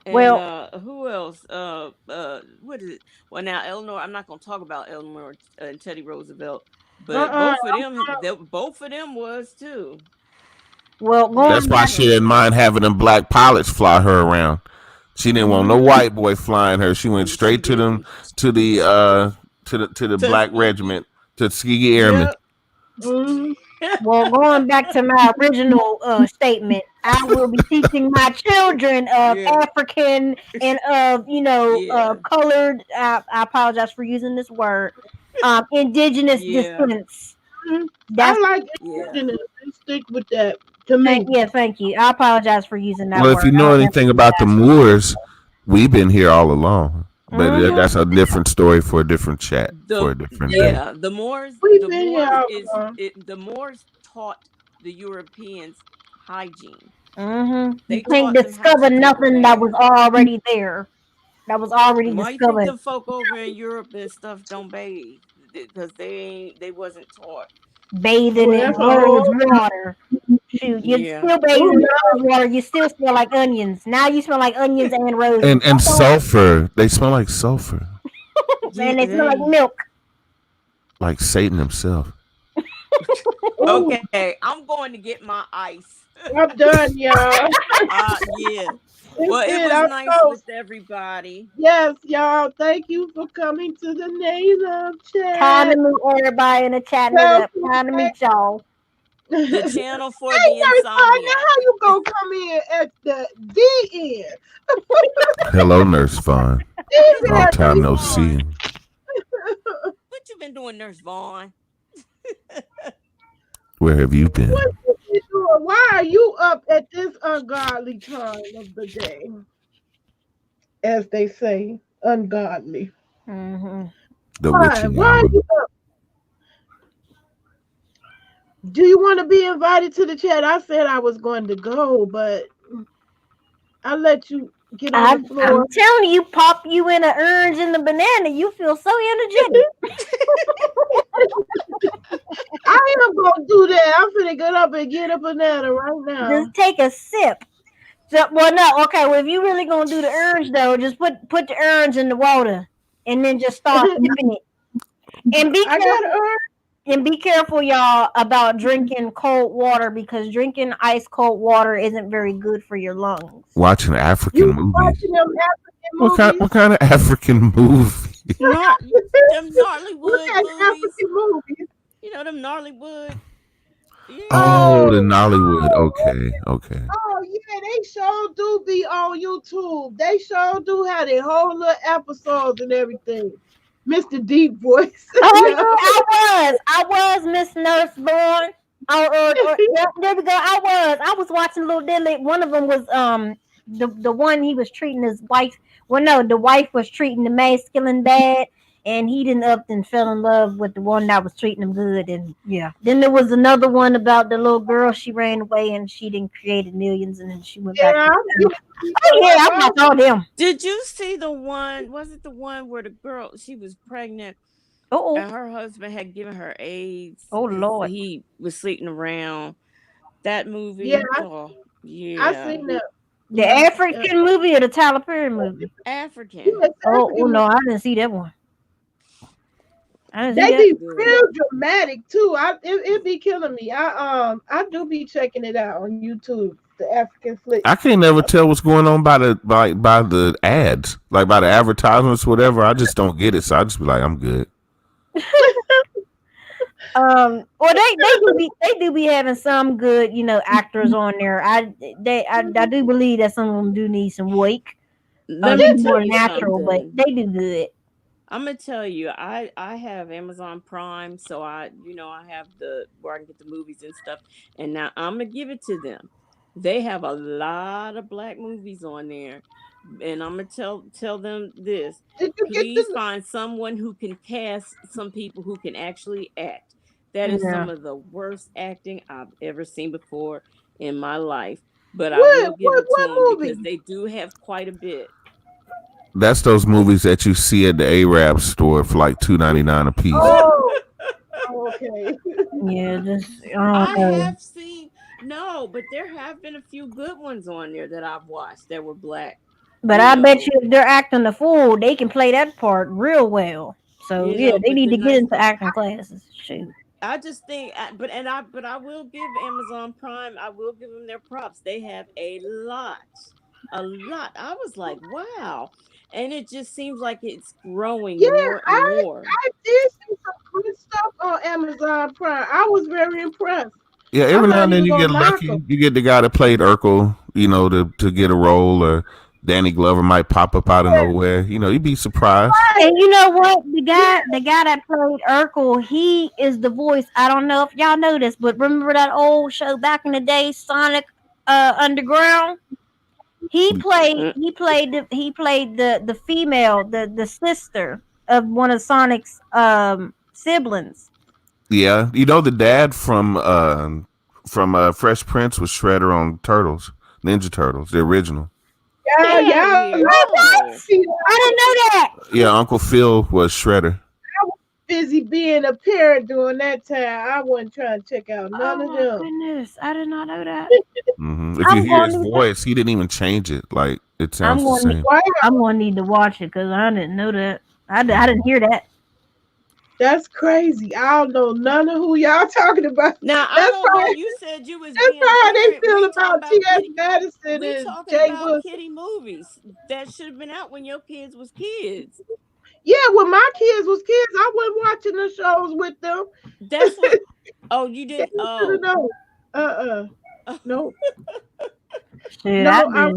and Well, who else? What is it? Well, now Eleanor. I'm not gonna talk about Eleanor and Teddy Roosevelt, but Uh-uh. both of them was too. They That's going why had back. she her didn't mind back. having them black pilots fly her around. She didn't want no Mhm. white boy flying her. She went And she straight to them didn't. to the black Tuskegee. regiment, to Tuskegee Airmen. Yep. Mhm. Well, going back to my original statement, I will be teaching my children of Yeah. African and of Yeah. colored. I apologize for using this word. Indigenous Yeah. descents. Mhm. I That's like Yeah. indigenous. Let's stick with that. To me. thank you. I apologize for using that Well, if word. you know I'll never anything do about the that. Moors, we've been here all along. But Hmm. that's a different story for a different chat for a different day. The Moors We've been here all along. the Moors taught the Europeans hygiene. Hmm. You They can't taught them how to discover take a nothing that bath. was already there. That was already Why you think discovered. the folk over in Europe and stuff don't bathe? Because they wasn't taught. Bathing Well, in that's a whole. rose water. Shoot, you're Yeah. still bathing Oh, in rose water. You still smell like onions. Now you smell like onions and roses. And sulfur. They smell like sulfur. Yeah. And they smell like milk. Like Satan himself. oh, Okay, I'm going to get my ice. I'm done, y'all. Yeah. That's Well, it it. was I'm nice so with everybody. yes, y'all. Thank you for coming to the Name Time to Chat. meet everybody and chatting it Well, up. Time to meet y'all. The hey, channel for the Nurse Vaughn, now how insomniacs. you gonna come in at the end? Hello, Nurse Vaughn. It's Long been time Nurse no Vaughn. see. What you been doing, Nurse Vaughn? Where have you been? What you doing? Why are you up at this ungodly time of the day? As they say, ungodly. Hmm. The Why? witching Why are hour. you up? Do you want to be invited to the chat? I said I was going to go, but I let you get on the I'm floor. telling you, pop you in an orange and the banana, you feel so energetic. I am gonna do that. I'm finna get up and get a banana right now. Just take a sip. So, well, no, okay. Well, if you really gonna do the orange though, just put the orange in the water, and then just start sipping it. And be I got careful. her. And be careful, y'all, about drinking cold water because drinking ice cold water isn't very good for your lungs. Watching You African was movies. watching them African What kind? movies? What kind of African movie? Them gnarly Look wood at movies. African movies. You know them gnarly wood. Yeah. Oh, the Oh, Nollywood. oh, Okay, okay. oh, yeah, they sure do be on YouTube. They sure do have their whole little episodes and everything. Mr. Deep Voice. Oh Yeah. yeah, I was Miss Nurse Born. Yeah, there we go. I was watching Little Dilly. One of them was the one he was treating his wife. Well, no, the wife was treating the masculine bad, and he didn't up and fell in love with the one that was treating him good. And yeah, then there was another one about the little girl. She ran away and she didn't created millions, and then she went back. Yeah, Oh yeah, I watched all them. Did you see the one? Was it the one where the girl she was pregnant Oh, and her husband had given her AIDS oh because Lord. he was sleeping around? That movie. yeah, Oh, I yeah. seen that. The Yeah, African movie or the Tyler Perry movie? African. yeah, Oh African no, movies. I didn't see that one. I didn't see They that. be Good. real dramatic too. It be killing me. I do be checking it out on YouTube. The African flick. I can't never tell what's going on by the ads, like by the advertisements, whatever. I just don't get it, so I just be like, I'm good. Well, they do be having some good, actors on there. I do believe that some of them do need some wake. Let Be me tell more you natural, but something. they do good. I'm gonna tell you, I have Amazon Prime, so I have the where I can get the movies and stuff. And now I'm gonna give it to them. They have a lot of black movies on there. And I'm gonna tell them this. Did you get Please the? find someone who can cast some people who can actually act. That is Yeah. some of the worst acting I've ever seen before in my life. But I will What? give it to What them because movie? they do have quite a bit. That's those movies that you see at the Arab store for like $2.99 a piece. Oh, okay. Yeah, just I I don't know. have seen no, but there have been a few good ones on there that I've watched that were black. But You I bet know, you if they're acting the fool, they can play that part real well. So you yeah, know, they but need the to get nice into acting classes. Shoot. I just think, but I will give Amazon Prime. I will give them their props. They have a lot. I was like, wow, and it just seems like it's growing Yeah, more and I more. I did see some good stuff on Amazon Prime. I was very impressed. Yeah, every I'm now not and then even you gonna get knock lucky. them. You get the guy that played Urkel, to get a role, or Danny Glover might pop up out of Yeah, nowhere. You'd be surprised. right. And you know what? The Yeah, guy that played Urkel, he is the voice. I don't know if y'all know this, but remember that old show back in the day, Sonic Underground? Mm. He played the female, the sister of one of Sonic's siblings. Yeah, the dad from Fresh Prince was Shredder on Ninja Turtles, the original. Hell y'all yeah! know Oh, see I didn't know that. Yeah, Uncle Phil was Shredder. I was busy being a parent during that time. I wasn't trying to check out Oh none of my them. goodness, I did not know that. If you I'm hear going his to need to, voice, he didn't even change it. Like it I'm sounds the going to need, same. Wow, I'm going to need to watch it because I didn't know that. I didn't hear that. that's crazy. I don't know none of who y'all talking about. now I That's don't know. probably You said you was that's being a how they parent. feel We talk about about T.S. kitty. Madison We and talking Jay about Wilson. kitty movies that should have been out when your kids was kids. Yeah, when my kids was kids, I wasn't watching the shows with them. That's what. Oh, you Yeah, didn't. you should have Oh. known. Uh-uh. No, Shit, no, I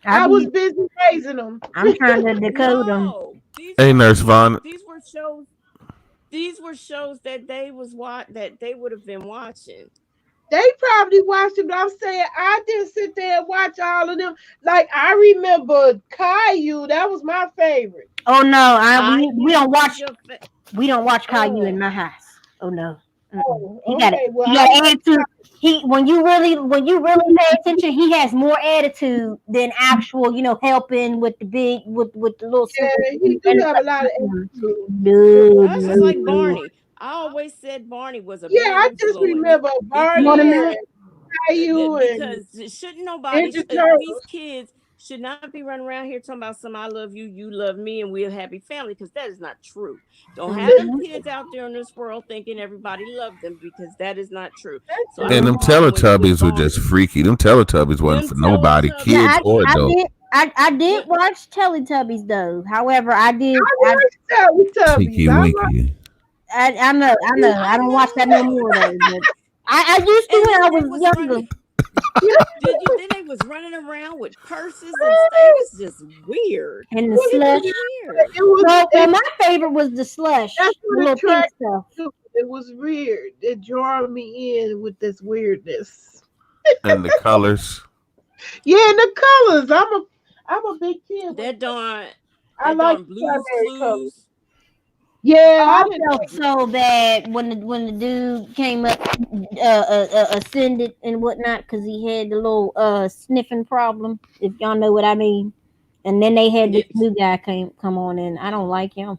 I was be, busy raising them. I'm trying to decode them. No, these Hey, were Nurse Vaughn. these were shows. These were shows that they would have been watching. They probably watched it, but I'm saying I didn't sit there and watch all of them. Like I remember Caillou, that was my favorite. Oh no, I we knew don't was watch your Caillou in oh my house. Oh no. Mm-mm. Oh, okay. Well, I Got an watched. attitude. He when you really pay attention, he has more attitude than actual, helping with the with the little Yeah, siblings he do and the have a lot of stuff. attitude. No, that's just no, like no. Barney. I always said Barney was a Yeah, bad I just influence remember You want a Barney because and minute? Caillou and because shouldn't nobody Ninja these Turtles. kids should not be running around here talking about some I love you, you love me, and we're a happy family because that is not true. Don't have them Mhm. kids out there in this world thinking everybody loved them because that is not true. That's So I And know them true. Barney with Teletubbies were just Barney, freaky. Them Teletubbies wasn't them for nobody, Now kids Teletubbies. or adults. I did What watch Teletubbies though. However, I watched Teletubbies. Tinky I Winky. I know I I don't watch that no know. more though. But I used to And when I then they was was younger. running. Did you? Then they was running around with purses and stuff. It was just weird. And the Well, It slush. was weird. it was Well, my favorite was the slush, that's the what little pink attracted stuff. me to it. It was weird. It drew me in with this weirdness. And the colors. Yeah, and the colors. I'm a big kid with That darn I that like darn the Blues primary colors. Clues. Yeah, I I didn't felt so bad when the dude came up, ascended and whatnot, because he had the little sniffing problem, if y'all know what I mean. And then they had this It, new guy come on, and I don't like him,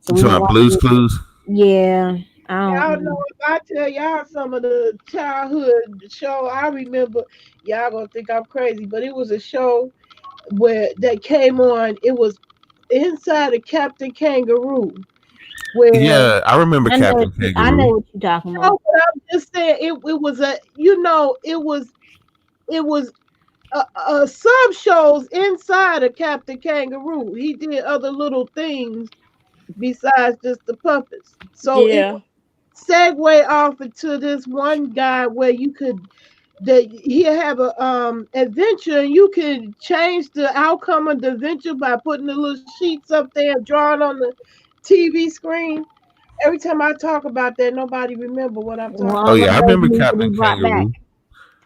so You we talking didn't about watch Blues it. Clues? Yeah, I y'all don't know know. if I tell y'all some of the childhood show I remember, y'all gonna think I'm crazy, but it was a show where that came on. It was inside of Captain Kangaroo, where Yeah, I remember Captain I know Kangaroo. what you're talking no, about. but I'm just saying it was a it was sub shows inside of Captain Kangaroo. He did other little things besides just the puppets. So it yeah. segue off into this one guy where you could that he'll have a adventure and you can change the outcome of the adventure by putting the little sheets up there and drawing on the TV screen. Every time I talk about that, nobody remember what I'm Well, talking Oh all yeah, of I about. those remember need to be Captain brought back. Kangaroo.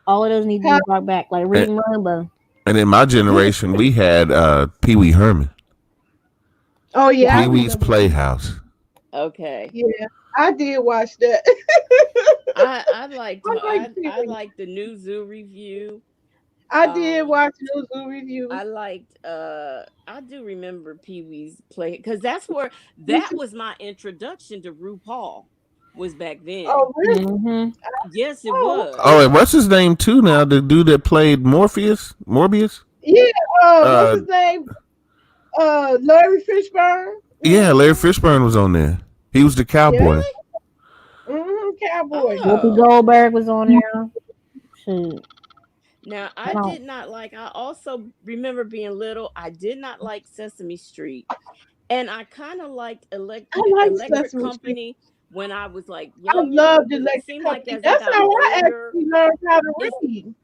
All of those need to be brought back, like Reading Rainbow. And in my generation, we had Pee Wee Herman, Oh yeah, I Pee Wee's remember. Playhouse. Okay. Yeah, I did watch that. I liked I like I Pee-wee. liked the new Zoo Review. I did Um, watch those Zoo Review. I liked I do remember Pee Wee's Play because that's where Me that too. was my introduction to RuPaul was back then. Oh really? Mm-hmm. Yes, it Oh was. Oh, and what's his name too now? The dude that played Morbius? yeah. What's Uh, his name? Larry Fishburne. yeah, Larry Fishburne was on there. He was the cowboy. Cowboy. Whoopi Oh. Goldberg was on there. Shoot. Now I I don't. did not like I also remember being little. I did not like Sesame Street. And I kind of liked I like Electric Sesame Street. Company when I was like I younger, loved because it Electric seemed like Company. as I That's got how I older, actually learned how to it's read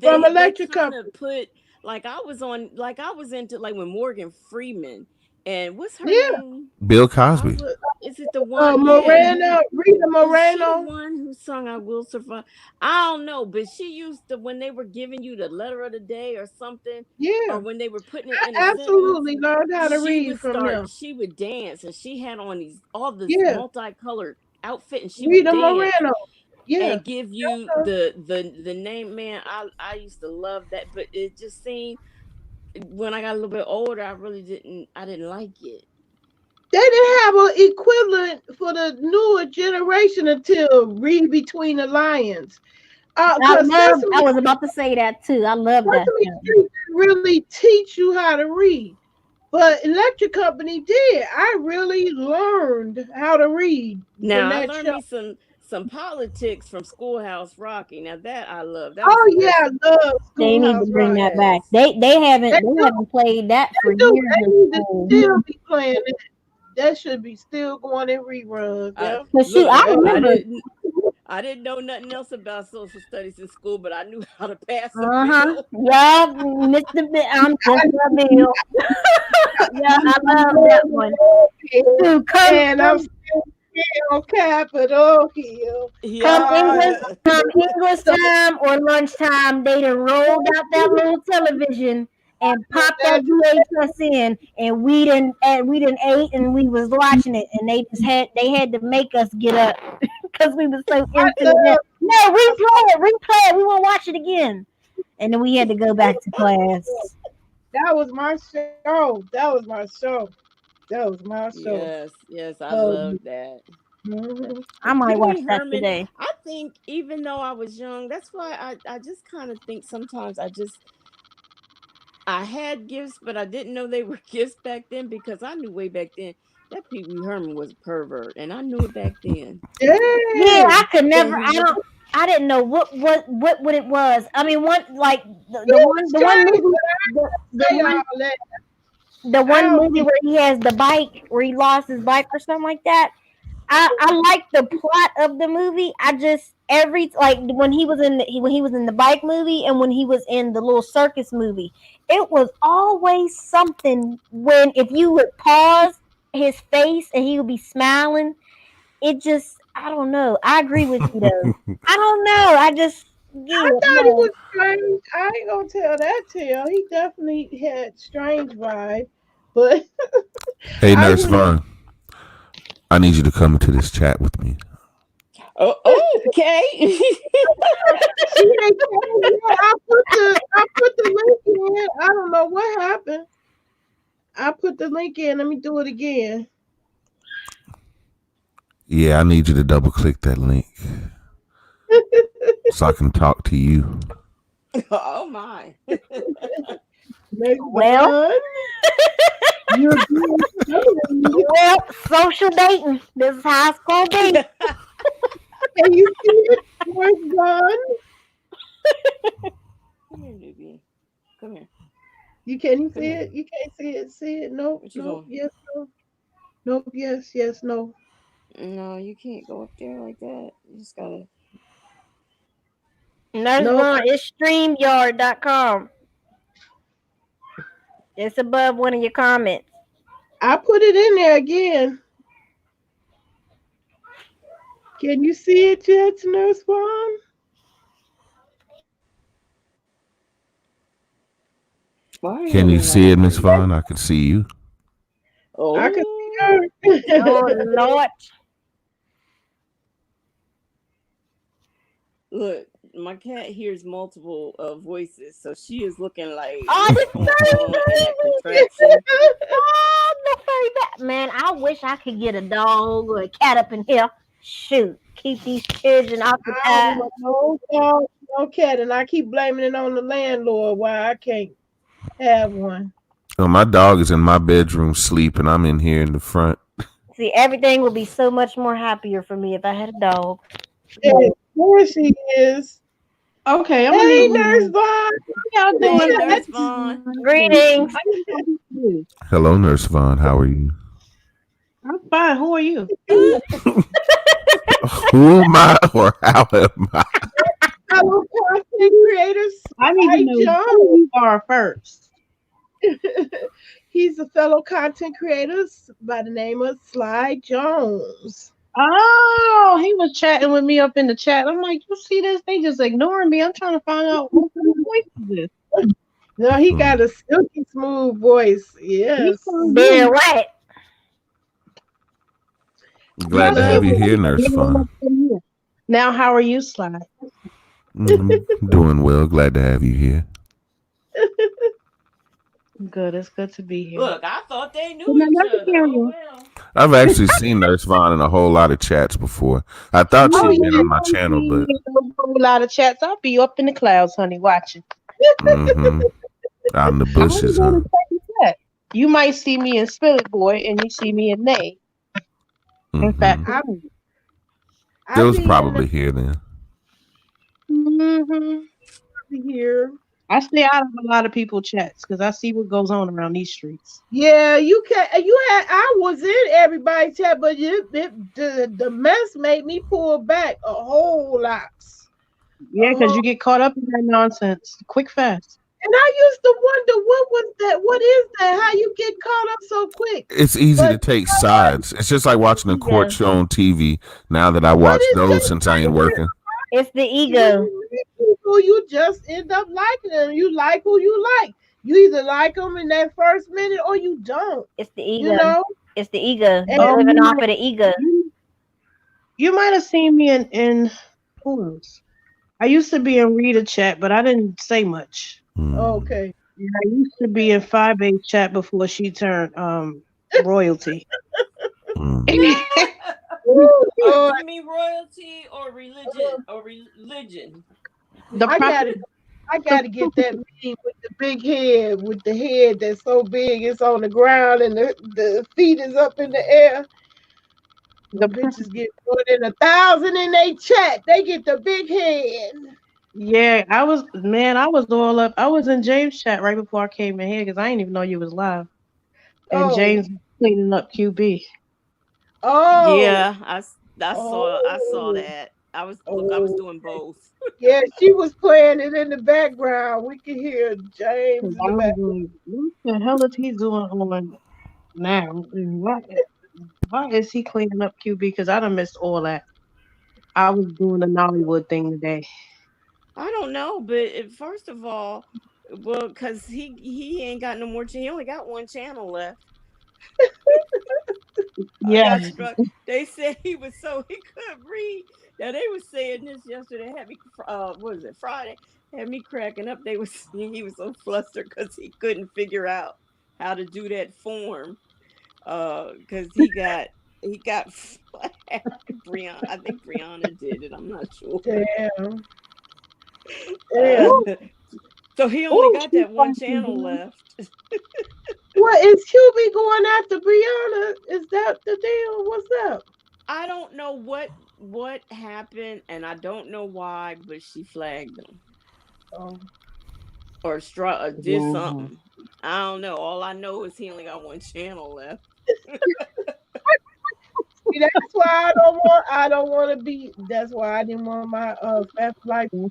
from they Electric kind Company. of put like I was into like when Morgan Freeman and what's her Yeah. name? Bill I Cosby. was Is it the one? Yeah, Moreno, Rita is she the Moreno. one who sung "I Will Survive"? I don't know, but she used to when they were giving you the letter of the day or something, Yeah, or when they were putting it I in a sentence. absolutely learned how to She read would from them. she would dance, and she had on all this Yeah, multicolored outfit, and she would Rita dance Moreno. Yeah. and give you Uh, the name. Man, I used to love that, but it just seemed when I got a little bit older, I didn't like it. They didn't have an equivalent for the newer generation until Read Between the Lions. Because I was about to say that too. I love that Sesame show. Street didn't really teach you how to read, but Electric Company did. I really learned how to read from Now I that learned show. me some politics from Schoolhouse Rocky. Now that I love. That was Oh the yeah, best. I love They need to Schoolhouse bring Rock. that back. Yes. They They haven't do. played that for They do. years They in need to school. still be playing it. That should be still going in reruns. Yeah. But shoot, Look, I I remember. didn't know nothing else about social studies in school, but I knew how to pass a Yeah, bill. Mr. I'm just a Bill. Yeah, I love that one. Dude, And I'm still on Capitol Hill. come English time or lunchtime, they done rolled out that little television and popped that VHS in, and we didn't ate and we was watching it, and they had to make us get up because we was so into it. No, replay it. We want to watch it again, and then we had to go back to class. That was my show. That was my show. That was my show. Yes, I love that. Mhm. I might Pee watch Wee that Herman. today. I think even though I was young, that's why I just kind of think sometimes I had gifts, but I didn't know they were gifts back then because I knew way back then that Pee Wee Herman was a pervert, and I knew it back then. Yeah, Yeah. I could never. That he was. I didn't know what it was. I mean, one like the one movie, Say all that. the one Ow. movie where he has the bike, where he lost his bike or something like that. I like the plot of the movie. I just like when he was in the bike movie and when he was in the little circus movie, it was always something when if you would pause his face and he would be smiling. It just I don't know. I agree with you though. I don't know. I just I thought he was strange. I ain't gonna tell that tale. He definitely had strange vibe, but Hey, I Nurse wouldn't. Vaughn, I need you to come into this chat with me. Oh, okay. She ain't came yet. I put the link in. I don't know what happened. I put the link in. Let me do it again. Yeah, I need you to double click that link so I can talk to you. Oh my. Well, well, social dating. This is how it's gonna be. Can you see it? Where's John? Come here, newbie. Come here. You can you see it? You can't see it. See it? Nope. What you Nope. doing? Yes. No. Nope. Yes. Yes. No. No, you can't go up there like that. You just gotta. Nurse Nope. Vaughn, it's StreamYard.com. It's above one of your comments. I put it in there again. Can you see it yet, Nurse Vaughn? Can you see it, Miss Vaughn? I can see you. I can Oh, see her. Oh Lord. look, my cat hears multiple voices, so she is looking like Oh, this what's going on in that baby. contraption. Oh, the furry bat. Man, I wish I could get a dog or a cat up in here. Shoot, keep these children I occupied. want no dog, no cat, and I keep blaming it on the landlord why I can't have one. Oh, my dog is in my bedroom sleeping. I'm in here in the front. See, everything would be so much more happier for me if I had a dog. Yes, there she is. Okay, I'm Hey, gonna Nurse need Vaughn. y'all Hey, doing. Nurse Vaughn. Greetings. Hello, Nurse Vaughn. How are you? I'm fine. Who are you? Who am I or how am I? Our content creators, I need Sly to know Jones. who you are first. He's a fellow content creator by the name of Sly Jones. Oh, he was chatting with me up in the chat. I'm like, you see this? They just ignoring me. I'm trying to find out what kind of voice is this. No, he got a silky smooth voice. Yes. Being what? Glad to have you here, Nurse Vaughn. Now, how are you, Sly? Doing well. Glad to have you here. Good. It's good to be here. Look, I thought they knew Well, each let me other. hear Oh, you. well. I've actually seen Nurse Vaughn in a whole lot of chats before. I thought Oh, she'd been yeah. on my channel, but A whole lot of chats. I'll be up in the clouds, honey, watching. out in the I'm bushes, gonna huh? check the chat. You might see me in Spirit Boy, and you see me in Nay. In fact, I it was be in probably here then. here. I stay out of a lot of people's chats because I see what goes on around these streets. Yeah, you can. You had. I was in everybody's chat, but the mess made me pull back a whole lot. Yeah, because you get caught up in that nonsense quick, fast. And I used to wonder what was that? What is that? How you get caught up so quick? It's easy to But take sides. It's just like watching a court show on TV. Now that I watch is those that? since I ain't working. It's the When ego. you meet people, you just end up liking them. You like who you like. You either like them in that first minute or you don't. It's the ego. You know. It's the ego. And You're living off of the ego. You might have seen me in who else? I used to be in Rita chat, but I didn't say much. Okay. And I used to be in 5A chat before she turned royalty. Oh, you mean royalty or religion? I gotta get that meme with the big head, with the head that's so big it's on the ground and the feet is up in the air. The bitches get more than 1,000 in their chat. They get the big head. Yeah, I was all up. I was in James' chat right before I came in here because I didn't even know you was live. And James was cleaning up QB. Oh Yeah, I saw that. I was doing both. yeah, she was playing it in the background. We could hear James in I the was background. like, what the hell is he doing on now? And why is he cleaning up QB? Because I done missed all that. I was doing the Nollywood thing today. I don't know, but first of all, well, because he ain't got no more. He only got one channel left. Yeah. They said he couldn't read. Now they were saying this yesterday. Had me, what was it, Friday? Had me cracking up. He was so flustered because he couldn't figure out how to do that form. Because he got Brianna. I think Brianna did it. I'm not sure. Damn. So he only got that one channel left. What is QB going after Brianna? Is that the deal? What's up? I don't know what happened, and I don't know why, but she flagged him. Or did something. I don't know. All I know is he only got one channel left. See, that's why I don't want to be. That's why I didn't want my fast life in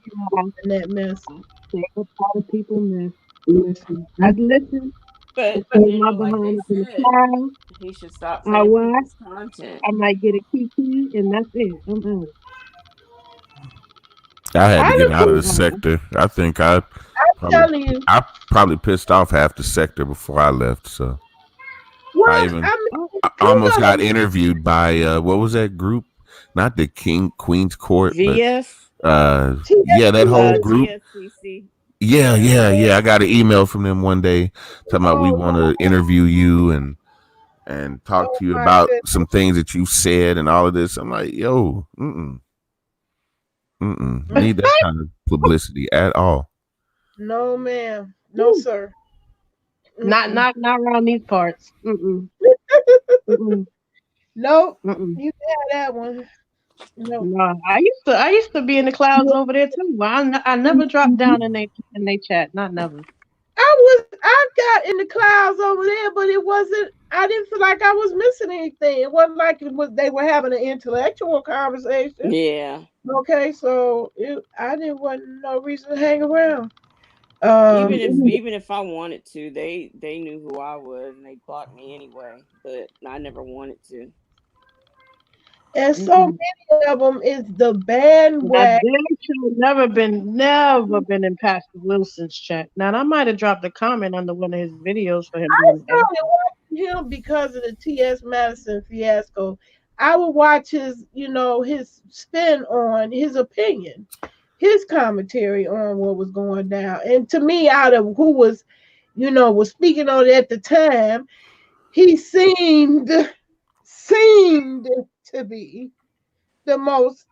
that mess. That's what all the people miss. Listen, I listen. But You know, like they said, he should stop I watch content. I might get a kiki, and that's it. I had to get out of the sector. I think I telling you. I probably pissed off half the sector before I left. So Well, I even I mean, I almost got interviewed by what was that group? Not the Queen's Court, but VS, yeah, that whole group. TSCC. Yeah. I got an email from them one day talking about we want to interview you and talk to you my about goodness. some things that you said and all of this. I'm like, yo, need that kind of publicity at all. No, ma'am. No, Ooh. sir. Not around these parts. Mm-mm. Mm-mm. Nope. Mm-mm. You had that one. No. No, I used to be in the clouds over there too. I never dropped down in they chat. Not never. I got in the clouds over there, but it wasn't. I didn't feel like I was missing anything. It wasn't like they were having an intellectual conversation. Yeah. Okay, so I didn't want no reason to hang around. Even if I wanted to, they knew who I was and they blocked me anyway. But I never wanted to. And so many of them is the bandwagon. Never been in Pastor Wilson's chat. Now I might have dropped a comment under one of his videos for him. I started watching him because of the T.S. Madison fiasco. I would watch his spin on his opinion, his commentary on what was going down. And to me, out of who was speaking on it at the time, he seemed to be the most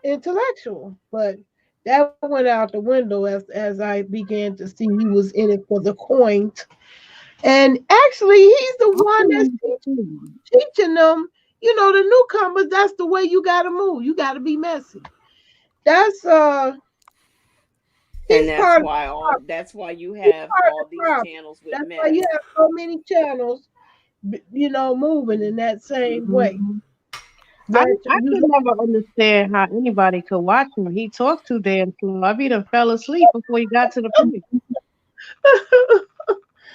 intellectual, but that went out the window as I began to see he was in it for the coins. And actually, he's the one that's teaching them, the newcomers, that's the way you got to move. You got to be messy. That's and that's why you have all these channels with that's mess. why you have so many channels, moving in that same way. I could never understand how anybody could watch him. He talked too damn slow. I even fell asleep before he got to the point.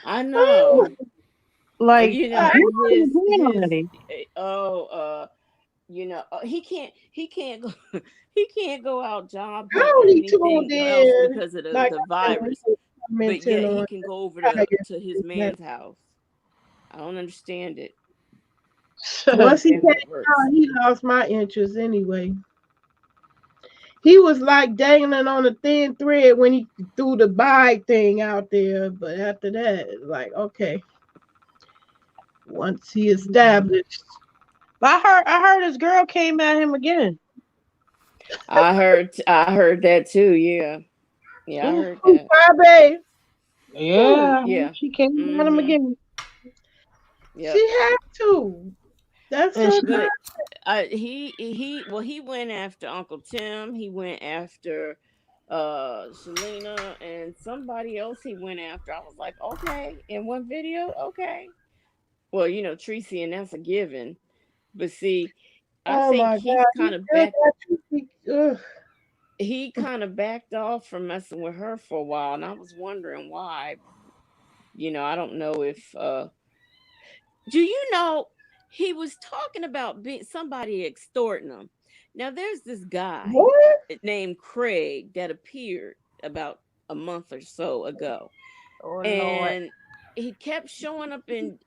I know. Like, he can't go. He can't go out job hunting anything else because of the virus. But yet he can go over to his man's house. I don't understand it. Once he came out, he lost my interest anyway. He was like dangling on a thin thread when he threw the buy thing out there. But after that, it's like, okay. Once he established. I heard his girl came at him again. I heard that too. Yeah, I heard that. Bye, Yeah. She came at him again. Yep. She had to. That's so good. He went after Uncle Tim. He went after Selena and somebody else he went after. I was like, okay, in one video, okay. Well, Tracy, and that's a given. But see, I think he's kind of back. He kind of backed off from messing with her for a while, and I was wondering why. I don't know if. Do you know he was talking about somebody extorting him? Now there's this guy named Craig that appeared about a month or so ago, and he kept showing up in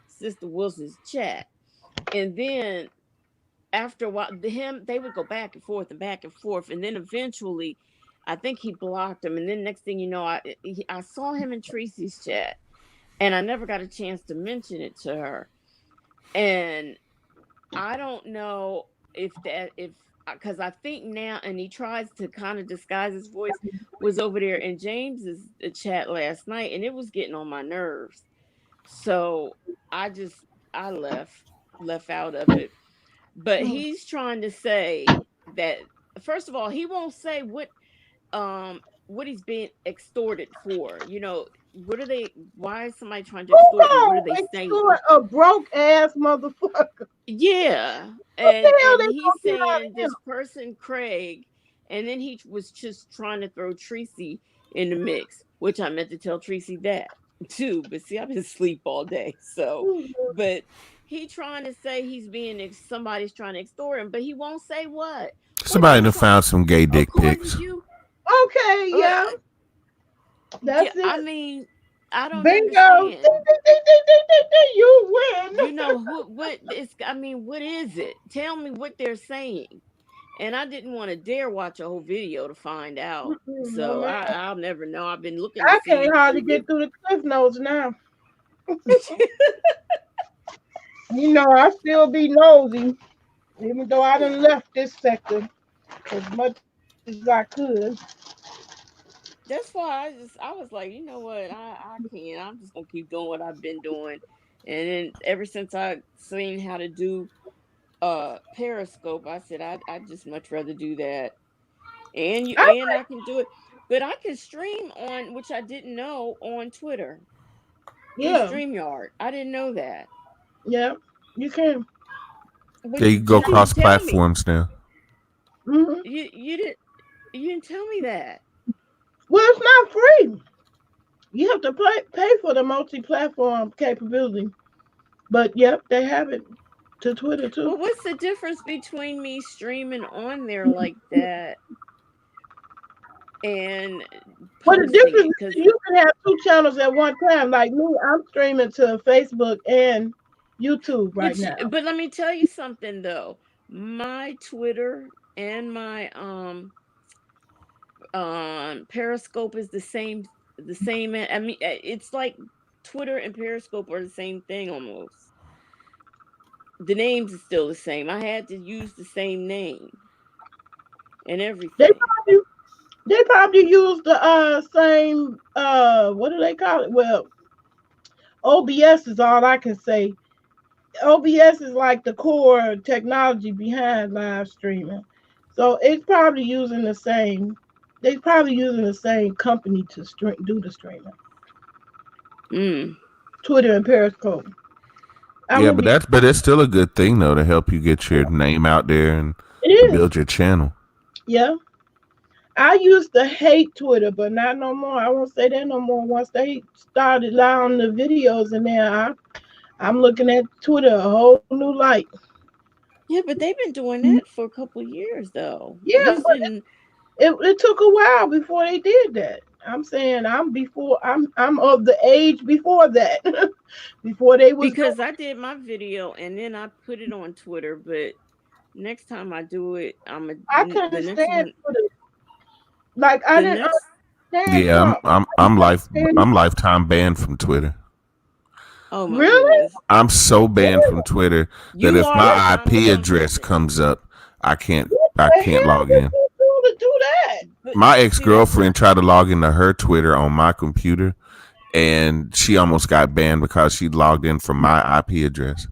Sister Wilson's chat, and then after a while, they would go back and forth, and then eventually, I think he blocked him, and then next thing you know, I saw him in Tracy's chat. And I never got a chance to mention it to her. And I don't know because I think now, and he tries to kind of disguise his voice, was over there in James's chat last night, and it was getting on my nerves. So I left out of it. But he's trying to say that, first of all, he won't say what he's being extorted for. Why is somebody trying to extort him? What are they saying? A broke ass motherfucker. Yeah. And he's saying this person, Craig, and then he was just trying to throw Tracy in the mix, which I meant to tell Tracy that too. But see, I've been asleep all day. So, but he trying to say somebody's trying to extort him, but he won't say what. Somebody done found some gay dick pics. Okay, yeah, that's I it. mean, I don't Bingo. Ding, understand. ding, ding, ding, ding, ding, ding. You win. You know what is? I mean, what is it? Tell me what they're saying. And I didn't want to dare watch a whole video to find out. No, So man. I'll never know. I've been looking to I can't see. hardly get through the cliff notes now. You know, I still be nosy, even though I done left this sector as much as I could. That's why I was like, you know what, I can't. I'm just gonna keep doing what I've been doing. And then ever since I seen how to do Periscope, I said I'd just much rather do that. I, And I can do it. But I can stream on, which I didn't know, on Twitter through yeah, StreamYard. I didn't know that. yeah, you can. But Yeah, you go you didn't cross tell me. platforms now. Hmm. You didn't tell me that. Well, it's not free. You have to pay for the multi-platform capability. But yep, they have it to Twitter too. Well, what's the difference between me streaming on there like that and But the posting difference it? is Because you can have two channels at one time. Like me, I'm streaming to Facebook and YouTube right which, now. but let me tell you something though. My Twitter and my Periscope is the same. The same. I mean, it's like Twitter and Periscope are the same thing almost. The names is still the same. I had to use the same name and They everything. probably they probably use the same what do they call it? Well, OBS is all I can say. OBS is like the core technology behind live streaming. So it's probably using the same. They probably using the same company to do the streaming. Mm. Twitter and Periscope. I Yeah, would but be. it's still a good thing though to help you get your name out there and It is. build your channel. Yeah. I used to hate Twitter, but not no more. I won't say that no more. Once they started allowing the videos in there, I'm looking at Twitter a whole new light. Yeah, but they've been doing that for a couple of years though. Yeah, but Using it took a while before they did that. I'm saying I'm of the age before that. Before they was doing. because I did my video and then I put it on Twitter, but next time I do it, I couldn't the next stand one Twitter. Like I the didn't next understand Yeah, Trump. I couldn't stand. I'm lifetime banned from Twitter. oh my Really? goodness. I'm so banned from Twitter that You if are, my because I'm IP one address person. comes up, I can't What the hell log did in. you do to do that? But My see, that's ex-girlfriend tried to log into her Twitter on my computer and she almost got banned because she logged in from my IP address.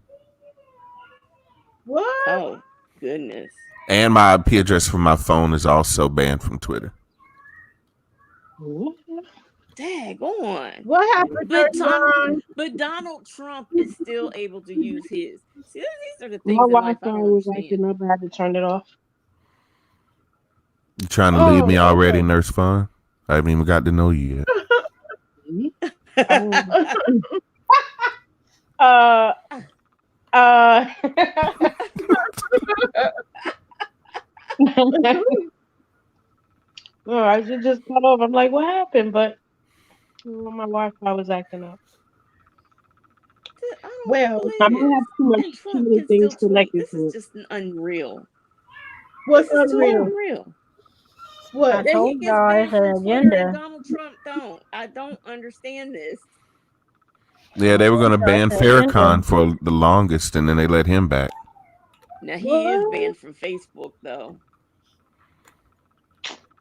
What? oh goodness. And my IP address from my phone is also banned from Twitter. Daggone. What happened, But Ron? Donald Trump is still able to use his. See, these are the My things in life I Wi-Fi don't was understand. acting up. I had to turn it off. You trying to leave me Oh, already, okay. Nurse Fawn? I haven't even got to know you yet. uh, uh. All right, you just cut off. I'm like, what happened? But my Wi-Fi was acting up. I don't Well, believe I might have and too Trump many can things still tweet. connected This to is it. just unreal. what's This is too unreal? unreal. I What? That he told gets y'all banned it's an from Twitter and agenda. Donald Trump don't. I don't understand this. Yeah, I they were told going to y'all ban it's an agenda. Farrakhan for the longest, and then they let him back. Now he is What? banned from Facebook though.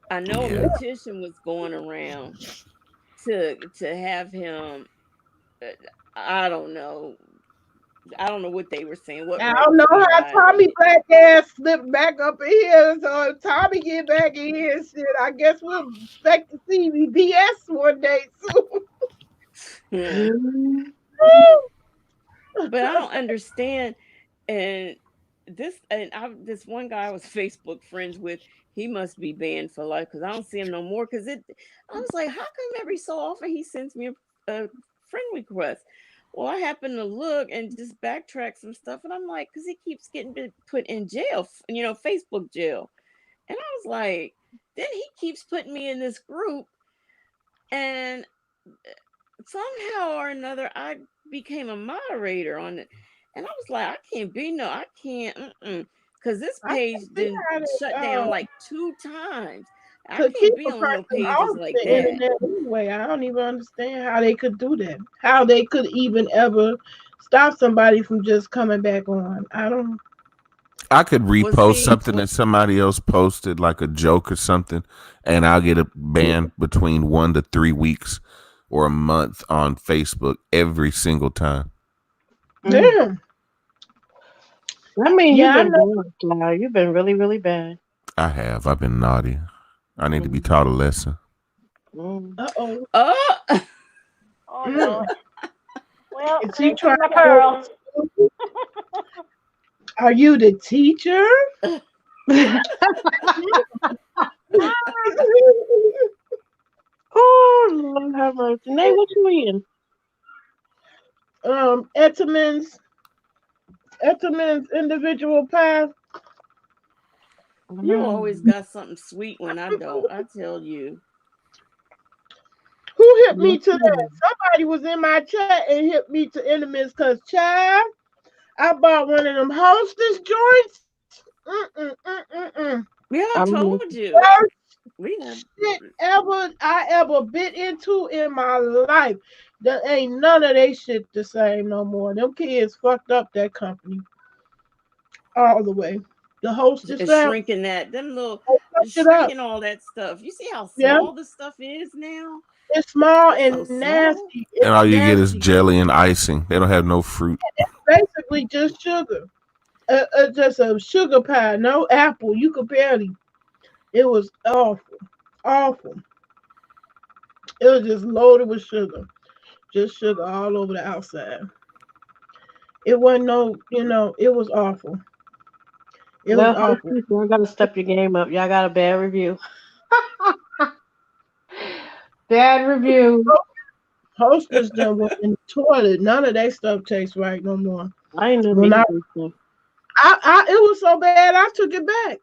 I know a Yeah. petition was going around to have him. uh, I don't know. I don't know what they were saying. What I right don't was know how behind Tommy it. Black ass slipped back up in here. So if Tommy get back in here, shit, I guess we'll expect to see me BS one day Hmm. soon. But I don't understand. And this one guy I was Facebook friends with, he must be banned for life because I don't see him no more. Because I was like, how come every so often he sends me a friend request? Well, I happened to look and just backtrack some stuff, and I'm like, because he keeps getting put in jail, Facebook jail, and I was like, then he keeps putting me in this group, and somehow or another I became a moderator on it, and I was like, I can't, because this I page see didn't how shut they down like 2 times. I could can't keep be a on no person pages off like the that. internet anyway. I don't even understand how they could do that. How they could even ever stop somebody from just coming back on. I don't. I could Well, repost see, something that somebody else posted, like a joke or something, and I'll get a ban between 1 to 3 weeks or a month on Facebook every single time. Damn. I mean, you've Yeah, I been know. bad, Flower. You've been really, really bad. I have. I've been naughty. I need to be taught a lesson. Uh-oh. oh, Oh Mm. Lord. Well, Is he they trying my to go pearl. to school? Are you the teacher? Oh, Lord have mercy. Nate, what you eating? Etterman's individual pie. you always got something sweet when I don't. I tell you. Who hit me to that? Somebody was in my chat and hit me to Enderman's because, child, I bought one of them Hostess joints. Yeah, I I'm told you. Worst We have shit I ever bit into in my life. There ain't none of they shit the same no more. Them kids fucked up that company all the way. The Hostess family shrinking that, them little, fucked it up. shrinking all that stuff. You see how Yeah, small the stuff is now? it's small It's and so small. nasty. And all It's you get is nasty. jelly and icing. They don't have no fruit. Basically just sugar. Just a sugar pie, no apple. You could barely. It was awful, awful. It was just loaded with sugar, just sugar all over the outside. It wasn't no, it was awful. It was Well, awful. y'all gotta step your game up. Y'all got a bad review. Bad review. Hostess done went in the toilet. None of that stuff tastes right no more. I ain't When never I, eat this it was so bad I took it back.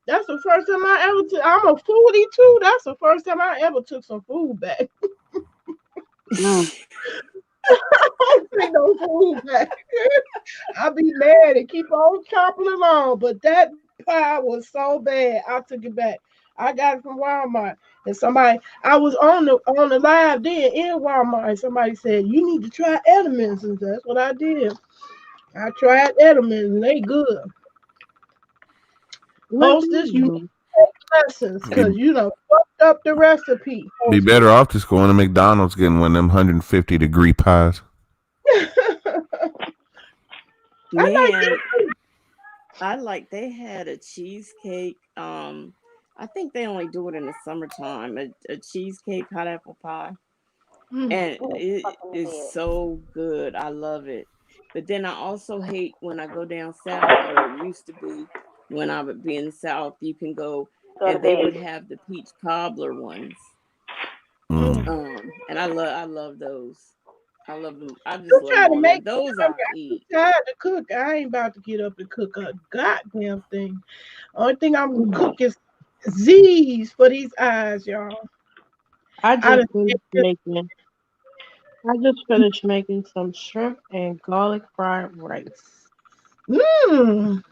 That's the first time I ever took. I'm a foodie too. That's the first time I ever took some food back. stuff. I don't take no food back. I'll be mad and keep on chopping along. But that pie was so bad, I took it back. I got it from Walmart. And I was on the live then in Walmart, and somebody said, you need to try Edelman's. And that's what I did. I tried Edelman's, and they good. Hostess, you need to take lessons because you done fucked up the recipe. Be better off just going to McDonald's getting one of them 150-degree pies. Man, they had a cheesecake. I think they only do it in the summertime. A cheesecake hot apple pie, and it is so good. I love it. But then I also hate when I go down south, or it used to be when I would be in the south. You can go, and they would have the peach cobbler ones. And I love those. I love them. I just love them. Those I eat. I'm tired to cook. I ain't about to get up and cook a goddamn thing. Only thing I'm gonna cook is Z's for these eyes, y'all. I just finished making some shrimp and garlic fried rice. I'm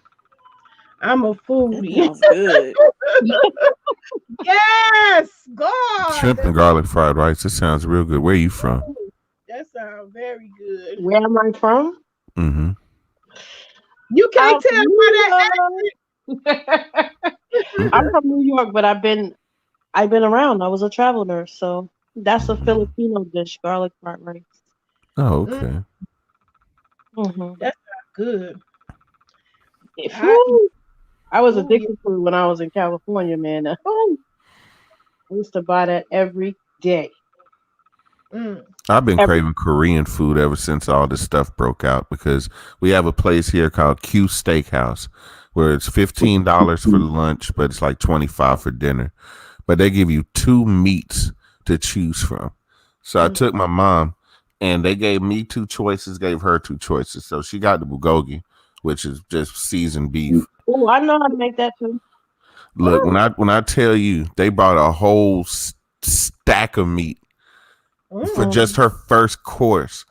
a foodie. That sounds good. Yes, God. Shrimp and garlic fried rice. It sounds real good. Where are you from? That sounds very good. Where am I from? Mm-hmm. You can't tell by that accent. I'm from New York, but I've been around. I was a travel nurse, so that's a Filipino dish, garlic fried rice. Oh, okay. That's not good. I was addicted to it when I was in California, man. I used to buy that every day. I've been craving Korean food ever since all this stuff broke out because we have a place here called Q Steakhouse where it's $15 for lunch, but it's like $25 for dinner. But they give you 2 meats to choose from. So I took my mom, and they gave me 2 choices, gave her 2 choices. So she got the bulgogi, which is just seasoned beef. Oh, I know how to make that too. Look, when I tell you they brought a whole stack of meat for just her first course.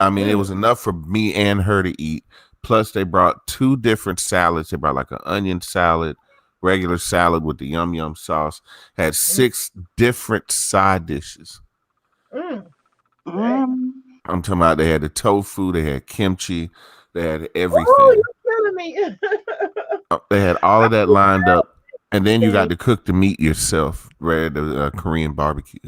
I mean, it was enough for me and her to eat. Plus, they brought 2 different salads. They brought like an onion salad, regular salad with the yum yum sauce. Had 6 different side dishes. I'm talking about they had the tofu, they had kimchi, they had everything. Oh, you're killing me. They had all of that lined up, and then you got to cook the meat yourself, right? The Korean barbecue.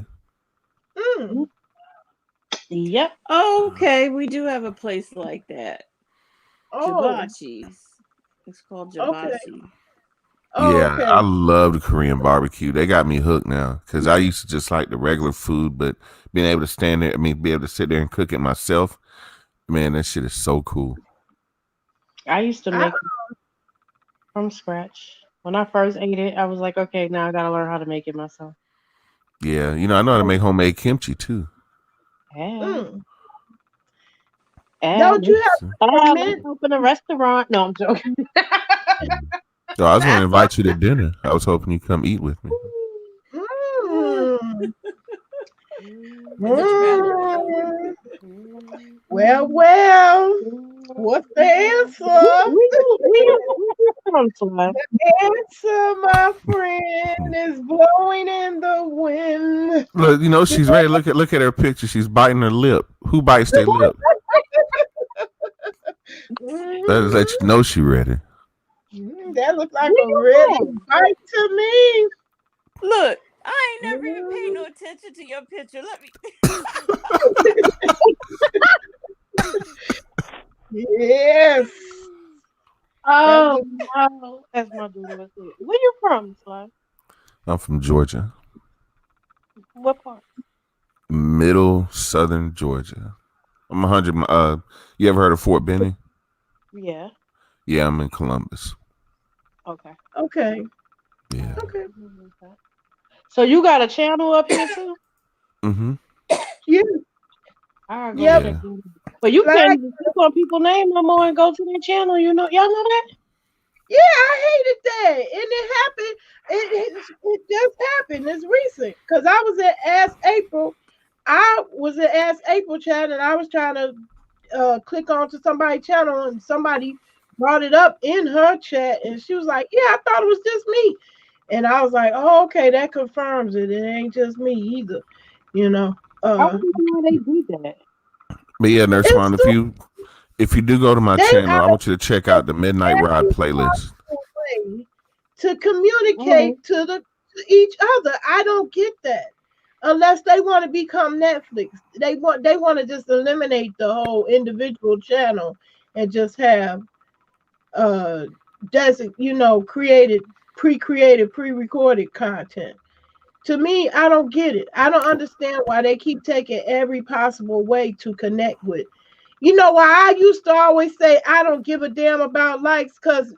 Yep. Okay, we do have a place like that. Oh, Jabachi's. It's called Jabachi. okay. Oh, Yeah, okay. I love the Korean barbecue. They got me hooked now because I used to just like the regular food, but being able to stand there, be able to sit there and cook it myself, man, that shit is so cool. I used to make it from scratch. When I first ate it, I was like, okay, now I gotta learn how to make it myself. Yeah, I know how to make homemade kimchi too. Don't you have let's open a restaurant? No, I'm joking. So I was going to invite you to dinner. I was hoping you'd come eat with me. Well, what's the answer? The answer, my friend, is blowing in the wind. Look, she's ready. Look at her picture. She's biting her lip. Who bites their lip? That let you know she ready. That looks like a ready bite to me. Look, I ain't never even paid no attention to your picture. Let me. Yes. Oh, no. That's my daughter. Where you from, Sly? I'm from Georgia. What part? Middle Southern Georgia. I'm 100. You ever heard of Fort Benning? Yeah. Yeah, I'm in Columbus. Okay. Yeah. Okay. So you got a channel up here too? Mm-hmm. Yeah. Yep. Yeah. But you can't even click on people's name no more and go to their channel. Y'all know that? Yeah, I hated that, and it happened. It just happened. It's recent because I was at Ask April. I was at Ask April chat, and I was trying to click onto somebody's channel, and somebody brought it up in her chat, and she was like, "Yeah, I thought it was just me," and I was like, "Oh, okay, that confirms it. It ain't just me either." I don't know why they do that. But yeah, Nurse Ron, if you do go to my channel, I want you to check out the Midnight Ride playlist. To communicate to each other. I don't get that. Unless they want to become Netflix. They want to just eliminate the whole individual channel and just have created, pre-recorded content. To me, I don't get it. I don't understand why they keep taking every possible way to connect with. You know why I used to always say I don't give a damn about likes, because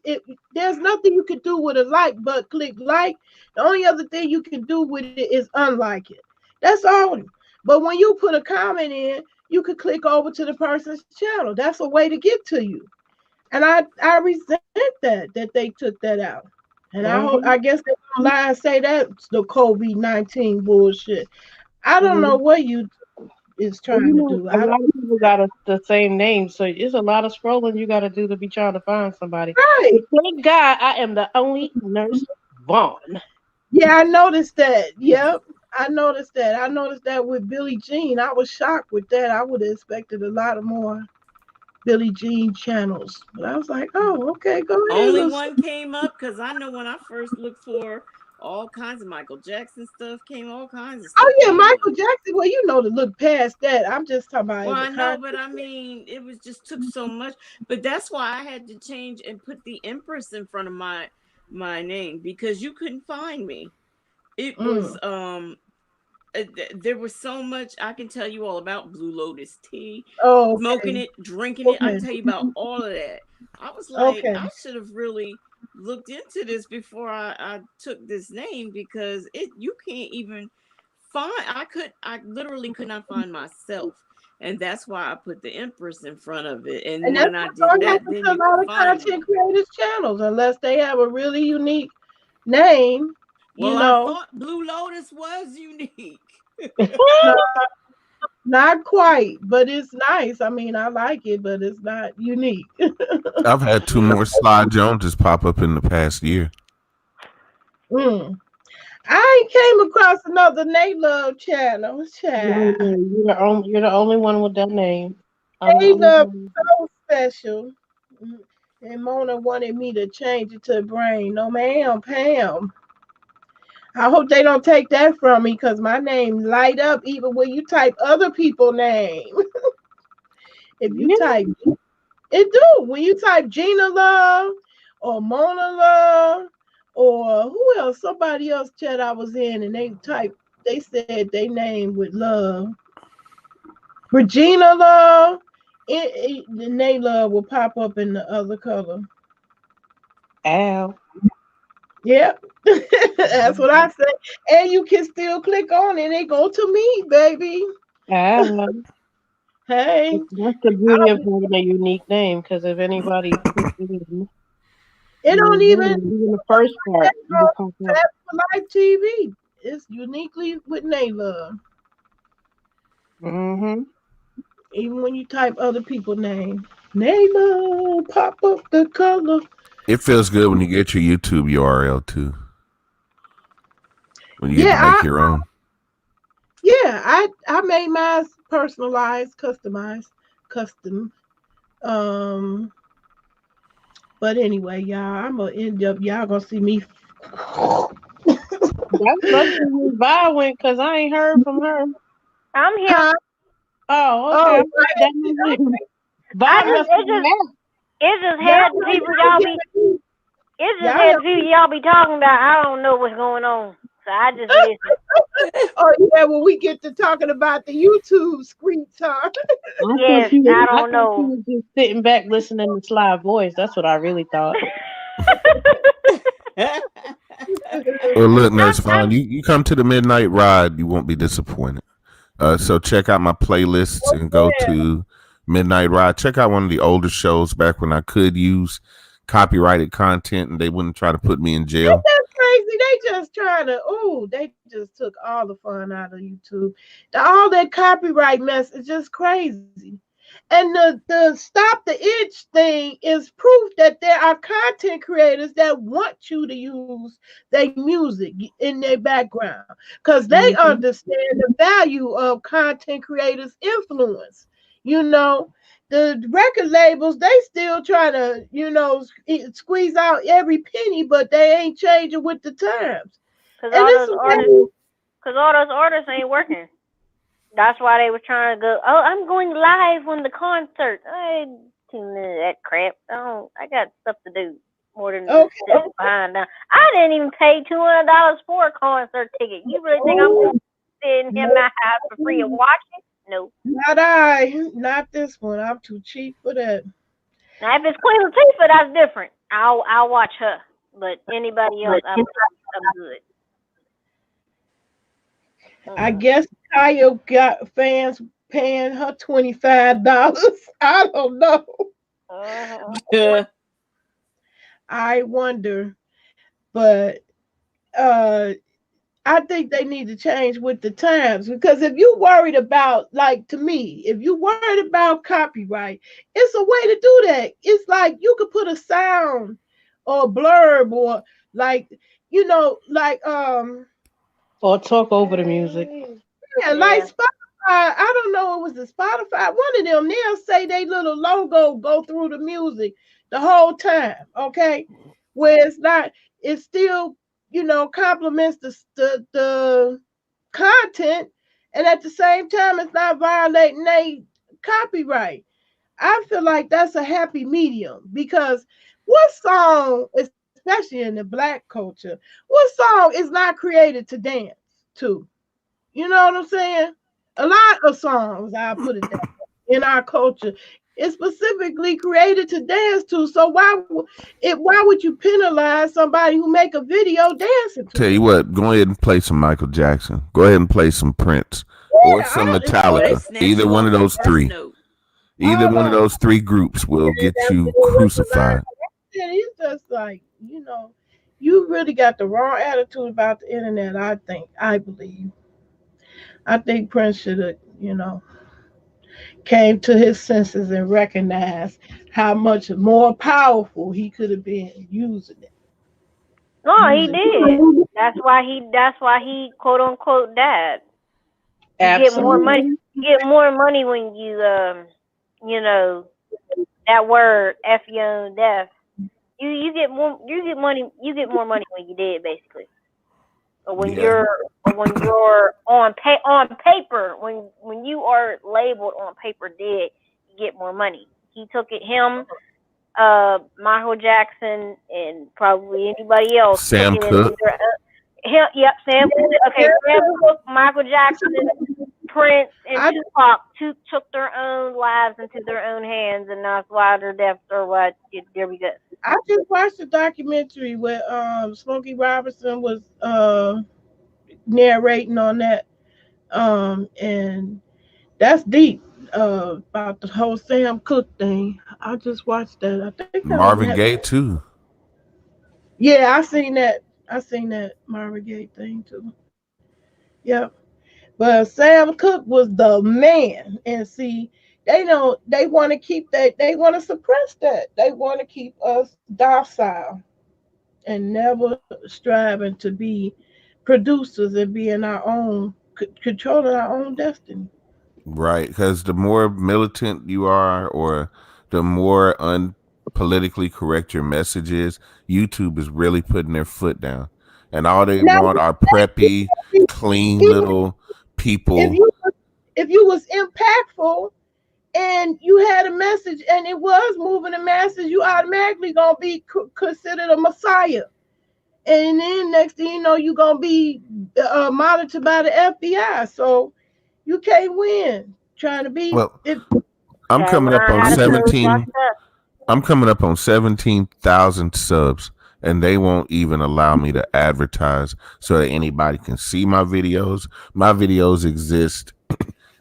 there's nothing you can do with a like but click like. The only other thing you can do with it is unlike it. That's all. But when you put a comment in, you could click over to the person's channel. That's a way to get to you. And I resent that they took that out. And I guess they don't lie and say that's the COVID-19 bullshit. I don't know what you is trying to do. A lot of people got the same name, so it's a lot of scrolling you got to do to be trying to find somebody. Right. Thank God I am the only Nurse Vaughn. Yeah, I noticed that. Yep, I noticed that. I noticed that with Billie Jean. I was shocked with that. I would have expected a lot of more Billie Jean channels. But I was like, oh, okay, go ahead. Only one came up because I know when I first looked for all kinds of Michael Jackson stuff, came all kinds of stuff. Oh yeah, Michael Jackson. Well, you know to look past that. I'm just talking about. Well, I know, but I mean, it was just took so much. But that's why I had to change and put the Empress in front of my name, because you couldn't find me. It was there was so much. I can tell you all about Blue Lotus tea, smoking it, drinking it. I can tell you about all of that. I was like, I should have really looked into this before I took this name, because you can't even find. I literally could not find myself, and that's why I put the Empress in front of it. And when I did that, then a lot of content creators channels, unless they have a really unique name. You Well, I know, thought Blue Lotus was unique. no, not quite, but it's nice. I mean, I like it, but it's not unique. I've had 2 more Sly Joneses pop up in the past year. Mm. I came across another Nate Love channel. Child. You're the only one with that name. Nate Love is so special. And Mona wanted me to change it to Brain. No, ma'am, Pam. I hope they don't take that from me because my name light up even when you type other people's name. If you type it do. When you type Gina Love or Mona Love or who else? Somebody else chat I was in and they said they name with love. Regina Love, the name Love will pop up in the other color. Ow. Yep. That's what I said. And you can still click on it and go to me, baby. Ow. Hey. That's the beauty of having a unique name, because if anybody it don't even the first part for Life TV. It's uniquely with Nate Love. Mm-hmm. Even when you type other people's name. Nate Love, pop up the color. It feels good when you get your YouTube URL too. When you get to make your own. Yeah, I made mine personalized, customized, custom. But anyway, y'all, I'm gonna end up. Y'all gonna see me. That's lucky Vi went because I ain't heard from her. I'm here. Oh, okay. It just had people y'all be talking about. I don't know what's going on, so I just listen. Oh yeah, when we get to talking about the YouTube screen time. Yes, I don't know. She was just sitting back listening to Sly voice. That's what I really thought. Well, look, that's fine. You come to the Midnight Ride, you won't be disappointed. So check out my playlists and go to Midnight Ride. Check out one of the older shows back when I could use copyrighted content and they wouldn't try to put me in jail. That's crazy. They just trying to, they just took all the fun out of YouTube. All that copyright mess is just crazy. And the stop the itch thing is proof that there are content creators that want you to use their music in their background because they understand the value of content creators' influence. You know, the record labels, they still try to, squeeze out every penny, but they ain't changing with the times. Because all those orders ain't working. That's why they were trying to go, I'm going live on the concert. I ain't tuning into that crap. I got stuff to do more than sit behind now. I didn't even pay $200 for a concert ticket. You really think I'm going to sit in my house for free and watch it? No. Not this one. I'm too cheap for that. Now, if it's Queen Latifah, that's different. I'll watch her. But anybody else, I'm good. I guess Kaya got fans paying her $25. I don't know. I wonder. But I think they need to change with the times because if you're worried about, like to me, if you're worried about copyright, it's a way to do that. It's like you could put a sound or a blurb or or talk over the music. Yeah, like Spotify. I don't know. It was the Spotify. One of them. They'll say they little logo go through the music the whole time. Okay, where it's not. It's still complements the content, and at the same time, it's not violating their copyright. I feel like that's a happy medium because what song, especially in the Black culture, what song is not created to dance to? You know what I'm saying? A lot of songs, I'll put it that way, in our culture, is specifically created to dance to. So why would you penalize somebody who make a video dancing to? Tell you what, go ahead and play some Michael Jackson. Go ahead and play some Prince or some Metallica. Either one of those three. Either one of those three groups will get you crucified. It's just like, you really got the wrong attitude about the internet. I believe. I think Prince should have, came to his senses and recognized how much more powerful he could have been using it. No, he Using did. That's why he quote unquote died. You get more money. Absolutely. You get more money when you know, that word F you on death. You get more money when you did basically. Or when Yeah. you're on paper, when you are labeled on paper dead, you get more money. He took it him, Michael Jackson, and probably anybody else took Sam it into Cooke. their yep, Sam Cooke. Okay, Sam Cooke, Michael Jackson, Prince, and I Tupac took their own lives into their own hands, and that's why their deaths are what. There we go. I just watched a documentary where Smokey Robinson was narrating on that, and that's deep about the whole Sam Cooke thing. I just watched that. I think that was Marvin Netflix. Gaye too. Yeah, I seen that. I seen that Marvin Gaye thing too. Yep. But Sam Cooke was the man, and see, they want to keep that. They want to suppress that. They want to keep us docile and never striving to be producers and being our own, controlling our own destiny. Right, because the more militant you are, or the more unpolitically correct your message is, YouTube is really putting their foot down, and all they Now, want are preppy, clean even little if people. you if you was impactful and you had a message and it was moving the masses, you automatically gonna be considered a messiah. And then next thing you know, you're gonna be monitored by the FBI. So you can't win trying to be Well, it. I'm Gotta coming up learn on how to close my 17. stuff. I'm coming up on 17,000 subs, and they won't even allow me to advertise so that anybody can see my videos. My videos exist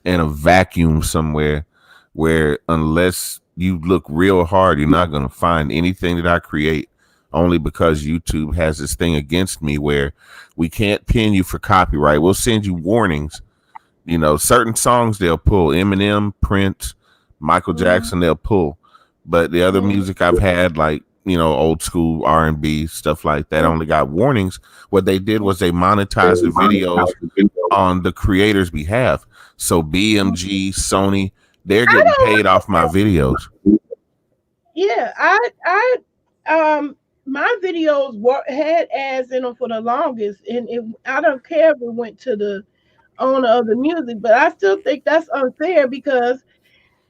in a vacuum somewhere where, unless you look real hard, you're not going to find anything that I create, only because YouTube has this thing against me where we can't pin you for copyright. We'll send you warnings. Certain songs they'll pull. Eminem, Prince, Michael Mm, Jackson, they'll pull. But the other mm, music I've had, like, old school R&B, stuff like that, mm, only got warnings. What they did mm. was they monetized the videos on the creator's behalf. So BMG, Sony, they're I getting don't paid off my videos. Yeah, my videos had ads in them for the longest, and I don't care if it went to the owner of the music, but I still think that's unfair because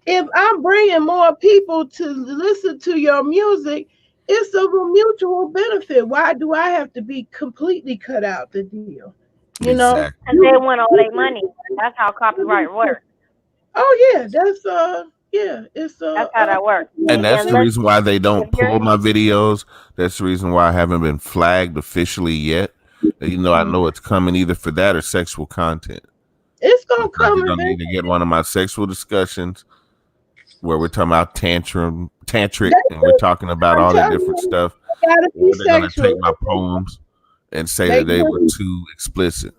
if I'm bringing more people to listen to your music, it's of a mutual benefit. Why do I have to be completely cut out the deal? You know? Exactly. Because they want all their money. That's how copyright works. Oh yeah, that's it's That's how that works. And that's the Unless reason why they if don't you're pull my videos. That's the reason why I haven't been flagged officially yet. I mm, know it's coming either for that or sexual content. it's gonna Because come you're gonna eventually. need to get one of my sexual discussions where we're talking about tantric, and we're That's talking about I'm all that telling different you, stuff. it gotta be Or they're gonna take sexual. my poems and say They that they were took too explicit.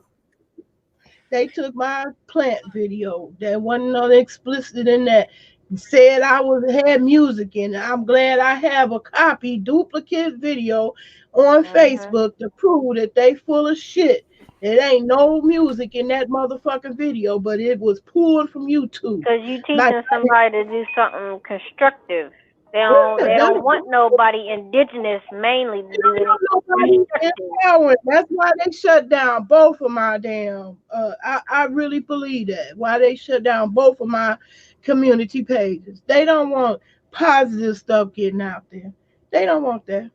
they took my plant video. There wasn't no explicit in that. Said I had music in it. I'm glad I have a copy duplicate video on mhm. Facebook to prove that they full of shit. It ain't no music in that motherfucking video, but it was pulled from YouTube. Because you Like teaching somebody to do something constructive. They don't yeah, they that's don't want nobody indigenous mainly to do anything nobody constructive. empowering. That's why they shut down both of my damn. I really believe that. Why they shut down both of my community pages. They don't want positive stuff getting out there. They don't want that.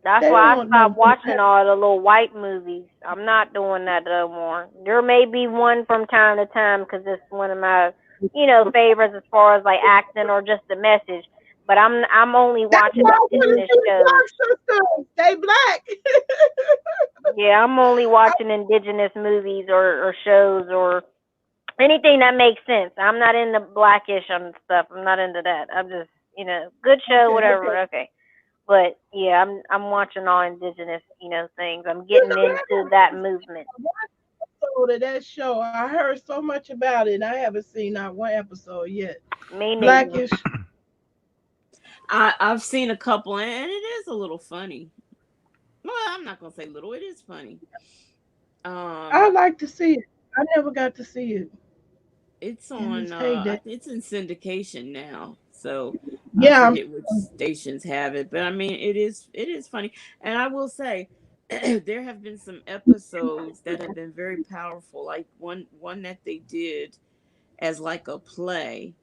That's They don't why I want no. stopped watching all the little white movies. I'm not doing that no more. There may be one from time to time because it's one of my, favorites as far as like acting or just the message. But I'm only That's watching why I want to indigenous see the shows. Clark sisters. They black. Yeah, I'm only watching indigenous movies or shows or anything that makes sense. I'm not into blackish and stuff. I'm not into that. I'm just, good show, Okay, whatever. Okay. But yeah, I'm watching all indigenous, things. I'm getting into that movement. episode of that show. I heard so much about it. I haven't seen not one episode yet. Me neither. Blackish. I've seen a couple, and it is a little funny. Well, I'm not gonna say little. It is funny. I like to see it. I never got to see it It's in on. its heyday. It's in syndication now. So I Yeah, forget which stations have it, but I mean, it is funny. And I will say, there have been some episodes that have been very powerful. Like one that they did as like a play,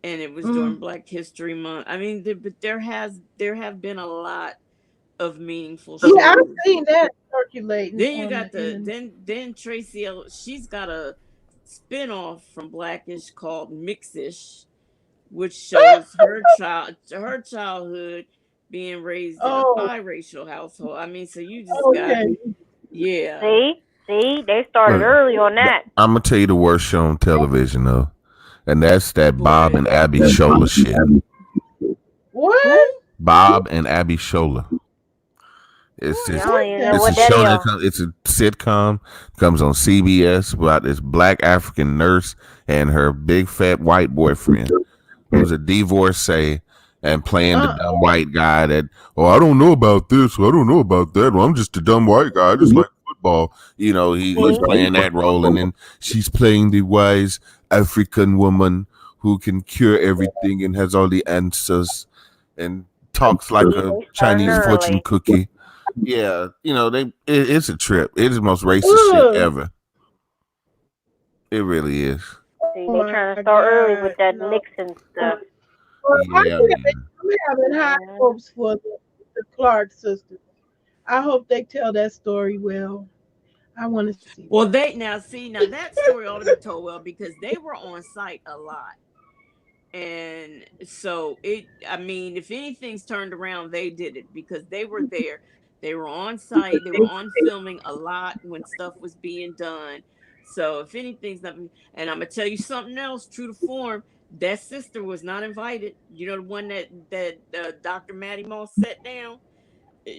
and it was during mm, Black History Month. I mean, but there have been a lot of meaningful yeah, I've shows. seen that circulating Then you on got the internet. then Tracy she's got a spinoff from Blackish called Mixish, which shows her childhood being raised in a Oh, biracial household. I mean, so you just got okay. yeah. See, they started Look, early on that. I'm gonna tell you the worst show on television though, and that's that Bob What? and Abby Scholler shit. What? Who? Bob and Abby Scholler. It's What? just Y'all don't even know it's what a that show that is. it's a sitcom, comes on CBS about this black African nurse and her big fat white boyfriend who's a divorcee and playing the Uh, dumb white guy that, oh, I don't know about this, I don't know about that. Well, I'm just a dumb white guy. I just like football. He's See, playing that role, and then she's playing the wise African woman who can cure everything and has all the answers and talks like see, a they starting Chinese fortune early. cookie. Yeah, it's a trip. It is the most racist shit ugh. ever. It really is. See, Oh they my trying to start early with God, that no. Nixon stuff. Well, Yeah, man. I'm having high Mhm. hopes for the Clark sisters. I hope they tell that story well. I want to see Well, that. now that story ought to be told well because they were on site a lot. And so I mean, if anything's turned around, they did it because they were there. They were on site, they were on filming a lot when stuff was being done. So if anything's not, and I'm gonna tell you something else, true to form, that sister was not invited. You know, the one that Dr. Maddie Moss sat down,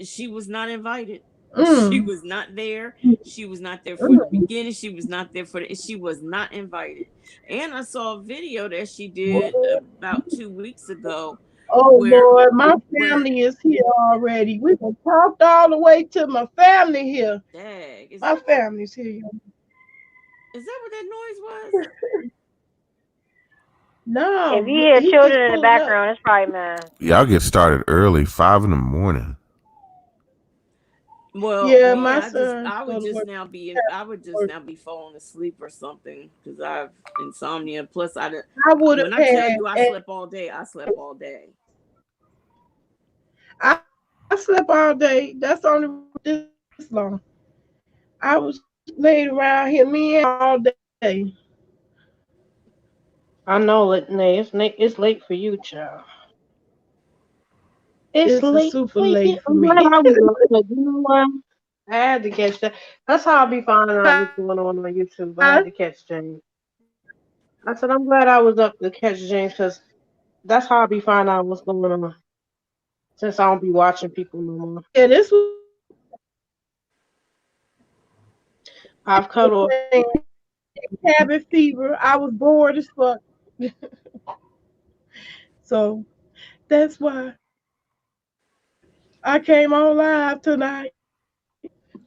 she was not invited. She Mm. was not there. She was not there for the beginning. She was not there she was not invited. And I saw a video that she did about 2 weeks ago Oh where Lord, my where family is here already. We done talked all the way to my family here. dag, My family's here. is that what that noise was? No, If you hear he children just in the pulling up. background, it's probably mine. Y'all get started early, 5 a.m. Well, Yeah, me, my I son would go to just work. now be falling asleep or something because I have insomnia. Plus, I would have when I tell had. you I slept all day, I slept all day. I slept all day. That's only this long. I was laid around here, me and all day. I know it, Nay. It's late for you, child. It's It's a late super for you. late for I'm glad me. I was up, but you know what? I had to catch that. That's how I be finding out what's going on YouTube. I had to catch James. I said I'm glad I was up to catch James because that's how I be finding out what's going on. Since I don't be watching people no more. Yeah, this was I've cut off. cabin fever. I was bored as fuck. So that's why I came on live tonight.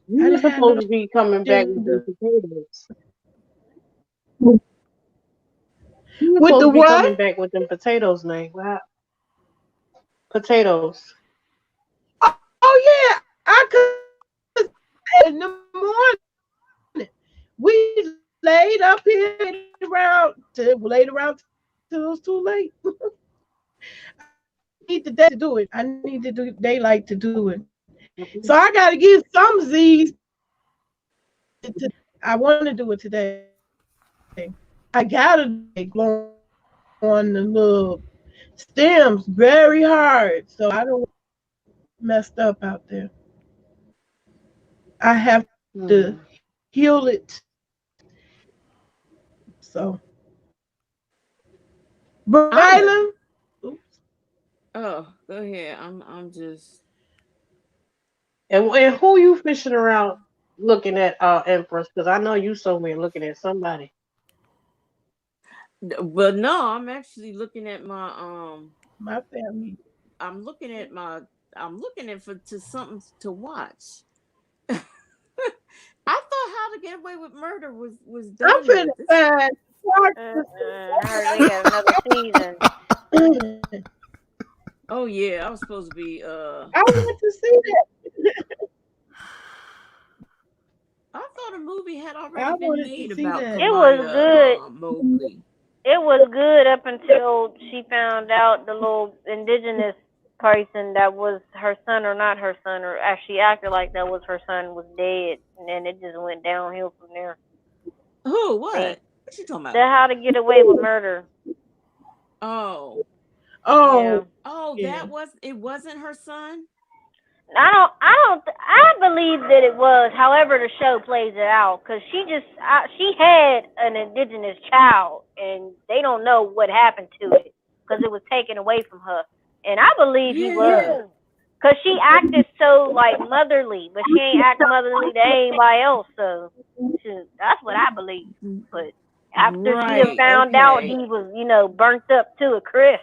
You I were didn't have supposed no to be coming back with the agenda. potatoes. You were With supposed the to be coming what? back with them potatoes, Nay. Wow. Potatoes. Oh yeah, I could in the morning. We laid up here around till till it was too late. I need the day to do it. I need to do daylight to do it. So I gotta give some Z's. I want to do it today. I gotta glowing on the little stems very hard, so I don't messed up out there. I have to heal it. So, I'm a, Braylon, oops. Oh, go ahead. I'm just And who you fishing around looking at, Empress? Because I know you somewhere looking at somebody. but no, I'm actually looking at my My family. I'm looking at my I'm looking at for to something to watch. I thought How to Get Away with Murder was I'm done finna with. This find I heard they got another season. oh yeah, I was supposed to be I want to see that. I thought a movie had I already been wanted to made see about that. It was good. Kamaya Mobley. It was good up until she found out the little indigenous person that was her son or not her son, or actually acted like that was her son, was dead, and then it just went downhill from there. Who? They, What you talking the about? How to Get Away with Murder. Oh. Yeah. Oh, That yeah. it wasn't her son? I believe that it was. However, the show plays it out, because she had an indigenous child, and they don't know what happened to it because it was taken away from her. And I believe he Yeah. was, because she acted so like motherly, but she ain't act motherly to anybody else. So that's what I believe. But after she had Right. found out Okay. he was, burnt up to a crisp,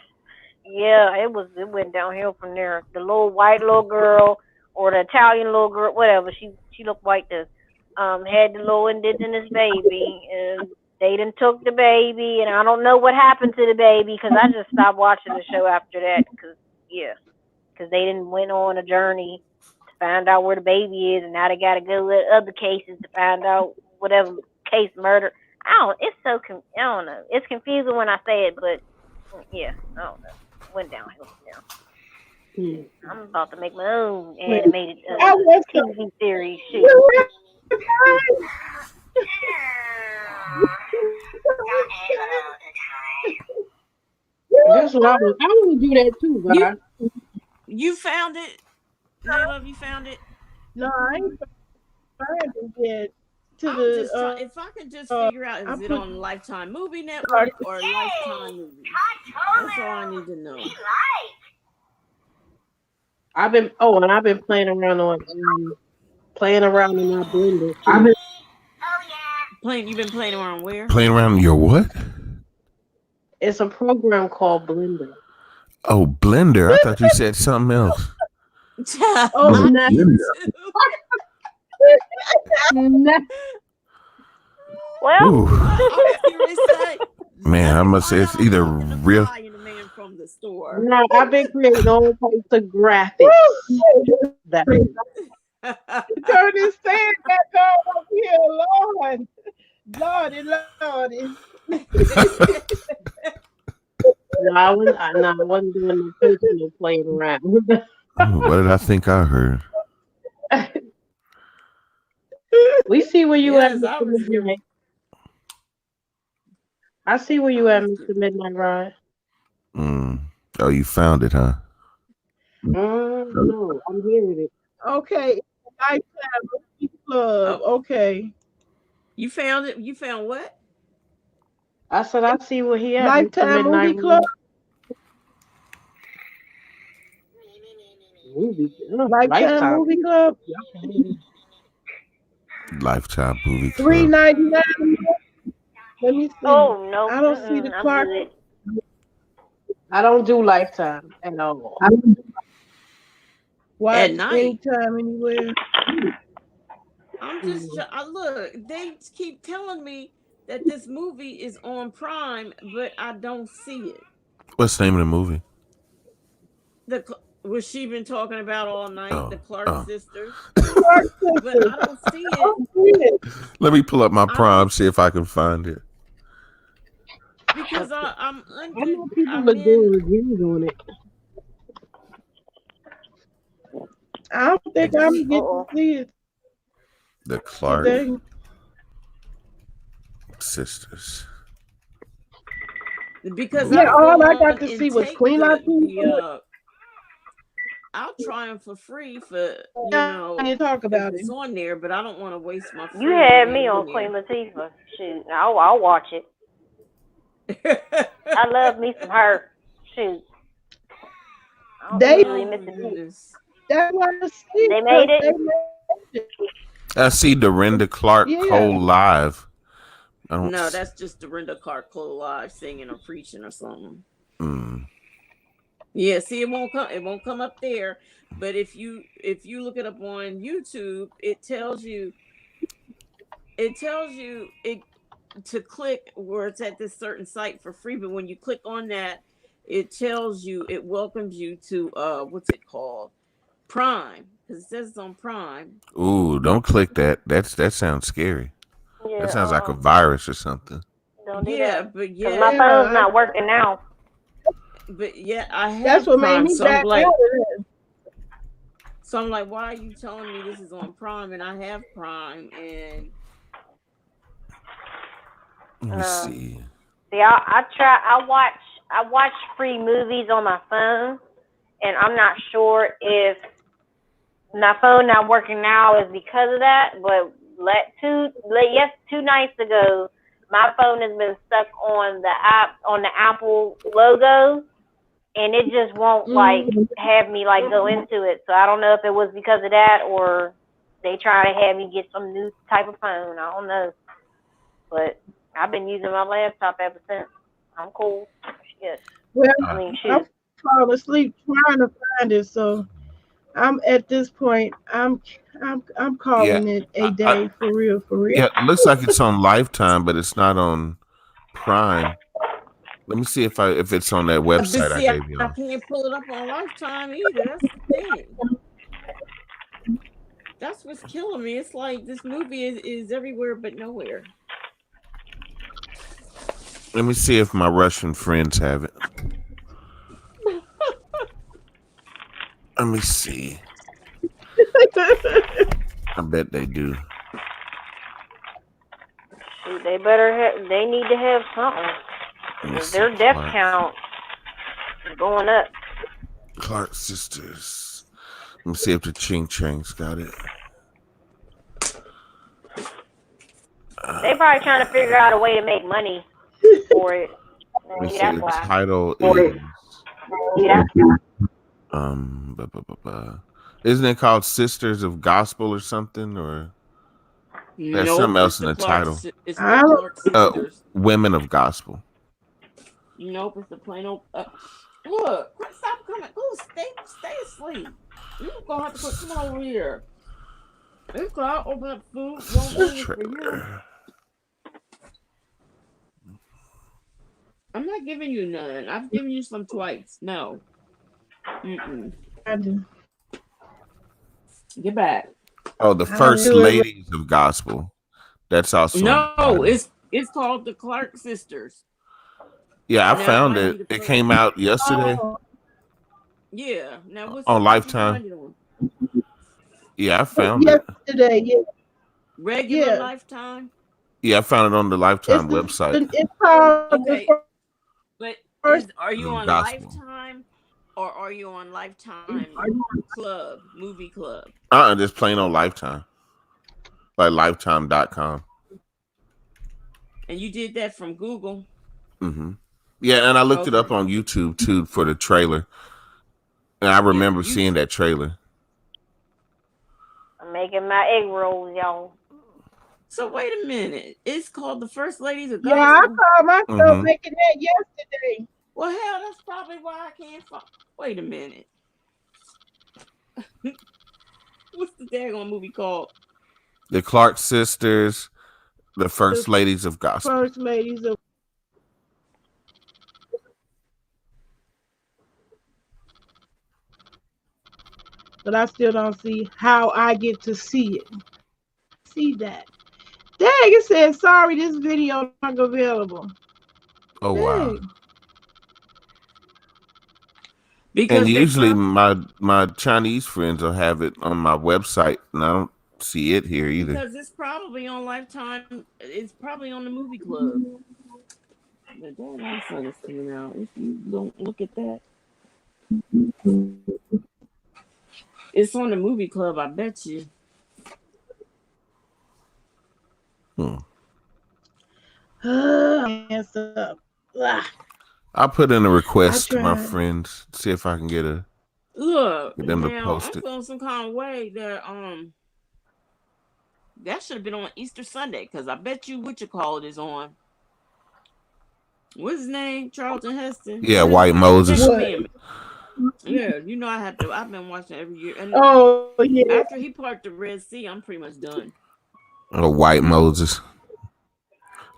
yeah, it went downhill from there. The little girl or the Italian little girl, whatever, she looked white too. Had the little indigenous baby, and they done took the baby, and I don't know what happened to the baby because I just stopped watching the show after that. Because they didn't went on a journey to find out where the baby is, and now they got to go with other cases to find out whatever case murder. I don't know. It's confusing when I say it, but yeah, I don't know. Went downhill from there. I'm about to make my own animated I was TV series. Shit. That's what I was. I want to do that too, You guys. you found it? Layla, you found it? No, I ain't find it yet. To I'm just the trying if I could just figure out I is it put on Lifetime Movie Network or Lifetime Movie. That's all I need to know. I've been playing around in my blender too. You've been playing around where? Playing around your what? It's a program called Blender. Oh, Blender. I thought you said something else. Oh, I no. did too. Well, Ooh. I was curious to say, Man, I must say it's either real. The man from the store. No, I've been creating all types of graphics. That Turn this fan back on up here, Lord. Lordy. I wasn't doing no personal playing around. What did I think I heard? We see where you Yes, at, I Mr. was Midnight. I see where you at, Mr. Midnight Ride. Oh, you found it, huh? No, I'm hearing it. Okay. Lifetime Movie Club. Okay. You found it? You found what? I said I see where he at, Mr. Lifetime Midnight Movie Club. Lifetime Movie Club. Lifetime Movie Club. $3.99. Let me see. oh no, I don't see the I'm clock. good. I don't do Lifetime at all. Watch At night. anytime, anywhere. I'm just look. They keep telling me that this movie is on Prime, but I don't see it. What's the name of the movie? Was she been talking about all night? The Clark sisters. Clark But Sisters. I don't see it Let me pull up my Prime, see if I can find it. because I'm I know under. people I'm are doing reviews on it. I don't think I'm getting to see it The Clark today. sisters. Because Yeah, I'll all go I on got to and see was take Queen Latifah. I'll try them for free for I talk about it's it. on there, but I don't want to waste my free. You had me on Queen Latifah. Shoot, I'll watch it. I love me some her. Shoot. I don't They- usually Oh, miss a beat. goodness. That's why I see They made it? They made it. I see Dorinda Clark Yeah. Cole live. I don't No, s- that's just Dorinda Clark Cole live singing or preaching or something. mm. Yeah, see, it won't come up there. But if you look it up on YouTube, it tells you it to click where it's at this certain site for free. But when you click on that, it welcomes you to what's it called? Prime. Because it says it's on Prime. Ooh, don't click that. That sounds scary. Yeah, That sounds like a virus or something. don't do Yeah, that. but 'Cause yeah, my Yeah, phone's I- not working now. but yeah, I have That's what made Prime, me so I'm back like, out of it. so I'm like, why are you telling me this is on Prime and I have Prime? And Let me see. See, I watch free movies on my phone, and I'm not sure if my phone not working now is because of that. But 2 nights ago, my phone has been stuck on the Apple logo, and it just won't like have me like go into it. So I don't know if it was because of that or they try to have me get some new type of phone. I don't know, but I've been using my laptop ever since. I'm cool. Shit. Well, I mean, I'm shit. falling asleep trying to find it, so I'm at this point. I'm calling it a day for real. Yeah, it looks like it's on Lifetime, but it's not on Prime. Let me see if it's on that but website I see, gave you. I can't pull it up on Lifetime either. That's the thing. That's what's killing me. It's like this movie is everywhere but nowhere. Let me see if my Russian friends have it. Let me see. I bet they do. Shoot, they need to have something. Let me 'Cause see. their death count is going up. Clark Sisters. Let me see if the Ching Chang's got it. They probably trying to figure out a way to make money for it. Let me Maybe see. that's The why. title is Yeah. Isn't it called Sisters of Gospel or something? Or there's something else in the title. It's I the don't- Clark Sisters. Women of Gospel. Nope, it's the plain old. Look, stop coming. Go, stay asleep. You gonna have to come over here. It's called open up food. Won't leave for you. Trailer. I'm not giving you none. I've given you some twice. No. Mm-mm. I do. Get back. Oh, the I First do it. Ladies of Gospel. That's also No, it's called the Clark Sisters. yeah. I Now, found mind it. you, the It first- came out yesterday. Oh, Yeah. Now what's On what did you Lifetime. find it on? Yeah, I found it. yesterday, yeah. Regular Yeah. Lifetime. Yeah, I found it on the Lifetime website. It's called Okay. the But First- are you on Gospel. Lifetime or are you on Lifetime Club, Movie Club? Just plain on Lifetime. Like Lifetime.com. And you did that from Google. Mm-hmm. Yeah, and I looked it up Okay. on YouTube too for the trailer. And I remember you- seeing that trailer. I'm making my egg rolls, y'all. So wait a minute. It's called the First Ladies of Yeah, I Gospel. called myself Mhm. making that yesterday. Well, hell, that's probably why I can't find. Wait a minute. What's the daggone movie called? The Clark Sisters, the First Ladies of Gospel. First Ladies of But I still don't see how I get to see it. See that. Dang, it says sorry, this video not available. Oh wow. Dang. Because And they usually prob- my Chinese friends will have it on my website, and I don't see it here either. because it's probably on Lifetime. It's probably on the Movie Club. The daggone sun is coming out. If you don't look at that, it's on the Movie Club. I bet you. Hands up. Ah, I'll put in a request to my tried. friends, see if I can get a Look, Get them to now post I'm it. feeling some kind of way that should have been on Easter Sunday, because I bet you what you call it is on. What's his name? Charlton Heston. Yeah, What is White it? Moses. Ten What? Commandments. Yeah, you know I've been watching every year, and Oh yeah. after he parted the Red Sea, I'm pretty much done. Oh, White Moses.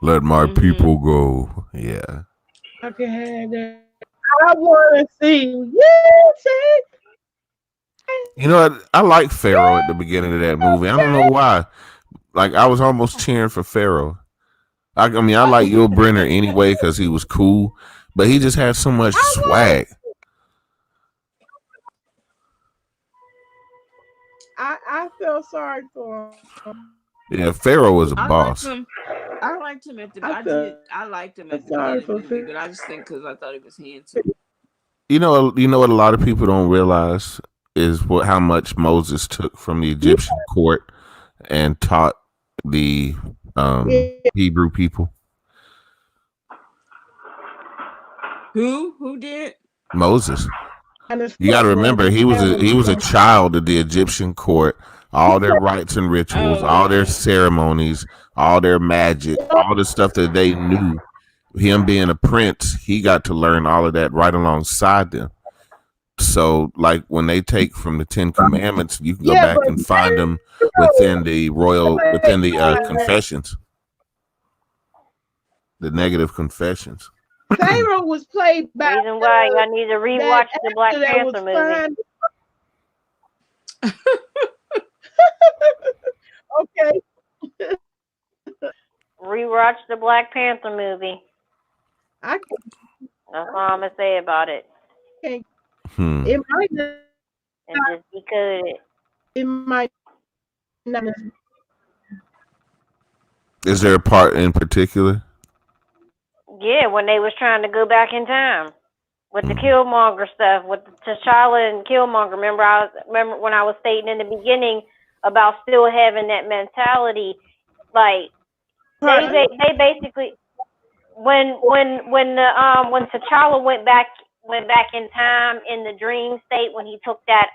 Let my people go. Yeah. I can have that. I want to see you say. You know what? I like Pharaoh at the beginning of that movie. I don't know why. Like, I was almost cheering for Pharaoh. I mean, I like Yul Brynner anyway because he was cool, but he just had so much swag. I feel sorry for him. Yeah, Pharaoh was a I boss. liked him. I liked him at the. I I feel did. I liked him at the sorry beginning of the for movie, but I just think because I thought he was handsome. You know what a lot of people don't realize is how much Moses took from the Egyptian court and taught the Hebrew people. Who did? Moses. and it's You got to football. remember he was a child of the Egyptian court. All their rites and rituals, Oh, all their yeah. ceremonies, all their magic, all the stuff that they knew. Him being a prince, he got to learn all of that right alongside them. So, like when they take from the 10 Commandments, you can go Yeah, back and find them within the confessions, the negative confessions. Pharaoh was played by Reason why y'all need to rewatch the Black actor that Panther was movie. fine. Okay. Rewatch the Black Panther movie. I That's all I'm gonna say about it. can't. It might not. And just decode it. It might not. Is there a part in particular? Yeah, when they was trying to go back in time with the Killmonger stuff, with T'Challa and Killmonger. Remember when I was stating in the beginning about still having that mentality, like they basically when T'Challa went back in time in the dream state when he took that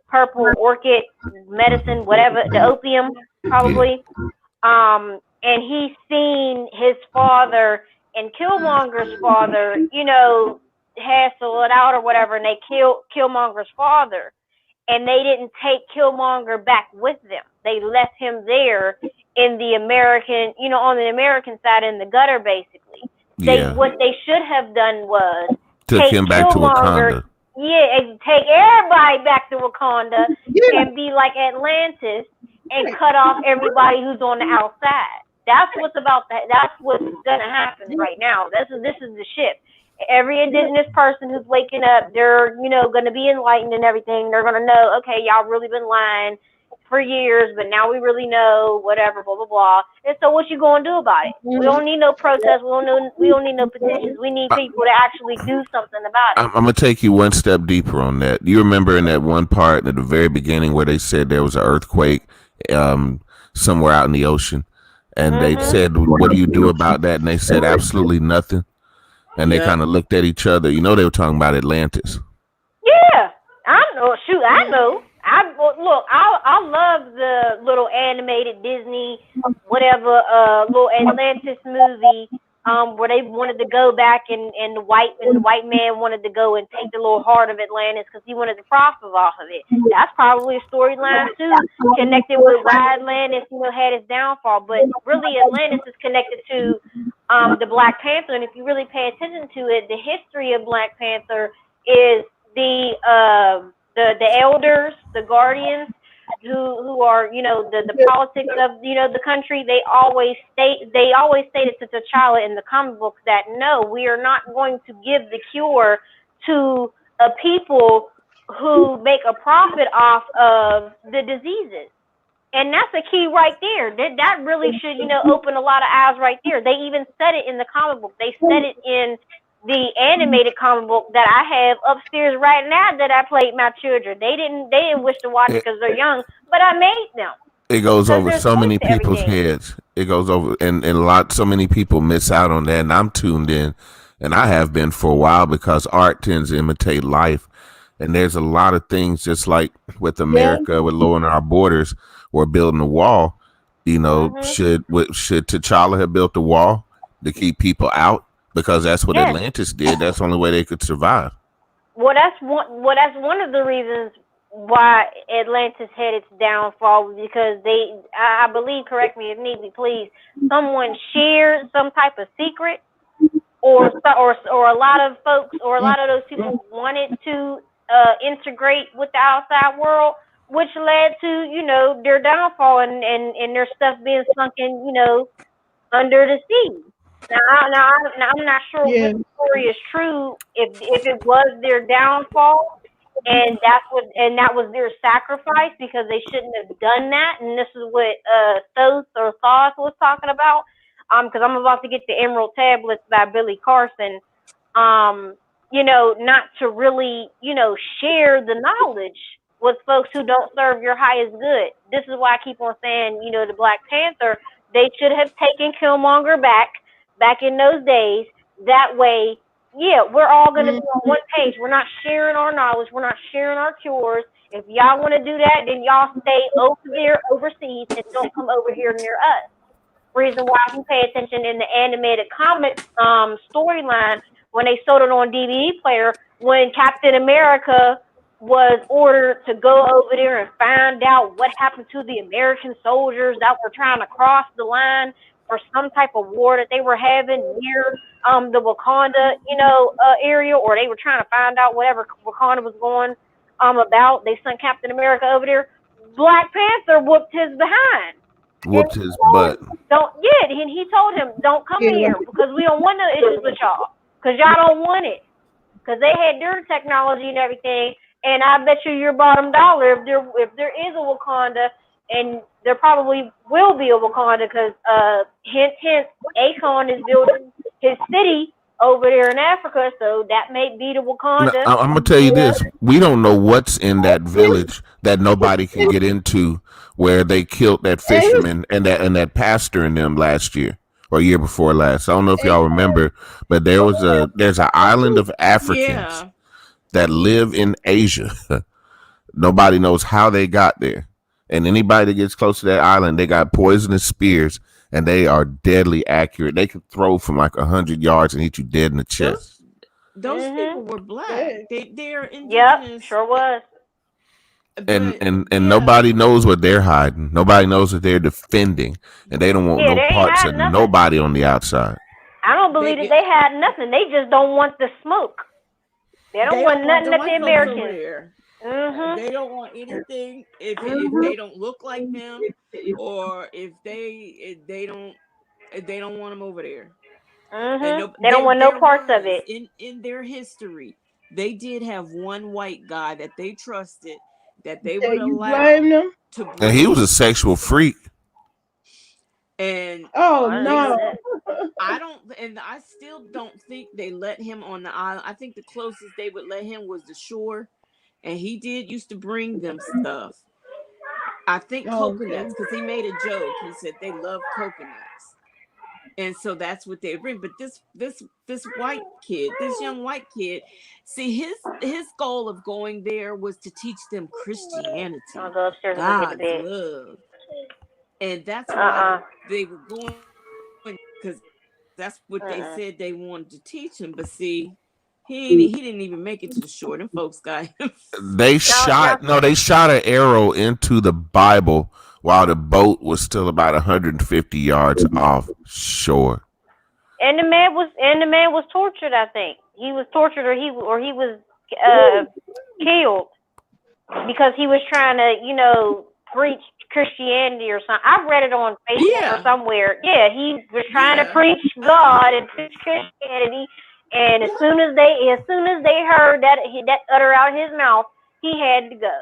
purple orchid medicine, whatever, the opium probably, and he seen his father and Killmonger's father, hassle it out or whatever, and they killed Killmonger's father, and they didn't take Killmonger back with them. They left him there in the American, on the American side in the gutter, basically. What they should have done was took him back to Wakanda. Yeah, and take everybody back to Wakanda and be like Atlantis and cut off everybody who's on the outside. That's what's gonna happen right now. This is the ship. Every indigenous person who's waking up, they're gonna be enlightened and everything. They're gonna know, okay, y'all really been lying for years, but now we really know, whatever, blah blah blah. And so, what you gonna do about it? We don't need no protests. We don't need no petitions. We need people to actually do something about it. I'm gonna take you one step deeper on that. You remember in that one part at the very beginning where they said there was an earthquake somewhere out in the ocean, and they said, "What do you do about that?" And they said, "Absolutely nothing." And they kind of looked at each other. They were talking about Atlantis. Yeah, I know. Shoot, I know. I love the little animated Disney, whatever, little Atlantis movie, where they wanted to go back and the white man wanted to go and take the little heart of Atlantis because he wanted to profit off of it. That's probably a storyline too, connected with why Atlantis, had its downfall. But really, Atlantis is connected to the Black Panther, and if you really pay attention to it, the history of Black Panther is the elders, the guardians, who are the politics of the country. They always stated to T'Challa in the comic books that no, we are not going to give the cure to a people who make a profit off of the diseases. And that's a key right there. That really should open a lot of eyes right there. They even said it in the comic book. They said it in the animated comic book that I have upstairs right now that I played my children. They didn't wish to watch it because they're young, but I made them. It goes over so many people's heads. It goes over, and so many people miss out on that. And I'm tuned in, and I have been for a while because art tends to imitate life. And there's a lot of things, just like with America, with lowering our borders, we're building a wall. Should T'Challa have built the wall to keep people out? Because that's what Yes. Atlantis did. That's the only way they could survive. Well, that's one of the reasons why Atlantis had its downfall, because I believe, correct me if need be, please, someone shared some type of secret, or a lot of folks, or a lot of those people wanted to integrate with the outside world, which led to their downfall and their stuff being sunken under the sea. Now I'm not sure Yeah. which story is true. If it was their downfall, and that was their sacrifice, because they shouldn't have done that. And this is what Thoth was talking about. Because I'm about to get the Emerald Tablets by Billy Carson. Not to really share the knowledge with folks who don't serve your highest good. This is why I keep on saying the Black Panther, they should have taken Killmonger back in those days. That way, yeah, we're all going to be on one page. We're not sharing our knowledge. We're not sharing our cures. If y'all want to do that, then y'all stay over there overseas and don't come over here near us. Reason why I can pay attention in the animated comic storyline, when they sold it on DVD player, when Captain America was ordered to go over there and find out what happened to the American soldiers that were trying to cross the line for some type of war that they were having near the Wakanda, area, or they were trying to find out whatever Wakanda was going about. They sent Captain America over there. Black Panther whooped his behind. Whooped his butt. And he told him, don't come here, because we don't want no issues with y'all, because y'all don't want it, because they had their technology and everything. And I bet you your bottom dollar, if there is a Wakanda, and there probably will be a Wakanda, because hint, Akon is building his city over there in Africa, so that may be the Wakanda. Now, I'm gonna tell you this: we don't know what's in that village that nobody can get into, where they killed that fisherman and that pastor in them last year or year before last. I don't know if y'all remember, but there's an island of Africans that live in Asia. Nobody knows how they got there, and anybody that gets close to that island, they got poisonous spears, and they are deadly accurate. They can throw from like 100 yards and hit you dead in the chest. Those people were black. They're indigenous. Yep, sure was. And nobody knows what they're hiding. Nobody knows what they're defending, and they don't want no parts of nobody on the outside. I don't believe that they had nothing. They just don't want the smoke. They don't want nothing that the Americans. They don't want anything if they don't look like them, or if they don't want them over there. They don't want no parts of it. In their history, they did have one white guy that they trusted, that they would allow to bring. And he was a sexual freak. And no, I still don't think they let him on the island. I think the closest they would let him was the shore, and he used to bring them stuff. I think coconuts, because he made a joke. He said they love coconuts, and so that's what they bring. But this white kid, this young white kid, see, his goal of going there was to teach them Christianity, God's love. And that's why they were going, because that's what they said they wanted to teach him. But see, he didn't even make it to the shore. Them folks got him. They shot an arrow into the Bible while the boat was still about 150 yards offshore. And the man was tortured. I think he was tortured, or he was killed because he was trying to preach Christianity or something. I read it on Facebook or somewhere. Yeah, he was trying to preach God and preach Christianity, and as soon as they heard that utter out his mouth, he had to go.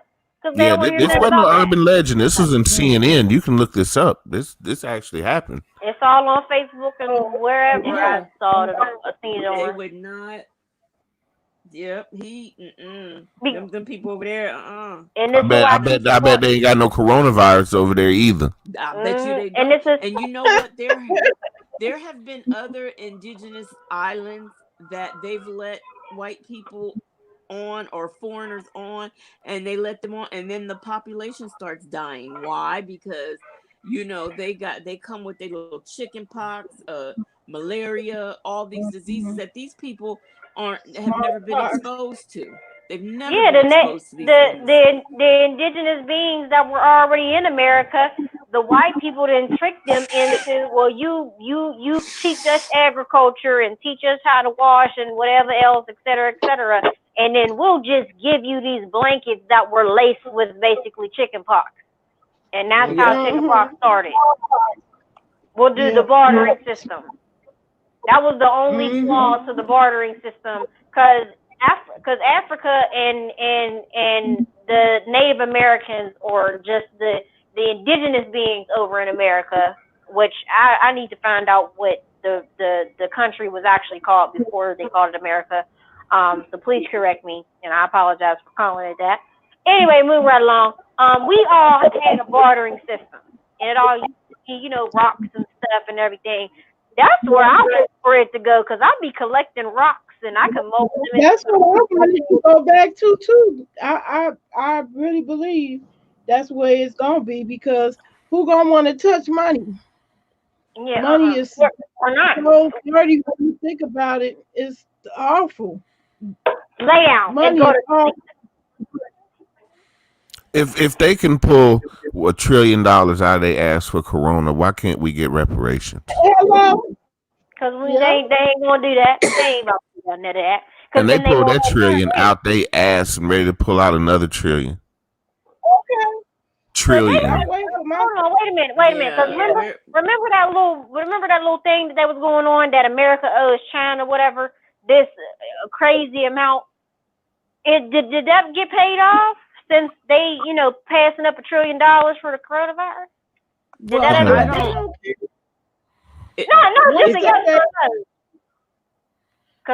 This wasn't an urban legend. This was in CNN. You can look this up. This actually happened. It's all on Facebook and wherever I saw it. I seen it on. They would not. Yep, them people over there. I bet they ain't got no coronavirus over there either. I bet you they don't. And you know what? There have been other indigenous islands that they've let white people on or foreigners on, and they let them on, and then the population starts dying. Why? Because they come with their little chicken pox, malaria, all these diseases that these people have never been Smallpox. exposed to. They've never Yeah, been exposed to these things. the indigenous beings that were already in America, the white people didn't trick them into, well, you teach us agriculture and teach us how to wash and whatever else, et cetera, and then we'll just give you these blankets that were laced with basically chicken pox, and that's how chicken pox started. We'll do the bartering system. That was the only flaw to the bartering system, because Africa and the Native Americans, or just the indigenous beings over in America, which I need to find out what the country was actually called before they called it America. So please correct me, and I apologize for calling it that. Anyway, moving right along. We all had a bartering system, and it all used to be, rocks and stuff and everything. That's where I want for it to go, because I'll be collecting rocks and I can mold them. That's what I wanted to go back to too. I really believe that's where it's gonna be, because who gonna want to touch money? Yeah, Money is or not. so dirty when you think about it. It's awful. Lay out. Money is awful. If they can pull $1 trillion out of their ass for Corona, why can't we get reparations? Hello. Because they ain't gonna do that. They ain't about to do none of that. And they pull that trillion out their ass and ready to pull out another trillion. Okay. Trillion. Hold on, wait a minute. Because remember that little thing that was going on, that America owes China, whatever, this crazy amount. Did that get paid off since they, passing up $1 trillion for the coronavirus? Did that ever happen? No, just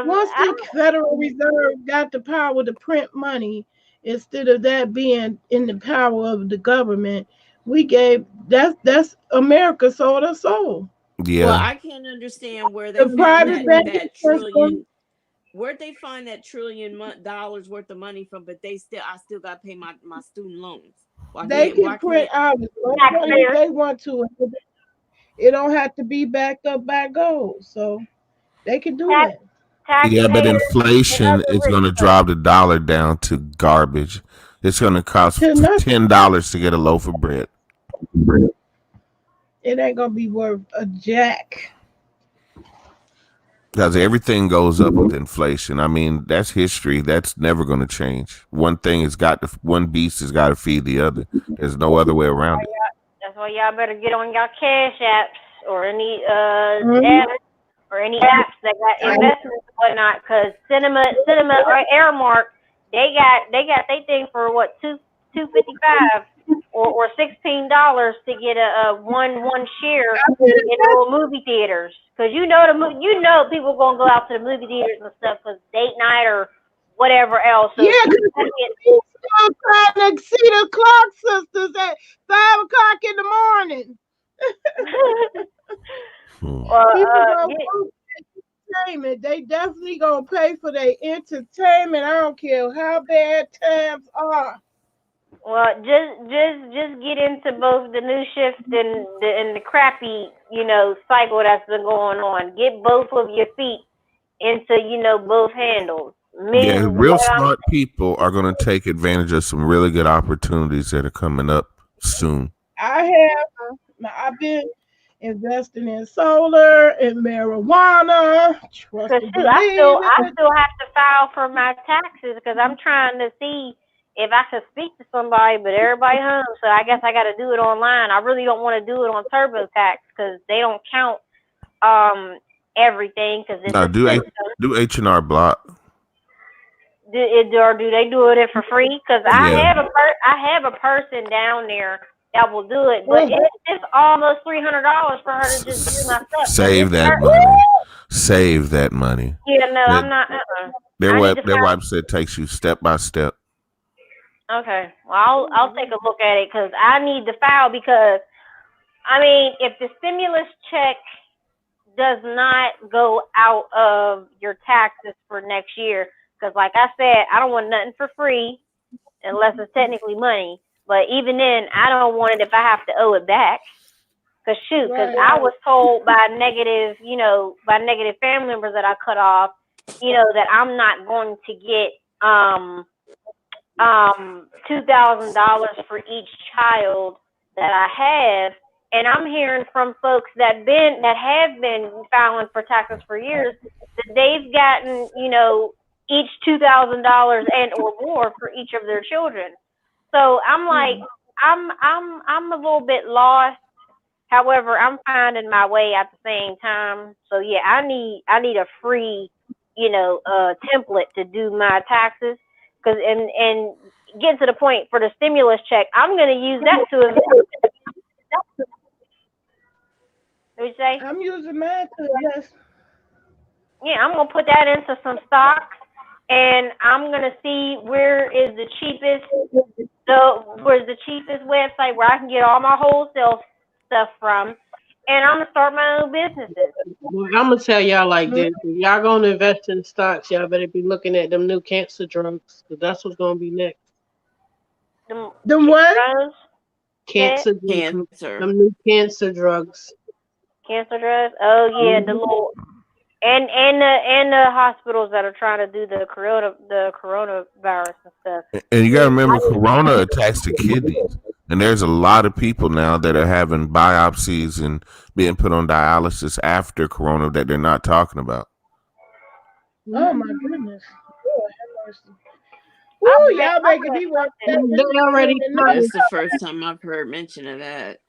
once the Federal Reserve got the power to print money, instead of that being in the power of the government, that's America sold us soul. Yeah. Well, I can't understand where they found that trillion. Where'd they find that $1 trillion worth of money from? But I still got to pay my student loans. They can print out if they want to. It don't have to be backed up by gold, so they can do that. Yeah, but inflation is going to drive the dollar down to garbage. It's going to cost $10 to get a loaf of bread. It ain't going to be worth a jack. Because everything goes up with inflation. I mean, that's history. That's never going to change. One beast has got to feed the other. There's no other way around it. That's why y'all better get on your Cash Apps or any apps or any apps that got investments and whatnot. Because Cinema or Airmark, they got they thing for what, $2.55 or $16 to get a one share in little movie theaters. Because people gonna go out to the movie theaters and stuff because date night or whatever else. So people trying to see the Clark sisters at 5:00 in the morning. Entertainment. They definitely gonna pay for their entertainment. I don't care how bad times are. Well, just get into both the new shift and the crappy, cycle that's been going on. Get both of your feet into, both handles. Real smart people are going to take advantage of some really good opportunities that are coming up soon. I've been investing in solar and marijuana. I still have to file for my taxes because I'm trying to see if I could speak to somebody, but everybody home, so I guess I got to do it online. I really don't want to do it on TurboTax because they don't count everything. Do H&R Block. Do they do it for free? Because I have a person down there that will do it, but it's almost $300 for her to just do my stuff. Save that money. Save that money. Yeah, no, I'm not. Their website takes you step by step. Okay, well, I'll take a look at it because I need to file because, if the stimulus check does not go out of your taxes for next year, Because, like I said, I don't want nothing for free unless it's technically money. But even then, I don't want it if I have to owe it back. Because Right. I was told by negative family members that I cut off, that I'm not going to get $2,000 for each child that I have. And I'm hearing from folks that have been filing for taxes for years that they've gotten, each $2,000 and or more for each of their children. So I'm like, I'm a little bit lost. However, I'm finding my way at the same time. So yeah, I need a free, template to do my taxes. Cause and get to the point for the stimulus check, I'm gonna use that to invest. What you say? I'm using mine to invest. Yeah, I'm gonna put that into some stocks, and I'm gonna see where's the cheapest website where I can get all my wholesale stuff from, and I'm gonna start my own businesses. Well, I'm gonna tell y'all like this: if y'all gonna invest in stocks, y'all better be looking at them new cancer drugs, because that's what's gonna be next. Them what? Drugs, Cancer, Cancer. them new cancer drugs. cancer drugs. Oh yeah, the little and the hospitals that are trying to do the coronavirus and stuff. And you got to remember, corona attacks the kidneys. And there's a lot of people now that are having biopsies and being put on dialysis after corona that they're not talking about. Oh my goodness. Lord have mercy. Woo, y'all making me want They already That's the first time I've heard mention of that.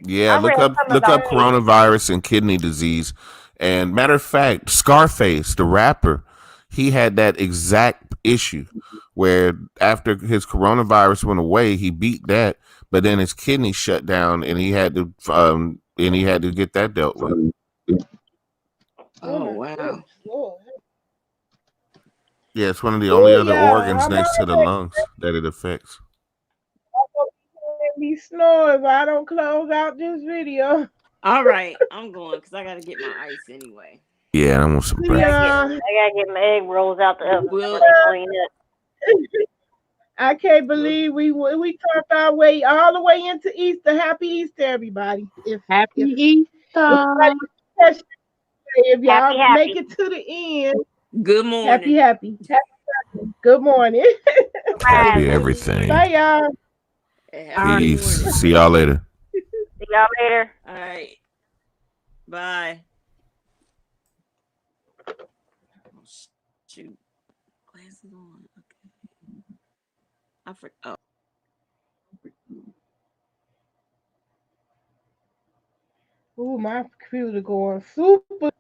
Yeah, I read something look up about coronavirus and kidney disease. And matter of fact, Scarface, the rapper, he had that exact issue where after his coronavirus went away, he beat that, but then his kidney shut down, and he had to get that dealt with. Oh my wow. goodness, Lord. Yeah, it's one of the only other y'all, organs I'm next to the already- lungs that it affects. Be snoring if I don't close out this video. All right, I'm going because I got to get my ice anyway. Yeah, I want some breakfast. Yeah, I gotta get my egg rolls out the oven. Will- before they clean up. I can't believe we talked our way all the way into Easter. Happy Easter, everybody! Happy if Easter. if y'all Happy. make it to the end, Good morning. happy. Good morning. Happy everything. Bye, y'all. Happy Peace. morning. See y'all later. See y'all later. All right. Bye. Oh, shoot. Glasses on. Okay. I forgot. Ooh, my computer going super